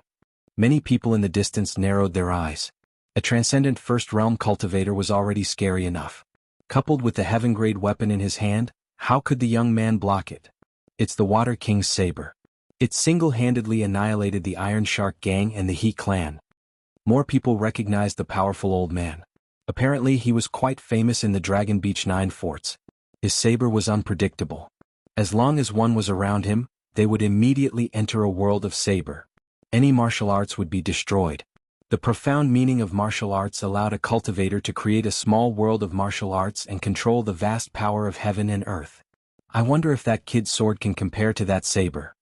Many people in the distance narrowed their eyes. A transcendent first-realm cultivator was already scary enough. Coupled with the heaven-grade weapon in his hand, how could the young man block it? It's the Water King's saber. It single-handedly annihilated the Iron Shark gang and the He clan. More people recognized the powerful old man. Apparently he was quite famous in the Dragon Beach 9 forts. His saber was unpredictable. As long as one was around him, they would immediately enter a world of saber. Any martial arts would be destroyed. The profound meaning of martial arts allowed a cultivator to create a small world of martial arts and control the vast power of heaven and earth. I wonder if that kid's sword can compare to that saber.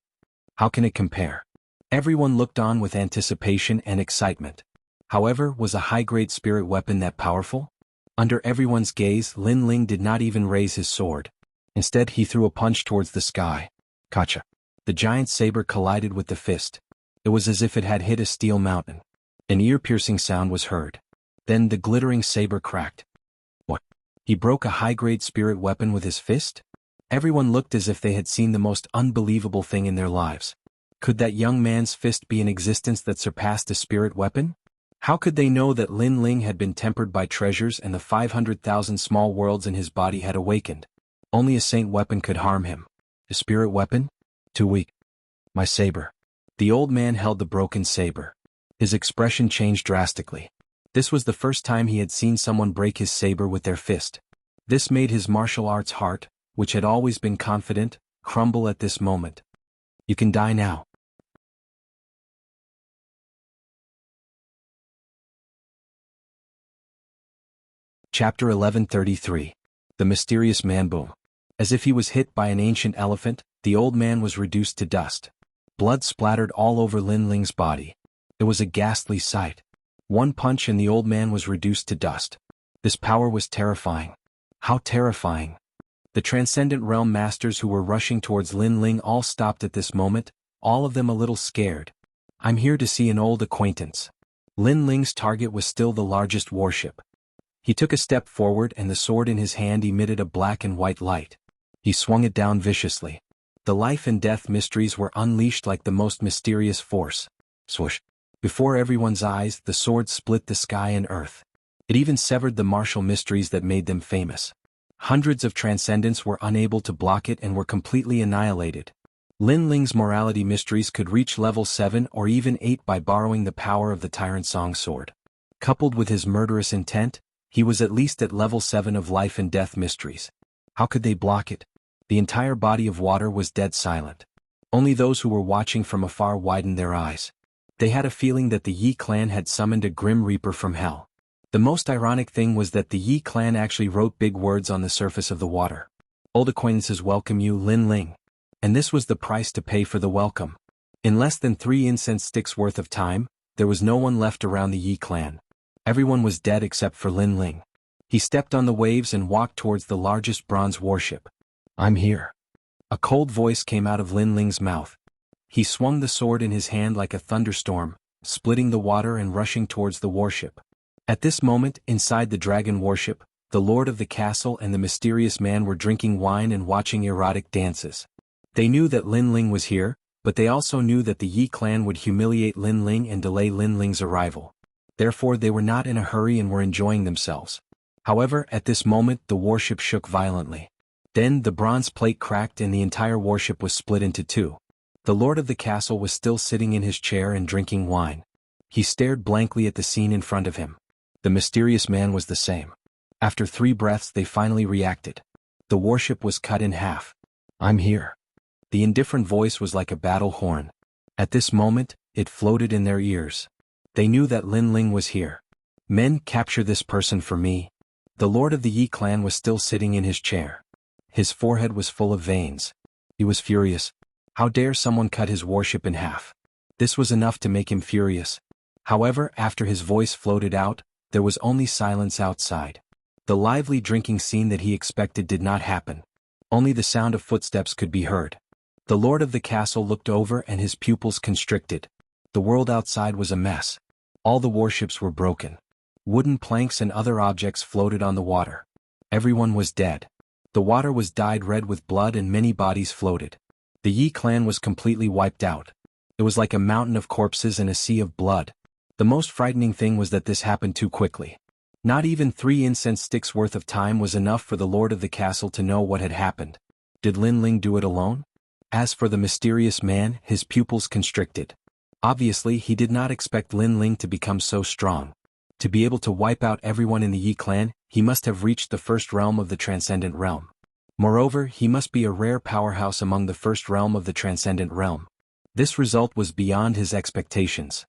How can it compare? Everyone looked on with anticipation and excitement. However, was a high-grade spirit weapon that powerful? Under everyone's gaze, Lin Ling did not even raise his sword. Instead, he threw a punch towards the sky. Kacha. The giant saber collided with the fist. It was as if it had hit a steel mountain. An ear-piercing sound was heard. Then the glittering saber cracked. What? He broke a high-grade spirit weapon with his fist? Everyone looked as if they had seen the most unbelievable thing in their lives. Could that young man's fist be an existence that surpassed a spirit weapon? How could they know that Lin Ling had been tempered by treasures and the 500,000 small worlds in his body had awakened? Only a saint weapon could harm him. A spirit weapon? Too weak. My saber. The old man held the broken saber. His expression changed drastically. This was the first time he had seen someone break his saber with their fist. This made his martial arts heart, which had always been confident, crumble at this moment. You can die now. Chapter 1133. The Mysterious Man. Boom. As if he was hit by an ancient elephant, the old man was reduced to dust. Blood splattered all over Lin Ling's body. It was a ghastly sight. One punch and the old man was reduced to dust. This power was terrifying. How terrifying. The Transcendent Realm Masters who were rushing towards Lin Ling all stopped at this moment, all of them a little scared. I'm here to see an old acquaintance. Lin Ling's target was still the largest warship. He took a step forward and the sword in his hand emitted a black and white light. He swung it down viciously. The life and death mysteries were unleashed like the most mysterious force. Swoosh. Before everyone's eyes, the sword split the sky and earth. It even severed the martial mysteries that made them famous. Hundreds of transcendents were unable to block it and were completely annihilated. Lin Ling's morality mysteries could reach level 7 or even 8 by borrowing the power of the Tyrant Song sword. Coupled with his murderous intent, he was at least at level 7 of life and death mysteries. How could they block it? The entire body of water was dead silent. Only those who were watching from afar widened their eyes. They had a feeling that the Yi clan had summoned a grim reaper from hell. The most ironic thing was that the Yi clan actually wrote big words on the surface of the water. Old acquaintances welcome you, Lin Ling. And this was the price to pay for the welcome. In less than 3 incense sticks worth of time, there was no one left around the Yi clan. Everyone was dead except for Lin Ling. He stepped on the waves and walked towards the largest bronze warship. I'm here. A cold voice came out of Lin Ling's mouth. He swung the sword in his hand like a thunderstorm, splitting the water and rushing towards the warship. At this moment, inside the dragon warship, the lord of the castle and the mysterious man were drinking wine and watching erotic dances. They knew that Lin Ling was here, but they also knew that the Yi clan would humiliate Lin Ling and delay Lin Ling's arrival. Therefore they were not in a hurry and were enjoying themselves. However, at this moment the warship shook violently. Then the bronze plate cracked and the entire warship was split into 2. The lord of the castle was still sitting in his chair and drinking wine. He stared blankly at the scene in front of him. The mysterious man was the same. After 3 breaths they finally reacted. The warship was cut in half. I'm here. The indifferent voice was like a battle horn. At this moment, it floated in their ears. They knew that Lin Ling was here. Men, capture this person for me. The lord of the Yi clan was still sitting in his chair. His forehead was full of veins. He was furious. How dare someone cut his warship in half? This was enough to make him furious. However, after his voice floated out, there was only silence outside. The lively drinking scene that he expected did not happen. Only the sound of footsteps could be heard. The lord of the castle looked over and his pupils constricted. The world outside was a mess. All the warships were broken. Wooden planks and other objects floated on the water. Everyone was dead. The water was dyed red with blood and many bodies floated. The Yi clan was completely wiped out. It was like a mountain of corpses and a sea of blood. The most frightening thing was that this happened too quickly. Not even 3 incense sticks worth of time was enough for the lord of the castle to know what had happened. Did Lin Ling do it alone? As for the mysterious man, his pupils constricted. Obviously, he did not expect Lin Ling to become so strong. To be able to wipe out everyone in the Yi clan, he must have reached the first realm of the transcendent realm. Moreover, he must be a rare powerhouse among the first realm of the transcendent realm. This result was beyond his expectations.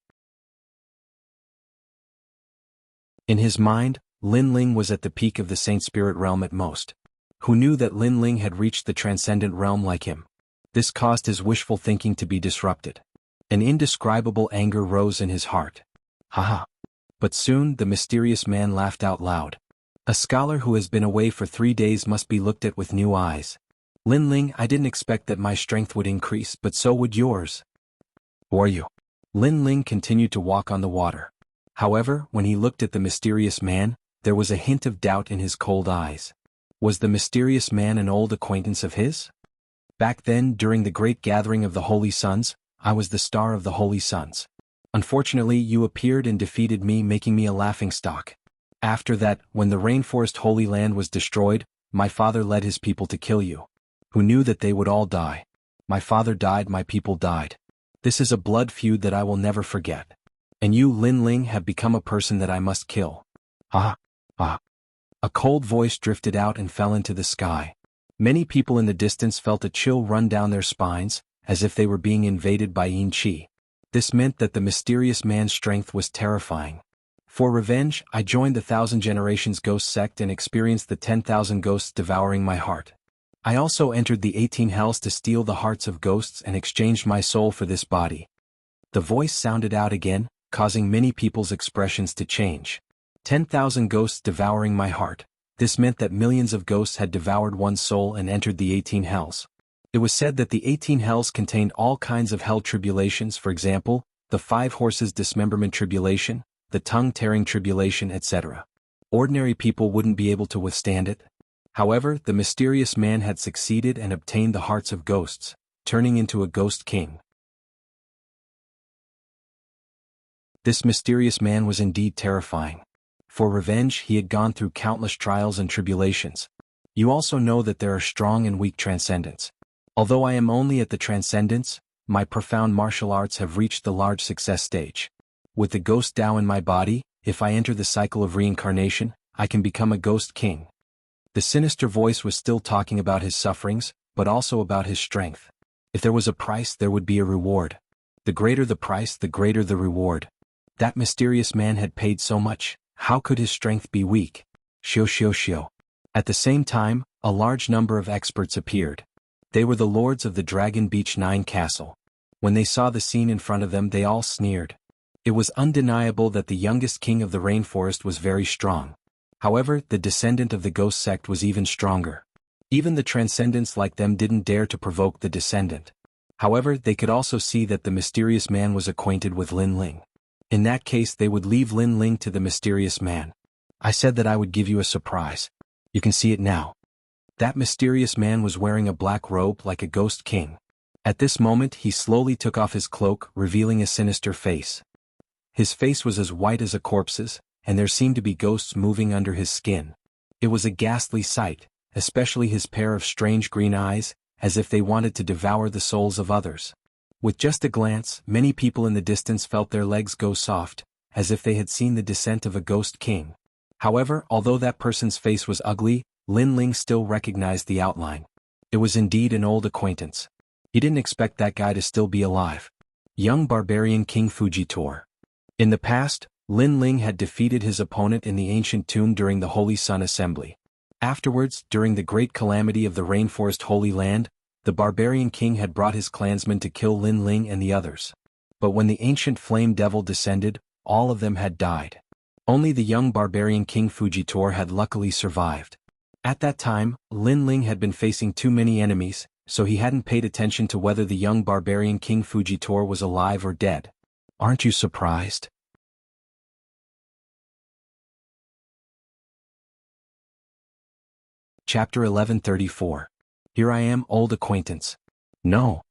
In his mind, Lin Ling was at the peak of the Saint Spirit realm at most. Who knew that Lin Ling had reached the transcendent realm like him? This caused his wishful thinking to be disrupted. An indescribable anger rose in his heart. Haha. But soon the mysterious man laughed out loud. A scholar who has been away for 3 days must be looked at with new eyes. Lin Ling, I didn't expect that my strength would increase, but so would yours. Who are you? Lin Ling continued to walk on the water. However, when he looked at the mysterious man, there was a hint of doubt in his cold eyes. Was the mysterious man an old acquaintance of his? Back then, during the great gathering of the Holy Sons, I was the star of the Holy Sons. Unfortunately, you appeared and defeated me, making me a laughingstock. After that, when the rainforest Holy Land was destroyed, my father led his people to kill you. Who knew that they would all die? My father died, my people died. This is a blood feud that I will never forget. And you, Lin Ling, have become a person that I must kill. Ah, ah. A cold voice drifted out and fell into the sky. Many people in the distance felt a chill run down their spines, as if they were being invaded by Yin Qi. This meant that the mysterious man's strength was terrifying. For revenge, I joined the 1,000 Generations Ghost sect and experienced the 10,000 ghosts devouring my heart. I also entered the 18 hells to steal the hearts of ghosts and exchanged my soul for this body. The voice sounded out again, causing many people's expressions to change. 10,000 ghosts devouring my heart. This meant that millions of ghosts had devoured one's soul and entered the 18 hells. It was said that the 18 hells contained all kinds of hell tribulations, for example, the 5 horses dismemberment tribulation, the tongue-tearing tribulation, etc. Ordinary people wouldn't be able to withstand it. However, the mysterious man had succeeded and obtained the hearts of ghosts, turning into a ghost king. This mysterious man was indeed terrifying. For revenge, he had gone through countless trials and tribulations. You also know that there are strong and weak transcendents. Although I am only at the transcendence, my profound martial arts have reached the large success stage. With the ghost Tao in my body, if I enter the cycle of reincarnation, I can become a ghost king. The sinister voice was still talking about his sufferings, but also about his strength. If there was a price, there would be a reward. The greater the price, the greater the reward. That mysterious man had paid so much, how could his strength be weak? Shio. At the same time, a large number of experts appeared. They were the lords of the Dragon Beach 9 castle. When they saw the scene in front of them, they all sneered. It was undeniable that the youngest king of the rainforest was very strong. However, the descendant of the ghost sect was even stronger. Even the transcendents like them didn't dare to provoke the descendant. However, they could also see that the mysterious man was acquainted with Lin Ling. In that case, they would leave Lin Ling to the mysterious man. I said that I would give you a surprise. You can see it now. That mysterious man was wearing a black robe like a ghost king. At this moment, he slowly took off his cloak, revealing a sinister face. His face was as white as a corpse's, and there seemed to be ghosts moving under his skin. It was a ghastly sight, especially his pair of strange green eyes, as if they wanted to devour the souls of others. With just a glance, many people in the distance felt their legs go soft, as if they had seen the descent of a ghost king. However, although that person's face was ugly, Lin Ling still recognized the outline. It was indeed an old acquaintance. He didn't expect that guy to still be alive. Young barbarian King Fujitor. In the past, Lin Ling had defeated his opponent in the ancient tomb during the Holy Sun Assembly. Afterwards, during the great calamity of the Rainforest Holy Land, The barbarian king had brought his clansmen to kill Lin Ling and the others. But when the ancient flame devil descended, all of them had died. Only the young barbarian King Fujitor had luckily survived. At that time, Lin Ling had been facing too many enemies, so he hadn't paid attention to whether the young barbarian King Fujitor was alive or dead. Aren't you surprised? Chapter 1134. Here I am, old acquaintance. No.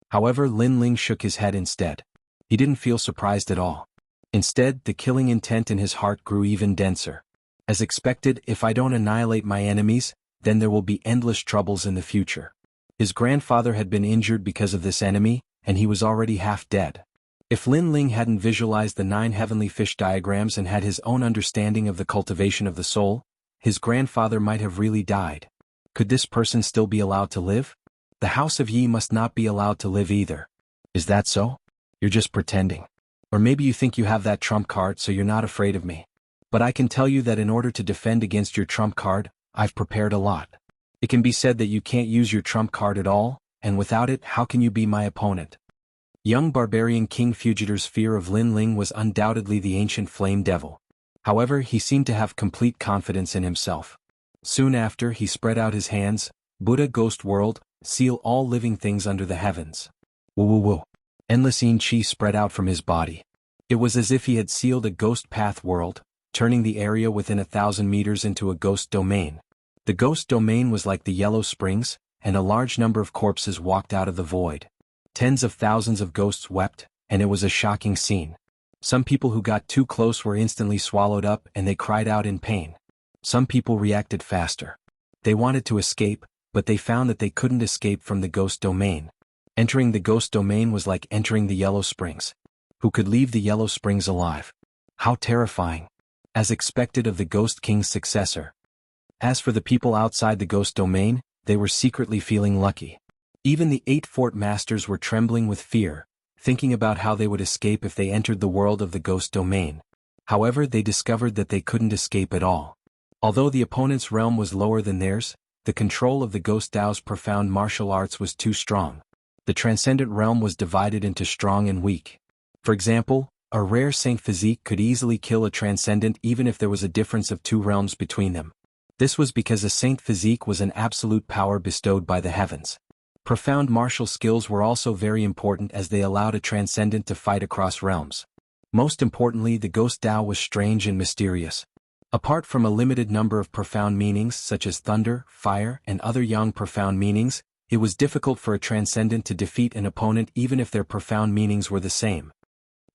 However, Lin Ling shook his head instead. He didn't feel surprised at all. Instead, the killing intent in his heart grew even denser. As expected, if I don't annihilate my enemies, then there will be endless troubles in the future. His grandfather had been injured because of this enemy, and he was already half dead. If Lin Ling hadn't visualized the 9 heavenly fish diagrams and had his own understanding of the cultivation of the soul, his grandfather might have really died. Could this person still be allowed to live? The House of Yi must not be allowed to live either. Is that so? You're just pretending. Or maybe you think you have that trump card so you're not afraid of me. But I can tell you that in order to defend against your trump card, I've prepared a lot. It can be said that you can't use your trump card at all, and without it, how can you be my opponent? Young barbarian King Fujitor's fear of Lin Ling was undoubtedly the ancient flame devil. However, he seemed to have complete confidence in himself. Soon after, he spread out his hands. Buddha Ghost World, seal all living things under the heavens. Woo woo woo. Endless yin chi spread out from his body. It was as if he had sealed a ghost path world, turning the area within 1,000 meters into a ghost domain. The ghost domain was like the Yellow Springs, and a large number of corpses walked out of the void. Tens of thousands of ghosts wept, and it was a shocking scene. Some people who got too close were instantly swallowed up and they cried out in pain. Some people reacted faster. They wanted to escape, but they found that they couldn't escape from the ghost domain. Entering the ghost domain was like entering the Yellow Springs. Who could leave the Yellow Springs alive? How terrifying. As expected of the Ghost King's successor. As for the people outside the ghost domain, they were secretly feeling lucky. Even the 8 fort masters were trembling with fear, thinking about how they would escape if they entered the world of the ghost domain. However, they discovered that they couldn't escape at all. Although the opponent's realm was lower than theirs, the control of the Ghost Dao's profound martial arts was too strong. The transcendent realm was divided into strong and weak. For example, a rare saint physique could easily kill a transcendent even if there was a difference of 2 realms between them. This was because a saint physique was an absolute power bestowed by the heavens. Profound martial skills were also very important as they allowed a transcendent to fight across realms. Most importantly, the Ghost Dao was strange and mysterious. Apart from a limited number of profound meanings such as thunder, fire, and other yang profound meanings, it was difficult for a transcendent to defeat an opponent even if their profound meanings were the same.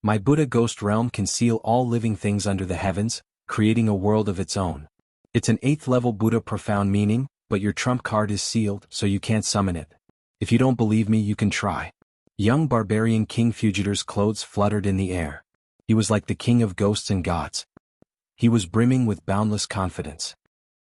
My Buddha Ghost Realm can seal all living things under the heavens, creating a world of its own. It's an 8th level Buddha profound meaning, but your trump card is sealed, so you can't summon it. If you don't believe me, you can try. Young barbarian King Fujitor's clothes fluttered in the air. He was like the king of ghosts and gods. He was brimming with boundless confidence.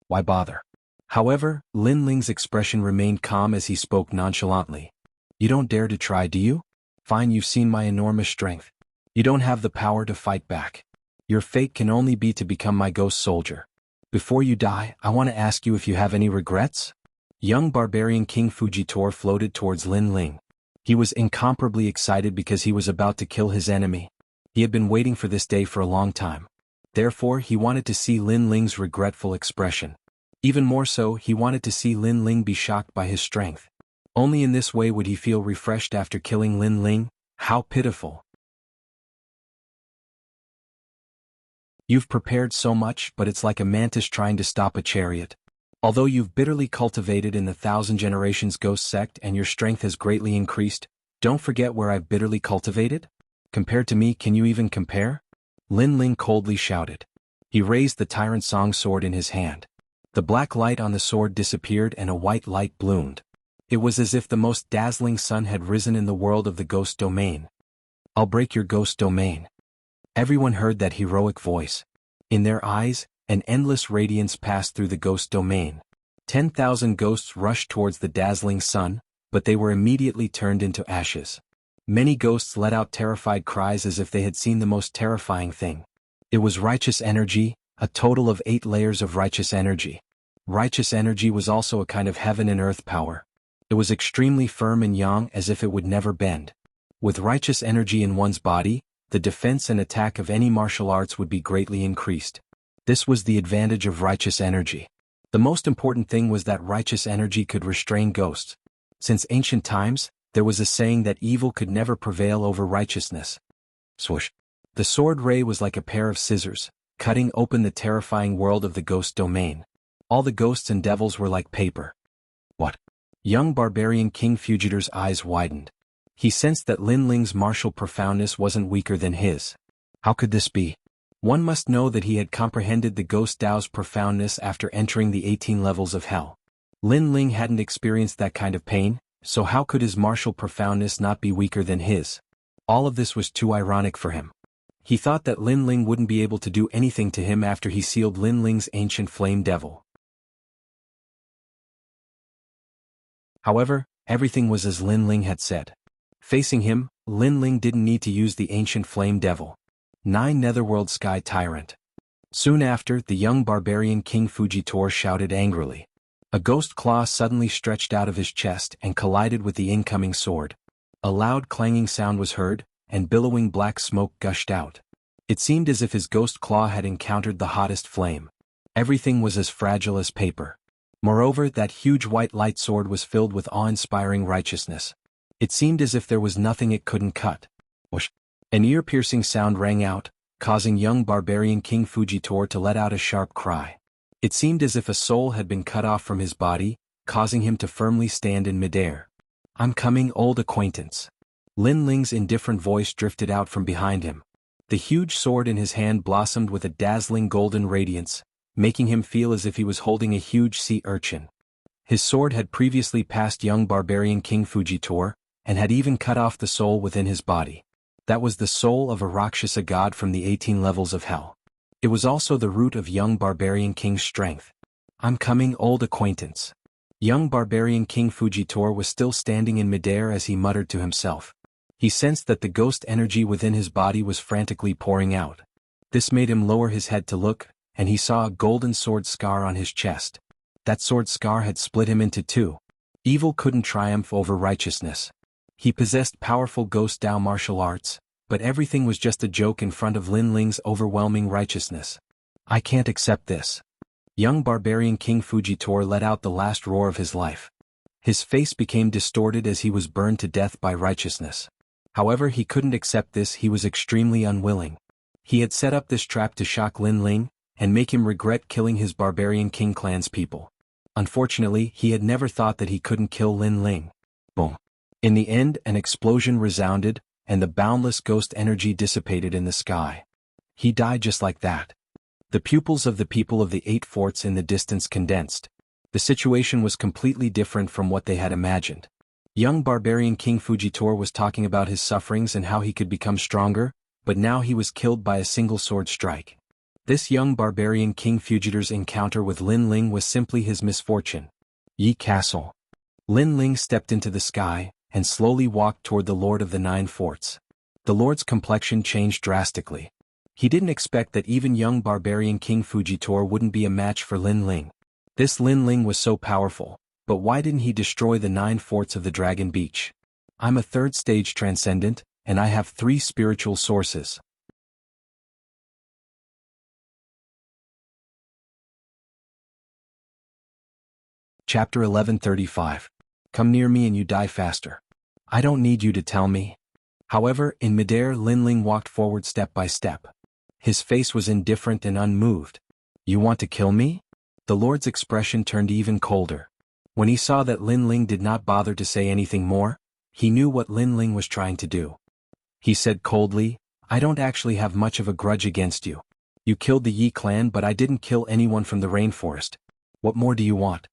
Why bother? However, Lin Ling's expression remained calm as he spoke nonchalantly. You don't dare to try, do you? Fine, you've seen my enormous strength. You don't have the power to fight back. Your fate can only be to become my ghost soldier. Before you die, I want to ask you if you have any regrets? Young barbarian King Fujitor floated towards Lin Ling. He was incomparably excited because he was about to kill his enemy. He had been waiting for this day for a long time. Therefore, he wanted to see Lin Ling's regretful expression. Even more so, he wanted to see Lin Ling be shocked by his strength. Only in this way would he feel refreshed after killing Lin Ling. How pitiful. You've prepared so much, but it's like a mantis trying to stop a chariot. Although you've bitterly cultivated in the 1,000 generations ghost sect and your strength has greatly increased, don't forget where I've bitterly cultivated? Compared to me, can you even compare? Lin Ling coldly shouted. He raised the Tyrant Song sword in his hand. The black light on the sword disappeared and a white light bloomed. It was as if the most dazzling sun had risen in the world of the ghost domain. I'll break your ghost domain. Everyone heard that heroic voice. In their eyes, an endless radiance passed through the ghost domain. 10,000 ghosts rushed towards the dazzling sun, but they were immediately turned into ashes. Many ghosts let out terrified cries as if they had seen the most terrifying thing. It was righteous energy, a total of 8 layers of righteous energy. Righteous energy was also a kind of heaven and earth power. It was extremely firm and yang, as if it would never bend. With righteous energy in one's body, the defense and attack of any martial arts would be greatly increased. This was the advantage of righteous energy. The most important thing was that righteous energy could restrain ghosts. Since ancient times, there was a saying that evil could never prevail over righteousness. Swoosh. The sword ray was like a pair of scissors, cutting open the terrifying world of the ghost domain. All the ghosts and devils were like paper. What? Young barbarian King Fugitor's eyes widened. He sensed that Lin Ling's martial profoundness wasn't weaker than his. How could this be? One must know that he had comprehended the ghost Tao's profoundness after entering the 18 levels of hell. Lin Ling hadn't experienced that kind of pain, so how could his martial profoundness not be weaker than his? All of this was too ironic for him. He thought that Lin Ling wouldn't be able to do anything to him after he sealed Lin Ling's ancient flame devil. However, everything was as Lin Ling had said. Facing him, Lin Ling didn't need to use the ancient flame devil. 9 Netherworld Sky Tyrant. Soon after, the young barbarian King Fugitor shouted angrily. A ghost claw suddenly stretched out of his chest and collided with the incoming sword. A loud clanging sound was heard, and billowing black smoke gushed out. It seemed as if his ghost claw had encountered the hottest flame. Everything was as fragile as paper. Moreover, that huge white light sword was filled with awe-inspiring righteousness. It seemed as if there was nothing it couldn't cut. Whoosh! An ear-piercing sound rang out, causing young barbarian King Fugitor to let out a sharp cry. It seemed as if a soul had been cut off from his body, causing him to firmly stand in midair. I'm coming, old acquaintance. Lin Ling's indifferent voice drifted out from behind him. The huge sword in his hand blossomed with a dazzling golden radiance, making him feel as if he was holding a huge sea urchin. His sword had previously passed young barbarian King Fugitor, and had even cut off the soul within his body. That was the soul of a Rakshasa god from the 18 levels of hell. It was also the root of young barbarian King's strength. I'm coming, old acquaintance. Young barbarian King Fugitor was still standing in midair as he muttered to himself. He sensed that the ghost energy within his body was frantically pouring out. This made him lower his head to look, and he saw a golden sword scar on his chest. That sword scar had split him into two. Evil couldn't triumph over righteousness. He possessed powerful ghost Tao martial arts, but everything was just a joke in front of Lin Ling's overwhelming righteousness. I can't accept this. Young barbarian King Fugitor let out the last roar of his life. His face became distorted as he was burned to death by righteousness. However, he couldn't accept this. He was extremely unwilling. He had set up this trap to shock Lin Ling, and make him regret killing his barbarian King clan's people. Unfortunately, he had never thought that he couldn't kill Lin Ling. Boom. In the end, an explosion resounded, and the boundless ghost energy dissipated in the sky. He died just like that. The pupils of the people of the 8 forts in the distance condensed. The situation was completely different from what they had imagined. Young barbarian King Fugitor was talking about his sufferings and how he could become stronger, but now he was killed by a single sword strike. This young barbarian King Fugitor's encounter with Lin Ling was simply his misfortune. Yi Castle. Lin Ling stepped into the sky, and slowly walked toward the Lord of the 9 forts. The Lord's complexion changed drastically. He didn't expect that even young barbarian King Fugitor wouldn't be a match for Lin Ling. This Lin Ling was so powerful, but why didn't he destroy the 9 forts of the Dragon Beach? I'm a 3rd stage transcendent, and I have 3 spiritual sources. Chapter 1135. Come near me and you die faster. I don't need you to tell me. However, in midair Lin Ling walked forward step by step. His face was indifferent and unmoved. You want to kill me? The Lord's expression turned even colder. When he saw that Lin Ling did not bother to say anything more, he knew what Lin Ling was trying to do. He said coldly, I don't actually have much of a grudge against you. You killed the Yi clan, but I didn't kill anyone from the rainforest. What more do you want?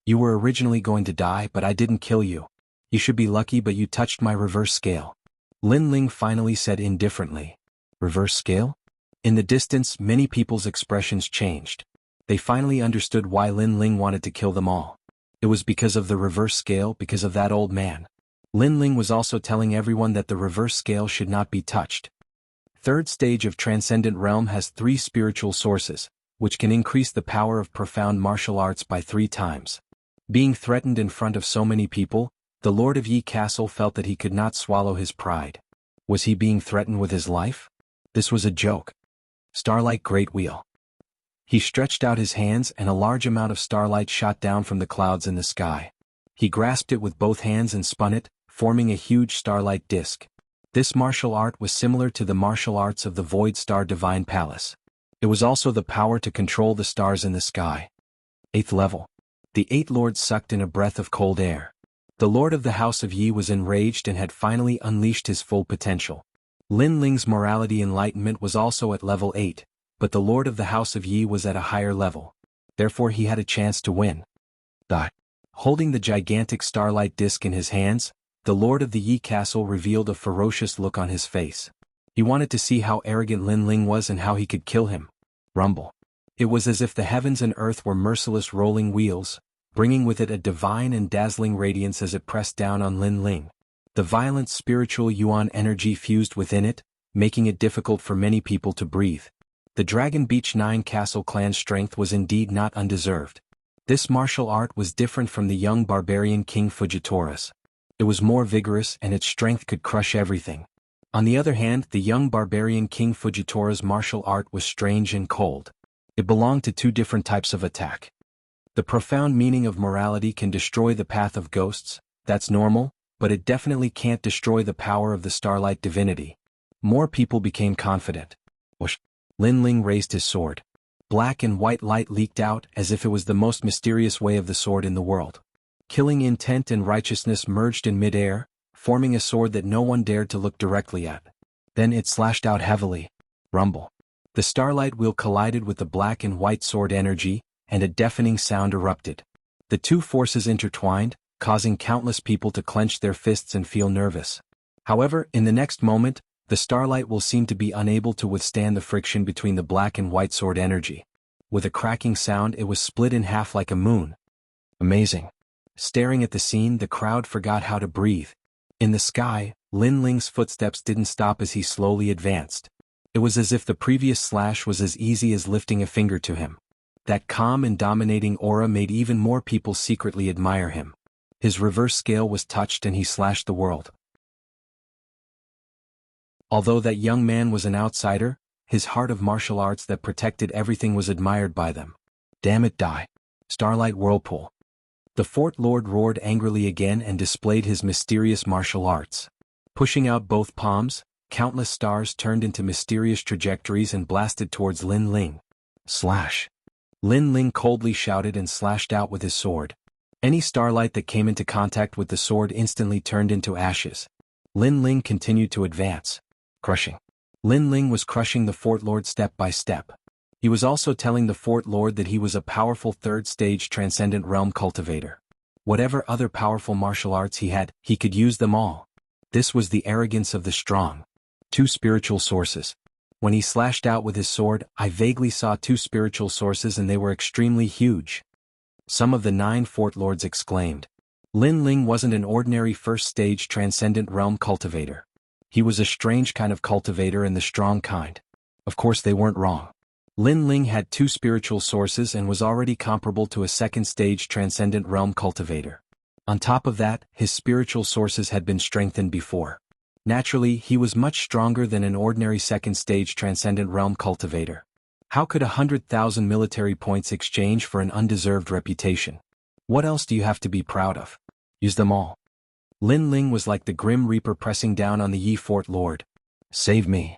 You were originally going to die, but I didn't kill you. You should be lucky, but you touched my reverse scale. Lin Ling finally said indifferently. Reverse scale? In the distance, many people's expressions changed. They finally understood why Lin Ling wanted to kill them all. It was because of the reverse scale, because of that old man. Lin Ling was also telling everyone that the reverse scale should not be touched. 3rd stage of Transcendent Realm has 3 spiritual sources, which can increase the power of profound martial arts by 3 times. Being threatened in front of so many people, the Lord of Yi Castle felt that he could not swallow his pride. Was he being threatened with his life? This was a joke. Starlight Great Wheel. He stretched out his hands and a large amount of starlight shot down from the clouds in the sky. He grasped it with both hands and spun it, forming a huge starlight disc. This martial art was similar to the martial arts of the Void Star Divine Palace. It was also the power to control the stars in the sky. 8th level. The 8 lords sucked in a breath of cold air. The lord of the House of Yi was enraged and had finally unleashed his full potential. Lin Ling's morality enlightenment was also at level 8, but the lord of the House of Yi was at a higher level. Therefore he had a chance to win. Holding the gigantic starlight disc in his hands, the lord of the Yi Castle revealed a ferocious look on his face. He wanted to see how arrogant Lin Ling was and how he could kill him. Rumble. It was as if the heavens and earth were merciless rolling wheels, bringing with it a divine and dazzling radiance as it pressed down on Lin Ling. The violent spiritual yuan energy fused within it, making it difficult for many people to breathe. The Dragon Beach 9 Castle clan's strength was indeed not undeserved. This martial art was different from the young barbarian King Fujitora's. It was more vigorous and its strength could crush everything. On the other hand, the young barbarian King Fujitora's martial art was strange and cold. It belonged to two different types of attack. The profound meaning of morality can destroy the path of ghosts, that's normal, but it definitely can't destroy the power of the starlight divinity. More people became confident. Whoosh! Lin Ling raised his sword. Black and white light leaked out as if it was the most mysterious way of the sword in the world. Killing intent and righteousness merged in mid-air, forming a sword that no one dared to look directly at. Then it slashed out heavily. Rumble. The starlight wheel collided with the black and white sword energy, and a deafening sound erupted. The two forces intertwined, causing countless people to clench their fists and feel nervous. However, in the next moment, the starlight will seem to be unable to withstand the friction between the black and white sword energy. With a cracking sound, it was split in half like a moon. Amazing. Staring at the scene, the crowd forgot how to breathe. In the sky, Lin Ling's footsteps didn't stop as he slowly advanced. It was as if the previous slash was as easy as lifting a finger to him. That calm and dominating aura made even more people secretly admire him. His reverse scale was touched and he slashed the world. Although that young man was an outsider, his heart of martial arts that protected everything was admired by them. Damn it, die. Starlight Whirlpool. The Fort Lord roared angrily again and displayed his mysterious martial arts. Pushing out both palms, countless stars turned into mysterious trajectories and blasted towards Lin Ling. Slash. Lin Ling coldly shouted and slashed out with his sword. Any starlight that came into contact with the sword instantly turned into ashes. Lin Ling continued to advance. Crushing. Lin Ling was crushing the Fort Lord step by step. He was also telling the Fort Lord that he was a powerful third-stage transcendent realm cultivator. Whatever other powerful martial arts he had, he could use them all. This was the arrogance of the strong. Two spiritual sources. When he slashed out with his sword, I vaguely saw two spiritual sources and they were extremely huge. Some of the 9 Fort Lords exclaimed. Lin Ling wasn't an ordinary first-stage transcendent realm cultivator. He was a strange kind of cultivator and the strong kind. Of course they weren't wrong. Lin Ling had 2 spiritual sources and was already comparable to a second-stage transcendent realm cultivator. On top of that, his spiritual sources had been strengthened before. Naturally, he was much stronger than an ordinary second-stage transcendent realm cultivator. How could 100,000 military points exchange for an undeserved reputation? What else do you have to be proud of? Use them all. Lin Ling was like the Grim Reaper pressing down on the Yi Fort Lord. Save me.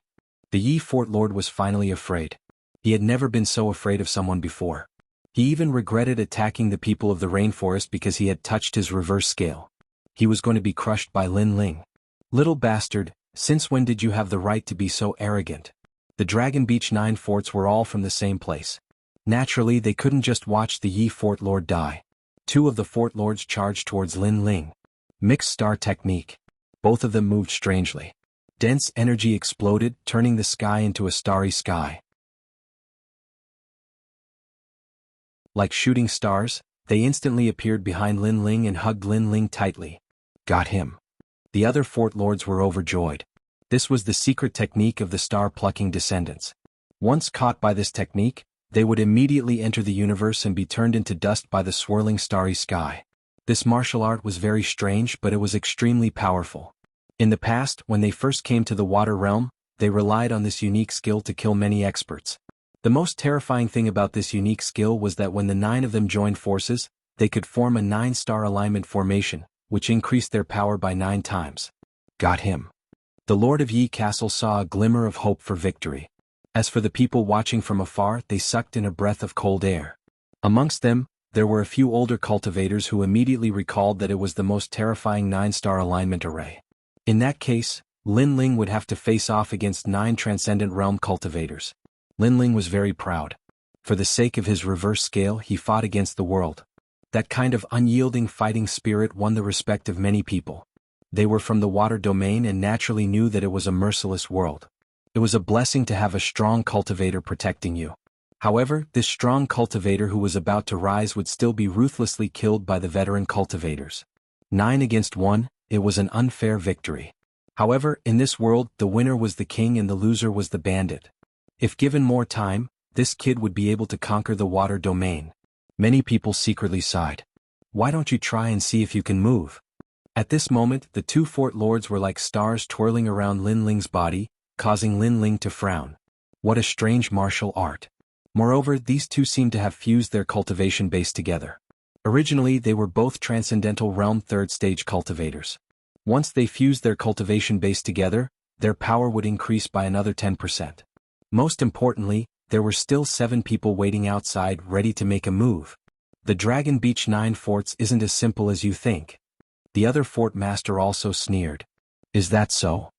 The Yi Fort Lord was finally afraid. He had never been so afraid of someone before. He even regretted attacking the people of the rainforest because he had touched his reverse scale. He was going to be crushed by Lin Ling. Little bastard, since when did you have the right to be so arrogant? The Dragon Beach 9 forts were all from the same place. Naturally, they couldn't just watch the Yi Fort Lord die. 2 of the Fort Lords charged towards Lin Ling. Mixed star technique. Both of them moved strangely. Dense energy exploded, turning the sky into a starry sky. Like shooting stars, they instantly appeared behind Lin Ling and hugged Lin Ling tightly. Got him. The other Fort Lords were overjoyed. This was the secret technique of the star-plucking descendants. Once caught by this technique, they would immediately enter the universe and be turned into dust by the swirling starry sky. This martial art was very strange, but it was extremely powerful. In the past, when they first came to the water realm, they relied on this unique skill to kill many experts. The most terrifying thing about this unique skill was that when the 9 of them joined forces, they could form a 9-star alignment formation, which increased their power by 9 times. Got him. The Lord of Yi Castle saw a glimmer of hope for victory. As for the people watching from afar, they sucked in a breath of cold air. Amongst them, there were a few older cultivators who immediately recalled that it was the most terrifying 9-star alignment array. In that case, Lin Ling would have to face off against 9 Transcendent Realm cultivators. Lin Ling was very proud. For the sake of his reverse scale, he fought against the world. That kind of unyielding fighting spirit won the respect of many people. They were from the water domain and naturally knew that it was a merciless world. It was a blessing to have a strong cultivator protecting you. However, this strong cultivator who was about to rise would still be ruthlessly killed by the veteran cultivators. 9 against 1, it was an unfair victory. However, in this world, the winner was the king and the loser was the bandit. If given more time, this kid would be able to conquer the water domain. Many people secretly sighed. Why don't you try and see if you can move? At this moment, the 2 fort lords were like stars twirling around Lin Ling's body, causing Lin Ling to frown. What a strange martial art. Moreover, these two seemed to have fused their cultivation base together. Originally, they were both Transcendental Realm 3rd stage cultivators. Once they fused their cultivation base together, their power would increase by another 10%. Most importantly, there were still 7 people waiting outside ready to make a move. The Dragon Beach 9 forts isn't as simple as you think. The other fort master also sneered. Is that so?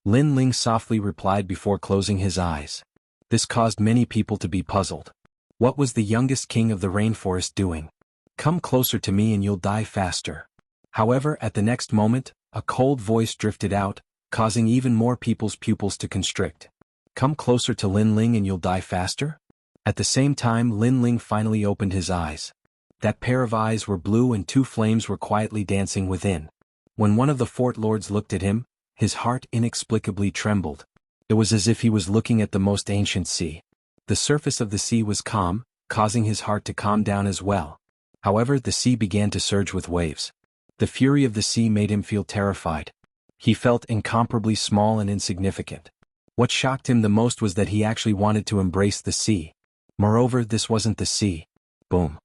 Lin Ling softly replied before closing his eyes. This caused many people to be puzzled. What was the youngest king of the rainforest doing? Come closer to me and you'll die faster. However, at the next moment, a cold voice drifted out, causing even more people's pupils to constrict. Come closer to Lin Ling and you'll die faster? At the same time, Lin Ling finally opened his eyes. That pair of eyes were blue and 2 flames were quietly dancing within. When one of the fort lords looked at him, his heart inexplicably trembled. It was as if he was looking at the most ancient sea. The surface of the sea was calm, causing his heart to calm down as well. However, the sea began to surge with waves. The fury of the sea made him feel terrified. He felt incomparably small and insignificant. What shocked him the most was that he actually wanted to embrace the sea. Moreover, this wasn't the sea. Boom.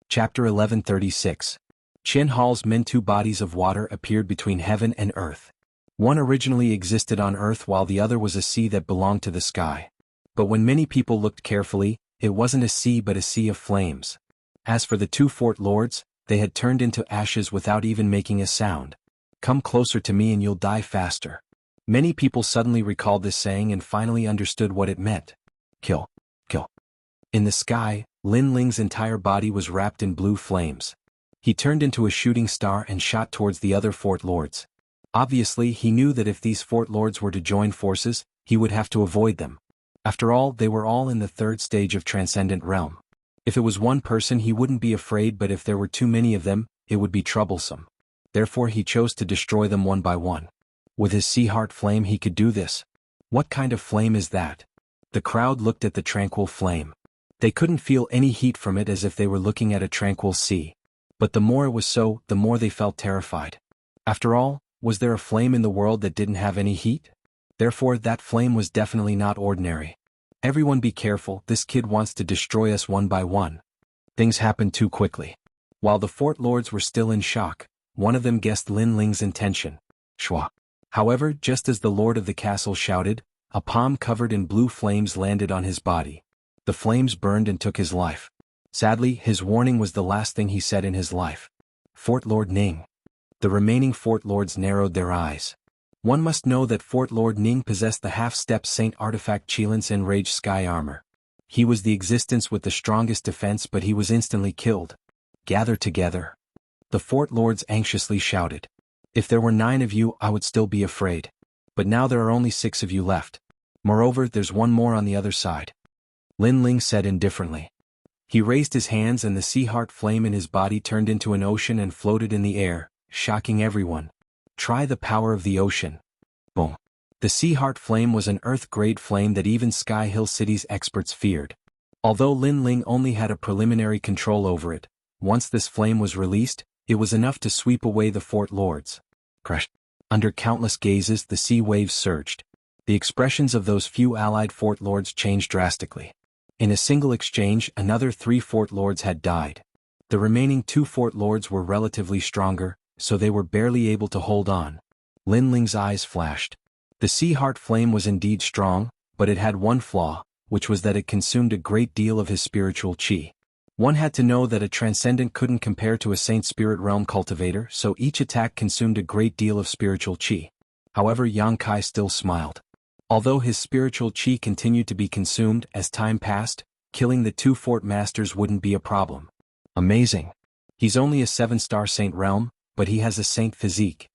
Chapter 1136. Qin Hall's men. 2 bodies of water appeared between heaven and earth. One originally existed on earth while the other was a sea that belonged to the sky. But when many people looked carefully, it wasn't a sea but a sea of flames. As for the 2 fort lords, they had turned into ashes without even making a sound. Come closer to me and you'll die faster. Many people suddenly recalled this saying and finally understood what it meant. Kill. Kill. In the sky, Lin Ling's entire body was wrapped in blue flames. He turned into a shooting star and shot towards the other fort lords. Obviously, he knew that if these fort lords were to join forces, he would have to avoid them. After all, they were all in the 3rd stage of Transcendent Realm. If it was one person he wouldn't be afraid, but if there were too many of them, it would be troublesome. Therefore he chose to destroy them one by one. With his sea heart flame he could do this. What kind of flame is that? The crowd looked at the tranquil flame. They couldn't feel any heat from it, as if they were looking at a tranquil sea. But the more it was so, the more they felt terrified. After all, was there a flame in the world that didn't have any heat? Therefore that flame was definitely not ordinary. Everyone be careful, this kid wants to destroy us one by one. Things happened too quickly. While the fort lords were still in shock, one of them guessed Lin Ling's intention. Shwa. However, just as the lord of the castle shouted, a palm covered in blue flames landed on his body. The flames burned and took his life. Sadly, his warning was the last thing he said in his life. Fort Lord Ning. The remaining fort lords narrowed their eyes. One must know that Fort Lord Ning possessed the half-step Saint artifact Qilin's enraged sky armor. He was the existence with the strongest defense, but he was instantly killed. Gather together. The fort lords anxiously shouted. If there were 9 of you, I would still be afraid. But now there are only 6 of you left. Moreover, there's one more on the other side. Lin Ling said indifferently. He raised his hands and the sea heart flame in his body turned into an ocean and floated in the air, shocking everyone. Try the power of the ocean. Boom. The Sea Heart Flame was an Earth-grade flame that even Sky Hill City's experts feared. Although Lin Ling only had a preliminary control over it, once this flame was released, it was enough to sweep away the fort lords. Crush. Under countless gazes, the sea waves surged. The expressions of those few allied fort lords changed drastically. In a single exchange, another 3 fort lords had died. The remaining 2 fort lords were relatively stronger, so they were barely able to hold on. Lin Ling's eyes flashed. The Sea Heart Flame was indeed strong, but it had one flaw, which was that it consumed a great deal of his spiritual qi. One had to know that a transcendent couldn't compare to a Saint Spirit Realm cultivator, so each attack consumed a great deal of spiritual qi. However, Yang Kai still smiled. Although his spiritual qi continued to be consumed as time passed, killing the 2 fort masters wouldn't be a problem. Amazing. He's only a 7-star Saint Realm, but he has a saint physique.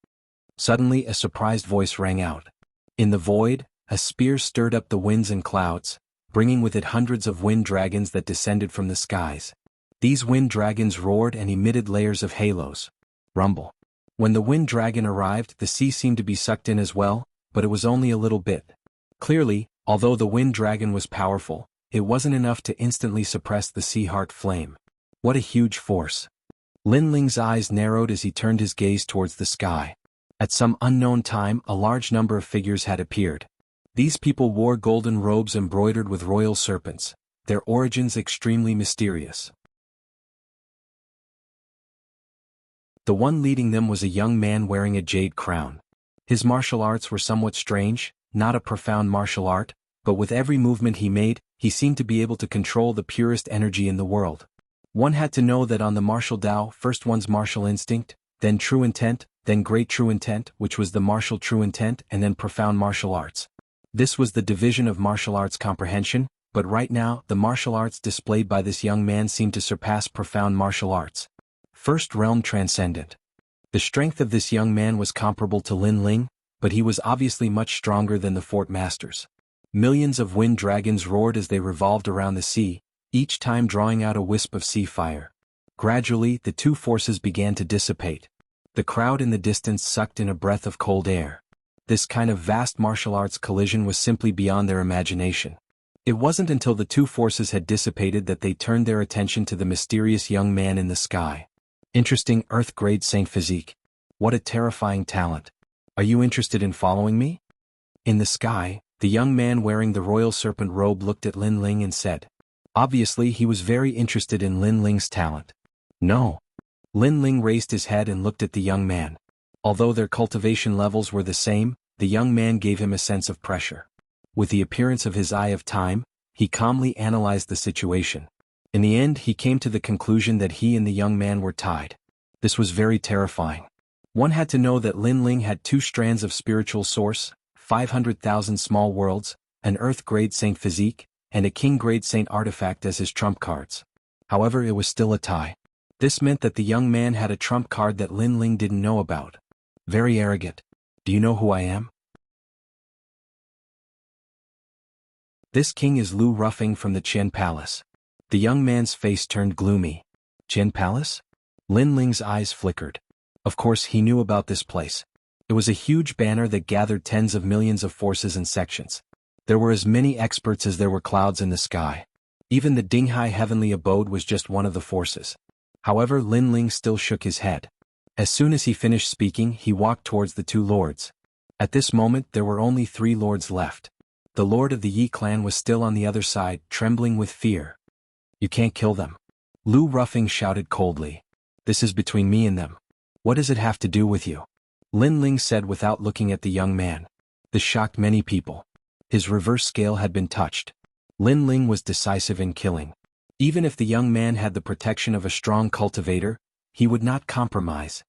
Suddenly a surprised voice rang out. In the void, a spear stirred up the winds and clouds, bringing with it hundreds of wind dragons that descended from the skies. These wind dragons roared and emitted layers of halos. Rumble. When the wind dragon arrived, the sea seemed to be sucked in as well, but it was only a little bit. Clearly, although the wind dragon was powerful, it wasn't enough to instantly suppress the Sea Heart Flame. What a huge force. Lin Ling's eyes narrowed as he turned his gaze towards the sky. At some unknown time, a large number of figures had appeared. These people wore golden robes embroidered with royal serpents, their origins extremely mysterious. The one leading them was a young man wearing a jade crown. His martial arts were somewhat strange, not a profound martial art, but with every movement he made, he seemed to be able to control the purest energy in the world. One had to know that on the martial Tao, first one's martial instinct, then true intent, then great true intent, which was the martial true intent, and then profound martial arts. This was the division of martial arts comprehension, but right now, the martial arts displayed by this young man seemed to surpass profound martial arts. First realm transcendent. The strength of this young man was comparable to Lin Ling, but he was obviously much stronger than the fort masters. Millions of wind dragons roared as they revolved around the sea, each time drawing out a wisp of sea fire. Gradually, the 2 forces began to dissipate. The crowd in the distance sucked in a breath of cold air. This kind of vast martial arts collision was simply beyond their imagination. It wasn't until the 2 forces had dissipated that they turned their attention to the mysterious young man in the sky. Interesting Earth-grade Saint physique. What a terrifying talent. Are you interested in following me? In the sky, the young man wearing the royal serpent robe looked at Lin Ling and said. Obviously he was very interested in Lin Ling's talent. No. Lin Ling raised his head and looked at the young man. Although their cultivation levels were the same, the young man gave him a sense of pressure. With the appearance of his Eye of Time, he calmly analyzed the situation. In the end, he came to the conclusion that he and the young man were tied. This was very terrifying. One had to know that Lin Ling had 2 strands of spiritual source, 500,000 small worlds, an Earth-grade Saint physique, and a King-grade Saint artifact as his trump cards. However, it was still a tie. This meant that the young man had a trump card that Lin Ling didn't know about. Very arrogant. Do you know who I am? This king is Lu Ruffing from the Qian Palace. The young man's face turned gloomy. Qian Palace? Lin Ling's eyes flickered. Of course he knew about this place. It was a huge banner that gathered tens of millions of forces and sections. There were as many experts as there were clouds in the sky. Even the Dinghai heavenly abode was just one of the forces. However, Lin Ling still shook his head. As soon as he finished speaking, he walked towards the 2 lords. At this moment, there were only 3 lords left. The lord of the Yi clan was still on the other side, trembling with fear. You can't kill them. Lu Ruffing shouted coldly. This is between me and them. What does it have to do with you? Lin Ling said without looking at the young man. This shocked many people. His reverse scale had been touched. Lin Ling was decisive in killing. Even if the young man had the protection of a strong cultivator, he would not compromise.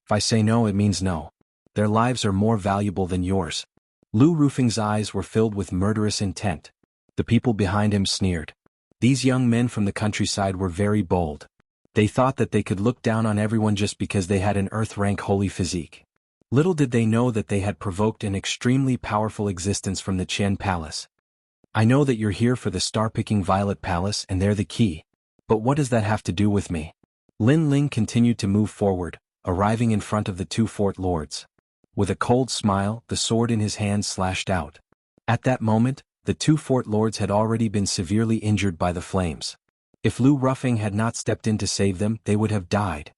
If I say no, it means no. Their lives are more valuable than yours. Lu Ruffing's eyes were filled with murderous intent. The people behind him sneered. These young men from the countryside were very bold. They thought that they could look down on everyone just because they had an Earth-rank holy physique. Little did they know that they had provoked an extremely powerful existence from the Qian Palace. I know that you're here for the star-picking Violet Palace and they're the key. But what does that have to do with me? Lin Ling continued to move forward, arriving in front of the 2 fort lords. With a cold smile, the sword in his hand slashed out. At that moment, the two fort lords had already been severely injured by the flames. If Lu Ruffing had not stepped in to save them, they would have died.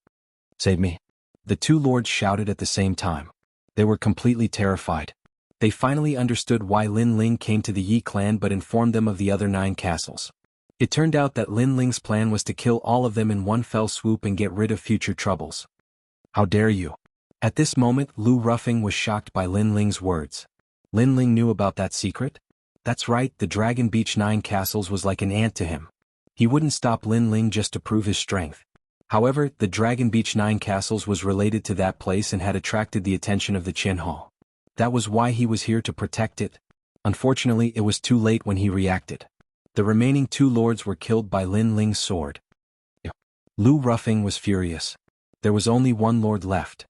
"Save me!" The two lords shouted at the same time. They were completely terrified. They finally understood why Lin Ling came to the Yi clan but informed them of the other 9 castles. It turned out that Lin Ling's plan was to kill all of them in one fell swoop and get rid of future troubles. "How dare you!" At this moment, Lu Ruffing was shocked by Lin Ling's words. Lin Ling knew about that secret? That's right, the Dragon Beach 9 castles was like an ant to him. He wouldn't stop Lin Ling just to prove his strength. However, the Dragon Beach 9 castles was related to that place and had attracted the attention of the Qin Hall. That was why he was here to protect it. Unfortunately, it was too late when he reacted. The remaining 2 lords were killed by Lin Ling's sword. Lu Ruffing was furious. There was only 1 lord left.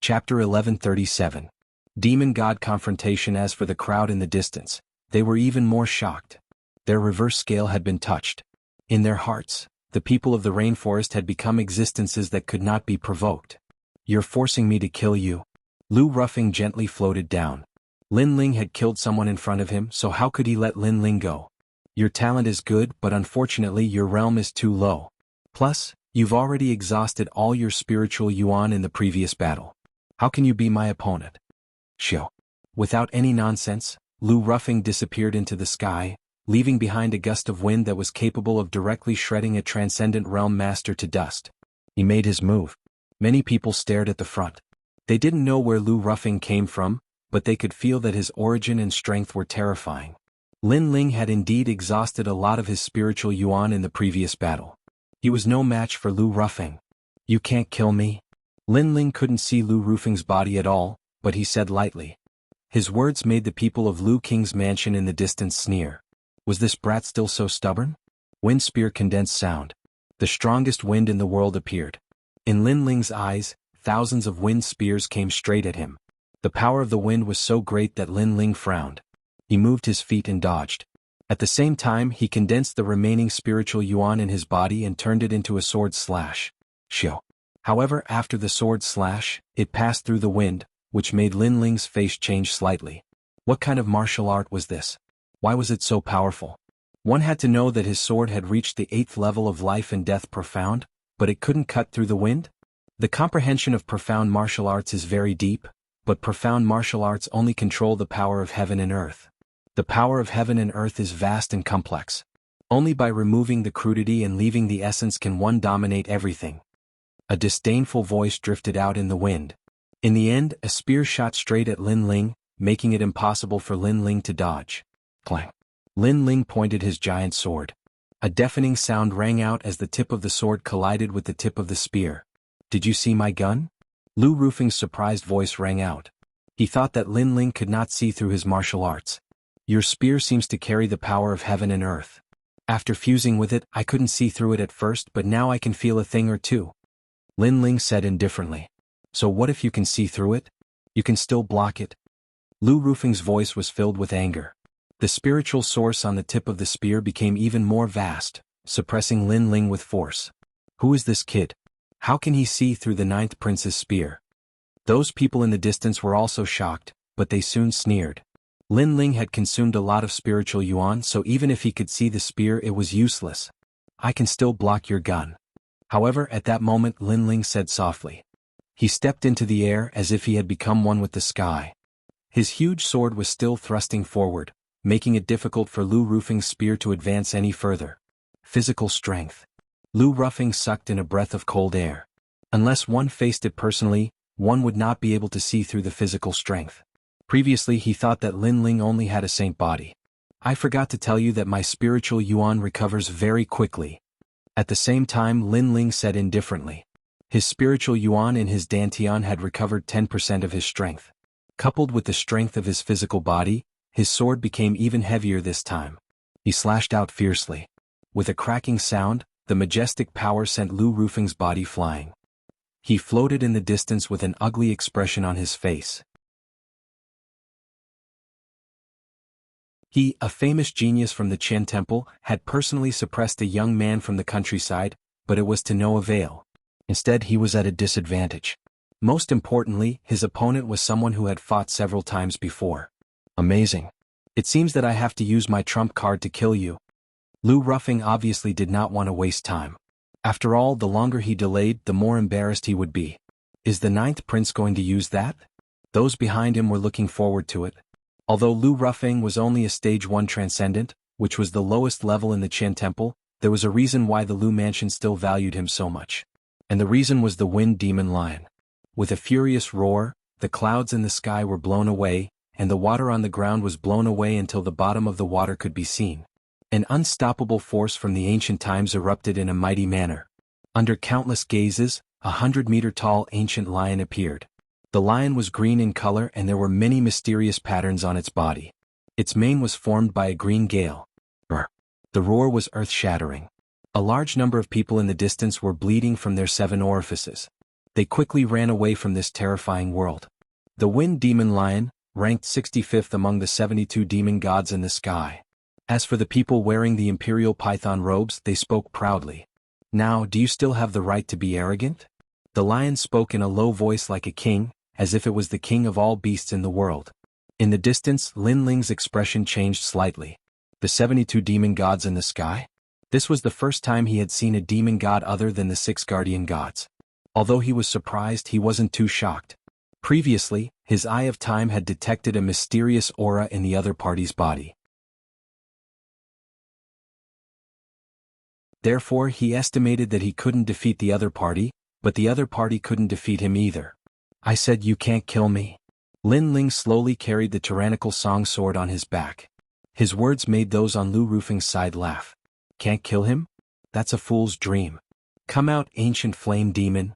Chapter 1137. Demon God Confrontation. As for the crowd in the distance, they were even more shocked. Their reverse scale had been touched. In their hearts, the people of the rainforest had become existences that could not be provoked. "You're forcing me to kill you." Lu Ruffing gently floated down. Lin Ling had killed someone in front of him, so how could he let Lin Ling go? "Your talent is good, but unfortunately your realm is too low. Plus, you've already exhausted all your spiritual yuan in the previous battle. How can you be my opponent?" Shio. Without any nonsense, Lu Ruffing disappeared into the sky, leaving behind a gust of wind that was capable of directly shredding a transcendent realm master to dust. He made his move. Many people stared at the front. They didn't know where Lu Ruffing came from, but they could feel that his origin and strength were terrifying. Lin Ling had indeed exhausted a lot of his spiritual yuan in the previous battle. He was no match for Lu Ruffing. "You can't kill me." Lin Ling couldn't see Lu Ruffing's body at all, but he said lightly. His words made the people of Lu King's mansion in the distance sneer. Was this brat still so stubborn? Wind spear condensed sound. The strongest wind in the world appeared. In Lin Ling's eyes, thousands of wind spears came straight at him. The power of the wind was so great that Lin Ling frowned. He moved his feet and dodged. At the same time, he condensed the remaining spiritual yuan in his body and turned it into a sword slash. Shio. However, after the sword slash, it passed through the wind, which made Lin Ling's face change slightly. What kind of martial art was this? Why was it so powerful? One had to know that his sword had reached the 8th level of life and death profound, but it couldn't cut through the wind? The comprehension of profound martial arts is very deep, but profound martial arts only control the power of heaven and earth. The power of heaven and earth is vast and complex. Only by removing the crudity and leaving the essence can one dominate everything. A disdainful voice drifted out in the wind. In the end, a spear shot straight at Lin Ling, making it impossible for Lin Ling to dodge. Clang. Lin Ling pointed his giant sword. A deafening sound rang out as the tip of the sword collided with the tip of the spear. "Did you see my gun?" Lu Ruffing's surprised voice rang out. He thought that Lin Ling could not see through his martial arts. "Your spear seems to carry the power of heaven and earth. After fusing with it, I couldn't see through it at first, but now I can feel a thing or two." Lin Ling said indifferently. "So what if you can see through it? You can still block it?" Lu Ruffing's voice was filled with anger. The spiritual source on the tip of the spear became even more vast, suppressing Lin Ling with force. Who is this kid? How can he see through the 9th prince's spear? Those people in the distance were also shocked, but they soon sneered. Lin Ling had consumed a lot of spiritual yuan, so even if he could see the spear, it was useless. "I can still block your gun." However, at that moment Lin Ling said softly. He stepped into the air as if he had become one with the sky. His huge sword was still thrusting forward, making it difficult for Lu Ruffing's spear to advance any further. Physical strength. Lu Ruffing sucked in a breath of cold air. Unless one faced it personally, one would not be able to see through the physical strength. Previously he thought that Lin Ling only had a saint body. "I forgot to tell you that my spiritual yuan recovers very quickly." At the same time Lin Ling said indifferently. His spiritual yuan in his dantian had recovered 10% of his strength. Coupled with the strength of his physical body, his sword became even heavier this time. He slashed out fiercely. With a cracking sound, the majestic power sent Lu Ruffing's body flying. He floated in the distance with an ugly expression on his face. He, a famous genius from the Qian temple, had personally suppressed a young man from the countryside, but it was to no avail. Instead, he was at a disadvantage. Most importantly, his opponent was someone who had fought several times before. Amazing. It seems that I have to use my trump card to kill you. Lu Ruffing obviously did not want to waste time. After all, the longer he delayed, the more embarrassed he would be. Is the ninth prince going to use that? Those behind him were looking forward to it. Although Lu Ruffing was only a stage 1 transcendent, which was the lowest level in the Qian temple, there was a reason why the Lu mansion still valued him so much. And the reason was the wind demon lion. With a furious roar, the clouds in the sky were blown away, and the water on the ground was blown away until the bottom of the water could be seen. An unstoppable force from the ancient times erupted in a mighty manner. Under countless gazes, 100-meter-tall ancient lion appeared. The lion was green in color and there were many mysterious patterns on its body. Its mane was formed by a green gale. The roar was earth-shattering. A large number of people in the distance were bleeding from their 7 orifices. They quickly ran away from this terrifying world. The wind demon lion, ranked 65th among the 72 demon gods in the sky. As for the people wearing the imperial python robes, they spoke proudly. Now, do you still have the right to be arrogant? The lion spoke in a low voice like a king, as if it was the king of all beasts in the world. In the distance, Lin Ling's expression changed slightly. The 72 demon gods in the sky? This was the first time he had seen a demon god other than the 6 guardian gods. Although he was surprised, he wasn't too shocked. Previously, his eye of time had detected a mysterious aura in the other party's body. Therefore, he estimated that he couldn't defeat the other party, but the other party couldn't defeat him either. I said you can't kill me. Lin Ling slowly carried the tyrannical song sword on his back. His words made those on Lu Rufing's side laugh. Can't kill him? That's a fool's dream. Come out, ancient flame demon.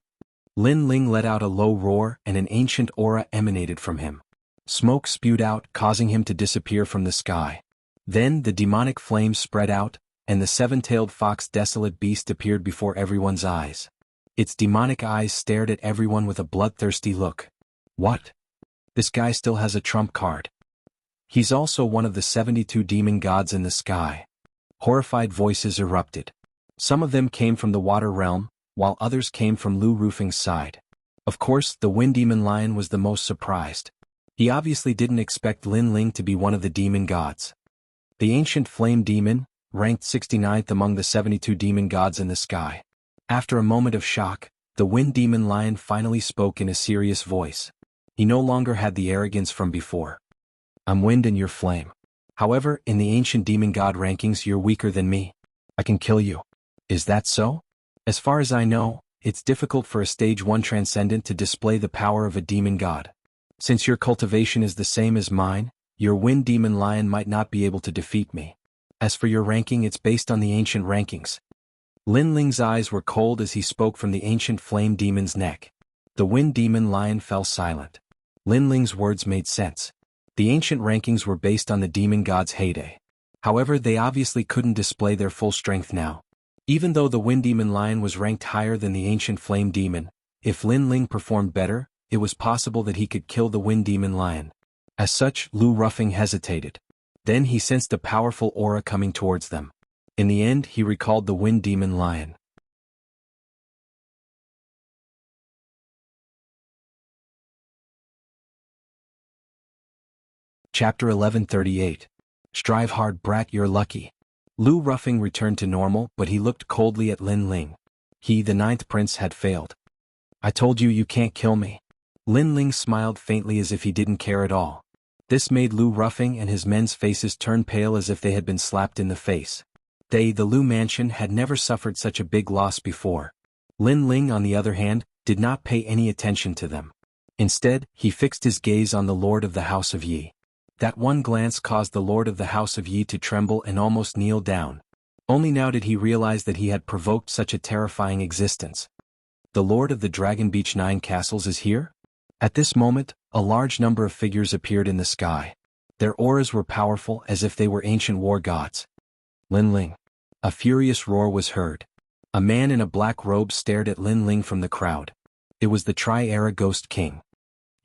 Lin Ling let out a low roar and an ancient aura emanated from him. Smoke spewed out, causing him to disappear from the sky. Then the demonic flames spread out, and the 7-tailed fox desolate beast appeared before everyone's eyes. Its demonic eyes stared at everyone with a bloodthirsty look. What? This guy still has a trump card. He's also one of the 72 demon gods in the sky. Horrified voices erupted. Some of them came from the water realm, while others came from Lu Rufing's side. Of course, the wind demon lion was the most surprised. He obviously didn't expect Lin Ling to be one of the demon gods. The ancient flame demon, ranked 69th among the 72 demon gods in the sky. After a moment of shock, the wind demon lion finally spoke in a serious voice. He no longer had the arrogance from before. I'm wind and you're flame. However, in the ancient demon god rankings you're weaker than me. I can kill you. Is that so? As far as I know, it's difficult for a stage 1 transcendent to display the power of a demon god. Since your cultivation is the same as mine, your wind demon lion might not be able to defeat me. As for your ranking, it's based on the ancient rankings. Lin Ling's eyes were cold as he spoke from the ancient flame demon's neck. The wind demon lion fell silent. Lin Ling's words made sense. The ancient rankings were based on the demon god's heyday. However, they obviously couldn't display their full strength now. Even though the wind demon lion was ranked higher than the ancient flame demon, if Lin Ling performed better, it was possible that he could kill the wind demon lion. As such, Lu Ruffing hesitated. Then he sensed a powerful aura coming towards them. In the end, he recalled the wind demon lion. Chapter 1138. Strive hard, brat, you're lucky. Lu Ruffing returned to normal, but he looked coldly at Lin Ling. He, the 9th prince, had failed. I told you you can't kill me. Lin Ling smiled faintly as if he didn't care at all. This made Lu Ruffing and his men's faces turn pale as if they had been slapped in the face. They, the Lu mansion, had never suffered such a big loss before. Lin Ling, on the other hand, did not pay any attention to them. Instead, he fixed his gaze on the Lord of the House of Yi. That one glance caused the Lord of the House of Yi to tremble and almost kneel down. Only now did he realize that he had provoked such a terrifying existence. The Lord of the Dragon Beach 9 Castles is here? At this moment, a large number of figures appeared in the sky. Their auras were powerful as if they were ancient war gods. Lin Ling. A furious roar was heard. A man in a black robe stared at Lin Ling from the crowd. It was the Tri-Era Ghost King.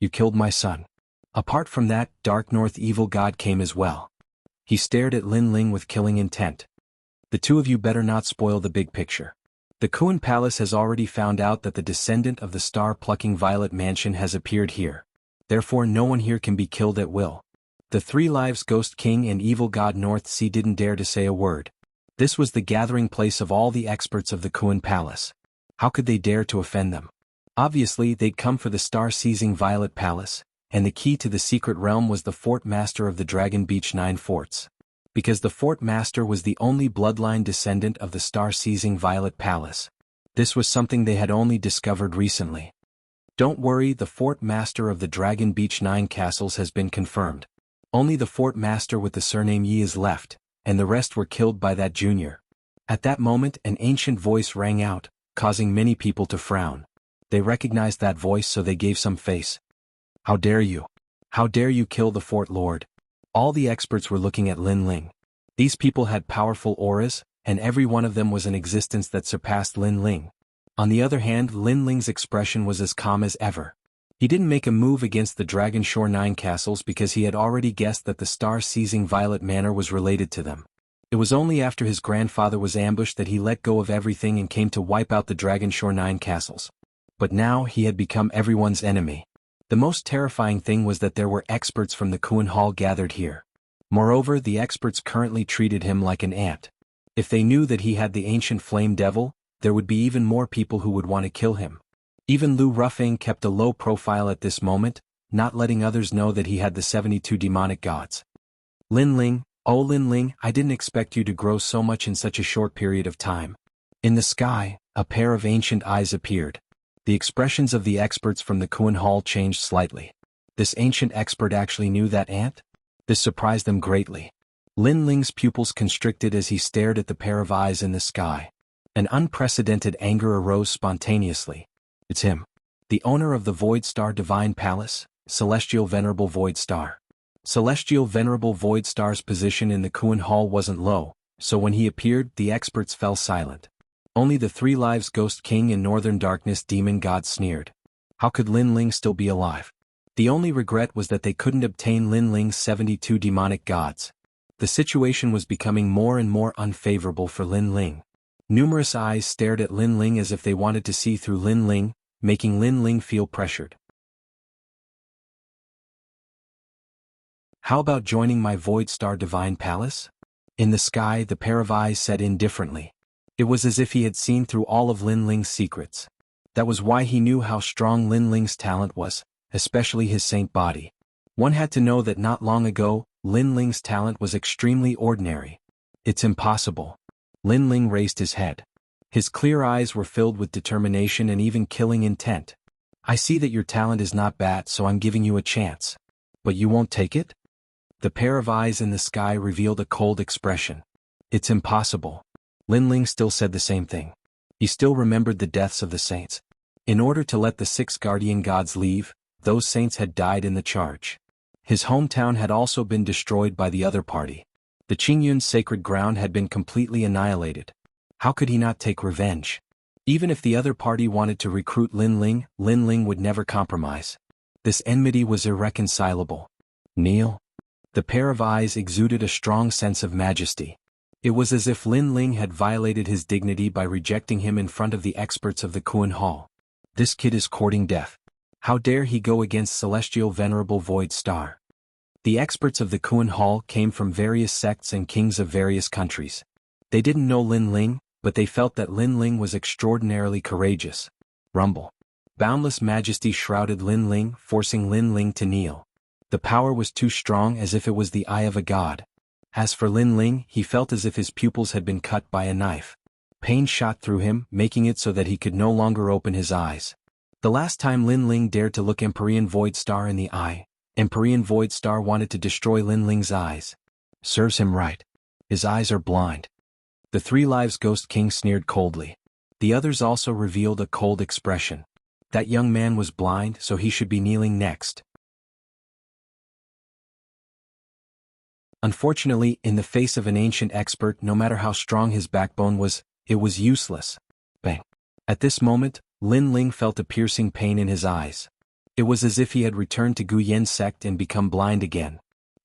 You killed my son. Apart from that, Dark North Evil God came as well. He stared at Lin Ling with killing intent. The two of you better not spoil the big picture. The Kuan Palace has already found out that the descendant of the star-plucking Violet Mansion has appeared here. Therefore no one here can be killed at will. The Three Lives Ghost King and Evil God North Sea didn't dare to say a word. This was the gathering place of all the experts of the Kuan Palace. How could they dare to offend them? Obviously they'd come for the star-seizing Violet Palace, and the key to the secret realm was the Fort Master of the Dragon Beach 9 Forts. Because the Fort Master was the only bloodline descendant of the star-seizing Violet Palace. This was something they had only discovered recently. Don't worry, the Fort Master of the Dragon Beach 9 Castles has been confirmed. Only the Fort Master with the surname Yi is left, and the rest were killed by that junior. At that moment an ancient voice rang out, causing many people to frown. They recognized that voice, so they gave some face. How dare you? How dare you kill the Fort Lord? All the experts were looking at Lin Ling. These people had powerful auras, and every one of them was an existence that surpassed Lin Ling. On the other hand, Lin Ling's expression was as calm as ever. He didn't make a move against the Dragon Shore 9 Castles because he had already guessed that the star-seizing Violet Manor was related to them. It was only after his grandfather was ambushed that he let go of everything and came to wipe out the Dragon Shore 9 Castles. But now he had become everyone's enemy. The most terrifying thing was that there were experts from the Kuan Hall gathered here. Moreover, the experts currently treated him like an ant. If they knew that he had the ancient flame devil, there would be even more people who would want to kill him. Even Lu Rufang kept a low profile at this moment, not letting others know that he had the 72 demonic gods. Lin Ling, oh Lin Ling, I didn't expect you to grow so much in such a short period of time. In the sky, a pair of ancient eyes appeared. The expressions of the experts from the Kuan Hall changed slightly. This ancient expert actually knew that ant? This surprised them greatly. Lin Ling's pupils constricted as he stared at the pair of eyes in the sky. An unprecedented anger arose spontaneously. It's him. The owner of the Void Star Divine Palace, Celestial Venerable Void Star. Celestial Venerable Void Star's position in the Kuan Hall wasn't low, so when he appeared, the experts fell silent. Only the Three Lives Ghost King and Northern Darkness Demon God sneered. How could Lin Ling still be alive? The only regret was that they couldn't obtain Lin Ling's 72 demonic gods. The situation was becoming more and more unfavorable for Lin Ling. Numerous eyes stared at Lin Ling as if they wanted to see through Lin Ling, making Lin Ling feel pressured. How about joining my Void Star Divine Palace? In the sky, the pair of eyes said indifferently. It was as if he had seen through all of Lin Ling's secrets. That was why he knew how strong Lin Ling's talent was, especially his saint body. One had to know that not long ago, Lin Ling's talent was extremely ordinary. It's impossible. Lin Ling raised his head. His clear eyes were filled with determination and even killing intent. I see that your talent is not bad, so I'm giving you a chance. But you won't take it? The pair of eyes in the sky revealed a cold expression. It's impossible. Lin Ling still said the same thing. He still remembered the deaths of the saints. In order to let the 6 guardian gods leave, those saints had died in the charge. His hometown had also been destroyed by the other party. The Qingyun's sacred ground had been completely annihilated. How could he not take revenge? Even if the other party wanted to recruit Lin Ling would never compromise. This enmity was irreconcilable. Kneel. The pair of eyes exuded a strong sense of majesty. It was as if Lin Ling had violated his dignity by rejecting him in front of the experts of the Kuan Hall. This kid is courting death. How dare he go against Celestial Venerable Void Star? The experts of the Kuan Hall came from various sects and kings of various countries. They didn't know Lin Ling, but they felt that Lin Ling was extraordinarily courageous. Rumble. Boundless majesty shrouded Lin Ling, forcing Lin Ling to kneel. The power was too strong, as if it was the eye of a god. As for Lin Ling, he felt as if his pupils had been cut by a knife. Pain shot through him, making it so that he could no longer open his eyes. The last time Lin Ling dared to look Empyrean Void Star in the eye, Empyrean Void Star wanted to destroy Lin Ling's eyes. Serves him right. His eyes are blind. The Three Lives Ghost King sneered coldly. The others also revealed a cold expression. That young man was blind, so he should be kneeling next. Unfortunately, in the face of an ancient expert, no matter how strong his backbone was, it was useless. Bang. At this moment, Lin Ling felt a piercing pain in his eyes. It was as if he had returned to Gu Yen's sect and become blind again.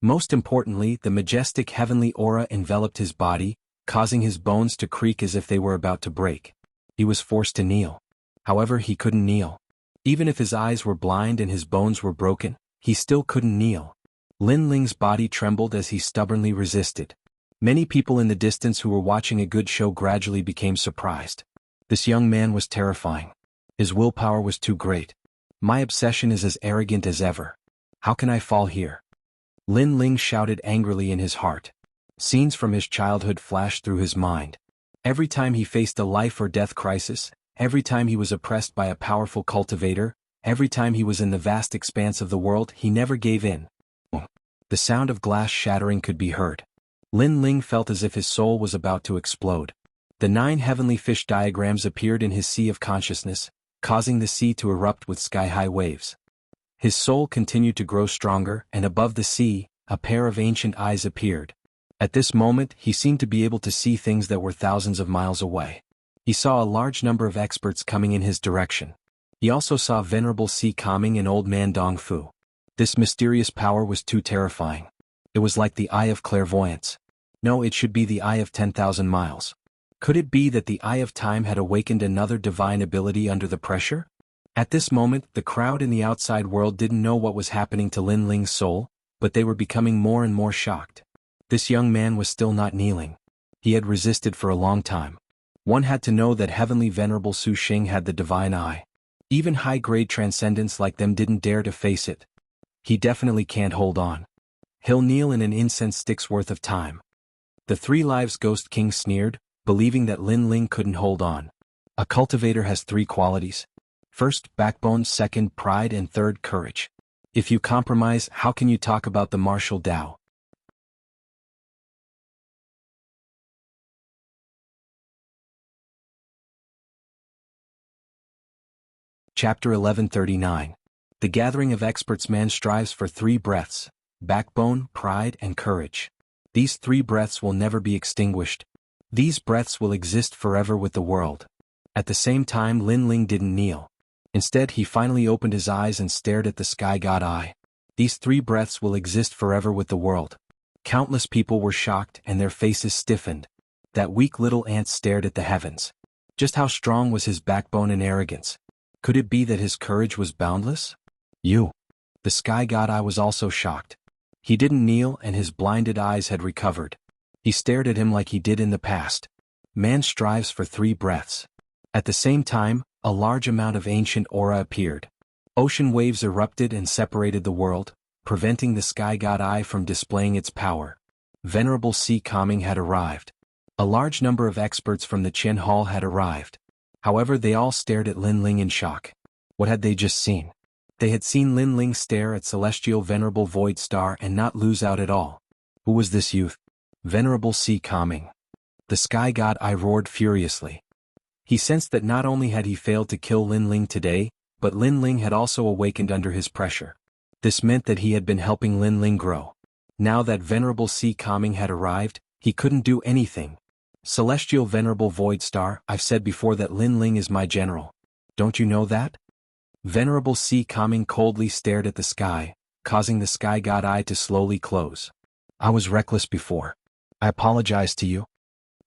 Most importantly, the majestic heavenly aura enveloped his body, causing his bones to creak as if they were about to break. He was forced to kneel. However, he couldn't kneel. Even if his eyes were blind and his bones were broken, he still couldn't kneel. Lin Ling's body trembled as he stubbornly resisted. Many people in the distance who were watching a good show gradually became surprised. This young man was terrifying. His willpower was too great. My obsession is as arrogant as ever. How can I fall here? Lin Ling shouted angrily in his heart. Scenes from his childhood flashed through his mind. Every time he faced a life or death crisis, every time he was oppressed by a powerful cultivator, every time he was in the vast expanse of the world, he never gave in. The sound of glass shattering could be heard. Lin Ling felt as if his soul was about to explode. The 9 heavenly fish diagrams appeared in his sea of consciousness, causing the sea to erupt with sky-high waves. His soul continued to grow stronger, and above the sea, a pair of ancient eyes appeared. At this moment, he seemed to be able to see things that were thousands of miles away. He saw a large number of experts coming in his direction. He also saw Venerable Si Kaming and Old Man Dong Fu. This mysterious power was too terrifying. It was like the eye of clairvoyance. No, it should be the eye of 10,000 miles. Could it be that the eye of time had awakened another divine ability under the pressure? At this moment, the crowd in the outside world didn't know what was happening to Lin Ling's soul, but they were becoming more and more shocked. This young man was still not kneeling. He had resisted for a long time. One had to know that Heavenly Venerable Su Xing had the divine eye. Even high-grade transcendents like them didn't dare to face it. He definitely can't hold on. He'll kneel in an incense stick's worth of time. The 3 Lives Ghost King sneered, believing that Lin Ling couldn't hold on. A cultivator has 3 qualities. First, backbone, second, pride, and third, courage. If you compromise, how can you talk about the martial Tao? Chapter 1139. The gathering of experts. Man strives for 3 breaths: backbone, pride, and courage. These 3 breaths will never be extinguished. These breaths will exist forever with the world. At the same time, Lin Ling didn't kneel. Instead, he finally opened his eyes and stared at the sky god eye. These 3 breaths will exist forever with the world. Countless people were shocked and their faces stiffened. That weak little ant stared at the heavens. Just how strong was his backbone and arrogance? Could it be that his courage was boundless? The sky god eye was also shocked. He didn't kneel and his blinded eyes had recovered. He stared at him like he did in the past. Man strives for 3 breaths. At the same time, a large amount of ancient aura appeared. Ocean waves erupted and separated the world, preventing the sky god eye from displaying its power. Venerable Si Kaming had arrived. A large number of experts from the Qin Hall had arrived. However, they all stared at Lin Ling in shock. What had they just seen? They had seen Lin Ling stare at celestial Venerable Void Star and not lose out at all. Who was this youth? Venerable Si Kaming. The sky god eye roared furiously. He sensed that not only had he failed to kill Lin Ling today, but Lin Ling had also awakened under his pressure. This meant that he had been helping Lin Ling grow. Now that Venerable Si Kaming had arrived, he couldn't do anything. Celestial Venerable Void Star, I've said before that Lin Ling is my general. Don't you know that? Venerable Si Kaming coldly stared at the sky, causing the sky god eye to slowly close. I was reckless before. I apologize to you.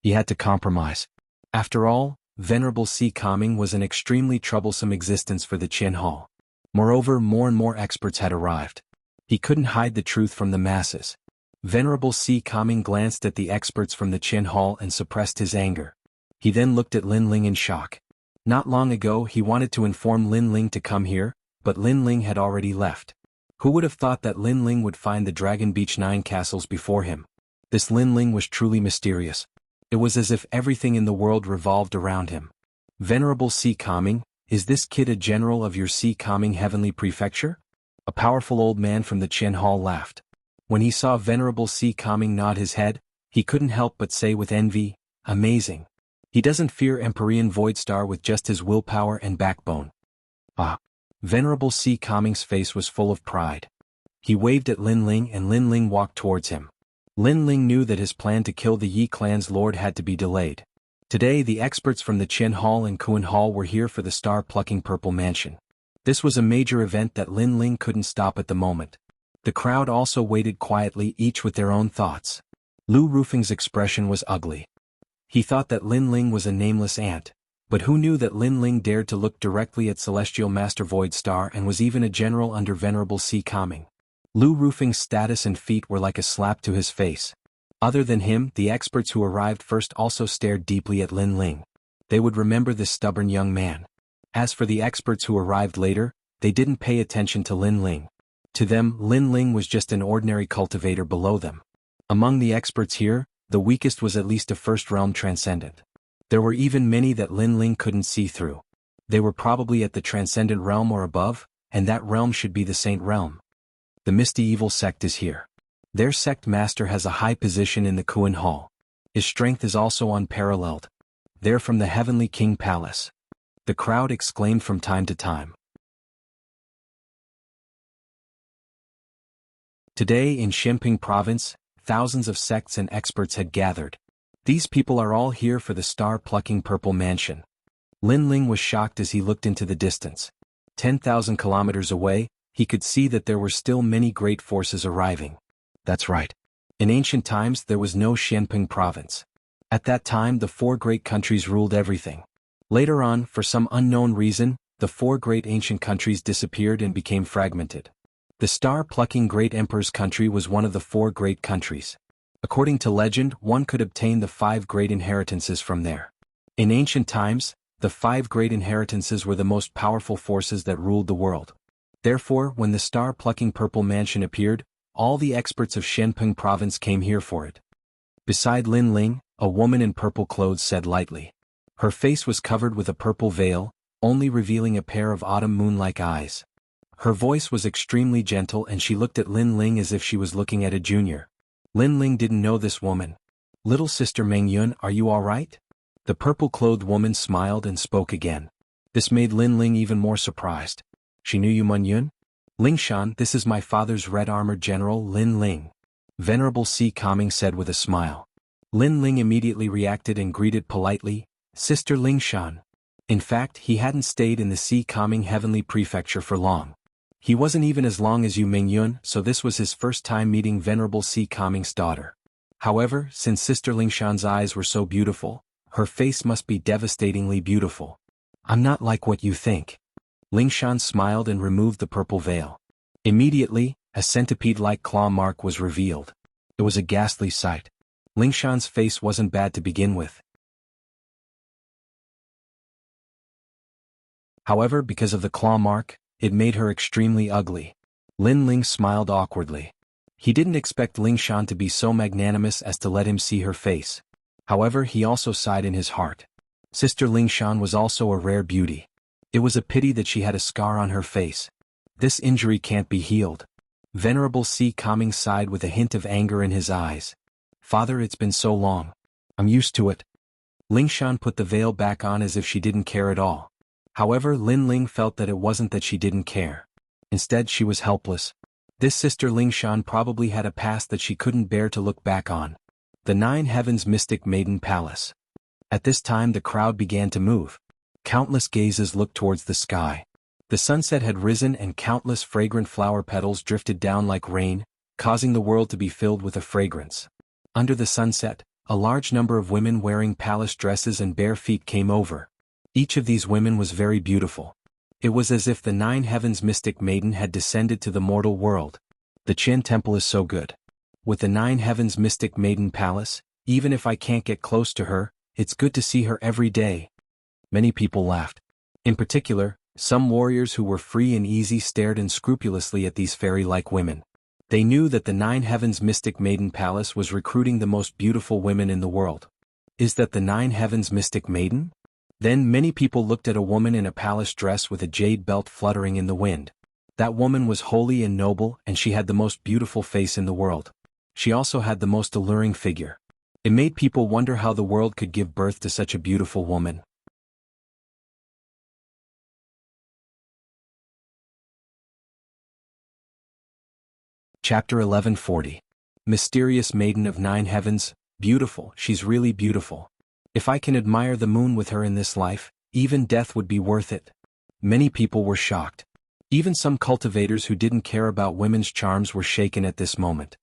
He had to compromise. After all, Venerable Si Kaming was an extremely troublesome existence for the Qin Hall. Moreover, more and more experts had arrived. He couldn't hide the truth from the masses. Venerable Si Kaming glanced at the experts from the Qin Hall and suppressed his anger. He then looked at Lin Ling in shock. Not long ago he wanted to inform Lin Ling to come here, but Lin Ling had already left. Who would have thought that Lin Ling would find the Dragon Beach 9 castles before him? This Lin Ling was truly mysterious. It was as if everything in the world revolved around him. Venerable Si Kaming, is this kid a general of your Si Kaming Heavenly Prefecture? A powerful old man from the Qin Hall laughed. When he saw Venerable Si Kaming nod his head, he couldn't help but say with envy, amazing. He doesn't fear Empyrean Void Star with just his willpower and backbone. Ah! Venerable Si Kaming's face was full of pride. He waved at Lin Ling and Lin Ling walked towards him. Lin Ling knew that his plan to kill the Yi clan's lord had to be delayed. Today the experts from the Qin Hall and Kuan Hall were here for the star-plucking Purple Mansion. This was a major event that Lin Ling couldn't stop at the moment. The crowd also waited quietly, each with their own thoughts. Lu Rufeng's expression was ugly. He thought that Lin Ling was a nameless ant, but who knew that Lin Ling dared to look directly at Celestial Master Void Star and was even a general under Venerable C. Kami. Lu Rufeng's status and feat were like a slap to his face. Other than him, the experts who arrived first also stared deeply at Lin Ling. They would remember this stubborn young man. As for the experts who arrived later, they didn't pay attention to Lin Ling. To them, Lin Ling was just an ordinary cultivator below them. Among the experts here, the weakest was at least a first-realm transcendent. There were even many that Lin Ling couldn't see through. They were probably at the transcendent realm or above, and that realm should be the Saint realm. The Misty Evil sect is here. Their sect master has a high position in the Kuan Hall. His strength is also unparalleled. They're from the Heavenly King Palace. The crowd exclaimed from time to time. Today in Xinping Province, thousands of sects and experts had gathered. These people are all here for the star-plucking purple mansion. Lin Ling was shocked as he looked into the distance. 10,000 kilometers away, he could see that there were still many great forces arriving. That's right. In ancient times there was no Xinping Province. At that time the four great countries ruled everything. Later on, for some unknown reason, the four great ancient countries disappeared and became fragmented. The star-plucking great emperor's country was one of the four great countries. According to legend, one could obtain the 5 great inheritances from there. In ancient times, the 5 great inheritances were the most powerful forces that ruled the world. Therefore, when the star-plucking purple mansion appeared, all the experts of Xinping Province came here for it. Beside Lin Ling, a woman in purple clothes said lightly. Her face was covered with a purple veil, only revealing a pair of autumn moon-like eyes. Her voice was extremely gentle and she looked at Lin Ling as if she was looking at a junior. Lin Ling didn't know this woman. Little sister Meng Yun, are you all right? The purple-clothed woman smiled and spoke again. This made Lin Ling even more surprised. She knew you, Meng Yun? Lingshan, this is my father's red-armored general, Lin Ling. Venerable C. Kami said with a smile. Lin Ling immediately reacted and greeted politely, Sister Lingshan. In fact, he hadn't stayed in the C. Kami Heavenly Prefecture for long. He wasn't even as long as you Meng Yun, so this was his first time meeting Venerable C. Kami's daughter. However, since Sister Lingshan's eyes were so beautiful, her face must be devastatingly beautiful. I'm not like what you think. Lingshan smiled and removed the purple veil. Immediately, a centipede-like claw mark was revealed. It was a ghastly sight. Lingshan's face wasn't bad to begin with. However, because of the claw mark, it made her extremely ugly. Lin Ling smiled awkwardly. He didn't expect Lingshan to be so magnanimous as to let him see her face. However, he also sighed in his heart. Sister Lingshan was also a rare beauty. It was a pity that she had a scar on her face. This injury can't be healed. Venerable C. Kami sighed with a hint of anger in his eyes. Father, it's been so long. I'm used to it. Lingshan put the veil back on as if she didn't care at all. However, Lin Ling felt that it wasn't that she didn't care. Instead, she was helpless. This sister Lingshan probably had a past that she couldn't bear to look back on. The 9 Heavens Mystic Maiden Palace. At this time the crowd began to move. Countless gazes looked towards the sky. The sunset had risen and countless fragrant flower petals drifted down like rain, causing the world to be filled with a fragrance. Under the sunset, a large number of women wearing palace dresses and bare feet came over. Each of these women was very beautiful. It was as if the 9 Heavens Mystic Maiden had descended to the mortal world. The Qin Temple is so good. With the 9 Heavens Mystic Maiden Palace, even if I can't get close to her, it's good to see her every day. Many people laughed. In particular, some warriors who were free and easy stared unscrupulously at these fairy-like women. They knew that the 9 Heavens Mystic Maiden Palace was recruiting the most beautiful women in the world. Is that the 9 Heavens Mystic Maiden? Then many people looked at a woman in a palace dress with a jade belt fluttering in the wind. That woman was holy and noble, and she had the most beautiful face in the world. She also had the most alluring figure. It made people wonder how the world could give birth to such a beautiful woman. Chapter 1140. Mysterious Maiden of 9 Heavens, beautiful, she's really beautiful. If I can admire the moon with her in this life, even death would be worth it. Many people were shocked. Even some cultivators who didn't care about women's charms were shaken at this moment.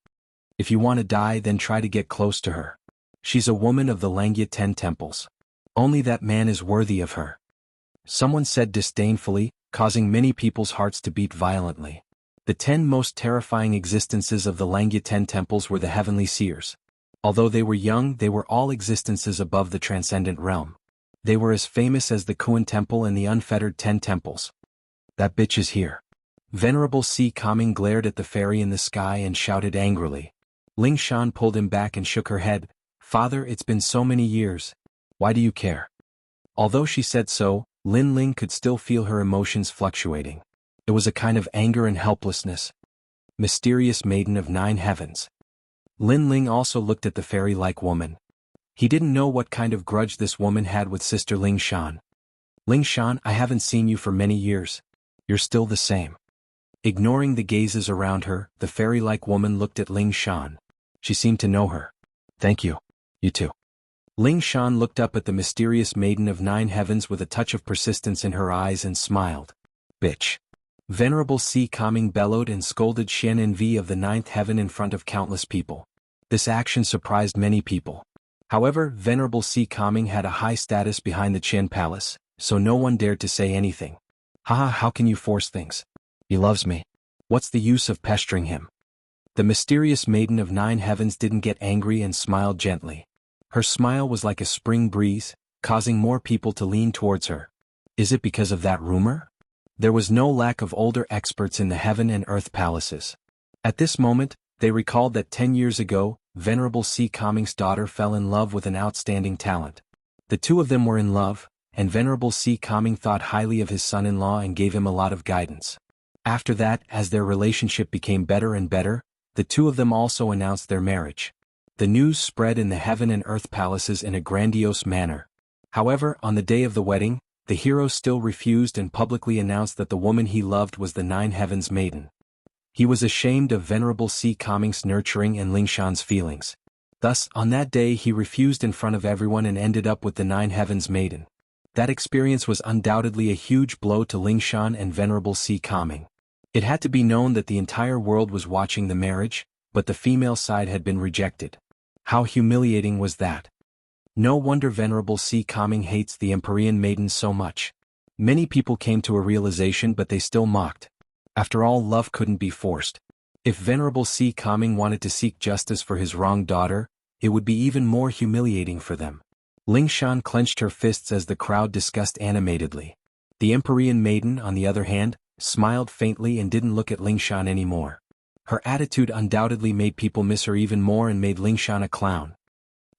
If you want to die, then try to get close to her. She's a woman of the Langya 10 temples. Only that man is worthy of her. Someone said disdainfully, causing many people's hearts to beat violently. The 10 most terrifying existences of the Langya 10 temples were the heavenly seers. Although they were young, they were all existences above the transcendent realm. They were as famous as the Kuan Temple and the unfettered 10 temples. That bitch is here. Venerable Si Kaming glared at the fairy in the sky and shouted angrily. Ling Shan pulled him back and shook her head. Father, it's been so many years. Why do you care? Although she said so, Lin Ling could still feel her emotions fluctuating. It was a kind of anger and helplessness. Mysterious maiden of 9 heavens. Lin Ling also looked at the fairy-like woman. He didn't know what kind of grudge this woman had with Sister Ling Shan. Ling Shan, I haven't seen you for many years. You're still the same. Ignoring the gazes around her, the fairy-like woman looked at Ling Shan. She seemed to know her. Thank you. You too. Ling Shan looked up at the mysterious maiden of 9 heavens with a touch of persistence in her eyes and smiled. Bitch. Venerable Si Kaming bellowed and scolded Xian Envy of the 9th heaven in front of countless people. This action surprised many people. However, Venerable Si Kaming had a high status behind the Qin Palace, so no one dared to say anything. Haha, how can you force things? He loves me. What's the use of pestering him? The mysterious maiden of 9 heavens didn't get angry and smiled gently. Her smile was like a spring breeze, causing more people to lean towards her. Is it because of that rumor? There was no lack of older experts in the heaven and earth palaces. At this moment, they recalled that 10 years ago, Venerable Si Kaming's daughter fell in love with an outstanding talent. The two of them were in love, and Venerable Si Kaming thought highly of his son-in-law and gave him a lot of guidance. After that, as their relationship became better and better, the two of them also announced their marriage. The news spread in the heaven and earth palaces in a grandiose manner. However, on the day of the wedding, the hero still refused and publicly announced that the woman he loved was the 9 heavens maiden. He was ashamed of Venerable Si Kaming's nurturing and Ling Shan's feelings. Thus, on that day he refused in front of everyone and ended up with the 9 heavens maiden. That experience was undoubtedly a huge blow to Ling Shan and Venerable Si Kaming. It had to be known that the entire world was watching the marriage, but the female side had been rejected. How humiliating was that? No wonder Venerable Si Kaming hates the Empyrean maiden so much. Many people came to a realization, but they still mocked. After all, love couldn't be forced. If Venerable Si Kaming wanted to seek justice for his wronged daughter, it would be even more humiliating for them. Ling Shan clenched her fists as the crowd discussed animatedly. The Empyrean maiden, on the other hand, smiled faintly and didn't look at Ling Shan anymore. Her attitude undoubtedly made people miss her even more and made Ling Shan a clown.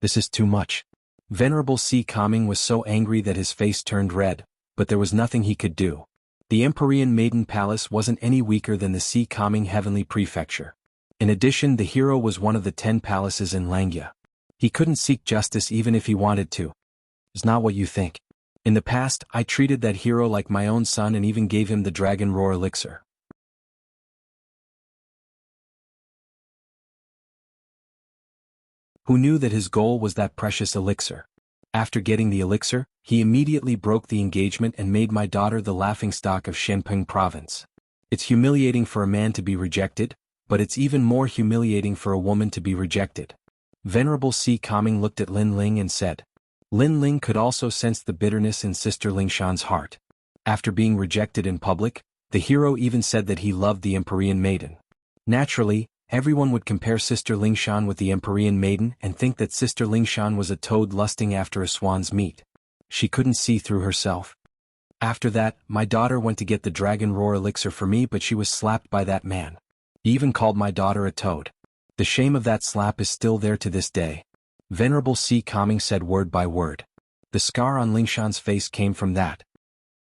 This is too much. Venerable Si Kaming was so angry that his face turned red, but there was nothing he could do. The Empyrean Maiden Palace wasn't any weaker than the Si Kaming Heavenly Prefecture. In addition, the hero was one of the 10 palaces in Langya. He couldn't seek justice even if he wanted to. It's not what you think. In the past, I treated that hero like my own son and even gave him the Dragon Roar elixir. Who knew that his goal was that precious elixir? After getting the elixir, he immediately broke the engagement and made my daughter the laughingstock of Shenpeng province. It's humiliating for a man to be rejected, but it's even more humiliating for a woman to be rejected. Venerable Si Kaming looked at Lin Ling and said. Lin Ling could also sense the bitterness in Sister Ling Shan's heart. After being rejected in public, the hero even said that he loved the Empyrean maiden. Naturally, everyone would compare Sister Ling Shan with the Empyrean maiden and think that Sister Ling Shan was a toad lusting after a swan's meat. She couldn't see through herself. After that, my daughter went to get the Dragon Roar elixir for me, but she was slapped by that man. He even called my daughter a toad. The shame of that slap is still there to this day. Venerable Si Kaming said word by word. The scar on Ling Shan's face came from that.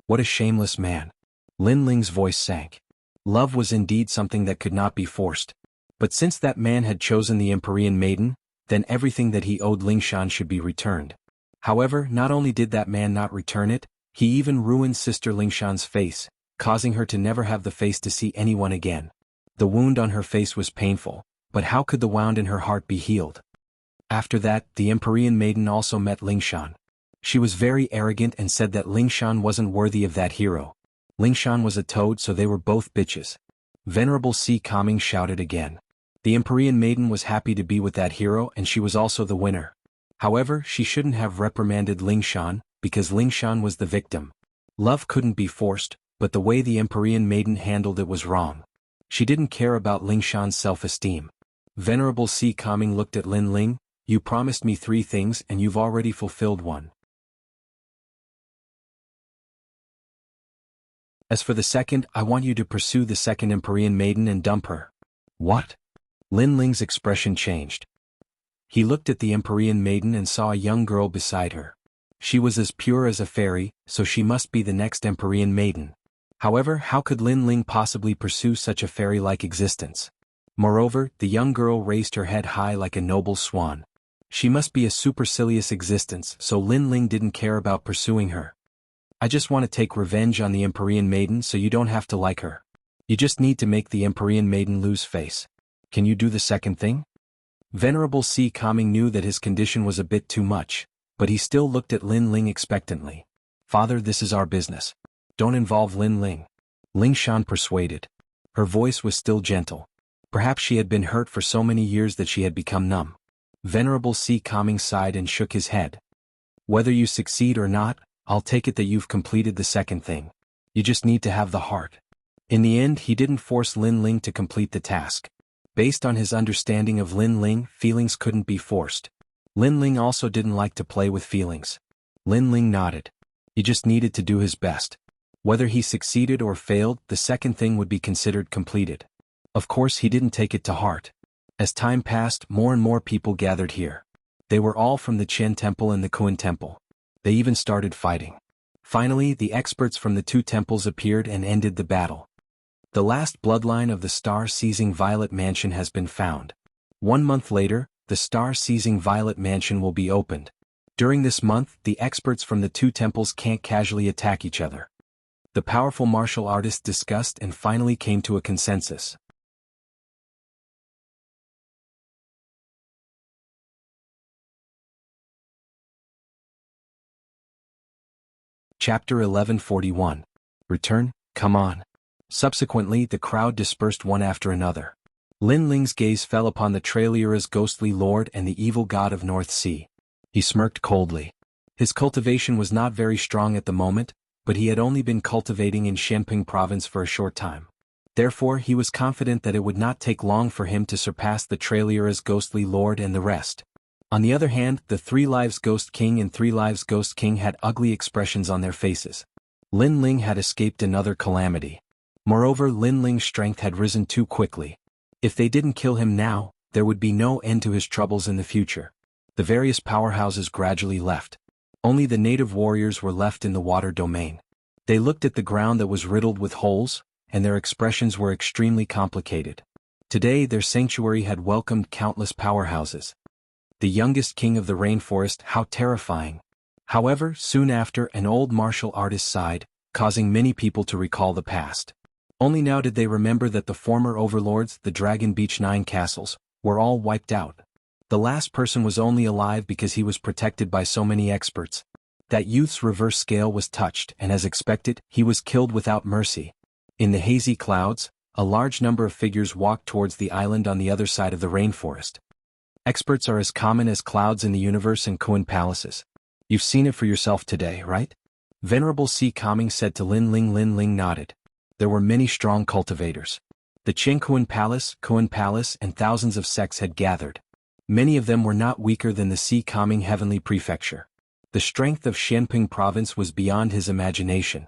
What a shameless man. Lin Ling's voice sank. Love was indeed something that could not be forced. But since that man had chosen the Empyrean maiden, then everything that he owed Ling Shan should be returned. However, not only did that man not return it, he even ruined Sister Ling Shan's face, causing her to never have the face to see anyone again. The wound on her face was painful, but how could the wound in her heart be healed? After that, the Empyrean maiden also met Ling Shan. She was very arrogant and said that Ling Shan wasn't worthy of that hero. Lingshan was a toad, so they were both bitches. Venerable C. Coming shouted again. The Empyrean maiden was happy to be with that hero, and she was also the winner. However, she shouldn't have reprimanded Lingshan, because Lingshan was the victim. Love couldn't be forced, but the way the Empyrean maiden handled it was wrong. She didn't care about Lingshan's self-esteem. Venerable C. Coming looked at Lin Ling. You promised me 3 things and you've already fulfilled 1. As for the second, I want you to pursue the second Empyrean maiden and dump her. What? Lin Ling's expression changed. He looked at the Empyrean maiden and saw a young girl beside her. She was as pure as a fairy, so she must be the next Empyrean maiden. However, how could Lin Ling possibly pursue such a fairy-like existence? Moreover, the young girl raised her head high like a noble swan. She must be a supercilious existence, so Lin Ling didn't care about pursuing her. I just want to take revenge on the Empyrean maiden, so you don't have to like her. You just need to make the Empyrean maiden lose face. Can you do the second thing? Venerable C. Coming knew that his condition was a bit too much, but he still looked at Lin Ling expectantly. Father, this is our business. Don't involve Lin Ling. Lingshan persuaded. Her voice was still gentle. Perhaps she had been hurt for so many years that she had become numb. Venerable C. Coming sighed and shook his head. Whether you succeed or not, I'll take it that you've completed the second thing. You just need to have the heart. In the end, he didn't force Lin Ling to complete the task. Based on his understanding of Lin Ling, feelings couldn't be forced. Lin Ling also didn't like to play with feelings. Lin Ling nodded. He just needed to do his best. Whether he succeeded or failed, the second thing would be considered completed. Of course, he didn't take it to heart. As time passed, more and more people gathered here. They were all from the Qian Temple and the Kun Temple. They even started fighting. Finally, the experts from the 2 temples appeared and ended the battle. The last bloodline of the star-seizing Violet Mansion has been found. 1 month later, the star-seizing Violet Mansion will be opened. During this month, the experts from the 2 temples can't casually attack each other. The powerful martial artists discussed and finally came to a consensus. Chapter 1141. Return, come on. Subsequently, the crowd dispersed one after another. Lin Ling's gaze fell upon the Trailura's ghostly lord and the evil god of North Sea. He smirked coldly. His cultivation was not very strong at the moment, but he had only been cultivating in Xianping province for a short time. Therefore, he was confident that it would not take long for him to surpass the Trailura's ghostly lord and the rest. On the other hand, the 3 Lives Ghost King and 3 Lives Ghost King had ugly expressions on their faces. Lin Ling had escaped another calamity. Moreover, Lin Ling's strength had risen too quickly. If they didn't kill him now, there would be no end to his troubles in the future. The various powerhouses gradually left. Only the native warriors were left in the water domain. They looked at the ground that was riddled with holes, and their expressions were extremely complicated. Today their sanctuary had welcomed countless powerhouses. The youngest king of the rainforest, how terrifying. However, soon after, an old martial artist sighed, causing many people to recall the past. Only now did they remember that the former overlords, the Dragon Beach 9 castles, were all wiped out. The last person was only alive because he was protected by so many experts. That youth's reverse scale was touched, and as expected, he was killed without mercy. In the hazy clouds, a large number of figures walked towards the island on the other side of the rainforest. Experts are as common as clouds in the universe and Kun palaces. You've seen it for yourself today, right? Venerable C. Coming said to Lin Ling. Lin Ling nodded. There were many strong cultivators. The Qin Kun Palace, and thousands of sects had gathered. Many of them were not weaker than the C. Coming Heavenly Prefecture. The strength of Xianping province was beyond his imagination.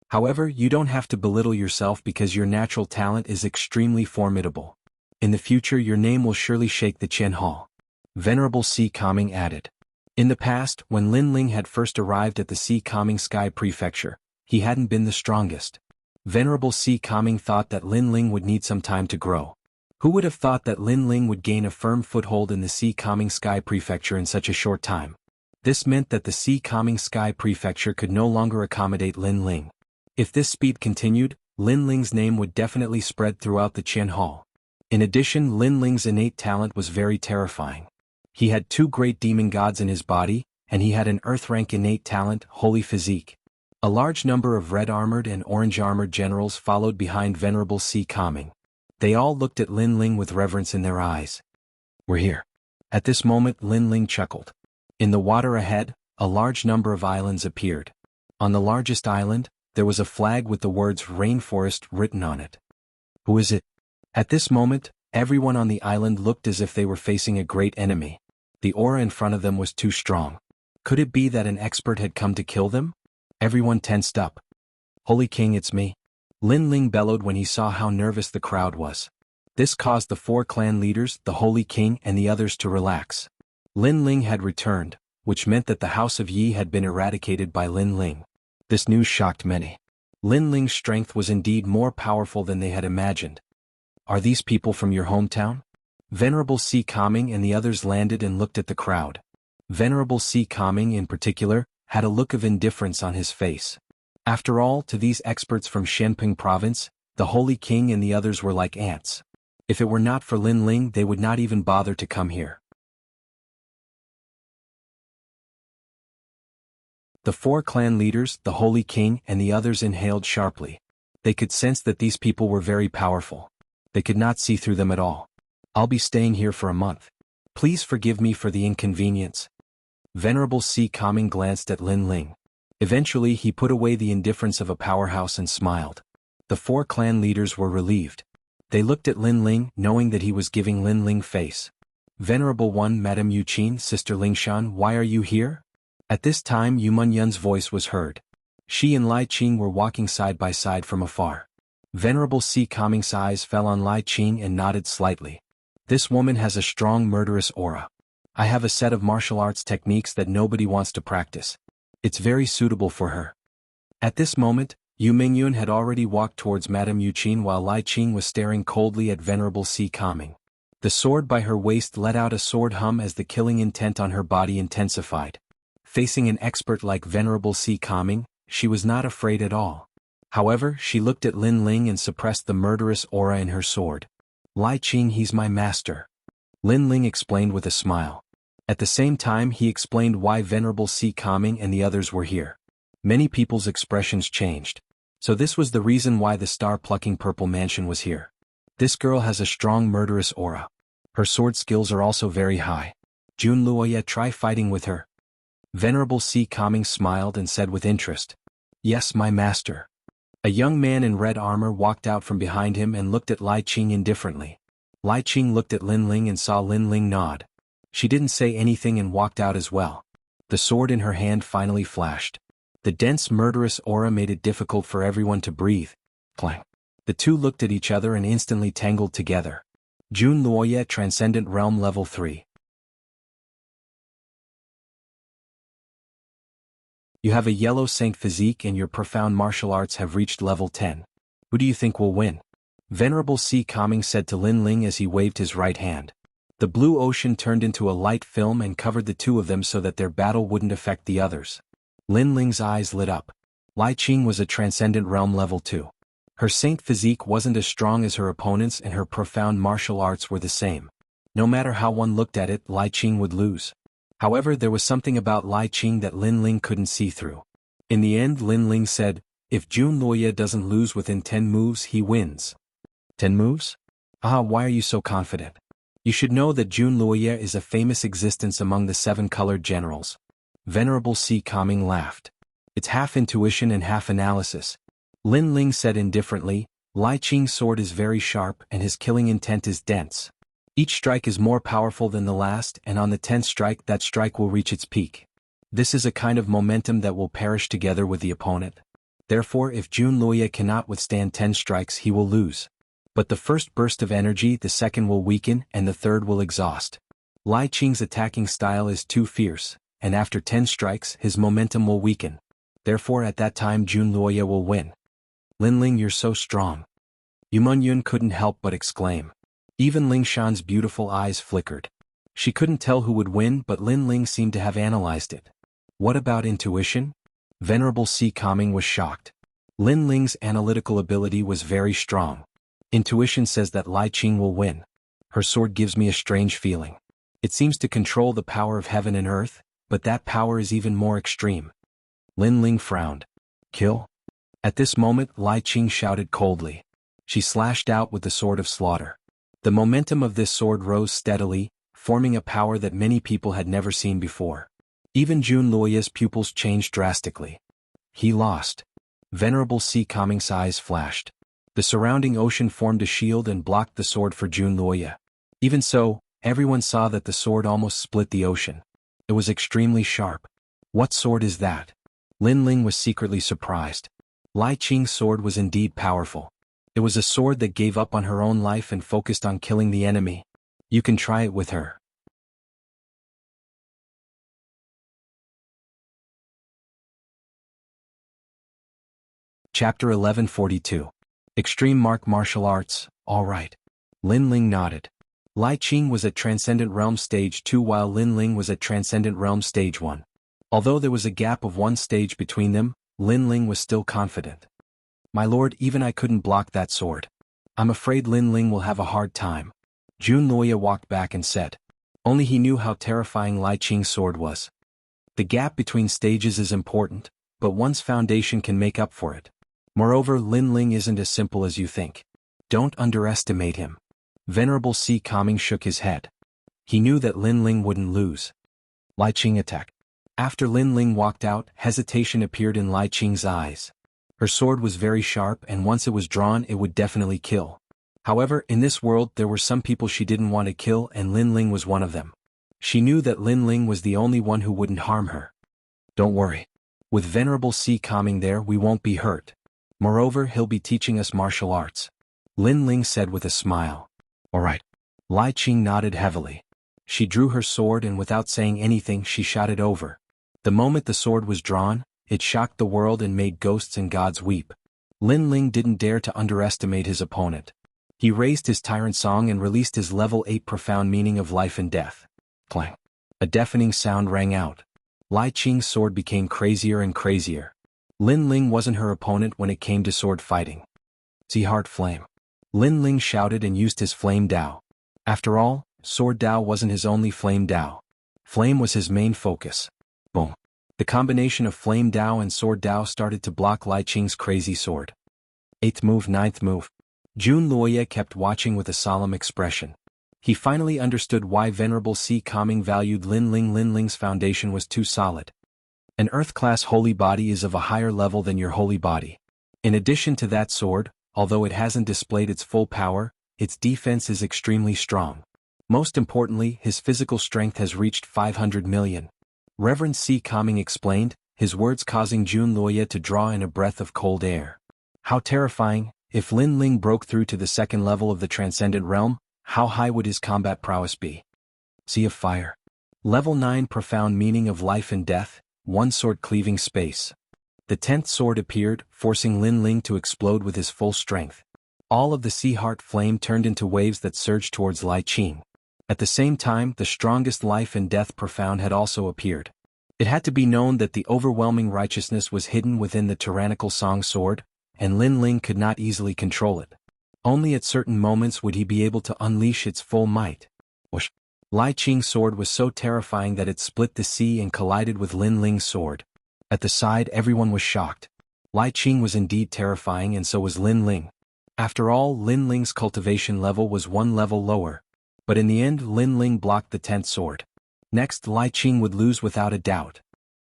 However, you don't have to belittle yourself because your natural talent is extremely formidable. In the future your name will surely shake the Qian Hall. Venerable C. Coming added. In the past, when Lin Ling had first arrived at the C. Coming Sky Prefecture, he hadn't been the strongest. Venerable C. Coming thought that Lin Ling would need some time to grow. Who would have thought that Lin Ling would gain a firm foothold in the C. Coming Sky Prefecture in such a short time? This meant that the C. Coming Sky Prefecture could no longer accommodate Lin Ling. If this speed continued, Lin Ling's name would definitely spread throughout the Qian Hall. In addition, Lin Ling's innate talent was very terrifying. He had 2 great demon gods in his body, and he had an Earth-rank innate talent, Holy Physique. A large number of red-armored and orange-armored generals followed behind Venerable Si Kaming. They all looked at Lin Ling with reverence in their eyes. "We're here." At this moment Lin Ling chuckled. In the water ahead, a large number of islands appeared. On the largest island, there was a flag with the words Rainforest written on it. "Who is it?" At this moment, everyone on the island looked as if they were facing a great enemy. The aura in front of them was too strong. Could it be that an expert had come to kill them? Everyone tensed up. "Holy King, it's me," Lin Ling bellowed when he saw how nervous the crowd was. This caused the 4 clan leaders, the Holy King and the others to relax. Lin Ling had returned, which meant that the House of Yi had been eradicated by Lin Ling. This news shocked many. Lin Ling's strength was indeed more powerful than they had imagined. "Are these people from your hometown?" Venerable Si Kaming and the others landed and looked at the crowd. Venerable Si Kaming in particular had a look of indifference on his face. After all, to these experts from Shenping province, the Holy King and the others were like ants. If it were not for Lin Ling, they would not even bother to come here. The 4 clan leaders, the Holy King and the others inhaled sharply. They could sense that these people were very powerful. They could not see through them at all. "I'll be staying here for a month. Please forgive me for the inconvenience." Venerable Si Kaming glanced at Lin Ling. Eventually he put away the indifference of a powerhouse and smiled. The 4 clan leaders were relieved. They looked at Lin Ling, knowing that he was giving Lin Ling face. "Venerable One, Madame Yuqin, Sister Lingshan, why are you here?" At this time Yu Munyun's voice was heard. She and Lai Qing were walking side by side from afar. Venerable Si Kaming's eyes fell on Lai Qing and nodded slightly. "This woman has a strong murderous aura. I have a set of martial arts techniques that nobody wants to practice. It's very suitable for her." At this moment, Yu Mingyun had already walked towards Madame Yuqin while Lai Qing was staring coldly at Venerable Si Kaming. The sword by her waist let out a sword hum as the killing intent on her body intensified. Facing an expert like Venerable Si Kaming, she was not afraid at all. However, she looked at Lin Ling and suppressed the murderous aura in her sword. "Lai Qing, he's my master," Lin Ling explained with a smile. At the same time he explained why Venerable Si Kaming and the others were here. Many people's expressions changed. So this was the reason why the star-plucking purple mansion was here. This girl has a strong murderous aura. Her sword skills are also very high. "Jun Luoye, try fighting with her." Venerable Si Kaming smiled and said with interest, "Yes, my master." A young man in red armor walked out from behind him and looked at Lai Qing indifferently. Lai Qing looked at Lin Ling and saw Lin Ling nod. She didn't say anything and walked out as well. The sword in her hand finally flashed. The dense murderous aura made it difficult for everyone to breathe. Clang. The two looked at each other and instantly tangled together. Jun Luoye, Transcendent Realm Level 3. You have a yellow Saint physique and your profound martial arts have reached level 10. Who do you think will win? Venerable Si Kaming said to Lin Ling as he waved his right hand. The blue ocean turned into a light film and covered the two of them so that their battle wouldn't affect the others. Lin Ling's eyes lit up. Lai Qing was a Transcendent Realm Level 2. Her saint physique wasn't as strong as her opponents and her profound martial arts were the same. No matter how one looked at it, Lai Qing would lose. However, there was something about Lai Qing that Lin Ling couldn't see through. In the end, Lin Ling said, "If Jun Luoye doesn't lose within 10 moves, he wins." 10 moves? Ah, why are you so confident? You should know that Jun Luoye is a famous existence among the 7-colored generals. Venerable Si Kaming laughed. It's half intuition and half analysis. Lin Ling said indifferently, Lai Qing's sword is very sharp and his killing intent is dense. Each strike is more powerful than the last, and on the 10th strike that strike will reach its peak. This is a kind of momentum that will perish together with the opponent. Therefore, if Jun Luoye cannot withstand 10 strikes, he will lose. But the first burst of energy, the second will weaken, and the third will exhaust. Lai Qing's attacking style is too fierce, and after 10 strikes, his momentum will weaken. Therefore, at that time Jun Luoye will win. Lin Ling, you're so strong. Yu Munyun couldn't help but exclaim. Even Lingshan's beautiful eyes flickered. She couldn't tell who would win, but Lin Ling seemed to have analyzed it. What about intuition? Venerable Si Kaming was shocked. Lin Ling's analytical ability was very strong. Intuition says that Lai Qing will win. Her sword gives me a strange feeling. It seems to control the power of heaven and earth, but that power is even more extreme. Lin Ling frowned. Kill? At this moment Lai Qing shouted coldly. She slashed out with the sword of slaughter. The momentum of this sword rose steadily, forming a power that many people had never seen before. Even Jun Luoya's pupils changed drastically. He lost. Venerable Si Kaming's eyes flashed. The surrounding ocean formed a shield and blocked the sword for Jun Luoya. Even so, everyone saw that the sword almost split the ocean. It was extremely sharp. What sword is that? Lin Ling was secretly surprised. Lai Qing's sword was indeed powerful. It was a sword that gave up on her own life and focused on killing the enemy. You can try it with her. Chapter 1142. Extreme Martial Arts, alright. Lin Ling nodded. Lai Qing was at Transcendent Realm Stage 2 while Lin Ling was at Transcendent Realm Stage 1. Although there was a gap of one stage between them, Lin Ling was still confident. My lord, even I couldn't block that sword. I'm afraid Lin Ling will have a hard time. Jun Luoya walked back and said. Only he knew how terrifying Lai Qing's sword was. The gap between stages is important, but one's foundation can make up for it. Moreover, Lin Ling isn't as simple as you think. Don't underestimate him. Venerable Si Kaming shook his head. He knew that Lin Ling wouldn't lose. Lai Qing attacked. After Lin Ling walked out, hesitation appeared in Lai Qing's eyes. Her sword was very sharp and once it was drawn it would definitely kill. However, in this world there were some people she didn't want to kill and Lin Ling was one of them. She knew that Lin Ling was the only one who wouldn't harm her. Don't worry. With Venerable Si Kaming there we won't be hurt. Moreover, he'll be teaching us martial arts. Lin Ling said with a smile. Alright. Lai Qing nodded heavily. She drew her sword and without saying anything she shot it over. The moment the sword was drawn, it shocked the world and made ghosts and gods weep. Lin Ling didn't dare to underestimate his opponent. He raised his tyrant song and released his level 8 profound meaning of life and death. Clang. A deafening sound rang out. Lai Qing's sword became crazier and crazier. Lin Ling wasn't her opponent when it came to sword fighting. See Heart Flame. Lin Ling shouted and used his Flame Dao. After all, Sword Dao wasn't his only Flame Dao. Flame was his main focus. Boom. The combination of Flame Dao and Sword Dao started to block Lai Qing's crazy sword. 8th move, 9th move. Jun Luoya kept watching with a solemn expression. He finally understood why Venerable Si Kaming valued Lin Ling. Lin Ling's foundation was too solid. An Earth-class holy body is of a higher level than your holy body. In addition to that sword, although it hasn't displayed its full power, its defense is extremely strong. Most importantly, his physical strength has reached 500 million. Reverend Si Kaming explained, his words causing Jun Luoya to draw in a breath of cold air. How terrifying! If Lin Ling broke through to the second level of the Transcendent Realm, how high would his combat prowess be? Sea of Fire. Level 9 Profound Meaning of Life and Death, one sword cleaving space. The 10th sword appeared, forcing Lin Ling to explode with his full strength. All of the Sea Heart Flame turned into waves that surged towards Lai Qing. At the same time, the strongest Life and Death Profound had also appeared. It had to be known that the overwhelming righteousness was hidden within the tyrannical Song Sword, and Lin Ling could not easily control it. Only at certain moments would he be able to unleash its full might. Whoosh! Lai Qing's sword was so terrifying that it split the sea and collided with Lin Ling's sword. At the side everyone was shocked. Lai Qing was indeed terrifying and so was Lin Ling. After all, Lin Ling's cultivation level was one level lower. But in the end Lin Ling blocked the 10th sword. Next Lai Qing would lose without a doubt.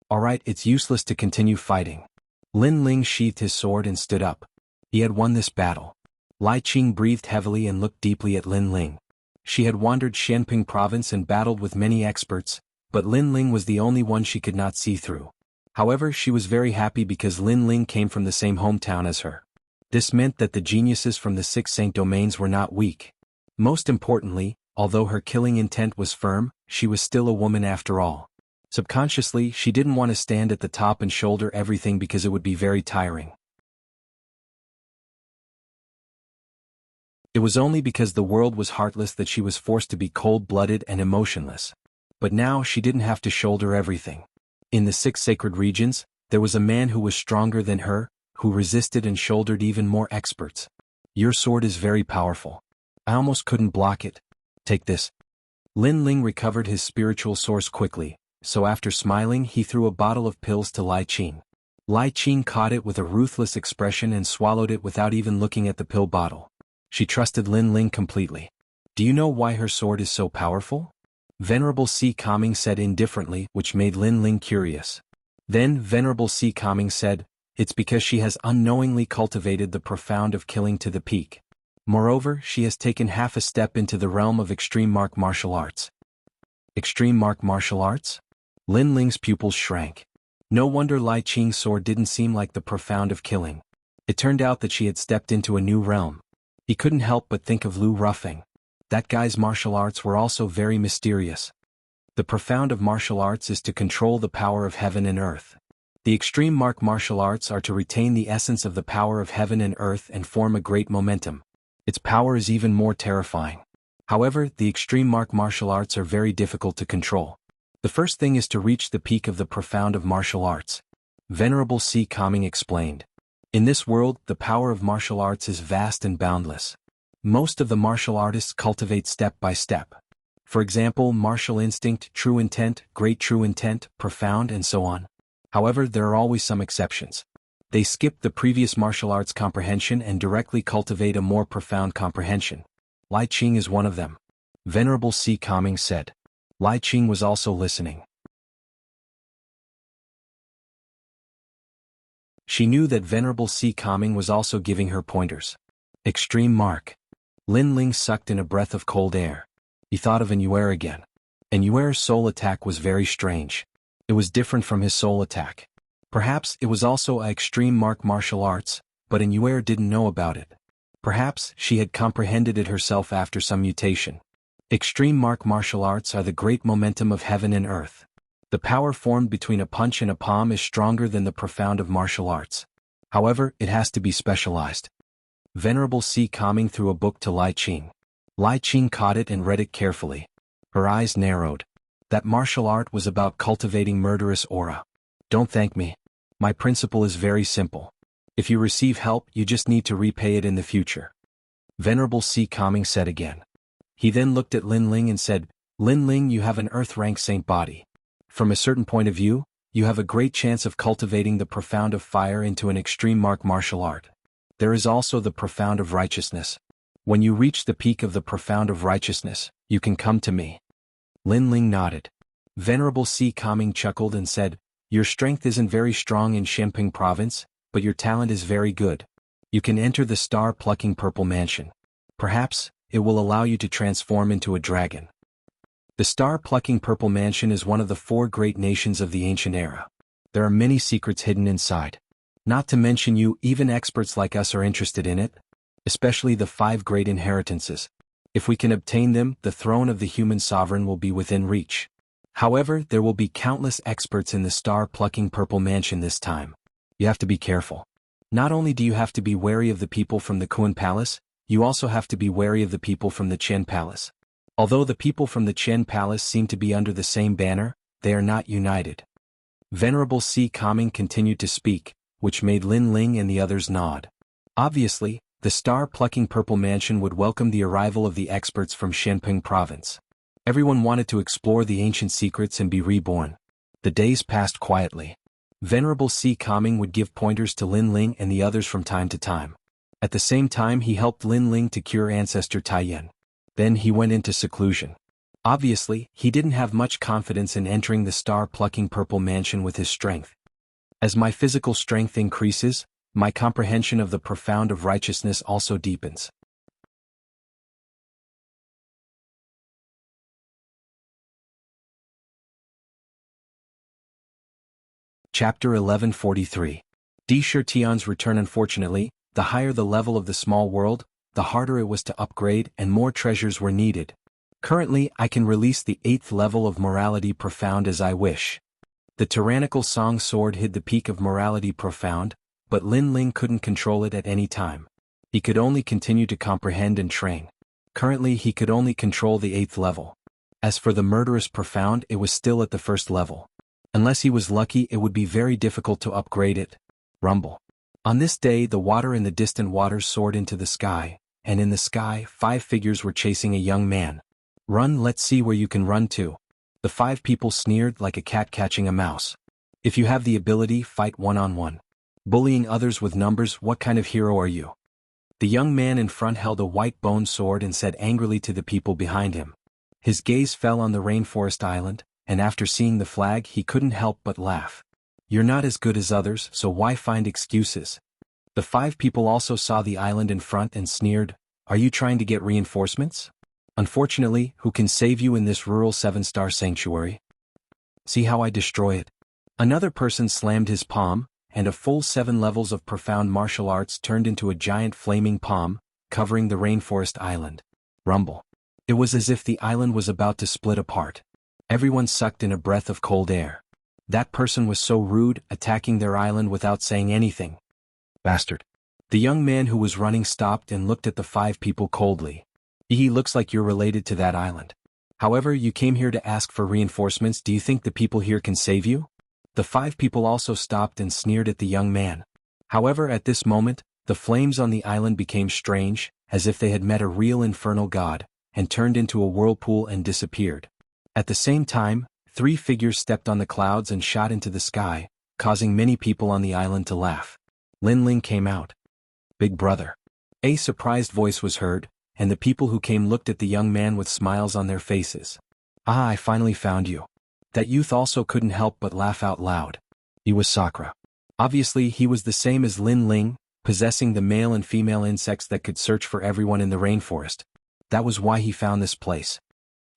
Alright, it's useless to continue fighting. Lin Ling sheathed his sword and stood up. He had won this battle. Lai Qing breathed heavily and looked deeply at Lin Ling. She had wandered Xianping province and battled with many experts, but Lin Ling was the only one she could not see through. However, she was very happy because Lin Ling came from the same hometown as her. This meant that the geniuses from the 6 Saint Domains were not weak. Most importantly, although her killing intent was firm, she was still a woman after all. Subconsciously, she didn't want to stand at the top and shoulder everything because it would be very tiring. It was only because the world was heartless that she was forced to be cold-blooded and emotionless. But now she didn't have to shoulder everything. In the 6 sacred regions, there was a man who was stronger than her, who resisted and shouldered even more experts. Your sword is very powerful. I almost couldn't block it. Take this. Lin Ling recovered his spiritual source quickly, so after smiling he threw a bottle of pills to Lai Qing. Lai Qing caught it with a ruthless expression and swallowed it without even looking at the pill bottle. She trusted Lin Ling completely. Do you know why her sword is so powerful? Venerable Si Kaming said indifferently, which made Lin Ling curious. Then Venerable Si Kaming said, it's because she has unknowingly cultivated the profound of killing to the peak. Moreover, she has taken half a step into the realm of extreme martial arts. Extreme martial arts? Lin Ling's pupils shrank. No wonder Lai Qing's sword didn't seem like the profound of killing. It turned out that she had stepped into a new realm. He couldn't help but think of Lu Ruffing. That guy's martial arts were also very mysterious. The profound of martial arts is to control the power of heaven and earth. The extreme martial arts are to retain the essence of the power of heaven and earth and form a great momentum. Its power is even more terrifying. However, the extreme martial arts are very difficult to control. The first thing is to reach the peak of the profound of martial arts. Venerable Si Kaming explained. In this world, the power of martial arts is vast and boundless. Most of the martial artists cultivate step by step. For example, martial instinct, true intent, great true intent, profound, and so on. However, there are always some exceptions. They skip the previous martial arts comprehension and directly cultivate a more profound comprehension. Lai Qing is one of them. Venerable Si Kaming said. Lai Qing was also listening. She knew that Venerable Si Kaming was also giving her pointers. Extreme mark. Lin Ling sucked in a breath of cold air. He thought of Yuer again. Yuer's soul attack was very strange. It was different from his soul attack. Perhaps it was also a extreme martial arts, but Yuer didn't know about it. Perhaps she had comprehended it herself after some mutation. Extreme martial arts are the great momentum of heaven and earth. The power formed between a punch and a palm is stronger than the profound of martial arts. However, it has to be specialized. Venerable Si Kaming threw a book to Lai Qing. Lai Qing caught it and read it carefully. Her eyes narrowed. That martial art was about cultivating murderous aura. Don't thank me. My principle is very simple. If you receive help, you just need to repay it in the future. Venerable Si Kaming said again. He then looked at Lin Ling and said, Lin Ling, you have an earth-rank saint body. From a certain point of view, you have a great chance of cultivating the profound of fire into an extreme martial art. There is also the profound of righteousness. When you reach the peak of the profound of righteousness, you can come to me. Lin Ling nodded. Venerable Si Kaming chuckled and said, your strength isn't very strong in Shenping province, but your talent is very good. You can enter the star-plucking purple mansion. Perhaps, it will allow you to transform into a dragon. The star-plucking purple mansion is one of the 4 great nations of the ancient era. There are many secrets hidden inside. Not to mention even experts like us are interested in it, especially the 5 great inheritances. If we can obtain them, the throne of the human sovereign will be within reach. However, there will be countless experts in the star-plucking purple mansion this time. You have to be careful. Not only do you have to be wary of the people from the Kuan Palace, you also have to be wary of the people from the Qian Palace. Although the people from the Qian Palace seem to be under the same banner, they are not united. Venerable Si Kaming continued to speak, which made Lin Ling and the others nod. Obviously, the star-plucking purple mansion would welcome the arrival of the experts from Shenping province. Everyone wanted to explore the ancient secrets and be reborn. The days passed quietly. Venerable Si Kaming would give pointers to Lin Ling and the others from time to time. At the same time, he helped Lin Ling to cure ancestor Taiyan. Then he went into seclusion. Obviously, he didn't have much confidence in entering the star-plucking purple mansion with his strength. As my physical strength increases, my comprehension of the profound of righteousness also deepens. Chapter 1143. Di Shitian's return. Unfortunately, the higher the level of the small world, the harder it was to upgrade and more treasures were needed. Currently, I can release the 8th level of morality profound as I wish. The tyrannical song sword hid the peak of morality profound, but Lin Ling couldn't control it at any time. He could only continue to comprehend and train. Currently, he could only control the 8th level. As for the murderous profound, it was still at the 1st level. Unless he was lucky, it would be very difficult to upgrade it. Rumble. On this day, the water in the distant waters soared into the sky, and in the sky, 5 figures were chasing a young man. Run, let's see where you can run to. The 5 people sneered like a cat catching a mouse. If you have the ability, fight one-on-one. Bullying others with numbers, what kind of hero are you? The young man in front held a white bone sword and said angrily to the people behind him. His gaze fell on the rainforest island, and after seeing the flag he couldn't help but laugh. You're not as good as others, so why find excuses? The 5 people also saw the island in front and sneered, are you trying to get reinforcements? Unfortunately, who can save you in this rural 7-star sanctuary? See how I destroy it? Another person slammed his palm, and a full 7 levels of profound martial arts turned into a giant flaming palm, covering the rainforest island. Rumble. It was as if the island was about to split apart. Everyone sucked in a breath of cold air. That person was so rude, attacking their island without saying anything. Bastard. The young man who was running stopped and looked at the 5 people coldly. He looks like you're related to that island. However, you came here to ask for reinforcements. Do you think the people here can save you? The 5 people also stopped and sneered at the young man. However, at this moment, the flames on the island became strange, as if they had met a real infernal god, and turned into a whirlpool and disappeared. At the same time, 3 figures stepped on the clouds and shot into the sky, causing many people on the island to laugh. Lin Ling came out. Big brother. A surprised voice was heard, and the people who came looked at the young man with smiles on their faces. Ah, I finally found you. That youth also couldn't help but laugh out loud. He was Sakura. Obviously he was the same as Lin Ling, possessing the male and female insects that could search for everyone in the rainforest. That was why he found this place.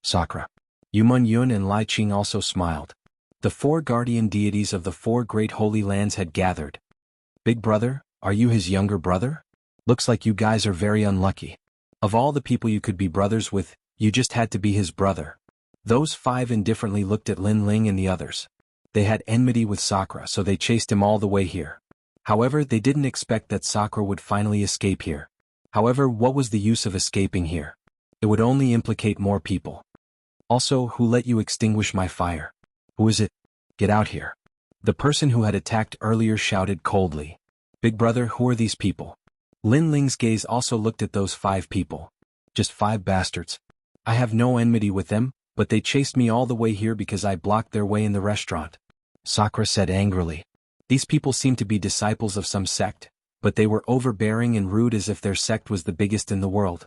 Sakura. Yumun Yun and Lai Qing also smiled. The 4 guardian deities of the 4 great holy lands had gathered. Big brother, are you his younger brother? Looks like you guys are very unlucky. Of all the people you could be brothers with, you just had to be his brother. Those 5 indifferently looked at Lin Ling and the others. They had enmity with Sakura, so they chased him all the way here. However, they didn't expect that Sakura would finally escape here. However, what was the use of escaping here? It would only implicate more people. Also, who let you extinguish my fire? Who is it? Get out here. The person who had attacked earlier shouted coldly. Big brother, who are these people? Lin Ling's gaze also looked at those 5 people. Just 5 bastards. I have no enmity with them, but they chased me all the way here because I blocked their way in the restaurant. Sakura said angrily. These people seemed to be disciples of some sect, but they were overbearing and rude as if their sect was the biggest in the world.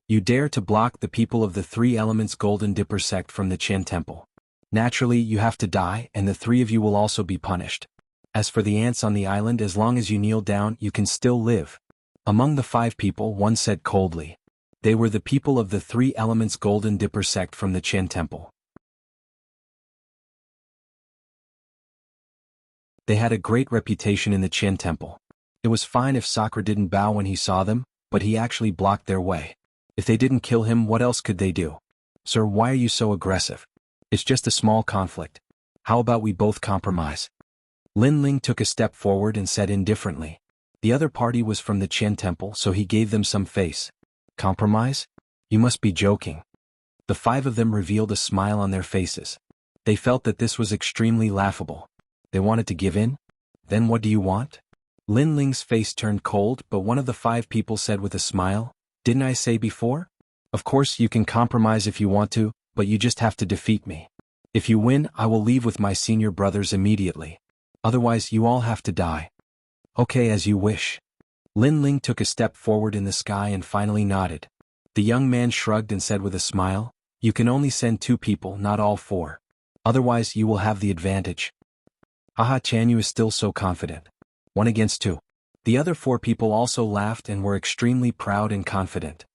You dare to block the people of the 3 Elements Golden Dipper sect from the Qin Temple. Naturally, you have to die, and the 3 of you will also be punished. As for the ants on the island, as long as you kneel down, you can still live. Among the 5 people, one said coldly. They were the people of the 3 Elements Golden Dipper sect from the Qin Temple. They had a great reputation in the Qin Temple. It was fine if Sakura didn't bow when he saw them, but he actually blocked their way. If they didn't kill him, what else could they do? Sir, why are you so aggressive? It's just a small conflict. How about we both compromise? Lin Ling took a step forward and said indifferently. The other party was from the Qin Temple, so he gave them some face. Compromise? You must be joking. The 5 of them revealed a smile on their faces. They felt that this was extremely laughable. They wanted to give in? Then what do you want? Lin Ling's face turned cold, but one of the 5 people said with a smile, didn't I say before? Of course you can compromise if you want to, but you just have to defeat me. If you win, I will leave with my senior brothers immediately. Otherwise you all have to die. Okay, as you wish. Lin Ling took a step forward in the sky and finally nodded. The young man shrugged and said with a smile, you can only send 2 people, not all 4. Otherwise you will have the advantage. Haha, Chanyu is still so confident. 1 against 2. The other 4 people also laughed and were extremely proud and confident.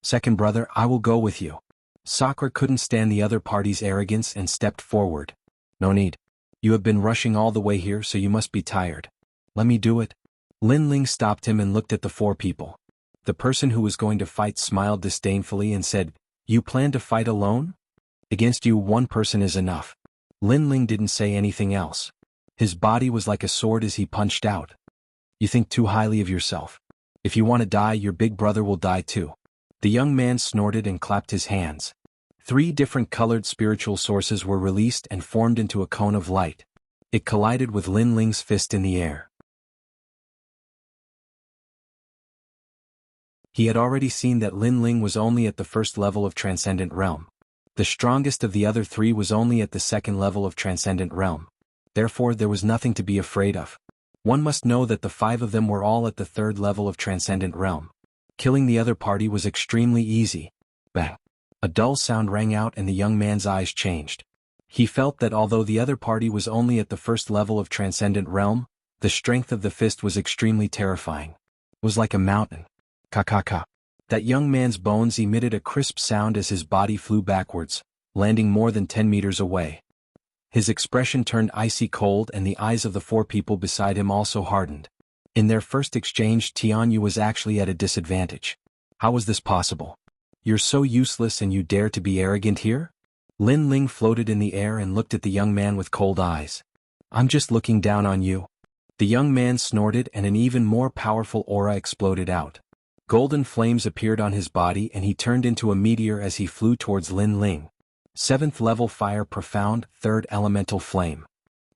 Second brother, I will go with you. Sakura couldn't stand the other party's arrogance and stepped forward. No need. You have been rushing all the way here, so you must be tired. Let me do it. Lin Ling stopped him and looked at the 4 people. The person who was going to fight smiled disdainfully and said, you plan to fight alone? Against you 1 person is enough. Lin Ling didn't say anything else. His body was like a sword as he punched out. You think too highly of yourself. If you want to die, your big brother will die too. The young man snorted and clapped his hands. 3 different colored spiritual sources were released and formed into a cone of light. It collided with Lin Ling's fist in the air. He had already seen that Lin Ling was only at the 1st level of Transcendent Realm. The strongest of the other 3 was only at the 2nd level of Transcendent Realm. Therefore there was nothing to be afraid of. One must know that the 5 of them were all at the 3rd level of Transcendent Realm. Killing the other party was extremely easy. Bang! A dull sound rang out and the young man's eyes changed. He felt that although the other party was only at the 1st level of Transcendent Realm, the strength of the fist was extremely terrifying. It was like a mountain. Ka-ka-ka. That young man's bones emitted a crisp sound as his body flew backwards, landing more than 10 meters away. His expression turned icy cold and the eyes of the 4 people beside him also hardened. In their first exchange, Tianyu was actually at a disadvantage. How was this possible? You're so useless and you dare to be arrogant here? Lin Ling floated in the air and looked at the young man with cold eyes. I'm just looking down on you. The young man snorted and an even more powerful aura exploded out. Golden flames appeared on his body and he turned into a meteor as he flew towards Lin Ling. 7th level fire profound, 3rd elemental flame.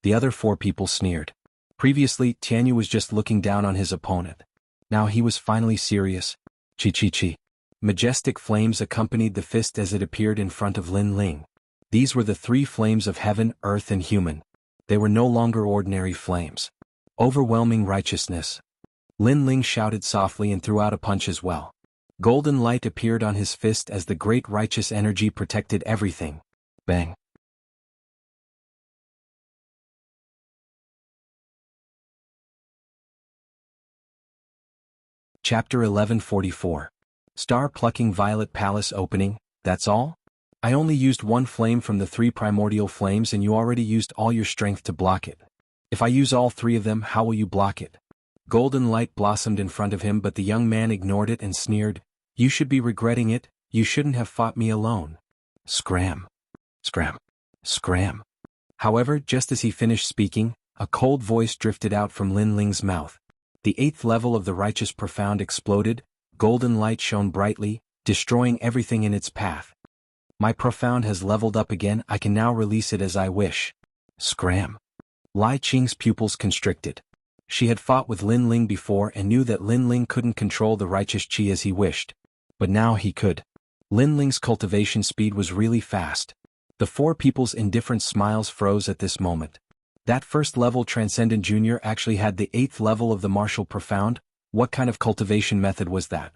The other 4 people sneered. Previously, Tianyu was just looking down on his opponent. Now he was finally serious. Chi-chi-chi. Majestic flames accompanied the fist as it appeared in front of Lin Ling. These were the 3 flames of heaven, earth and human. They were no longer ordinary flames. Overwhelming righteousness. Lin Ling shouted softly and threw out a punch as well. Golden light appeared on his fist as the great righteous energy protected everything. Bang. Chapter 1144. Star-plucking Violet Palace opening, that's all? I only used 1 flame from the 3 primordial flames and you already used all your strength to block it. If I use all 3 of them, how will you block it? Golden light blossomed in front of him but the young man ignored it and sneered, You should be regretting it, you shouldn't have fought me alone. Scram. Scram. Scram. However, just as he finished speaking, a cold voice drifted out from Lin Ling's mouth. The 8th level of the Righteous Profound exploded, golden light shone brightly, destroying everything in its path. My Profound has leveled up again, I can now release it as I wish. Scram. Lai Qing's pupils constricted. She had fought with Lin Ling before and knew that Lin Ling couldn't control the righteous qi as he wished. But now he could. Lin Ling's cultivation speed was really fast. The 4 people's indifferent smiles froze at this moment. That 1st level Transcendent Junior actually had the 8th level of the Martial Profound. What kind of cultivation method was that?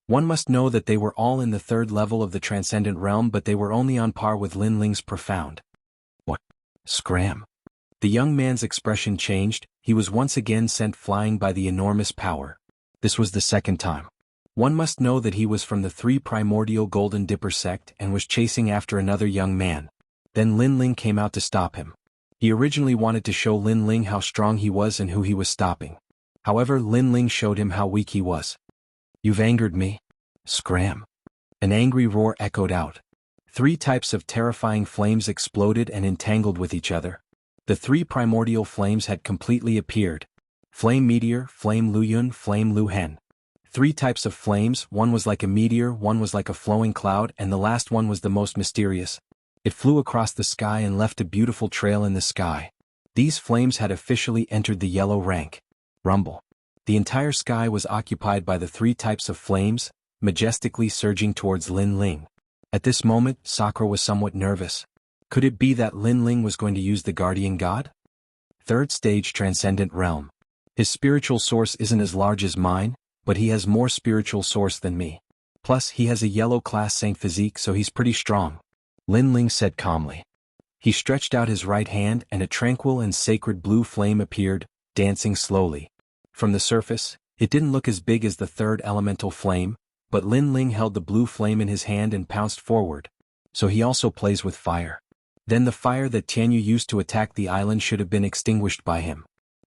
One must know that they were all in the 3rd level of the Transcendent Realm but they were only on par with Lin Ling's Profound. What? Scram. The young man's expression changed, he was once again sent flying by the enormous power. This was the 2nd time. One must know that he was from the 3 primordial Golden Dipper sect and was chasing after another young man. Then Lin Ling came out to stop him. He originally wanted to show Lin Ling how strong he was and who he was stopping. However, Lin Ling showed him how weak he was. You've angered me. Scram. An angry roar echoed out. 3 types of terrifying flames exploded and entangled with each other. The 3 primordial flames had completely appeared. Flame Meteor, Flame Luyun, Flame Luhen. 3 types of flames, one was like a meteor, one was like a flowing cloud, and the last one was the most mysterious. It flew across the sky and left a beautiful trail in the sky. These flames had officially entered the yellow rank. Rumble. The entire sky was occupied by the 3 types of flames, majestically surging towards Lin Ling. At this moment, Sakura was somewhat nervous. Could it be that Lin Ling was going to use the Guardian God? 3rd stage Transcendent Realm. His spiritual source isn't as large as mine, but he has more spiritual source than me. Plus, he has a yellow class Saint physique so he's pretty strong. Lin Ling said calmly. He stretched out his right hand and a tranquil and sacred blue flame appeared, dancing slowly. From the surface, it didn't look as big as the 3rd elemental flame, but Lin Ling held the blue flame in his hand and pounced forward. So he also plays with fire. Then the fire that Tianyu used to attack the island should have been extinguished by him.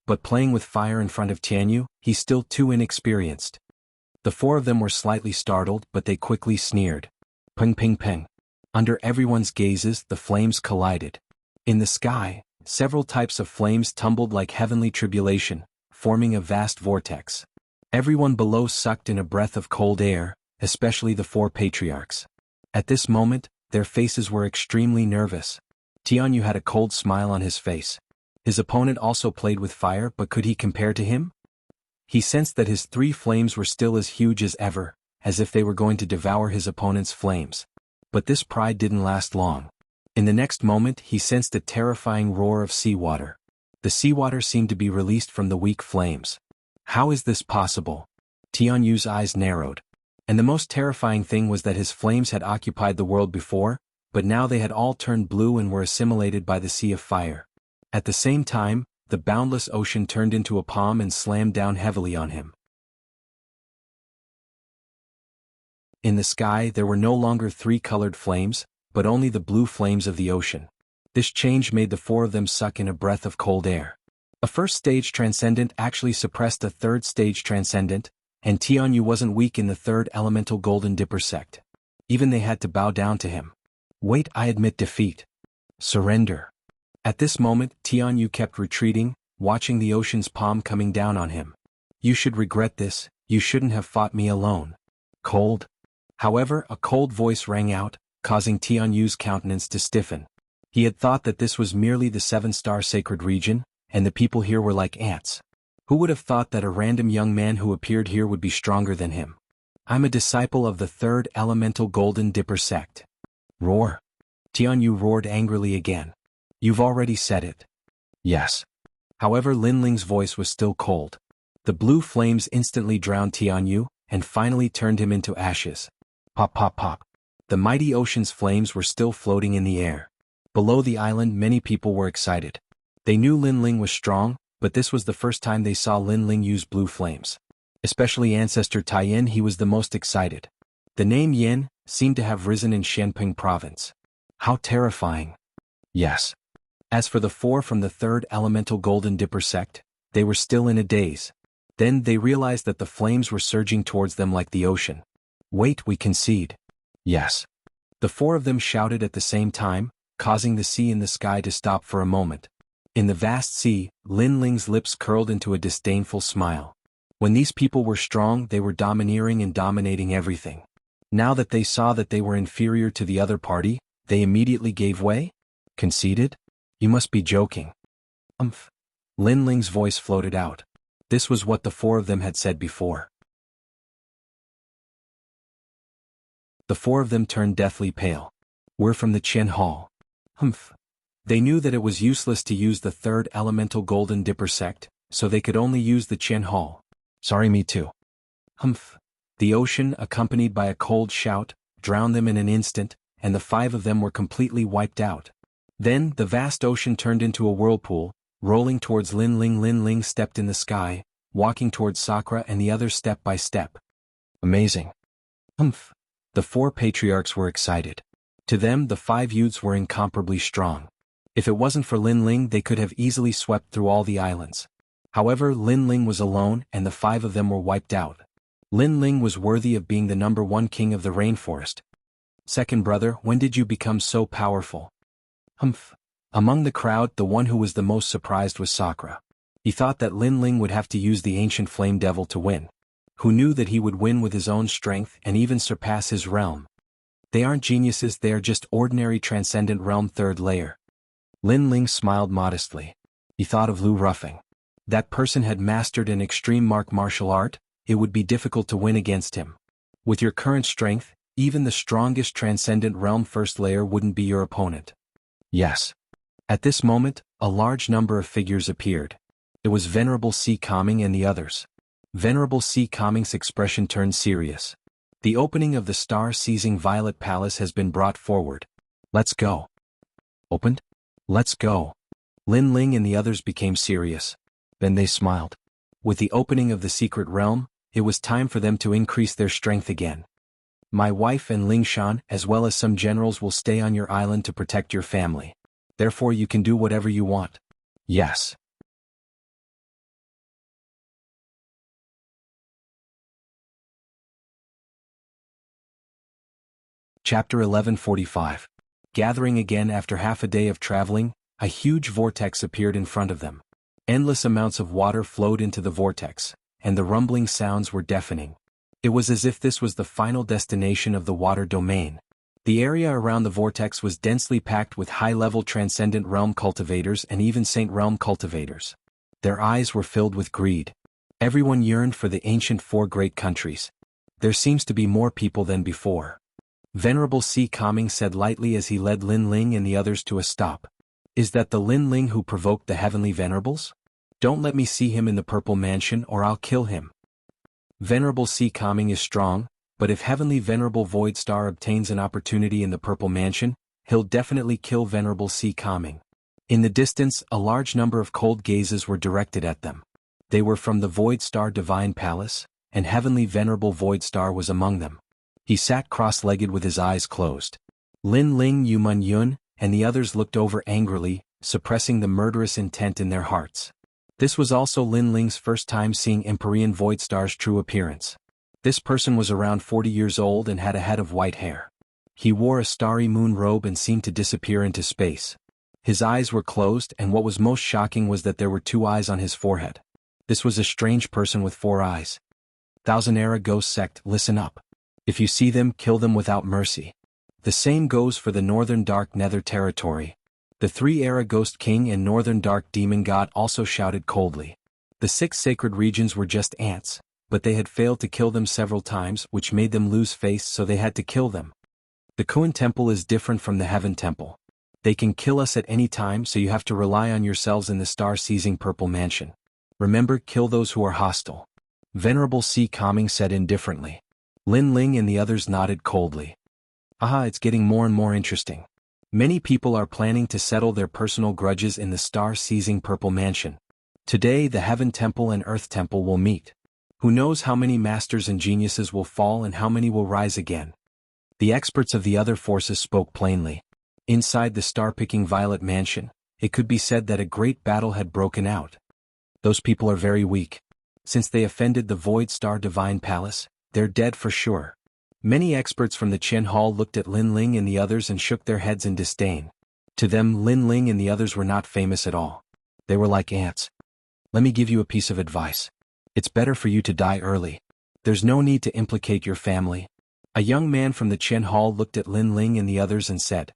But playing with fire in front of Tianyu, he's still too inexperienced. The 4 of them were slightly startled but they quickly sneered. Ping ping ping. Under everyone's gazes, the flames collided. In the sky, several types of flames tumbled like heavenly tribulation, forming a vast vortex. Everyone below sucked in a breath of cold air, especially the 4 patriarchs. At this moment, their faces were extremely nervous. Tianyu had a cold smile on his face. His opponent also played with fire, but could he compare to him? He sensed that his 3 flames were still as huge as ever, as if they were going to devour his opponent's flames. But this pride didn't last long. In the next moment he sensed a terrifying roar of seawater. The seawater seemed to be released from the weak flames. How is this possible? Tianyu's eyes narrowed. And the most terrifying thing was that his flames had occupied the world before, but now they had all turned blue and were assimilated by the sea of fire. At the same time, the boundless ocean turned into a palm and slammed down heavily on him. In the sky there were no longer three colored flames, but only the blue flames of the ocean. This change made the four of them suck in a breath of cold air. A first stage transcendent actually suppressed a third stage transcendent, and Tianyu wasn't weak in the third elemental Golden Dipper sect. Even they had to bow down to him. Wait, I admit defeat. Surrender. At this moment, Tianyu kept retreating, watching the ocean's palm coming down on him. You should regret this, you shouldn't have fought me alone. Cold. However, a cold voice rang out, causing Tianyu's countenance to stiffen. He had thought that this was merely the 7-star sacred region, and the people here were like ants. Who would have thought that a random young man who appeared here would be stronger than him? I'm a disciple of the third elemental Golden Dipper sect. Roar. Tianyu roared angrily again. You've already said it. Yes. However, Linling's voice was still cold. The blue flames instantly drowned Tianyu, and finally turned him into ashes. Pop pop pop. The mighty ocean's flames were still floating in the air. Below the island many people were excited. They knew Linling was strong, but this was the first time they saw Linling use blue flames. Especially Ancestor Taiyin, he was the most excited. The name Yin seemed to have risen in Shenping province. How terrifying. Yes. As for the four from the third elemental Golden Dipper sect, they were still in a daze. Then they realized that the flames were surging towards them like the ocean. Wait, we concede. Yes. The four of them shouted at the same time, causing the sea in the sky to stop for a moment. In the vast sea, Linling's lips curled into a disdainful smile. When these people were strong, they were domineering and dominating everything. Now that they saw that they were inferior to the other party, they immediately gave way? Conceded? You must be joking. Linling's voice floated out. This was what the four of them had said before. The four of them turned deathly pale. We're from the Qian Hall. They knew that it was useless to use the third elemental Golden Dipper sect, so they could only use the Qian Hall. Sorry, me too. The ocean, accompanied by a cold shout, drowned them in an instant, and the five of them were completely wiped out. Then, the vast ocean turned into a whirlpool, rolling towards Linling. Linling stepped in the sky, walking towards Sakura and the others step by step. Amazing. The four patriarchs were excited. To them, the five youths were incomparably strong. If it wasn't for Linling, they could have easily swept through all the islands. However, Linling was alone and the five of them were wiped out. Linling was worthy of being the #1 king of the rainforest. Second brother, when did you become so powerful? Among the crowd, the one who was the most surprised was Sakura. He thought that Linling would have to use the ancient flame devil to win. Who knew that he would win with his own strength and even surpass his realm? They aren't geniuses, they are just ordinary transcendent realm 3rd layer. Linling smiled modestly. He thought of Lu Ruffing. That person had mastered an extreme martial art, it would be difficult to win against him. With your current strength, even the strongest transcendent realm 1st layer wouldn't be your opponent. Yes. At this moment, a large number of figures appeared. It was Venerable C. Kami and the others. Venerable C. Kami's expression turned serious. The opening of the star-seizing Violet Palace has been brought forward. Let's go. Opened? Let's go. Linling and the others became serious. Then they smiled. With the opening of the secret realm, it was time for them to increase their strength again. My wife and Lingshan, as well as some generals, will stay on your island to protect your family. Therefore you can do whatever you want. Yes. Chapter 1145. Gathering again after half a day of traveling, a huge vortex appeared in front of them. Endless amounts of water flowed into the vortex, and the rumbling sounds were deafening. It was as if this was the final destination of the water domain. The area around the vortex was densely packed with high-level transcendent realm cultivators and even saint realm cultivators. Their eyes were filled with greed. Everyone yearned for the ancient 4 great countries. There seems to be more people than before. Venerable C. Kami said lightly as he led Linling and the others to a stop. Is that the Lin Ling who provoked the heavenly venerables? Don't let me see him in the purple mansion or I'll kill him. Venerable Sea Calming is strong, but if heavenly venerable Void Star obtains an opportunity in the purple mansion, he'll definitely kill Venerable Sea Calming. In the distance, a large number of cold gazes were directed at them. They were from the Void Star Divine Palace, and heavenly venerable Void Star was among them. He sat cross-legged with his eyes closed. Lin Ling, Yumun Yun, and the others looked over angrily, suppressing the murderous intent in their hearts. This was also Lin Ling's first time seeing Empyrean Void Star's true appearance. This person was around 40 years old and had a head of white hair. He wore a starry moon robe and seemed to disappear into space. His eyes were closed, and what was most shocking was that there were 2 eyes on his forehead. This was a strange person with 4 eyes. Thousand Era Ghost Sect, listen up. If you see them, kill them without mercy. The same goes for the Northern Dark Nether territory. The 3 Era Ghost King and Northern Dark Demon God also shouted coldly. The 6 sacred regions were just ants, but they had failed to kill them several times, which made them lose face, so they had to kill them. The Kuan Temple is different from the Heaven Temple. They can kill us at any time, so you have to rely on yourselves in the star-seizing purple mansion. Remember, kill those who are hostile. Venerable Sea Calming said indifferently. Lin Ling and the others nodded coldly. Aha, it's getting more and more interesting. Many people are planning to settle their personal grudges in the star-seizing purple mansion. Today the Heaven Temple and Earth Temple will meet. Who knows how many masters and geniuses will fall and how many will rise again. The experts of the other forces spoke plainly. Inside the star-picking Violet Mansion, it could be said that a great battle had broken out. Those people are very weak. Since they offended the Void Star Divine Palace, they're dead for sure. Many experts from the Chen Hall looked at Lin Ling and the others and shook their heads in disdain. To them, Lin Ling and the others were not famous at all. They were like ants. Let me give you a piece of advice. It's better for you to die early. There's no need to implicate your family. A young man from the Chen Hall looked at Lin Ling and the others and said.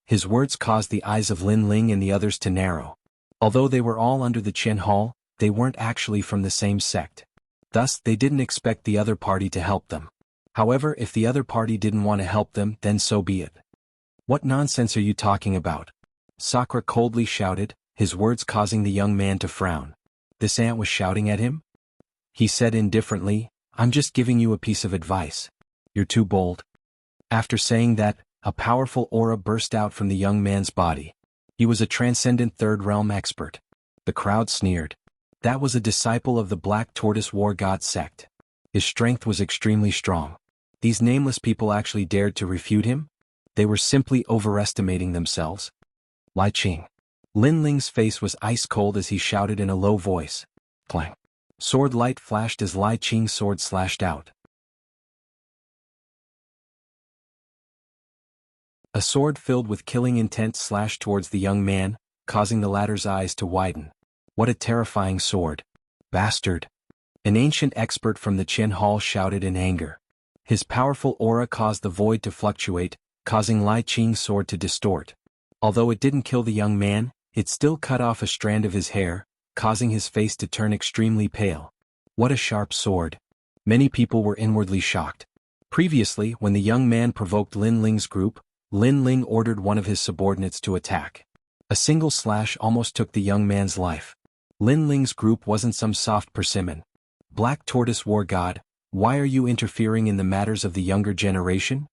His words caused the eyes of Lin Ling and the others to narrow. Although they were all under the Chen Hall, they weren't actually from the same sect. Thus, they didn't expect the other party to help them. However, if the other party didn't want to help them, then so be it. What nonsense are you talking about? Sakura coldly shouted, his words causing the young man to frown. This ant was shouting at him? He said indifferently, I'm just giving you a piece of advice. You're too bold. After saying that, a powerful aura burst out from the young man's body. He was a transcendent third realm expert. The crowd sneered. That was a disciple of the Black Tortoise War God sect. His strength was extremely strong. These nameless people actually dared to refute him? They were simply overestimating themselves. Lai Qing. Lin Ling's face was ice cold as he shouted in a low voice. Clang. Sword light flashed as Lai Qing's sword slashed out. A sword filled with killing intent slashed towards the young man, causing the latter's eyes to widen. What a terrifying sword. Bastard. An ancient expert from the Chen Hall shouted in anger. His powerful aura caused the void to fluctuate, causing Lai Qing's sword to distort. Although it didn't kill the young man, it still cut off a strand of his hair, causing his face to turn extremely pale. What a sharp sword. Many people were inwardly shocked. Previously, when the young man provoked Lin Ling's group, Lin Ling ordered one of his subordinates to attack. A single slash almost took the young man's life. Lin Ling's group wasn't some soft persimmon. Black Tortoise War God, why are you interfering in the matters of the younger generation?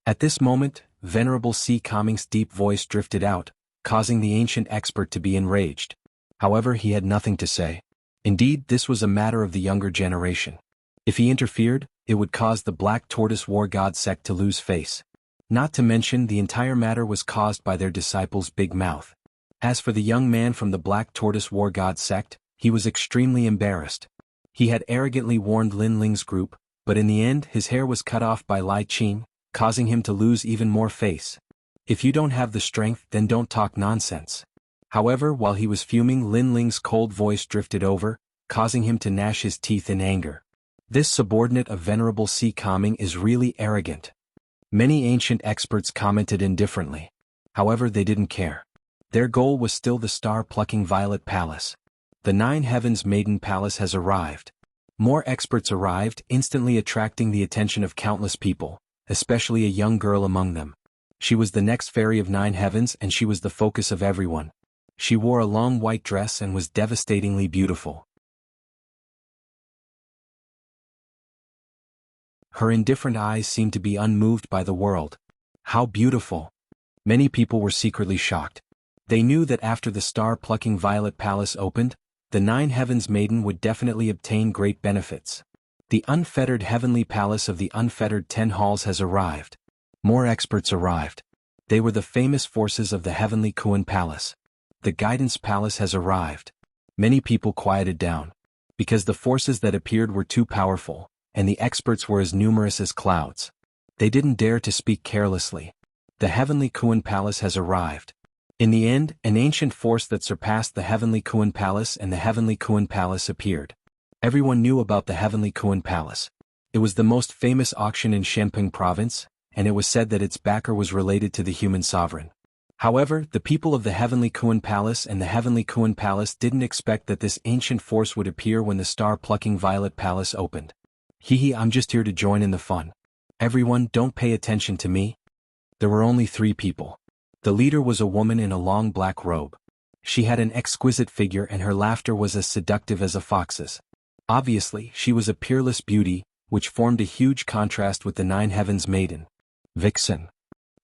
At this moment, Venerable Sea Calming's deep voice drifted out, causing the ancient expert to be enraged. However, he had nothing to say. Indeed, this was a matter of the younger generation. If he interfered, it would cause the Black Tortoise War God sect to lose face. Not to mention, the entire matter was caused by their disciple's big mouth. As for the young man from the Black Tortoise War God sect, he was extremely embarrassed. He had arrogantly warned Lin Ling's group, but in the end his hair was cut off by Lai Qing, causing him to lose even more face. If you don't have the strength, then don't talk nonsense. However, while he was fuming, Lin Ling's cold voice drifted over, causing him to gnash his teeth in anger. This subordinate of Venerable Sea Calming is really arrogant. Many ancient experts commented indifferently. However, they didn't care. Their goal was still the star-plucking Violet Palace. The Nine Heavens Maiden Palace has arrived. More experts arrived, instantly attracting the attention of countless people, especially a young girl among them. She was the next fairy of 9 heavens and she was the focus of everyone. She wore a long white dress and was devastatingly beautiful. Her indifferent eyes seemed to be unmoved by the world. How beautiful! Many people were secretly shocked. They knew that after the star-plucking Violet Palace opened, the Nine Heavens Maiden would definitely obtain great benefits. The unfettered heavenly palace of the unfettered 10 halls has arrived. More experts arrived. They were the famous forces of the heavenly Kuan Palace. The guidance palace has arrived. Many people quieted down. Because the forces that appeared were too powerful, and the experts were as numerous as clouds. They didn't dare to speak carelessly. The heavenly Kuan Palace has arrived. In the end, an ancient force that surpassed the heavenly Kuan Palace and the heavenly Kuan Palace appeared. Everyone knew about the heavenly Kuan Palace. It was the most famous auction in Shenping province, and it was said that its backer was related to the human sovereign. However, the people of the heavenly Kuan Palace and the heavenly Kuan Palace didn't expect that this ancient force would appear when the star-plucking Violet Palace opened. Hee, I'm just here to join in the fun. Everyone, don't pay attention to me. There were only 3 people. The leader was a woman in a long black robe. She had an exquisite figure and her laughter was as seductive as a fox's. Obviously, she was a peerless beauty, which formed a huge contrast with the Nine Heavens Maiden. Vixen.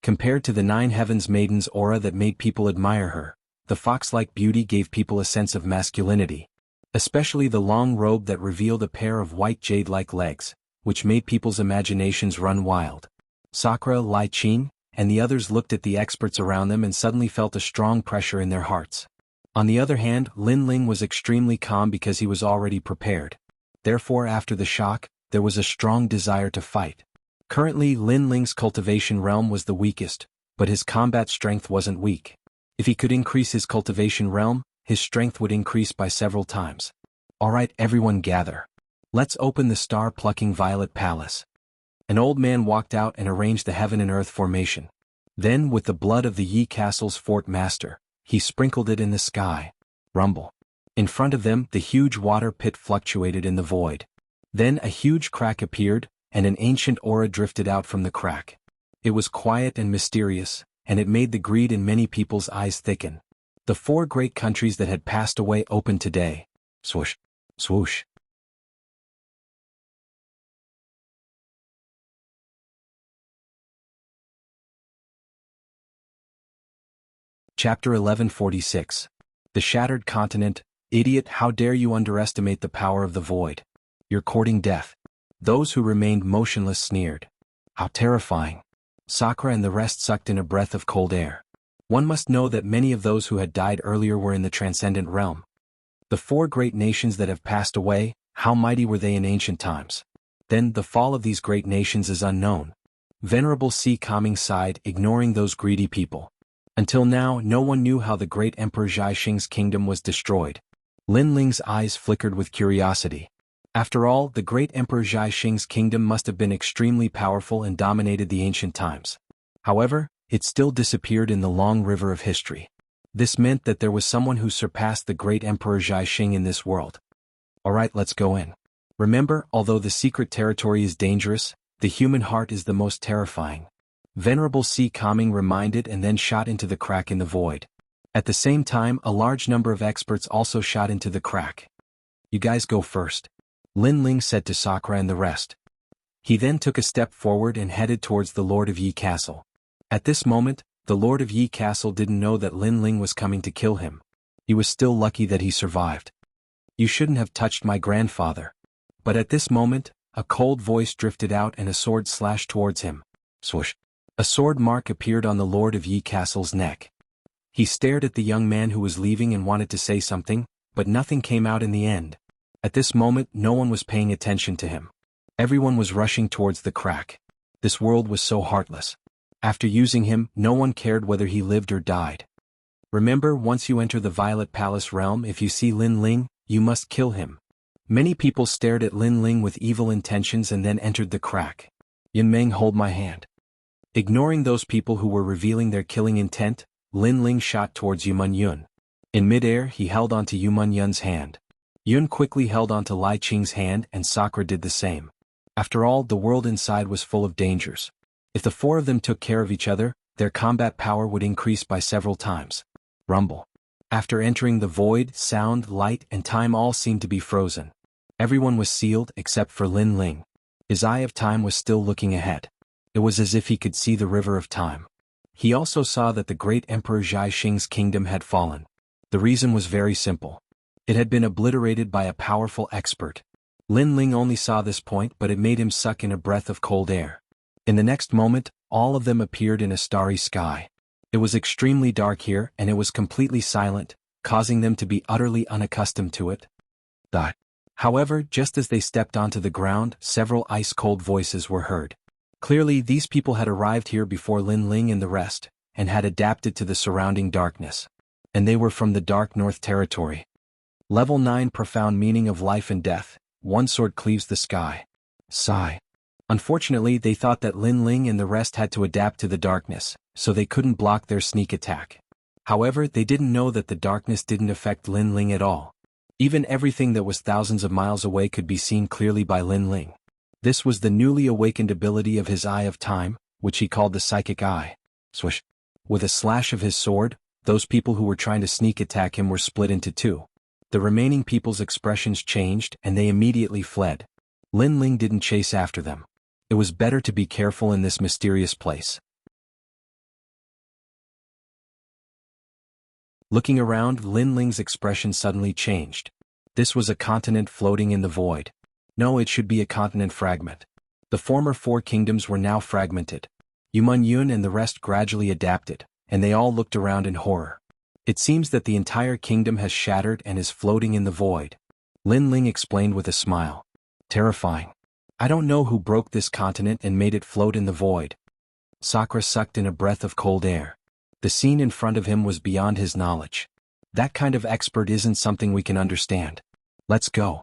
Compared to the Nine Heavens Maiden's aura that made people admire her, the fox-like beauty gave people a sense of masculinity. Especially the long robe that revealed a pair of white jade-like legs, which made people's imaginations run wild. Sakura, Lai Qing, and the others looked at the experts around them and suddenly felt a strong pressure in their hearts. On the other hand, Lin Ling was extremely calm because he was already prepared. Therefore, after the shock, there was a strong desire to fight. Currently, Lin Ling's cultivation realm was the weakest, but his combat strength wasn't weak. If he could increase his cultivation realm, his strength would increase by several times. Alright, everyone gather. Let's open the star-plucking Violet Palace. An old man walked out and arranged the heaven and earth formation. Then, with the blood of the Yi Castle's fort master, he sprinkled it in the sky. Rumble. In front of them, the huge water pit fluctuated in the void. Then a huge crack appeared, and an ancient aura drifted out from the crack. It was quiet and mysterious, and it made the greed in many people's eyes thicken. The 4 great countries that had passed away opened today. Swoosh. Swoosh. Chapter 1146. The Shattered Continent. Idiot, how dare you underestimate the power of the void? You're courting death. Those who remained motionless sneered. How terrifying. Sakura and the rest sucked in a breath of cold air. One must know that many of those who had died earlier were in the transcendent realm. The 4 great nations that have passed away, how mighty were they in ancient times? Then the fall of these great nations is unknown. Venerable C. Kami sighed, ignoring those greedy people. Until now, no one knew how the great Emperor Zhaixing's kingdom was destroyed. Lin Ling's eyes flickered with curiosity. After all, the great Emperor Zhaixing's kingdom must have been extremely powerful and dominated the ancient times. However, it still disappeared in the long river of history. This meant that there was someone who surpassed the great Emperor Zhaixing in this world. Alright, let's go in. Remember, although the secret territory is dangerous, the human heart is the most terrifying. Venerable C. Kami reminded and then shot into the crack in the void. At the same time, a large number of experts also shot into the crack. You guys go first. Lin Ling said to Sakura and the rest. He then took a step forward and headed towards the Lord of Yi Castle. At this moment, the Lord of Yi Castle didn't know that Lin Ling was coming to kill him. He was still lucky that he survived. You shouldn't have touched my grandfather. But at this moment, a cold voice drifted out and a sword slashed towards him. Swoosh. A sword mark appeared on the Lord of Yi Castle's neck. He stared at the young man who was leaving and wanted to say something, but nothing came out in the end. At this moment, no one was paying attention to him. Everyone was rushing towards the crack. This world was so heartless. After using him, no one cared whether he lived or died. Remember, once you enter the Violet Palace realm, if you see Lin Ling, you must kill him. Many people stared at Lin Ling with evil intentions and then entered the crack. Yin Meng, hold my hand. Ignoring those people who were revealing their killing intent, Lin Ling shot towards Yumun Yun. In midair, he held onto Yumun Yun's hand. Yun quickly held onto Lai Qing's hand and Sakura did the same. After all, the world inside was full of dangers. If the 4 of them took care of each other, their combat power would increase by several times. Rumble. After entering the void, sound, light, and time all seemed to be frozen. Everyone was sealed except for Lin Ling. His eye of time was still looking ahead. It was as if he could see the river of time. He also saw that the great Emperor Zhai Xing's kingdom had fallen. The reason was very simple. It had been obliterated by a powerful expert. Lin Ling only saw this point, but it made him suck in a breath of cold air. In the next moment, all of them appeared in a starry sky. It was extremely dark here, and it was completely silent, causing them to be utterly unaccustomed to it. However, just as they stepped onto the ground, several ice-cold voices were heard. Clearly, these people had arrived here before Lin Ling and the rest, and had adapted to the surrounding darkness. And they were from the Dark North Territory. Level 9 Profound Meaning of Life and Death. One sword cleaves the sky. Sigh. Unfortunately, they thought that Lin Ling and the rest had to adapt to the darkness, so they couldn't block their sneak attack. However, they didn't know that the darkness didn't affect Lin Ling at all. Even everything that was thousands of miles away could be seen clearly by Lin Ling. This was the newly awakened ability of his Eye of Time, which he called the Psychic Eye. Swish. With a slash of his sword, those people who were trying to sneak attack him were split into two. The remaining people's expressions changed, and they immediately fled. Lin Ling didn't chase after them. It was better to be careful in this mysterious place. Looking around, Lin Ling's expression suddenly changed. This was a continent floating in the void. No, it should be a continent fragment. The former four kingdoms were now fragmented. Yuman Yun and the rest gradually adapted, and they all looked around in horror. It seems that the entire kingdom has shattered and is floating in the void. Lin Ling explained with a smile. Terrifying. I don't know who broke this continent and made it float in the void. Sakura sucked in a breath of cold air. The scene in front of him was beyond his knowledge. That kind of expert isn't something we can understand. Let's go.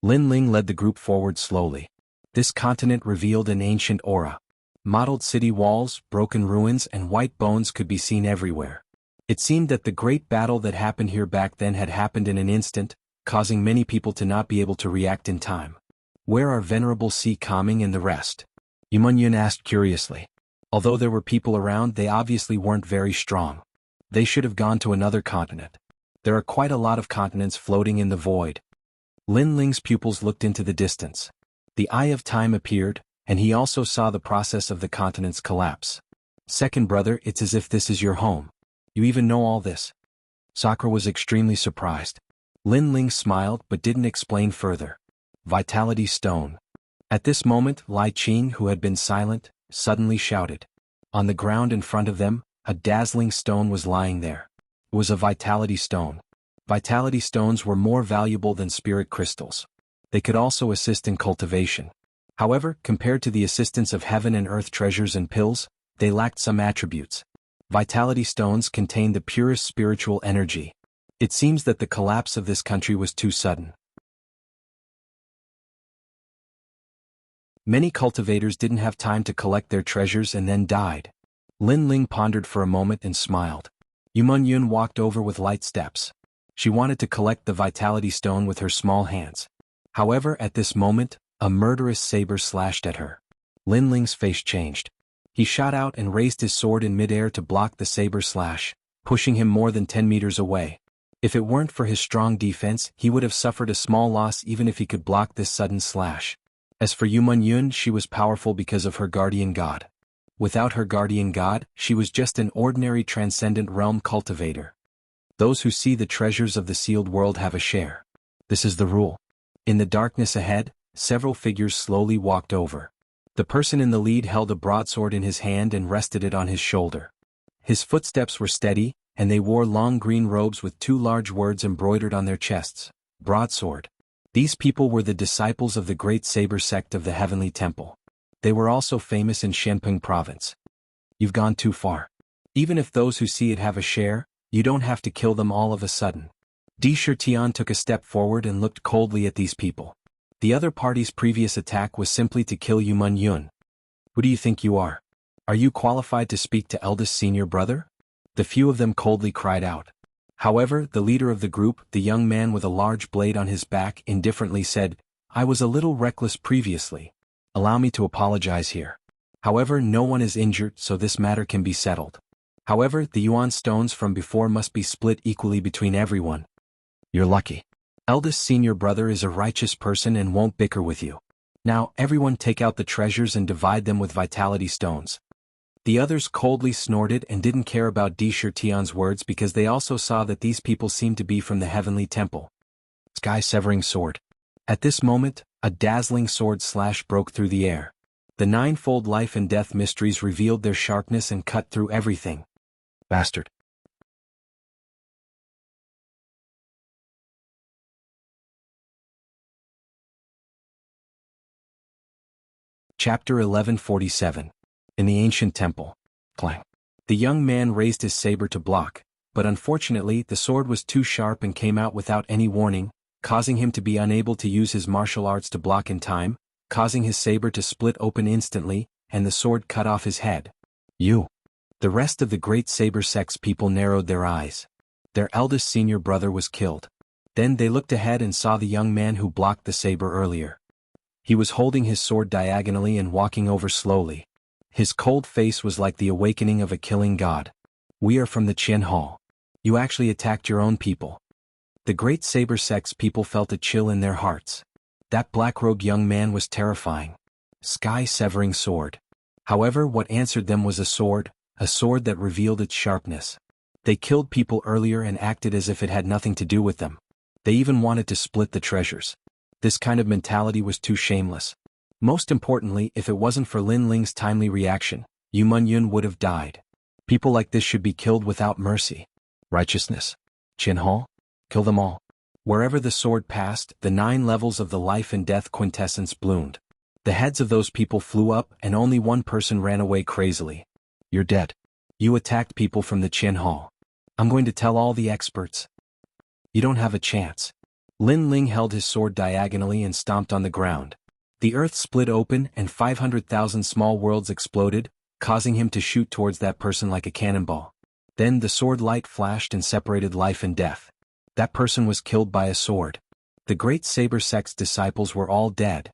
Lin Ling led the group forward slowly. This continent revealed an ancient aura. Mottled city walls, broken ruins, and white bones could be seen everywhere. It seemed that the great battle that happened here back then had happened in an instant, causing many people to not be able to react in time. Where are Venerable Si Kaming and the rest? Yuman Yun asked curiously. Although there were people around, they obviously weren't very strong. They should have gone to another continent. There are quite a lot of continents floating in the void. Lin Ling's pupils looked into the distance. The Eye of Time appeared, and he also saw the process of the continent's collapse. Second brother, it's as if this is your home. You even know all this. Sakura was extremely surprised. Lin Ling smiled but didn't explain further. Vitality Stone. At this moment, Lai Qing, who had been silent, suddenly shouted. On the ground in front of them, a dazzling stone was lying there. It was a vitality stone. Vitality stones were more valuable than spirit crystals. They could also assist in cultivation. However, compared to the assistance of heaven and earth treasures and pills, they lacked some attributes. Vitality stones contained the purest spiritual energy. It seems that the collapse of this country was too sudden. Many cultivators didn't have time to collect their treasures and then died. Lin Ling pondered for a moment and smiled. Yuman Yun walked over with light steps. She wanted to collect the vitality stone with her small hands. However, at this moment, a murderous saber slashed at her. Lin Ling's face changed. He shot out and raised his sword in midair to block the saber slash, pushing him more than 10 meters away. If it weren't for his strong defense, he would have suffered a small loss even if he could block this sudden slash. As for Yuman Yun, she was powerful because of her guardian god. Without her guardian god, she was just an ordinary transcendent realm cultivator. Those who see the treasures of the sealed world have a share. This is the rule. In the darkness ahead, several figures slowly walked over. The person in the lead held a broadsword in his hand and rested it on his shoulder. His footsteps were steady, and they wore long green robes with two large words embroidered on their chests. Broadsword. These people were the disciples of the great saber sect of the Heavenly Temple. They were also famous in Shenping province. You've gone too far. Even if those who see it have a share, you don't have to kill them all of a sudden. Di Shirtian took a step forward and looked coldly at these people. The other party's previous attack was simply to kill Yuman Yun. Who do you think you are? Are you qualified to speak to eldest senior brother? The few of them coldly cried out. However, the leader of the group, the young man with a large blade on his back, indifferently said, I was a little reckless previously. Allow me to apologize here. However, no one is injured, so this matter can be settled. However, the yuan stones from before must be split equally between everyone. You're lucky. Eldest senior brother is a righteous person and won't bicker with you. Now, everyone take out the treasures and divide them with vitality stones. The others coldly snorted and didn't care about Di Shirtian's words because they also saw that these people seemed to be from the heavenly temple. Sky-severing sword. At this moment, a dazzling sword slash broke through the air. The ninefold life and death mysteries revealed their sharpness and cut through everything. Bastard. Chapter 1147. In the Ancient Temple. Clang. The young man raised his saber to block, but unfortunately the sword was too sharp and came out without any warning, causing him to be unable to use his martial arts to block in time, causing his saber to split open instantly, and the sword cut off his head. You. The rest of the great saber sex people narrowed their eyes. Their eldest senior brother was killed. Then they looked ahead and saw the young man who blocked the saber earlier. He was holding his sword diagonally and walking over slowly. His cold face was like the awakening of a killing god. We are from the Qin Hall. You actually attacked your own people. The great saber sex people felt a chill in their hearts. That black-robed young man was terrifying. Sky-severing sword. However, what answered them was a sword that revealed its sharpness. They killed people earlier and acted as if it had nothing to do with them. They even wanted to split the treasures. This kind of mentality was too shameless. Most importantly, if it wasn't for Lin Ling's timely reaction, Yu Munyun would have died. People like this should be killed without mercy. Righteousness. Qin Hall? Kill them all. Wherever the sword passed, the 9 levels of the life and death quintessence bloomed. The heads of those people flew up and only one person ran away crazily. You're dead. You attacked people from the Qin Hall. I'm going to tell all the experts. You don't have a chance. Lin Ling held his sword diagonally and stomped on the ground. The earth split open and 500,000 small worlds exploded, causing him to shoot towards that person like a cannonball. Then the sword light flashed and separated life and death. That person was killed by a sword. The great saber sex disciples were all dead.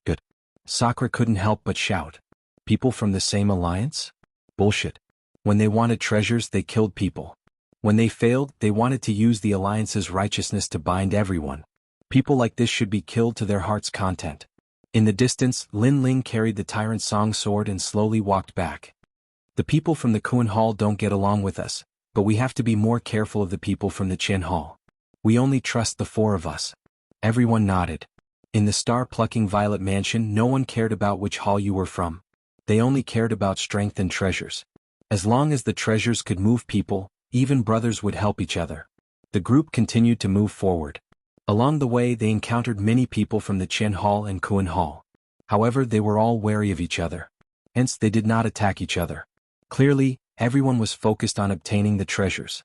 Good. Sakura couldn't help but shout. People from the same alliance? Bullshit. When they wanted treasures, they killed people. When they failed, they wanted to use the alliance's righteousness to bind everyone. People like this should be killed to their heart's content. In the distance, Lin Ling carried the Tyrant Song sword and slowly walked back. The people from the Kuan Hall don't get along with us, but we have to be more careful of the people from the Qin Hall. We only trust the 4 of us. Everyone nodded. In the star-plucking Violet Mansion, no one cared about which hall you were from. They only cared about strength and treasures. As long as the treasures could move people, even brothers would help each other. The group continued to move forward. Along the way they encountered many people from the Qin Hall and Kuan Hall. However, they were all wary of each other. Hence they did not attack each other. Clearly, everyone was focused on obtaining the treasures.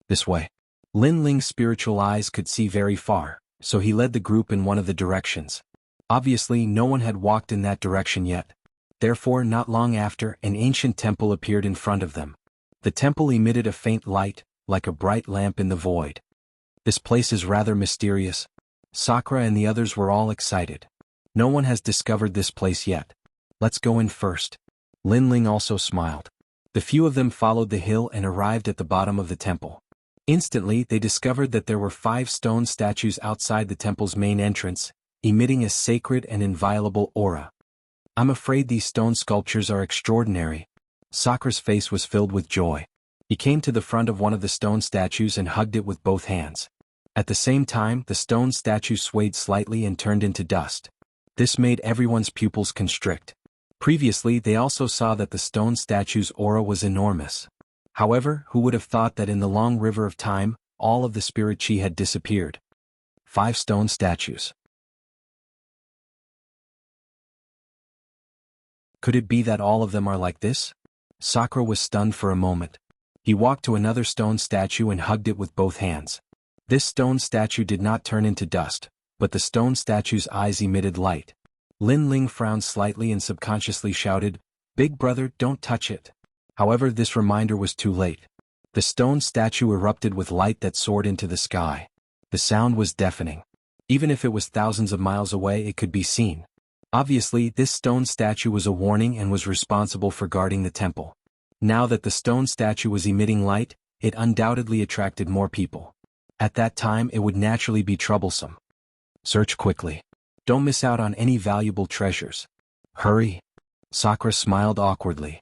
This way. Lin Ling's spiritual eyes could see very far, so he led the group in one of the directions. Obviously, no one had walked in that direction yet. Therefore, not long after, an ancient temple appeared in front of them. The temple emitted a faint light, like a bright lamp in the void. This place is rather mysterious. Sakura and the others were all excited. No one has discovered this place yet. Let's go in first. Lin Ling also smiled. The few of them followed the hill and arrived at the bottom of the temple. Instantly, they discovered that there were 5 stone statues outside the temple's main entrance, emitting a sacred and inviolable aura. I'm afraid these stone sculptures are extraordinary. Sakura's face was filled with joy. He came to the front of one of the stone statues and hugged it with both hands. At the same time, the stone statue swayed slightly and turned into dust. This made everyone's pupils constrict. Previously, they also saw that the stone statue's aura was enormous. However, who would have thought that in the long river of time, all of the spirit chi had disappeared? 5 stone statues. Could it be that all of them are like this? Sakura was stunned for a moment. He walked to another stone statue and hugged it with both hands. This stone statue did not turn into dust, but the stone statue's eyes emitted light. Lin Ling frowned slightly and subconsciously shouted, "Big brother, don't touch it." However, this reminder was too late. The stone statue erupted with light that soared into the sky. The sound was deafening. Even if it was thousands of miles away, it could be seen. Obviously, this stone statue was a warning and was responsible for guarding the temple. Now that the stone statue was emitting light, it undoubtedly attracted more people. At that time it would naturally be troublesome. Search quickly. Don't miss out on any valuable treasures. Hurry. Sakura smiled awkwardly.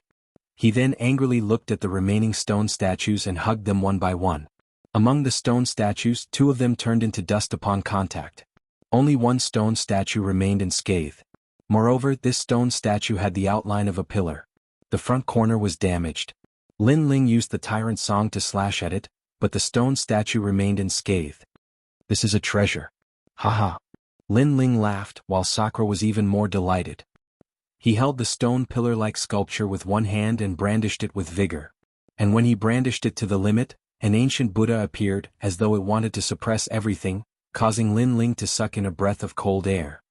He then angrily looked at the remaining stone statues and hugged them one by one. Among the stone statues, 2 of them turned into dust upon contact. Only one stone statue remained unscathed. Moreover, this stone statue had the outline of a pillar. The front corner was damaged. Lin Ling used the tyrant song to slash at it, but the stone statue remained unscathed. This is a treasure. Haha. Lin Ling laughed, while Sakura was even more delighted. He held the stone pillar-like sculpture with one hand and brandished it with vigor. And when he brandished it to the limit, an ancient Buddha appeared, as though it wanted to suppress everything, causing Lin Ling to suck in a breath of cold air.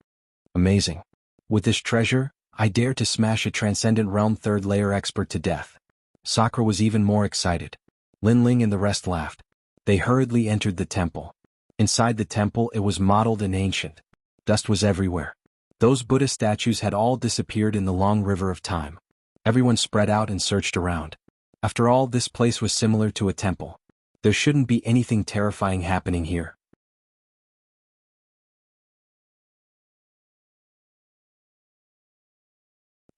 Amazing. With this treasure, I dare to smash a transcendent realm 3rd layer expert to death. Sakura was even more excited. Lin Ling and the rest laughed. They hurriedly entered the temple. Inside the temple it was mottled and ancient. Dust was everywhere. Those Buddha statues had all disappeared in the long river of time. Everyone spread out and searched around. After all, this place was similar to a temple. There shouldn't be anything terrifying happening here.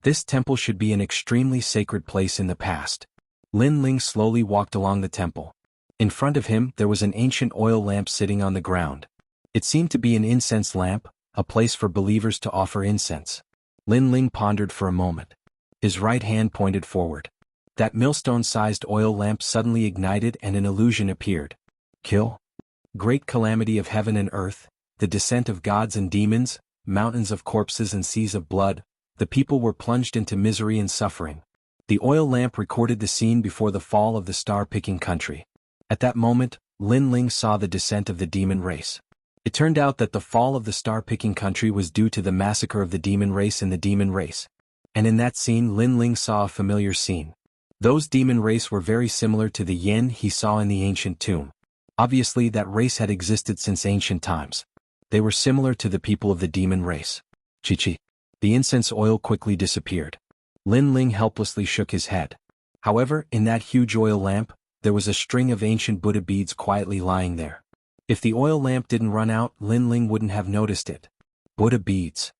This temple should be an extremely sacred place in the past. Lin Ling slowly walked along the temple. In front of him there was an ancient oil lamp sitting on the ground. It seemed to be an incense lamp, a place for believers to offer incense. Lin Ling pondered for a moment. His right hand pointed forward. That millstone-sized oil lamp suddenly ignited and an illusion appeared. Kill? Great calamity of heaven and earth, the descent of gods and demons, mountains of corpses and seas of blood, the people were plunged into misery and suffering. The oil lamp recorded the scene before the fall of the star-picking country. At that moment, Lin Ling saw the descent of the demon race. It turned out that the fall of the star-picking country was due to the massacre of the demon race in the demon race. And in that scene Lin Ling saw a familiar scene. Those demon race were very similar to the yin he saw in the ancient tomb. Obviously that race had existed since ancient times. They were similar to the people of the demon race. Chi-chi. The incense oil quickly disappeared. Lin Ling helplessly shook his head. However, in that huge oil lamp, there was a string of ancient Buddha beads quietly lying there. If the oil lamp didn't run out, Lin Ling wouldn't have noticed it. Buddha beads.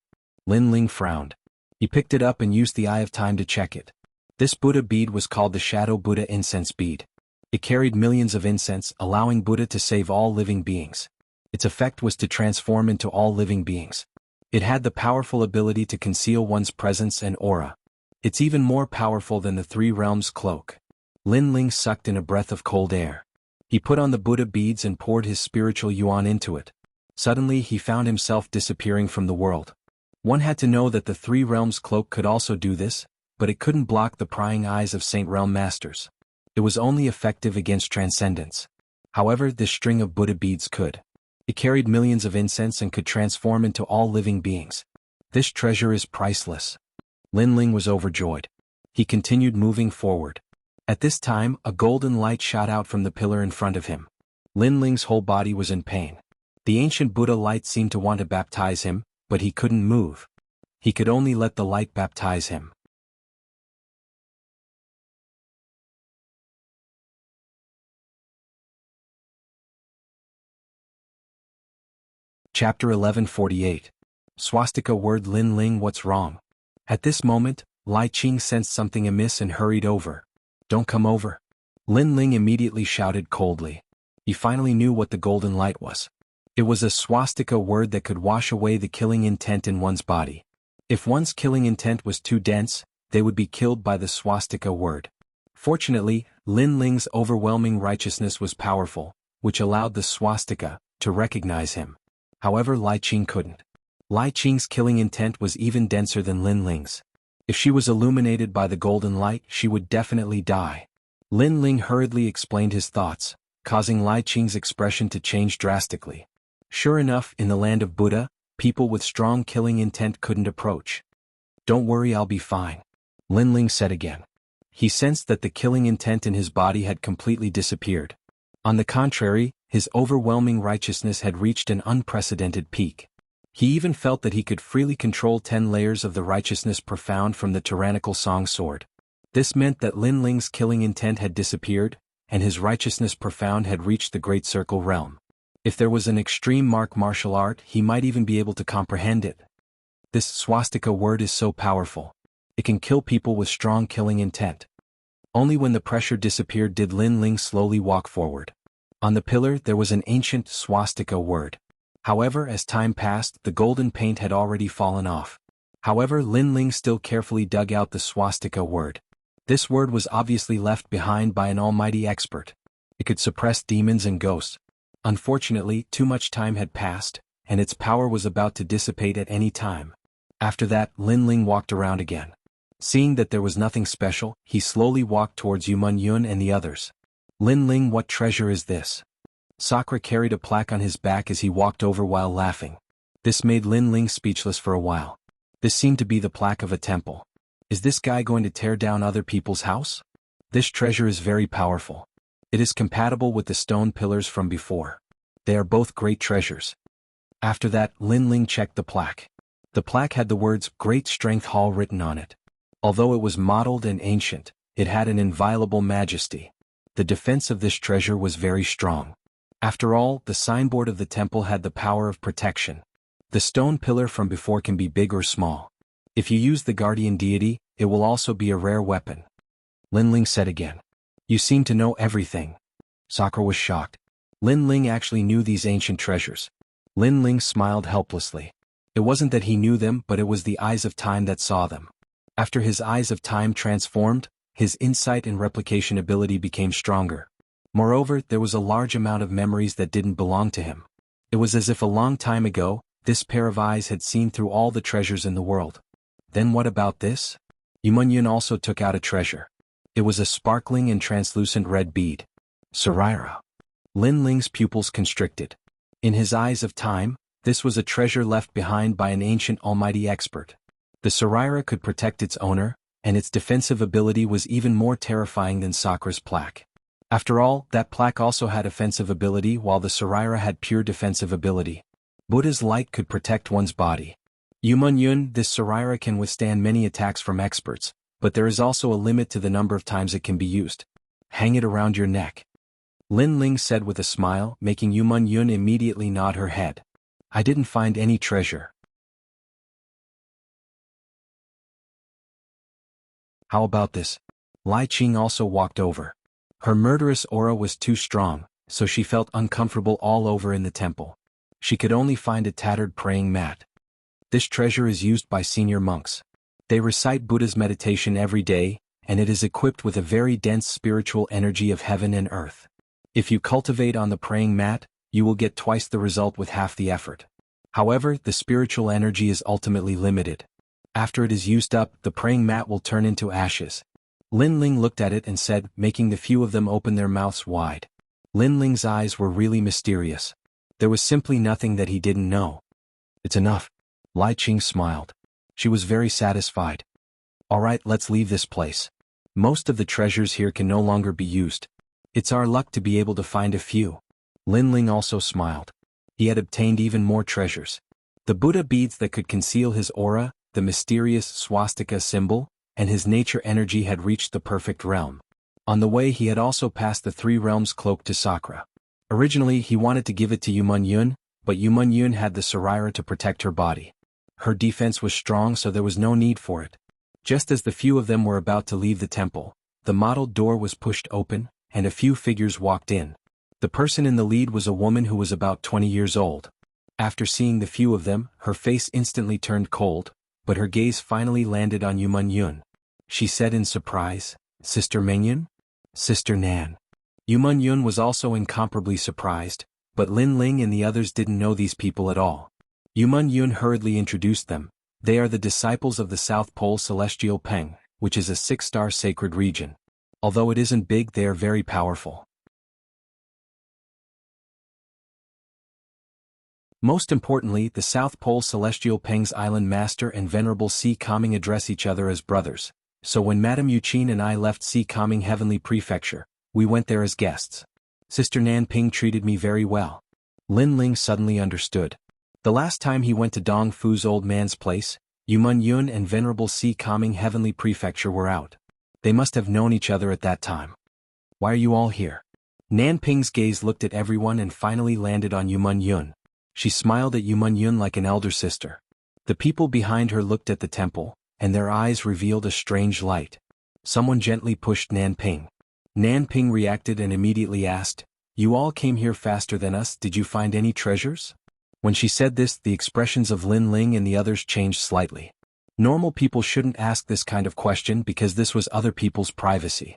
Lin Ling frowned. He picked it up and used the Eye of Time to check it. This Buddha bead was called the Shadow Buddha Incense Bead. It carried millions of incense, allowing Buddha to save all living beings. Its effect was to transform into all living beings. It had the powerful ability to conceal one's presence and aura. It's even more powerful than the 3 realms cloak. Lin Ling sucked in a breath of cold air. He put on the Buddha beads and poured his spiritual yuan into it. Suddenly he found himself disappearing from the world. One had to know that the 3 realms cloak could also do this, but it couldn't block the prying eyes of Saint Realm Masters. It was only effective against transcendence. However, this string of Buddha beads could. It carried millions of incense and could transform into all living beings. This treasure is priceless. Lin Ling was overjoyed. He continued moving forward. At this time, a golden light shot out from the pillar in front of him. Lin Ling's whole body was in pain. The ancient Buddha light seemed to want to baptize him, but he couldn't move. He could only let the light baptize him. Chapter 1148. Swastika word. Lin Ling, what's wrong? At this moment, Lai Qing sensed something amiss and hurried over. Don't come over. Lin Ling immediately shouted coldly. He finally knew what the golden light was. It was a swastika word that could wash away the killing intent in one's body. If one's killing intent was too dense, they would be killed by the swastika word. Fortunately, Lin Ling's overwhelming righteousness was powerful, which allowed the swastika to recognize him. However, Lai Qing couldn't. Lai Qing's killing intent was even denser than Lin Ling's. If she was illuminated by the golden light, she would definitely die. Lin Ling hurriedly explained his thoughts, causing Lai Qing's expression to change drastically. Sure enough, in the land of Buddha, people with strong killing intent couldn't approach. Don't worry, I'll be fine, Lin Ling said again. He sensed that the killing intent in his body had completely disappeared. On the contrary, his overwhelming righteousness had reached an unprecedented peak. He even felt that he could freely control 10 layers of the righteousness profound from the tyrannical song sword. This meant that Lin Ling's killing intent had disappeared, and his righteousness profound had reached the Great Circle realm. If there was an extreme martial art, he might even be able to comprehend it. This swastika word is so powerful. It can kill people with strong killing intent. Only when the pressure disappeared did Lin Ling slowly walk forward. On the pillar there was an ancient swastika word. However, as time passed, the golden paint had already fallen off. However, Lin Ling still carefully dug out the swastika word. This word was obviously left behind by an almighty expert. It could suppress demons and ghosts. Unfortunately, too much time had passed, and its power was about to dissipate at any time. After that, Lin Ling walked around again. Seeing that there was nothing special, he slowly walked towards Yun and the others. Lin Ling, what treasure is this? Sakura carried a plaque on his back as he walked over while laughing. This made Lin Ling speechless for a while. This seemed to be the plaque of a temple. Is this guy going to tear down other people's house? This treasure is very powerful. It is compatible with the stone pillars from before. They are both great treasures. After that, Lin Ling checked the plaque. The plaque had the words Great Strength Hall written on it. Although it was mottled and ancient, it had an inviolable majesty. The defense of this treasure was very strong. After all, the signboard of the temple had the power of protection. The stone pillar from before can be big or small. If you use the guardian deity, it will also be a rare weapon. Lin Ling said again. You seem to know everything. Sakura was shocked. Lin Ling actually knew these ancient treasures. Lin Ling smiled helplessly. It wasn't that he knew them, but it was the eyes of time that saw them. After his eyes of time transformed, his insight and replication ability became stronger. Moreover, there was a large amount of memories that didn't belong to him. It was as if a long time ago, this pair of eyes had seen through all the treasures in the world. Then what about this? Yun also took out a treasure. It was a sparkling and translucent red bead. Saraira. Lin Ling's pupils constricted. In his eyes of time, this was a treasure left behind by an ancient almighty expert. The Saraira could protect its owner, and its defensive ability was even more terrifying than Sakura's plaque. After all, that plaque also had offensive ability while the Saraira had pure defensive ability. Buddha's light could protect one's body. Yun, this Saraira can withstand many attacks from experts, but there is also a limit to the number of times it can be used. Hang it around your neck. Lin Ling said with a smile, making Yun immediately nod her head. I didn't find any treasure. How about this? Lai Qing also walked over. Her murderous aura was too strong, so she felt uncomfortable all over in the temple. She could only find a tattered praying mat. This treasure is used by senior monks. They recite Buddha's meditation every day, and it is equipped with a very dense spiritual energy of heaven and earth. If you cultivate on the praying mat, you will get twice the result with half the effort. However, the spiritual energy is ultimately limited. After it is used up, the praying mat will turn into ashes. Lin Ling looked at it and said, making the few of them open their mouths wide. Lin Ling's eyes were really mysterious. There was simply nothing that he didn't know. It's enough. Lai Qing smiled. She was very satisfied. Alright, let's leave this place. Most of the treasures here can no longer be used. It's our luck to be able to find a few. Lin Ling also smiled. He had obtained even more treasures. The Buddha beads that could conceal his aura, the mysterious swastika symbol, and his nature energy had reached the perfect realm. On the way he had also passed the 3 realms cloak to Sakura. Originally he wanted to give it to Yun, but Yun had the Saraira to protect her body. Her defense was strong, so there was no need for it. Just as the few of them were about to leave the temple, the mottled door was pushed open, and a few figures walked in. The person in the lead was a woman who was about 20 years old. After seeing the few of them, her face instantly turned cold, but her gaze finally landed on Yun. She said in surprise, Sister Mengyun? Sister Nan. Yun was also incomparably surprised, but Lin Ling and the others didn't know these people at all. Yun hurriedly introduced them. They are the disciples of the South Pole Celestial Peng, which is a 6-star sacred region. Although it isn't big, they are very powerful. Most importantly, the South Pole Celestial Peng's Island Master and Venerable Sea Calming address each other as brothers. So when Madame Yuqin and I left Sea Calming Heavenly Prefecture, we went there as guests. Sister Nan Ping treated me very well. Lin Ling suddenly understood. The last time he went to Dong Fu's old man's place, Yun and Venerable Sea Calming Heavenly Prefecture were out. They must have known each other at that time. Why are you all here? Nanping's gaze looked at everyone and finally landed on Yumun Yun. She smiled at Yumun Yun like an elder sister. The people behind her looked at the temple, and their eyes revealed a strange light. Someone gently pushed Nanping. Nanping reacted and immediately asked, "You all came here faster than us, did you find any treasures?" When she said this, the expressions of Lin Ling and the others changed slightly. Normal people shouldn't ask this kind of question because this was other people's privacy.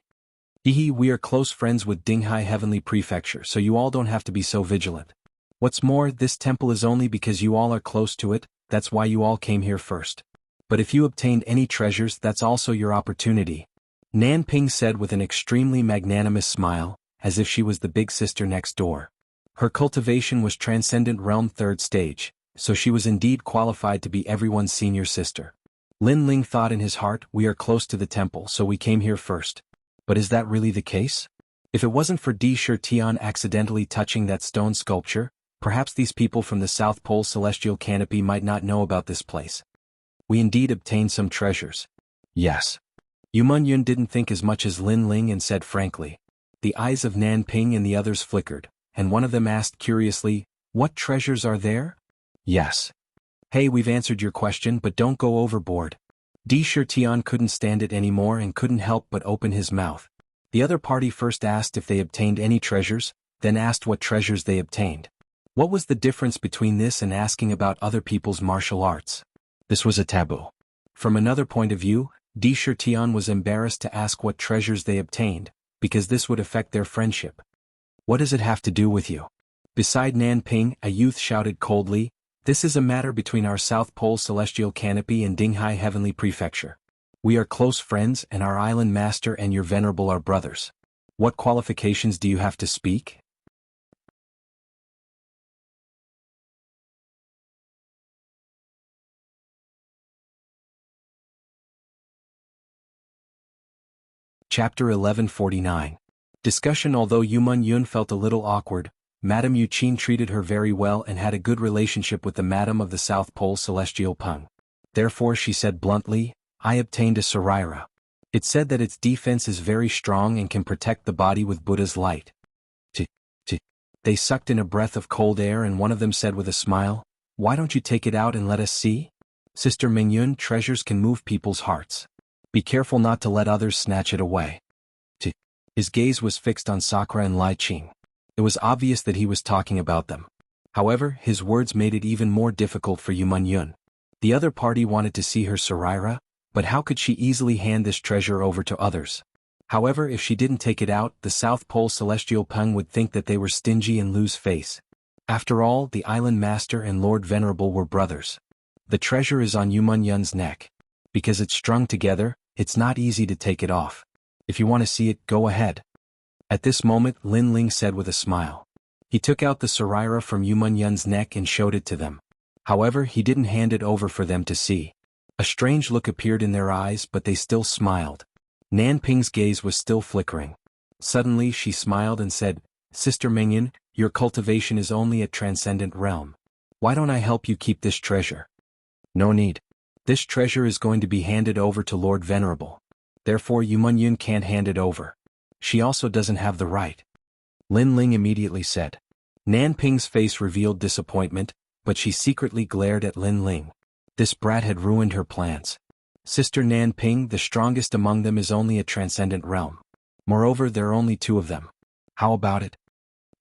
Hehe, we are close friends with Dinghai Heavenly Prefecture, so you all don't have to be so vigilant. What's more, this temple is only because you all are close to it, that's why you all came here first. But if you obtained any treasures, that's also your opportunity. Nanping said with an extremely magnanimous smile, as if she was the big sister next door. Her cultivation was Transcendent Realm 3rd stage, so she was indeed qualified to be everyone's senior sister. Lin Ling thought in his heart, we are close to the temple, so we came here first. But is that really the case? If it wasn't for Di Shirtian accidentally touching that stone sculpture, perhaps these people from the South Pole Celestial Canopy might not know about this place. We indeed obtained some treasures. Yes. Yumun Yun didn't think as much as Lin Ling and said frankly. The eyes of Nanping and the others flickered, and one of them asked curiously, what treasures are there? Yes. Hey, we've answered your question, but don't go overboard. Di Shirtian couldn't stand it anymore and couldn't help but open his mouth. The other party first asked if they obtained any treasures, then asked what treasures they obtained. What was the difference between this and asking about other people's martial arts? This was a taboo. From another point of view, Di Shirtian was embarrassed to ask what treasures they obtained, because this would affect their friendship. What does it have to do with you? Beside Nanping, a youth shouted coldly, this is a matter between our South Pole Celestial Canopy and Dinghai Heavenly Prefecture. We are close friends and our island master and your venerable are brothers. What qualifications do you have to speak? Chapter 1149. Discussion. Although Yumun Yun felt a little awkward, Madame Yuqin treated her very well and had a good relationship with the Madam of the South Pole Celestial Peng. Therefore she said bluntly, I obtained a Saraira. It said that its defense is very strong and can protect the body with Buddha's light. They sucked in a breath of cold air and one of them said with a smile, why don't you take it out and let us see? Sister Mingyun, treasures can move people's hearts. Be careful not to let others snatch it away. His gaze was fixed on Sakura and Lai Qing. It was obvious that he was talking about them. However, his words made it even more difficult for Yumun Yun. The other party wanted to see her Saraira, but how could she easily hand this treasure over to others? However, if she didn't take it out, the South Pole Celestial Peng would think that they were stingy and lose face. After all, the Island Master and Lord Venerable were brothers. The treasure is on Yumun Yun's neck. Because it's strung together, it's not easy to take it off. If you want to see it, go ahead. At this moment, Lin Ling said with a smile. He took out the Saraira from Yumun Yun's neck and showed it to them. However, he didn't hand it over for them to see. A strange look appeared in their eyes, but they still smiled. Nanping's gaze was still flickering. Suddenly she smiled and said, Sister Mingyun, your cultivation is only at Transcendent Realm. Why don't I help you keep this treasure? No need. This treasure is going to be handed over to Lord Venerable. Therefore Yumun Yun can't hand it over. She also doesn't have the right. Lin Ling immediately said. Nanping's face revealed disappointment, but she secretly glared at Lin Ling. This brat had ruined her plans. Sister Nanping, the strongest among them, is only a Transcendent Realm. Moreover, there are only 2 of them. How about it?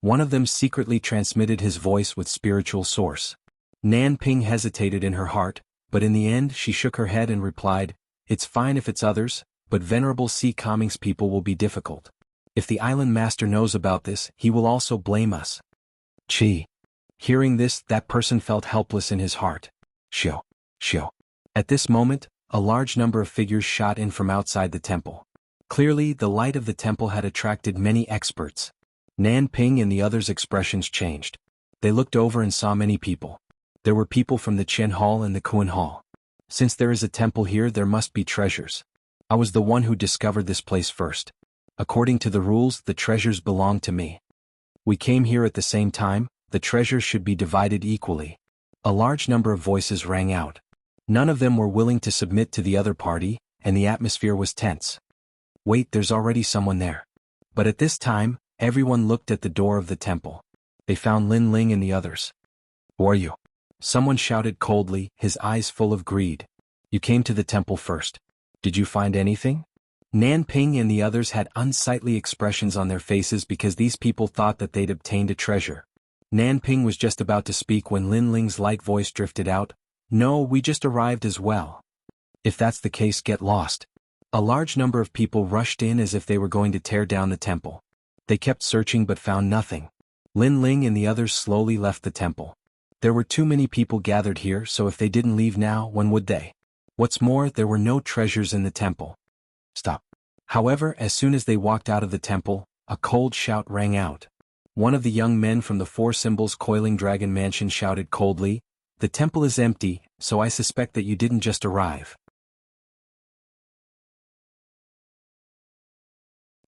One of them secretly transmitted his voice with spiritual source. Nanping hesitated in her heart, but in the end she shook her head and replied, it's fine if it's others, but Venerable Si Kangming's people will be difficult. If the Island Master knows about this, he will also blame us. Chi. Hearing this, that person felt helpless in his heart. Shio. At this moment, a large number of figures shot in from outside the temple. Clearly, the light of the temple had attracted many experts. Nanping and the others' expressions changed. They looked over and saw many people. There were people from the Chen Hall and the Kuan Hall. Since there is a temple here, there must be treasures. I was the one who discovered this place first. According to the rules, the treasures belong to me. We came here at the same time, the treasures should be divided equally. A large number of voices rang out. None of them were willing to submit to the other party, and the atmosphere was tense. Wait, there's already someone there. But at this time, everyone looked at the door of the temple. They found Lin Ling and the others. Who are you? Someone shouted coldly, his eyes full of greed. You came to the temple first. Did you find anything? Nan Ping and the others had unsightly expressions on their faces because these people thought that they'd obtained a treasure. Nan Ping was just about to speak when Lin Ling's light voice drifted out. No, we just arrived as well. If that's the case, get lost. A large number of people rushed in as if they were going to tear down the temple. They kept searching but found nothing. Lin Ling and the others slowly left the temple. There were too many people gathered here, so if they didn't leave now, when would they? What's more, there were no treasures in the temple. Stop. However, as soon as they walked out of the temple, a cold shout rang out. One of the young men from the Four Symbols Coiling Dragon Mansion shouted coldly, "The temple is empty, so I suspect that you didn't just arrive.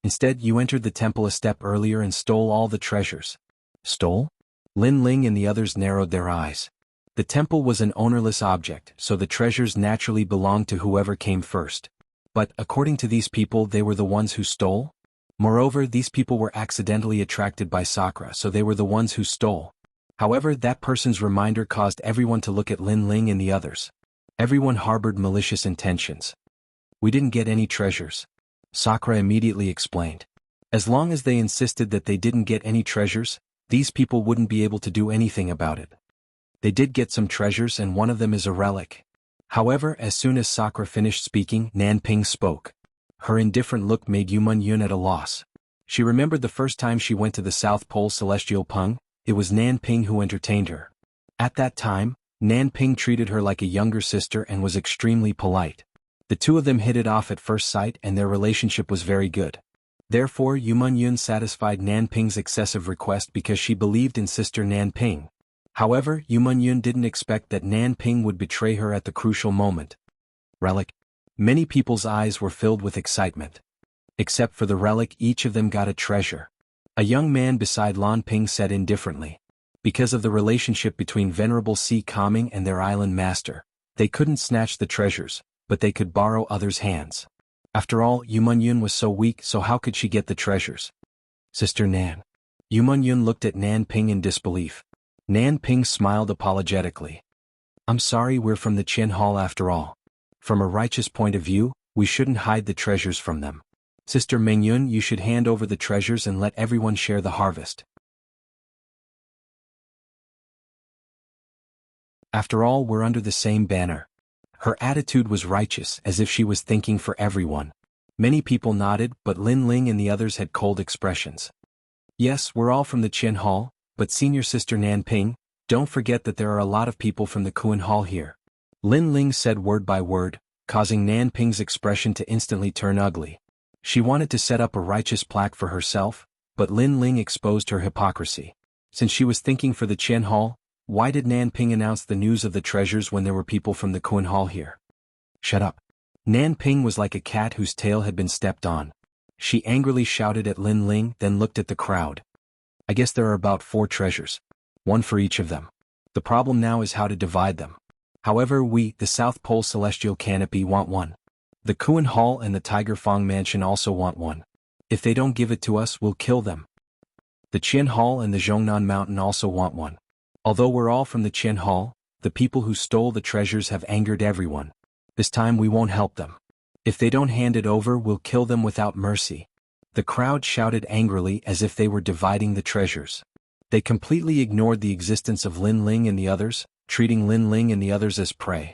Instead, you entered the temple a step earlier and stole all the treasures." Stole? Lin Ling and the others narrowed their eyes. The temple was an ownerless object, so the treasures naturally belonged to whoever came first. But, according to these people, they were the ones who stole? Moreover, these people were accidentally attracted by Sakura, so they were the ones who stole. However, that person's reminder caused everyone to look at Lin Ling and the others. Everyone harbored malicious intentions. We didn't get any treasures. Sakura immediately explained. As long as they insisted that they didn't get any treasures, these people wouldn't be able to do anything about it. They did get some treasures and one of them is a relic. However, as soon as Sakura finished speaking, Nan Ping spoke. Her indifferent look made Yuman Yun at a loss. She remembered the first time she went to the South Pole Celestial Pung, it was Nan Ping who entertained her. At that time, Nan Ping treated her like a younger sister and was extremely polite. The two of them hit it off at first sight and their relationship was very good. Therefore, Yuman Yun satisfied Nan Ping's excessive request because she believed in sister Nan Ping. However, Yuman Yun didn't expect that Nan Ping would betray her at the crucial moment. Relic. Many people's eyes were filled with excitement. Except for the relic, each of them got a treasure. A young man beside Lan Ping said indifferently. Because of the relationship between Venerable Si Kaming and their island master, they couldn't snatch the treasures, but they could borrow others' hands. After all, Yuman Yun was so weak, so how could she get the treasures? Sister Nan. Yuman Yun looked at Nan Ping in disbelief. Nan Ping smiled apologetically. I'm sorry, we're from the Qin Hall after all. From a righteous point of view, we shouldn't hide the treasures from them. Sister Meng Yun, you should hand over the treasures and let everyone share the harvest. After all, we're under the same banner. Her attitude was righteous, as if she was thinking for everyone. Many people nodded, but Lin Ling and the others had cold expressions. Yes, we're all from the Qin Hall, but senior sister Nan Ping, don't forget that there are a lot of people from the Kuan Hall here. Lin Ling said word by word, causing Nan Ping's expression to instantly turn ugly. She wanted to set up a righteous plaque for herself, but Lin Ling exposed her hypocrisy. Since she was thinking for the Qin Hall, why did Nan Ping announce the news of the treasures when there were people from the Kuan Hall here? Shut up. Nan Ping was like a cat whose tail had been stepped on. She angrily shouted at Lin Ling, then looked at the crowd. I guess there are about 4 treasures. One for each of them. The problem now is how to divide them. However, we, the South Pole Celestial Canopy, want one. The Kuan Hall and the Tiger Fong Mansion also want one. If they don't give it to us, we'll kill them. The Qin Hall and the Zhongnan Mountain also want one. Although we're all from the Qin Hall, the people who stole the treasures have angered everyone. This time we won't help them. If they don't hand it over, we'll kill them without mercy. The crowd shouted angrily as if they were dividing the treasures. They completely ignored the existence of Lin Ling and the others, treating Lin Ling and the others as prey.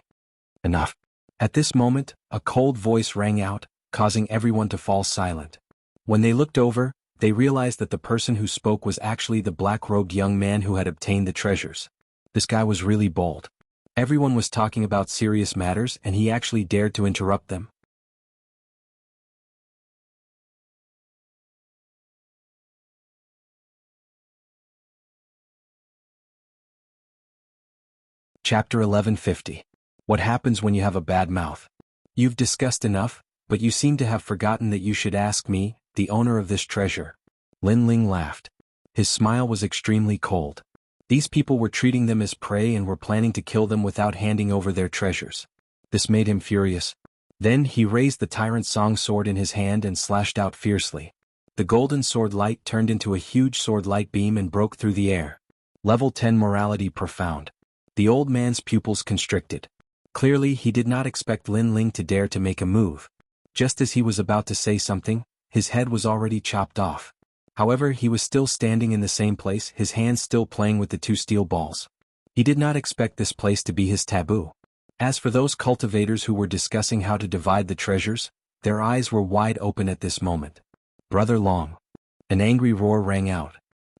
Enough. At this moment, a cold voice rang out, causing everyone to fall silent. When they looked over, they realized that the person who spoke was actually the black-robed young man who had obtained the treasures. This guy was really bold. Everyone was talking about serious matters and he actually dared to interrupt them. Chapter 1150. What happens when you have a bad mouth? You've discussed enough, but you seem to have forgotten that you should ask me, the owner of this treasure. Lin Ling laughed. His smile was extremely cold. These people were treating them as prey and were planning to kill them without handing over their treasures. This made him furious. Then he raised the Tyrant Song sword in his hand and slashed out fiercely. The golden sword light turned into a huge sword light beam and broke through the air. Level 10 Morality Profound. The old man's pupils constricted. Clearly he did not expect Lin Ling to dare to make a move. Just as he was about to say something, his head was already chopped off. However, he was still standing in the same place, his hands still playing with the two steel balls. He did not expect this place to be his taboo. As for those cultivators who were discussing how to divide the treasures, their eyes were wide open at this moment. Brother Long. An angry roar rang out.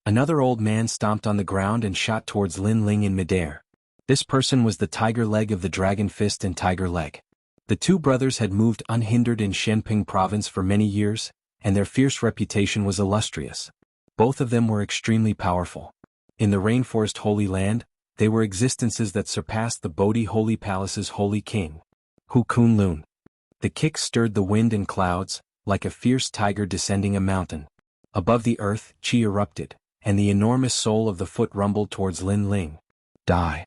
Another old man stomped on the ground and shot towards Lin Ling in midair. This person was the Tiger Leg of the Dragon Fist and Tiger Leg. The two brothers had moved unhindered in Shenping province for many years, and their fierce reputation was illustrious. Both of them were extremely powerful. In the Rainforest Holy Land, they were existences that surpassed the Bodhi Holy Palace's Holy King. Hu Kunlun. The kick stirred the wind and clouds, like a fierce tiger descending a mountain. Above the earth, chi erupted, and the enormous soul of the foot rumbled towards Lin Ling. Die.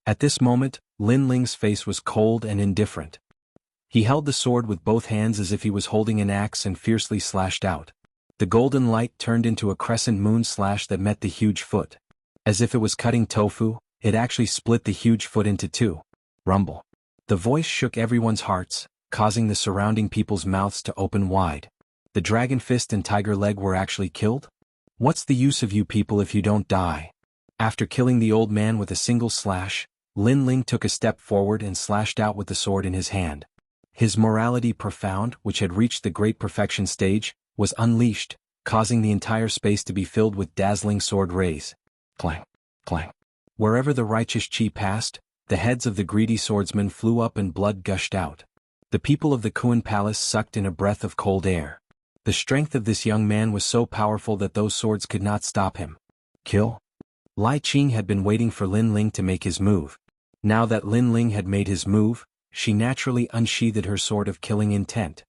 At this moment, Lin Ling's face was cold and indifferent. He held the sword with both hands as if he was holding an axe and fiercely slashed out. The golden light turned into a crescent moon slash that met the huge foot. As if it was cutting tofu, it actually split the huge foot into two. Rumble. The voice shook everyone's hearts, causing the surrounding people's mouths to open wide. The Dragon Fist and Tiger Leg were actually killed? What's the use of you people if you don't die? After killing the old man with a single slash, Lin Ling took a step forward and slashed out with the sword in his hand. His morality profound, which had reached the great perfection stage, was unleashed, causing the entire space to be filled with dazzling sword rays. Clang, clang. Wherever the righteous chi passed, the heads of the greedy swordsmen flew up and blood gushed out. The people of the Kuan Palace sucked in a breath of cold air. The strength of this young man was so powerful that those swords could not stop him. Kill? Lai Qing had been waiting for Lin Ling to make his move. Now that Lin Ling had made his move, she naturally unsheathed her sword of killing intent.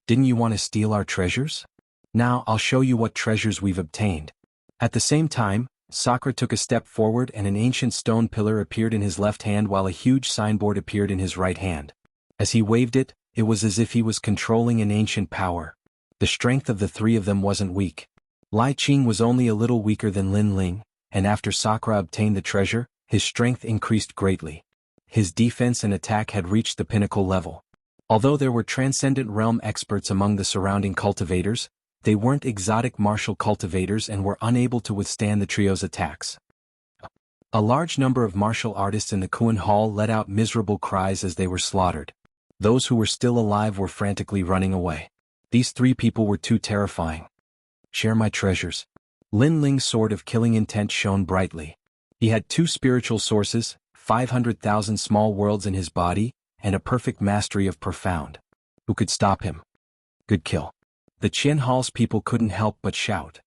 Didn't you want to steal our treasures? Now I'll show you what treasures we've obtained. At the same time, Sakura took a step forward and an ancient stone pillar appeared in his left hand while a huge signboard appeared in his right hand. As he waved it, it was as if he was controlling an ancient power. The strength of the three of them wasn't weak. Lai Qing was only a little weaker than Lin Ling, and after Sakura obtained the treasure, his strength increased greatly. His defense and attack had reached the pinnacle level. Although there were transcendent realm experts among the surrounding cultivators, they weren't exotic martial cultivators and were unable to withstand the trio's attacks. A large number of martial artists in the Kuan Hall let out miserable cries as they were slaughtered. Those who were still alive were frantically running away. These three people were too terrifying. Share my treasures. Lin Ling's sword of killing intent shone brightly. He had two spiritual sources, 500,000 small worlds in his body, and a perfect mastery of profound. Who could stop him? Good kill. The Qian Hall's people couldn't help but shout.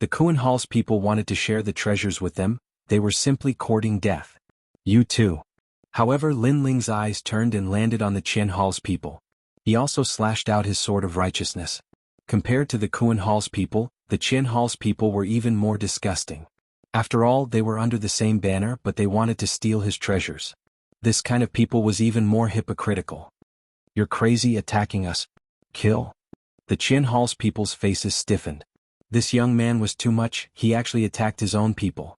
The Kuan Hall's people wanted to share the treasures with them, they were simply courting death. You too. However, Lin Ling's eyes turned and landed on the Qian Hall's people. He also slashed out his sword of righteousness. Compared to the Kuan Hall's people, the Qian Hall's people were even more disgusting. After all, they were under the same banner but they wanted to steal his treasures. This kind of people was even more hypocritical. You're crazy attacking us. Kill? The Qian Hall's people's faces stiffened. This young man was too much, he actually attacked his own people.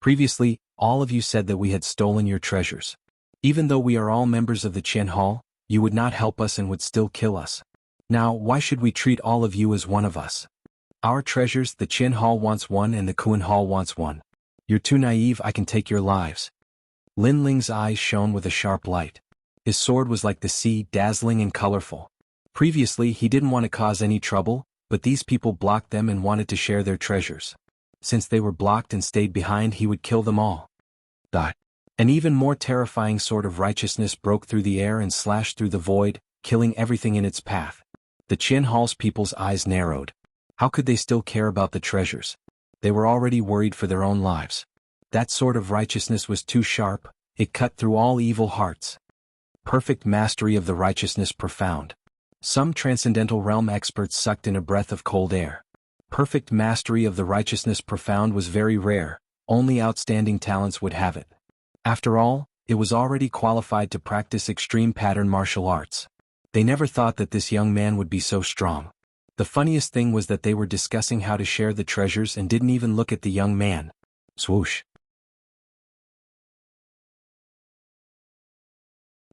Previously, all of you said that we had stolen your treasures. Even though we are all members of the Qian Hall, you would not help us and would still kill us. Now, why should we treat all of you as one of us? Our treasures, the Qian Hall wants one and the Kuan Hall wants one. You're too naive, I can take your lives. Lin Ling's eyes shone with a sharp light. His sword was like the sea, dazzling and colorful. Previously, he didn't want to cause any trouble, but these people blocked them and wanted to share their treasures. Since they were blocked and stayed behind, he would kill them all. Die. An even more terrifying sword of righteousness broke through the air and slashed through the void, killing everything in its path. The Qian Hall's people's eyes narrowed. How could they still care about the treasures? They were already worried for their own lives. That sword of righteousness was too sharp, it cut through all evil hearts. Perfect mastery of the righteousness profound. Some transcendental realm experts sucked in a breath of cold air. Perfect mastery of the righteousness profound was very rare, only outstanding talents would have it. After all, It was already qualified to practice extreme pattern martial arts. They never thought that this young man would be so strong. The funniest thing was that they were discussing how to share the treasures and didn't even look at the young man. Swoosh.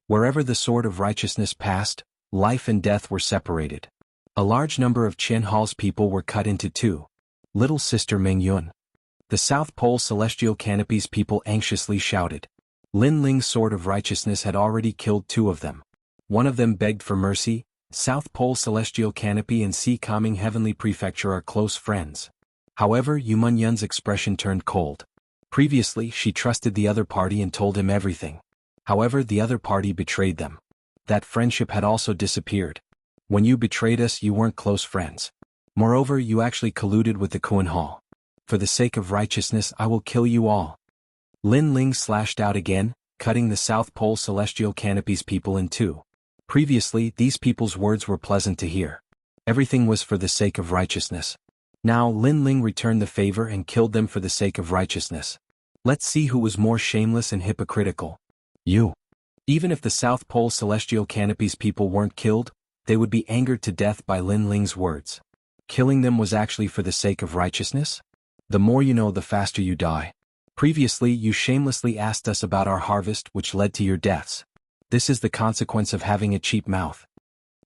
Wherever the sword of righteousness passed, life and death were separated. A large number of Qian Hall's people were cut into two. Little Sister Meng Yun. The South Pole Celestial Canopies people anxiously shouted. Lin Ling's sword of righteousness had already killed two of them. One of them begged for mercy. South Pole Celestial Canopy and Sea Calming Heavenly Prefecture are close friends. However, Yumun Yun's expression turned cold. Previously, she trusted the other party and told him everything. However, the other party betrayed them. That friendship had also disappeared. When you betrayed us, you weren't close friends. Moreover, you actually colluded with the Kuan Hall. For the sake of righteousness, I will kill you all. Lin Ling slashed out again, cutting the South Pole Celestial Canopies people in two. Previously, these people's words were pleasant to hear. Everything was for the sake of righteousness. Now Lin Ling returned the favor and killed them for the sake of righteousness. Let's see who was more shameless and hypocritical. You. Even if the South Pole Celestial Canopies people weren't killed, they would be angered to death by Lin Ling's words. Killing them was actually for the sake of righteousness? The more you know, the faster you die. Previously, you shamelessly asked us about our harvest, which led to your deaths. This is the consequence of having a cheap mouth.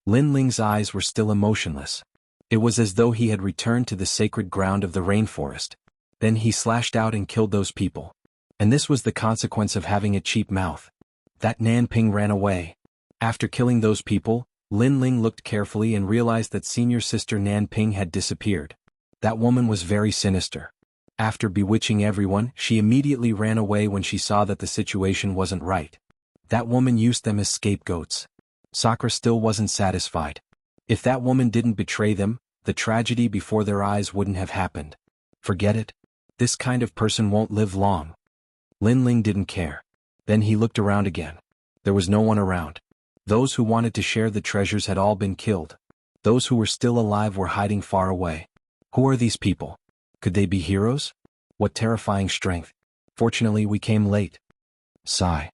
Lin Ling's eyes were still emotionless. It was as though he had returned to the sacred ground of the rainforest. Then he slashed out and killed those people. And this was the consequence of having a cheap mouth. That Nanping ran away. After killing those people, Lin Ling looked carefully and realized that senior sister Nanping had disappeared. That woman was very sinister. After bewitching everyone, she immediately ran away when she saw that the situation wasn't right. That woman used them as scapegoats. Sakura still wasn't satisfied. If that woman didn't betray them, the tragedy before their eyes wouldn't have happened. Forget it. This kind of person won't live long. Lin Ling didn't care. Then he looked around again. There was no one around. Those who wanted to share the treasures had all been killed. Those who were still alive were hiding far away. Who are these people? Could they be heroes? What terrifying strength. Fortunately, we came late. Sigh.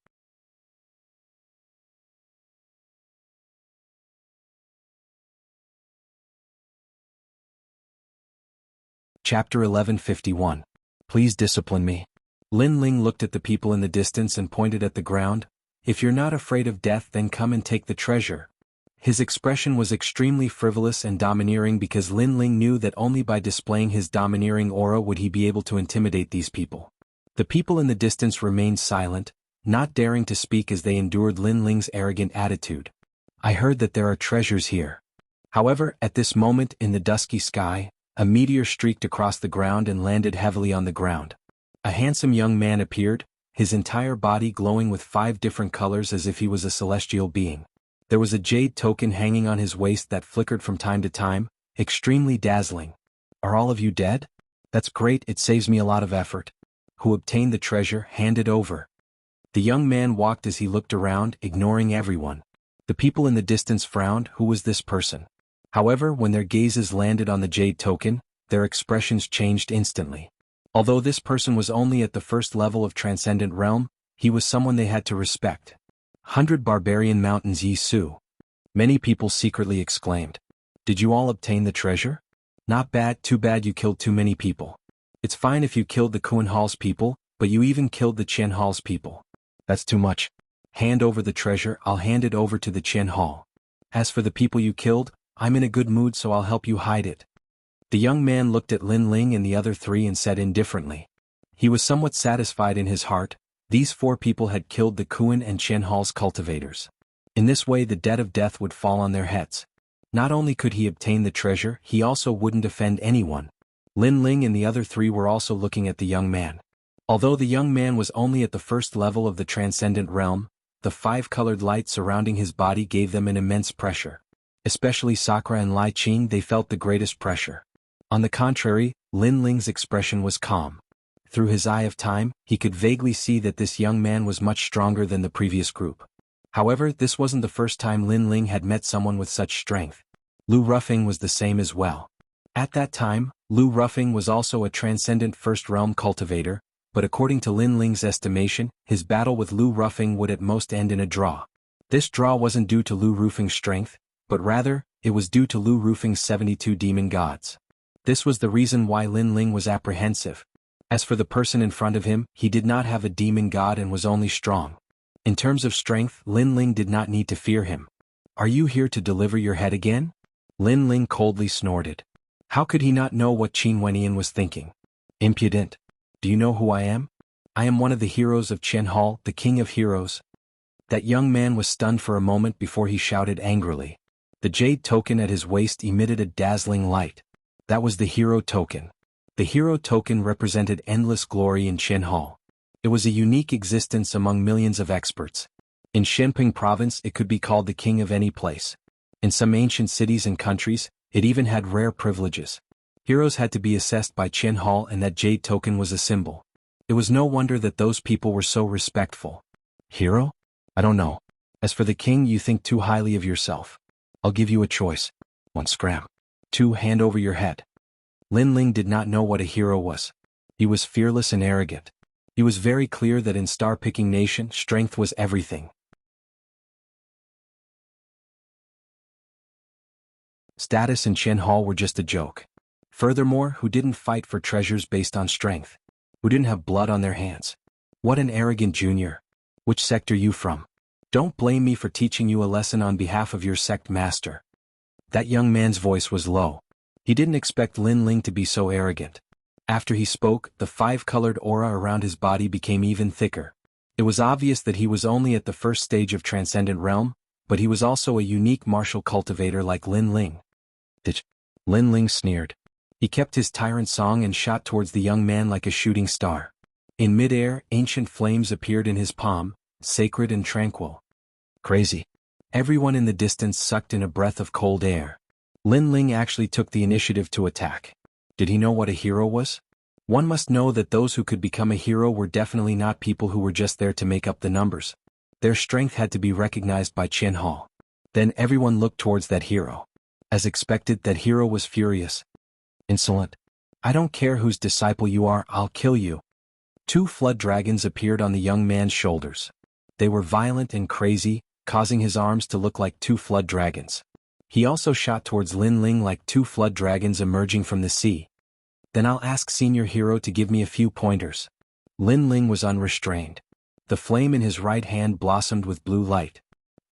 Chapter 1151. Please discipline me. Lin Ling looked at the people in the distance and pointed at the ground. If you're not afraid of death, then come and take the treasure. His expression was extremely frivolous and domineering because Lin Ling knew that only by displaying his domineering aura would he be able to intimidate these people. The people in the distance remained silent, not daring to speak as they endured Lin Ling's arrogant attitude. I heard that there are treasures here. However, at this moment in the dusky sky, a meteor streaked across the ground and landed heavily on the ground. A handsome young man appeared, his entire body glowing with 5 different colors as if he was a celestial being. There was a jade token hanging on his waist that flickered from time to time, extremely dazzling. Are all of you dead? That's great, it saves me a lot of effort. Who obtained the treasure, hand it over. The young man walked as he looked around, ignoring everyone. The people in the distance frowned. Who was this person? However, when their gazes landed on the jade token, their expressions changed instantly. Although this person was only at the first level of Transcendent Realm, he was someone they had to respect. 100 Barbarian Mountains Yi Su. Many people secretly exclaimed. Did you all obtain the treasure? Not bad, too bad you killed too many people. It's fine if you killed the Kuan Hall's people, but you even killed the Qian Hall's people. That's too much. Hand over the treasure, I'll hand it over to the Qian Hall. As for the people you killed, I'm in a good mood so I'll help you hide it. The young man looked at Lin Ling and the other 3 and said indifferently. He was somewhat satisfied in his heart. These 4 people had killed the Kuan and Qian Hall's cultivators. In this way the debt of death would fall on their heads. Not only could he obtain the treasure, he also wouldn't offend anyone. Lin Ling and the other 3 were also looking at the young man. Although the young man was only at the first level of the Transcendent Realm, the 5-colored light surrounding his body gave them an immense pressure. Especially Sakura and Lai Qing, they felt the greatest pressure. On the contrary, Lin Ling's expression was calm. Through his eye of time, he could vaguely see that this young man was much stronger than the previous group. However, this wasn't the first time Lin Ling had met someone with such strength. Lu Ruffing was the same as well. At that time, Lu Ruffing was also a transcendent First Realm cultivator, but according to Lin Ling's estimation, his battle with Lu Rufeng would at most end in a draw. This draw wasn't due to Lu Rufeng's strength, but rather, it was due to Lu Rufeng's 72 demon gods. This was the reason why Lin Ling was apprehensive. As for the person in front of him, he did not have a demon god and was only strong. In terms of strength, Lin Ling did not need to fear him. "Are you here to deliver your head again?" Lin Ling coldly snorted. How could he not know what Qin Wenyan was thinking? Impudent. Do you know who I am? I am one of the heroes of Chen Hall, the king of heroes. That young man was stunned for a moment before he shouted angrily. The jade token at his waist emitted a dazzling light. That was the hero token. The hero token represented endless glory in Chen Hall. It was a unique existence among millions of experts. In Shenping province it could be called the king of any place. In some ancient cities and countries, it even had rare privileges. Heroes had to be assessed by Chen Hall and that jade token was a symbol. It was no wonder that those people were so respectful. Hero? I don't know. As for the king, you think too highly of yourself. I'll give you a choice. 1. Scram. 2. Hand over your head. Lin Ling did not know what a hero was. He was fearless and arrogant. He was very clear that in star-picking nation, strength was everything. Status and Chen Hall were just a joke. Furthermore, who didn't fight for treasures based on strength? Who didn't have blood on their hands? What an arrogant junior. Which sect are you from? Don't blame me for teaching you a lesson on behalf of your sect master. That young man's voice was low. He didn't expect Lin Ling to be so arrogant. After he spoke, the five-colored aura around his body became even thicker. It was obvious that he was only at the first stage of Transcendent Realm, but he was also a unique martial cultivator like Lin Ling. Lin Ling sneered. He kept his tyrant song and shot towards the young man like a shooting star. In midair, ancient flames appeared in his palm, sacred and tranquil. Crazy. Everyone in the distance sucked in a breath of cold air. Lin Ling actually took the initiative to attack. Did he know what a hero was? One must know that those who could become a hero were definitely not people who were just there to make up the numbers. Their strength had to be recognized by Chen Hall. Then everyone looked towards that hero. As expected, that hero was furious. Insolent. I don't care whose disciple you are, I'll kill you. 2 flood dragons appeared on the young man's shoulders. They were violent and crazy, causing his arms to look like 2 flood dragons. He also shot towards Lin Ling like 2 flood dragons emerging from the sea. Then I'll ask Senior Hero to give me a few pointers. Lin Ling was unrestrained. The flame in his right hand blossomed with blue light.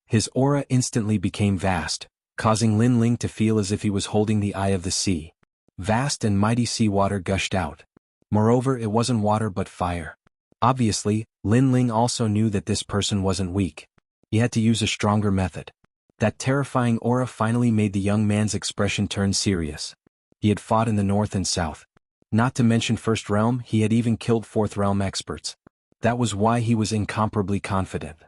His aura instantly became vast, causing Lin Ling to feel as if he was holding the eye of the sea. Vast and mighty seawater gushed out. Moreover, it wasn't water but fire. Obviously, Lin Ling also knew that this person wasn't weak. He had to use a stronger method. That terrifying aura finally made the young man's expression turn serious. He had fought in the north and south. Not to mention First Realm, he had even killed Fourth Realm experts. That was why he was incomparably confident.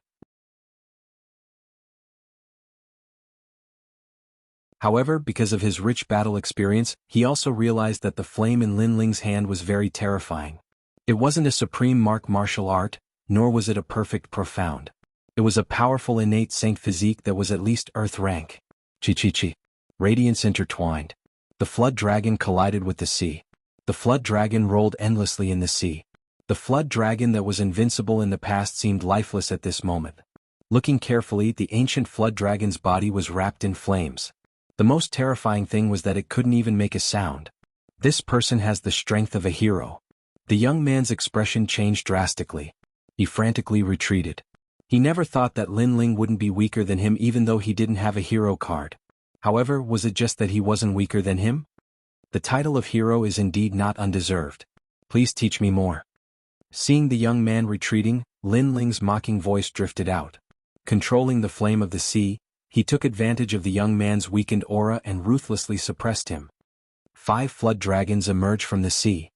However, because of his rich battle experience, he also realized that the flame in Lin Ling's hand was very terrifying. It wasn't a supreme martial art, nor was it a perfect profound. It was a powerful innate saint physique that was at least earth rank. Chi. Radiance intertwined. The flood dragon collided with the sea. The flood dragon rolled endlessly in the sea. The flood dragon that was invincible in the past seemed lifeless at this moment. Looking carefully, the ancient flood dragon's body was wrapped in flames. The most terrifying thing was that it couldn't even make a sound. This person has the strength of a hero. The young man's expression changed drastically. He frantically retreated. He never thought that Lin Ling wouldn't be weaker than him even though he didn't have a hero card. However, was it just that he wasn't weaker than him? The title of hero is indeed not undeserved. Please teach me more. Seeing the young man retreating, Lin Ling's mocking voice drifted out. Controlling the flame of the sea, he took advantage of the young man's weakened aura and ruthlessly suppressed him. 5 flood dragons emerged from the sea.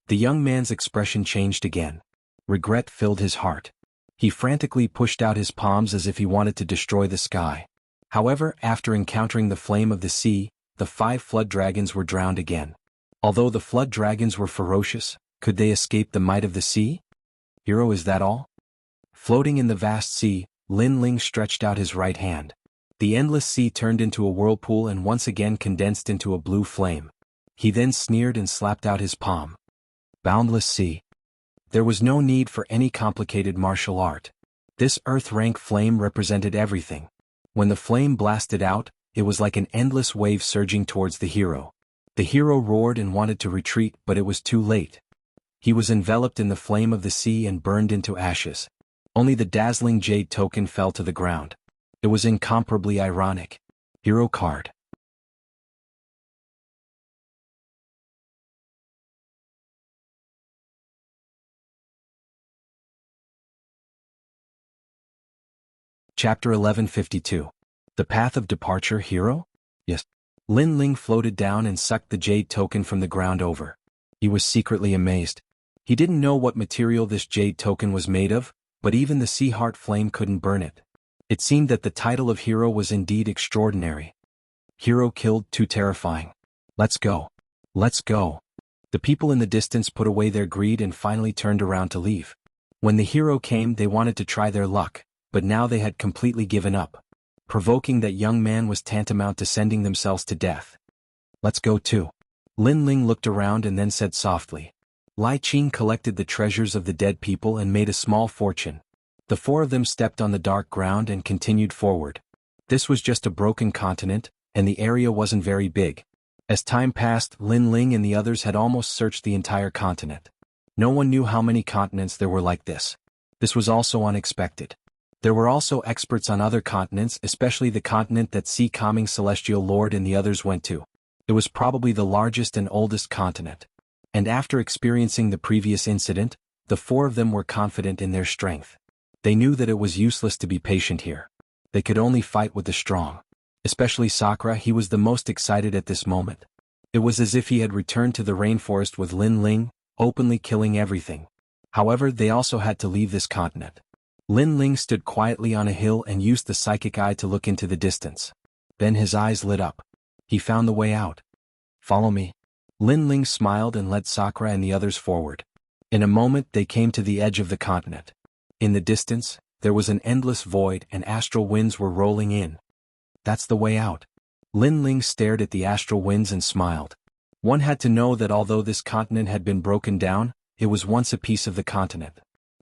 The young man's expression changed again. Regret filled his heart. He frantically pushed out his palms as if he wanted to destroy the sky. However, after encountering the flame of the sea, the 5 flood dragons were drowned again. Although the flood dragons were ferocious, could they escape the might of the sea? Hero, is that all? Floating in the vast sea, Lin Ling stretched out his right hand. The endless sea turned into a whirlpool and once again condensed into a blue flame. He then sneered and slapped out his palm. Boundless sea. There was no need for any complicated martial art. This earth-rank flame represented everything. When the flame blasted out, it was like an endless wave surging towards the hero. The hero roared and wanted to retreat, but it was too late. He was enveloped in the flame of the sea and burned into ashes. Only the dazzling jade token fell to the ground. It was incomparably ironic. Hero card. Chapter 1152. The Path of Departure Hero? Yes. Lin Ling floated down and sucked the jade token from the ground over. He was secretly amazed. He didn't know what material this jade token was made of, but even the sea heart flame couldn't burn it. It seemed that the title of hero was indeed extraordinary. Hero killed, too terrifying. Let's go. Let's go. The people in the distance put away their greed and finally turned around to leave. When the hero came, they wanted to try their luck, but now they had completely given up. Provoking that young man was tantamount to sending themselves to death. Let's go too. Lin Ling looked around and then said softly. Lai Qing collected the treasures of the dead people and made a small fortune. The four of them stepped on the dark ground and continued forward. This was just a broken continent, and the area wasn't very big. As time passed, Lin Ling and the others had almost searched the entire continent. No one knew how many continents there were like this. This was also unexpected. There were also experts on other continents, especially the continent that Sea Calming Celestial Lord and the others went to. It was probably the largest and oldest continent. And after experiencing the previous incident, the four of them were confident in their strength. They knew that it was useless to be patient here. They could only fight with the strong. Especially Sakura, he was the most excited at this moment. It was as if he had returned to the rainforest with Lin Ling, openly killing everything. However, they also had to leave this continent. Lin Ling stood quietly on a hill and used the psychic eye to look into the distance. Then his eyes lit up. He found the way out. Follow me. Lin Ling smiled and led Sakura and the others forward. In a moment they came to the edge of the continent. In the distance, there was an endless void and astral winds were rolling in. That's the way out. Lin Ling stared at the astral winds and smiled. One had to know that although this continent had been broken down, it was once a piece of the continent.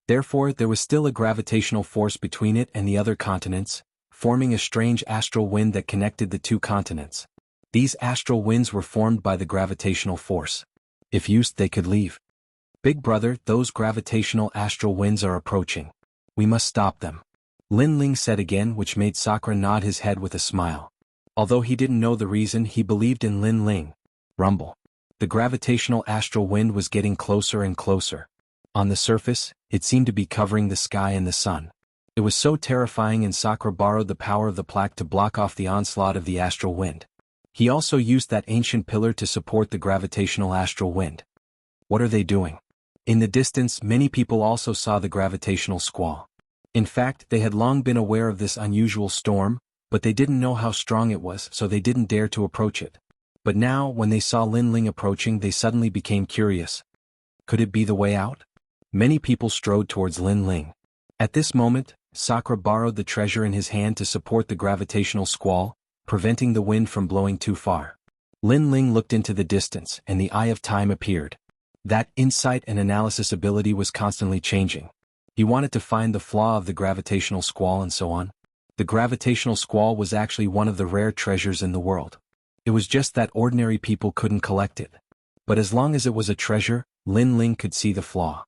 Therefore, there was still a gravitational force between it and the other continents, forming a strange astral wind that connected the two continents. These astral winds were formed by the gravitational force. If used, they could leave. Big brother, those gravitational astral winds are approaching. We must stop them. Lin Ling said again, which made Sakura nod his head with a smile. Although he didn't know the reason, he believed in Lin Ling. Rumble. The gravitational astral wind was getting closer and closer. On the surface, it seemed to be covering the sky and the sun. It was so terrifying, and Sakura borrowed the power of the plaque to block off the onslaught of the astral wind. He also used that ancient pillar to support the gravitational astral wind. What are they doing? In the distance, many people also saw the gravitational squall. In fact, they had long been aware of this unusual storm, but they didn't know how strong it was, so they didn't dare to approach it. But now, when they saw Lin Ling approaching, they suddenly became curious. Could it be the way out? Many people strode towards Lin Ling. At this moment, Sakura borrowed the treasure in his hand to support the gravitational squall, preventing the wind from blowing too far. Lin Ling looked into the distance, and the Eye of Time appeared. That insight and analysis ability was constantly changing. He wanted to find the flaw of the gravitational squall and so on. The gravitational squall was actually one of the rare treasures in the world. It was just that ordinary people couldn't collect it. But as long as it was a treasure, Lin Ling could see the flaw.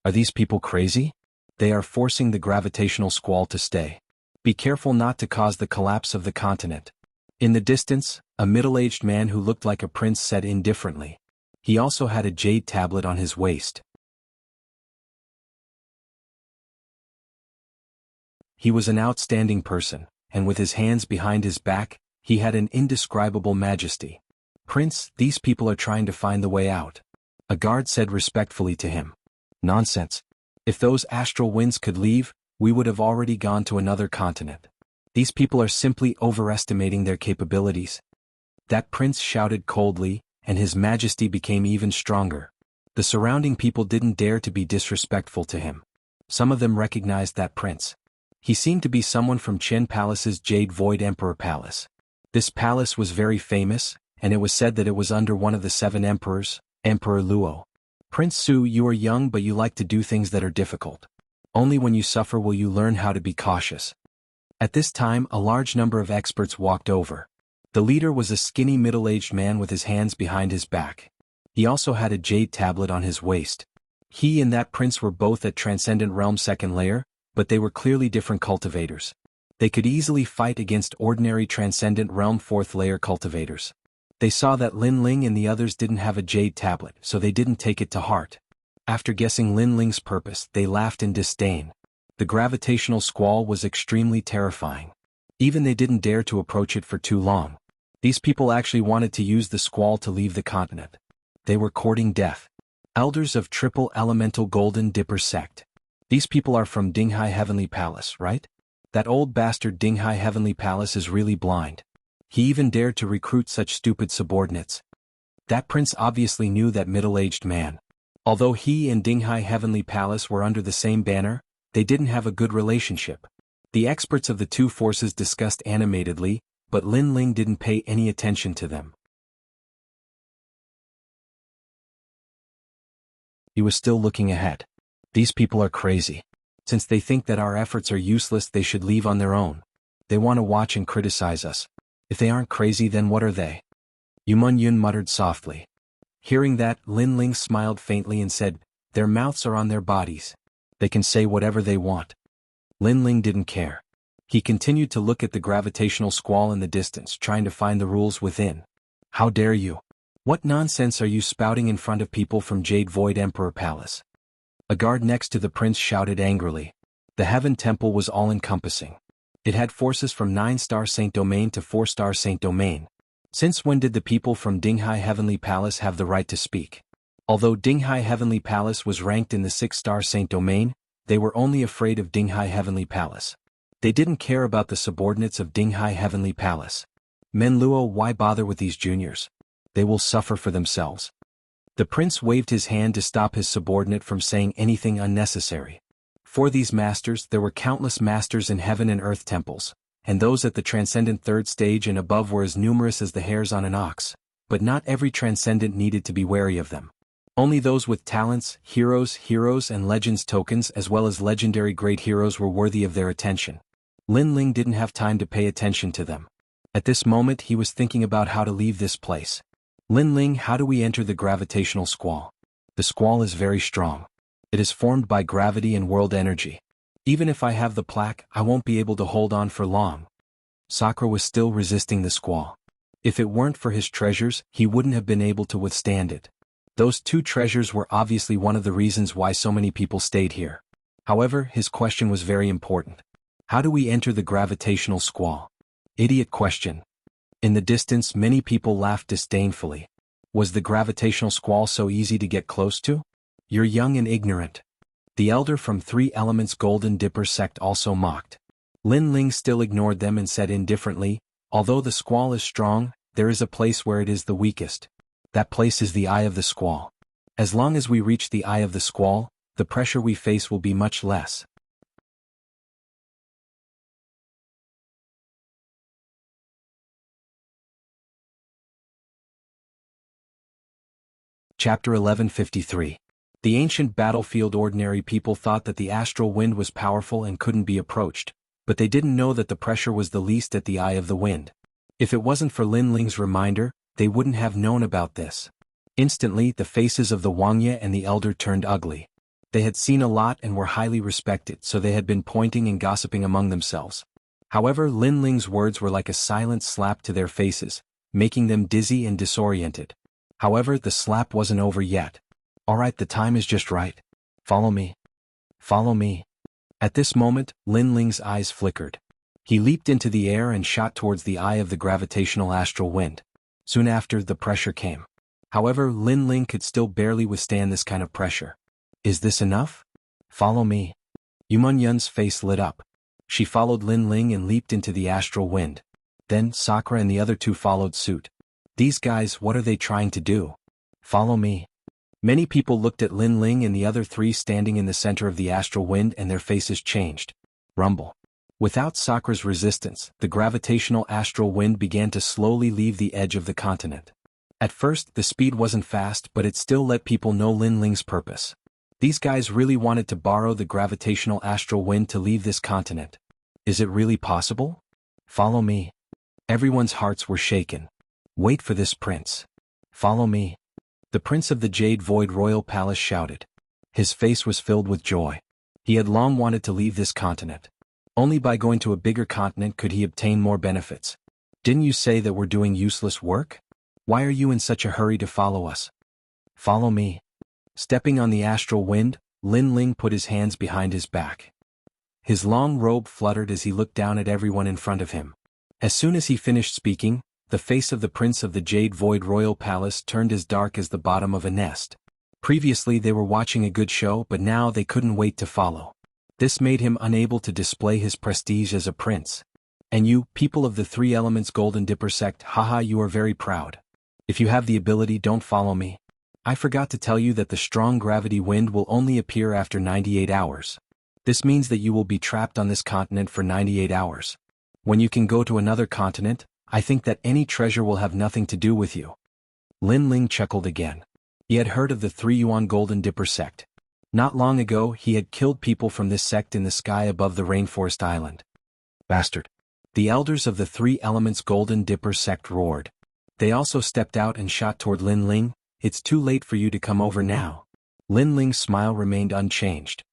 Are these people crazy? They are forcing the gravitational squall to stay. Be careful not to cause the collapse of the continent. In the distance, a middle-aged man who looked like a prince said indifferently. He also had a jade tablet on his waist. He was an outstanding person, and with his hands behind his back, he had an indescribable majesty. Prince, these people are trying to find the way out. A guard said respectfully to him. Nonsense. If those astral winds could leave, we would have already gone to another continent. These people are simply overestimating their capabilities. That prince shouted coldly, and his majesty became even stronger. The surrounding people didn't dare to be disrespectful to him. Some of them recognized that prince. He seemed to be someone from Chen Palace's Jade Void Emperor Palace. This palace was very famous, and it was said that it was under one of the 7 emperors, Emperor Luo. Prince Su, you are young but you like to do things that are difficult. Only when you suffer will you learn how to be cautious. At this time, a large number of experts walked over. The leader was a skinny middle-aged man with his hands behind his back. He also had a jade tablet on his waist. He and that prince were both at Transcendent Realm 2nd layer, but they were clearly different cultivators. They could easily fight against ordinary Transcendent Realm 4th layer cultivators. They saw that Lin Ling and the others didn't have a jade tablet, so they didn't take it to heart. After guessing Lin Ling's purpose, they laughed in disdain. The gravitational squall was extremely terrifying. Even they didn't dare to approach it for too long. These people actually wanted to use the squall to leave the continent. They were courting death. Elders of Triple Elemental Golden Dipper Sect. These people are from Dinghai Heavenly Palace, right? That old bastard Dinghai Heavenly Palace is really blind. He even dared to recruit such stupid subordinates. That prince obviously knew that middle-aged man. Although he and Dinghai Heavenly Palace were under the same banner, they didn't have a good relationship. The experts of the two forces discussed animatedly, but Lin Ling didn't pay any attention to them. He was still looking ahead. These people are crazy. Since they think that our efforts are useless, they should leave on their own. They want to watch and criticize us. If they aren't crazy, then what are they? Yumun Yun muttered softly. Hearing that, Lin Ling smiled faintly and said, "Their mouths are on their bodies. They can say whatever they want." Lin Ling didn't care. He continued to look at the gravitational squall in the distance, trying to find the rules within. How dare you? What nonsense are you spouting in front of people from Jade Void Emperor Palace? A guard next to the prince shouted angrily. The Heaven Temple was all-encompassing. It had forces from 9-star Saint Domain to 4-star Saint Domain. Since when did the people from Dinghai Heavenly Palace have the right to speak? Although Dinghai Heavenly Palace was ranked in the 6-star Saint Domain, they were only afraid of Dinghai Heavenly Palace. They didn't care about the subordinates of Dinghai Heavenly Palace. Menluo, why bother with these juniors? They will suffer for themselves. The prince waved his hand to stop his subordinate from saying anything unnecessary. For these masters, there were countless masters in heaven and earth temples, and those at the transcendent 3rd stage and above were as numerous as the hairs on an ox, but not every transcendent needed to be wary of them. Only those with talents, heroes, and legends tokens as well as legendary great heroes were worthy of their attention. Lin Ling didn't have time to pay attention to them. At this moment he was thinking about how to leave this place. Lin Ling, how do we enter the gravitational squall? The squall is very strong. It is formed by gravity and world energy. Even if I have the plaque, I won't be able to hold on for long. Sakura was still resisting the squall. If it weren't for his treasures, he wouldn't have been able to withstand it. Those 2 treasures were obviously one of the reasons why so many people stayed here. However, his question was very important. How do we enter the gravitational squall? Idiot question. In the distance, many people laughed disdainfully. Was the gravitational squall so easy to get close to? You're young and ignorant. The elder from 3 Elements Golden Dipper Sect also mocked. Lin Ling still ignored them and said indifferently, although the squall is strong, there is a place where it is the weakest. That place is the eye of the squall. As long as we reach the eye of the squall, the pressure we face will be much less. Chapter 1153. The ancient battlefield. Ordinary people thought that the astral wind was powerful and couldn't be approached, but they didn't know that the pressure was the least at the eye of the wind. If it wasn't for Lin Ling's reminder, they wouldn't have known about this. Instantly, the faces of the Wangya and the elder turned ugly. They had seen a lot and were highly respected, so they had been pointing and gossiping among themselves. However, Lin Ling's words were like a silent slap to their faces, making them dizzy and disoriented. However, the slap wasn't over yet. Alright, the time is just right. Follow me. Follow me. At this moment, Lin Ling's eyes flickered. He leaped into the air and shot towards the eye of the gravitational astral wind. Soon after, the pressure came. However, Lin Ling could still barely withstand this kind of pressure. Is this enough? Follow me. Yumun Yun's face lit up. She followed Lin Ling and leaped into the astral wind. Then, Sakura and the other 2 followed suit. These guys, what are they trying to do? Follow me. Many people looked at Lin Ling and the other 3 standing in the center of the astral wind and their faces changed. Rumble. Without Sakura's resistance, the gravitational astral wind began to slowly leave the edge of the continent. At first, the speed wasn't fast, but it still let people know Lin Ling's purpose. These guys really wanted to borrow the gravitational astral wind to leave this continent. Is it really possible? Follow me. Everyone's hearts were shaken. Wait for this prince. Follow me. The prince of the Jade Void Royal Palace shouted. His face was filled with joy. He had long wanted to leave this continent. Only by going to a bigger continent could he obtain more benefits. Didn't you say that we're doing useless work? Why are you in such a hurry to follow us? Follow me. Stepping on the astral wind, Lin Ling put his hands behind his back. His long robe fluttered as he looked down at everyone in front of him. As soon as he finished speaking, the face of the prince of the Jade Void Royal Palace turned as dark as the bottom of a nest. Previously they were watching a good show, but now they couldn't wait to follow. This made him unable to display his prestige as a prince. And you, people of the Three Elements Golden Dipper sect, haha, you are very proud. If you have the ability, don't follow me. I forgot to tell you that the strong gravity wind will only appear after 98 hours. This means that you will be trapped on this continent for 98 hours. When you can go to another continent, I think that any treasure will have nothing to do with you. Lin Ling chuckled again. He had heard of the 3 Yuan Golden Dipper sect. Not long ago he had killed people from this sect in the sky above the rainforest island. Bastard. The elders of the 3 Elements Golden Dipper sect roared. They also stepped out and shot toward Lin Ling. It's too late for you to come over now. Lin Ling's smile remained unchanged.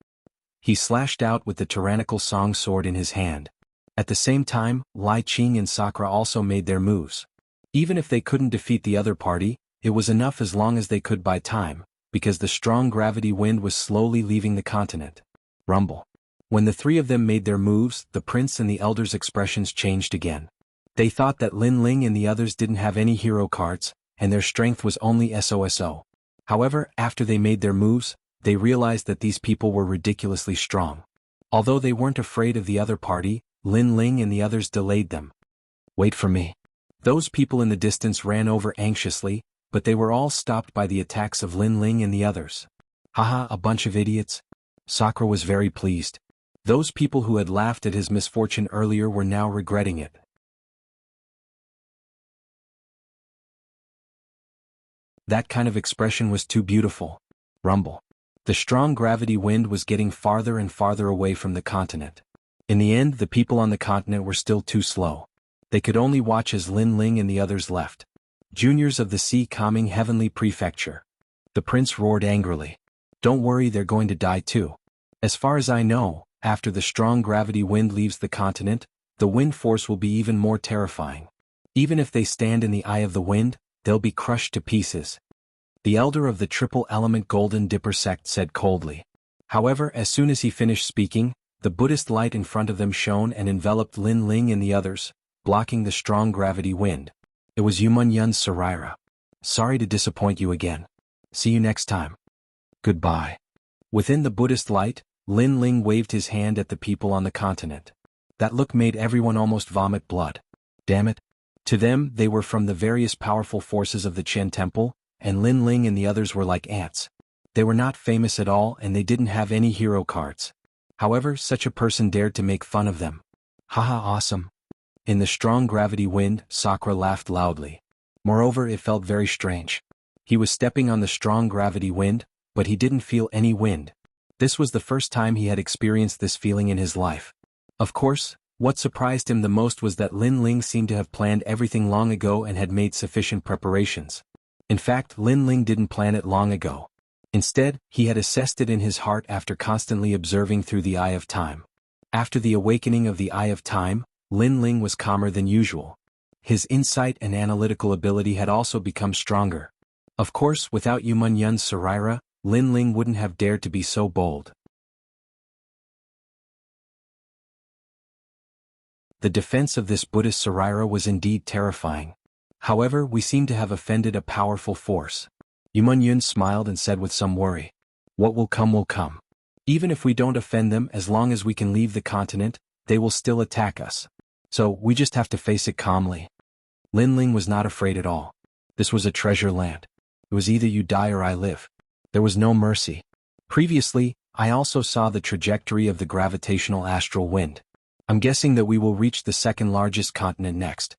He slashed out with the tyrannical song sword in his hand. At the same time, Lai Qing and Sakura also made their moves. Even if they couldn't defeat the other party, it was enough as long as they could buy time, because the strong gravity wind was slowly leaving the continent. Rumble. When the 3 of them made their moves, the prince and the elders' expressions changed again. They thought that Lin Ling and the others didn't have any hero cards, and their strength was only SOSO. However, after they made their moves, they realized that these people were ridiculously strong. Although they weren't afraid of the other party, Lin Ling and the others delayed them. Wait for me. Those people in the distance ran over anxiously, but they were all stopped by the attacks of Lin Ling and the others. Haha, a bunch of idiots. Sakura was very pleased. Those people who had laughed at his misfortune earlier were now regretting it. That kind of expression was too beautiful. Rumble. The strong gravity wind was getting farther and farther away from the continent. In the end, the people on the continent were still too slow. They could only watch as Lin Ling and the others left. Juniors of the Sea Calming Heavenly Prefecture. The prince roared angrily. Don't worry, they're going to die too. As far as I know, after the strong gravity wind leaves the continent, the wind force will be even more terrifying. Even if they stand in the eye of the wind, they'll be crushed to pieces. The elder of the Triple Element Golden Dipper sect said coldly. However, as soon as he finished speaking, the Buddhist light in front of them shone and enveloped Lin Ling and the others, blocking the strong gravity wind. It was Yumun-yun's Sarira. Sorry to disappoint you again. See you next time. Goodbye. Within the Buddhist light, Lin Ling waved his hand at the people on the continent. That look made everyone almost vomit blood. Damn it. To them, they were from the various powerful forces of the Chen Temple, and Lin Ling and the others were like ants. They were not famous at all and they didn't have any hero cards. However, such a person dared to make fun of them. Haha, awesome. In the strong gravity wind, Sakura laughed loudly. Moreover, it felt very strange. He was stepping on the strong gravity wind, but he didn't feel any wind. This was the first time he had experienced this feeling in his life. Of course, what surprised him the most was that Lin Ling seemed to have planned everything long ago and had made sufficient preparations. In fact, Lin Ling didn't plan it long ago. Instead, he had assessed it in his heart after constantly observing through the Eye of Time. After the awakening of the Eye of Time, Lin Ling was calmer than usual. His insight and analytical ability had also become stronger. Of course, without Yumun-yun's Sarira, Lin Ling wouldn't have dared to be so bold. The defense of this Buddhist Sarira was indeed terrifying. However, we seem to have offended a powerful force. Yumun-yun smiled and said with some worry. What will come will come. Even if we don't offend them, as long as we can leave the continent, they will still attack us. So, we just have to face it calmly. Lin Ling was not afraid at all. This was a treasure land. It was either you die or I live. There was no mercy. Previously, I also saw the trajectory of the gravitational astral wind. I'm guessing that we will reach the second largest continent next.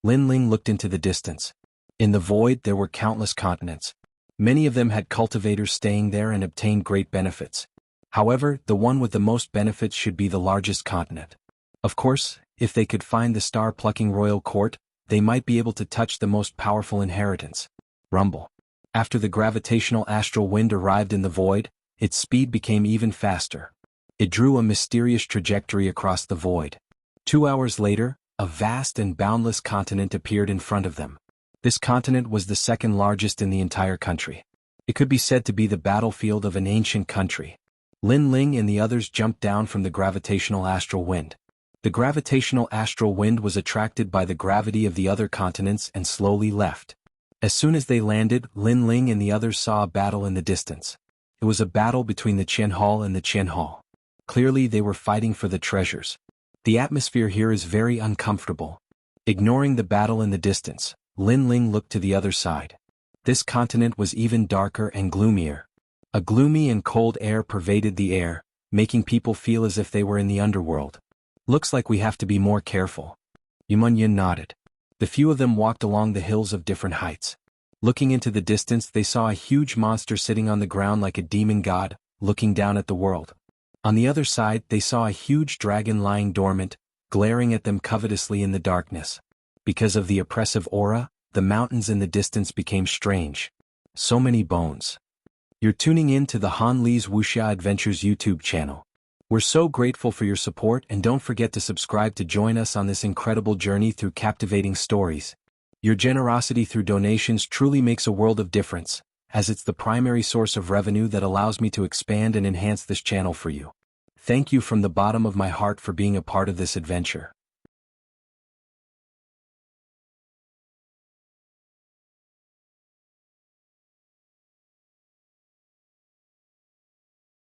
Lin Ling looked into the distance. In the void there were countless continents. Many of them had cultivators staying there and obtained great benefits. However, the one with the most benefits should be the largest continent. Of course, if they could find the star-plucking royal court, they might be able to touch the most powerful inheritance. Rumble. After the gravitational astral wind arrived in the void, its speed became even faster. It drew a mysterious trajectory across the void. 2 hours later, a vast and boundless continent appeared in front of them. This continent was the second largest in the entire country. It could be said to be the battlefield of an ancient country. Lin Ling and the others jumped down from the gravitational astral wind. The gravitational astral wind was attracted by the gravity of the other continents and slowly left. As soon as they landed, Lin Ling and the others saw a battle in the distance. It was a battle between the Qian Hall and the Qian Hall. Clearly they were fighting for the treasures. The atmosphere here is very uncomfortable. Ignoring the battle in the distance, Lin Ling looked to the other side. This continent was even darker and gloomier. A gloomy and cold air pervaded the air, making people feel as if they were in the underworld. Looks like we have to be more careful. Yumunyin nodded. The few of them walked along the hills of different heights. Looking into the distance they saw a huge monster sitting on the ground like a demon god, looking down at the world. On the other side they saw a huge dragon lying dormant, glaring at them covetously in the darkness. Because of the oppressive aura, the mountains in the distance became strange. So many bones. You're tuning in to the Han Li's Wuxia Adventures YouTube channel. We're so grateful for your support, and don't forget to subscribe to join us on this incredible journey through captivating stories. Your generosity through donations truly makes a world of difference, as it's the primary source of revenue that allows me to expand and enhance this channel for you. Thank you from the bottom of my heart for being a part of this adventure.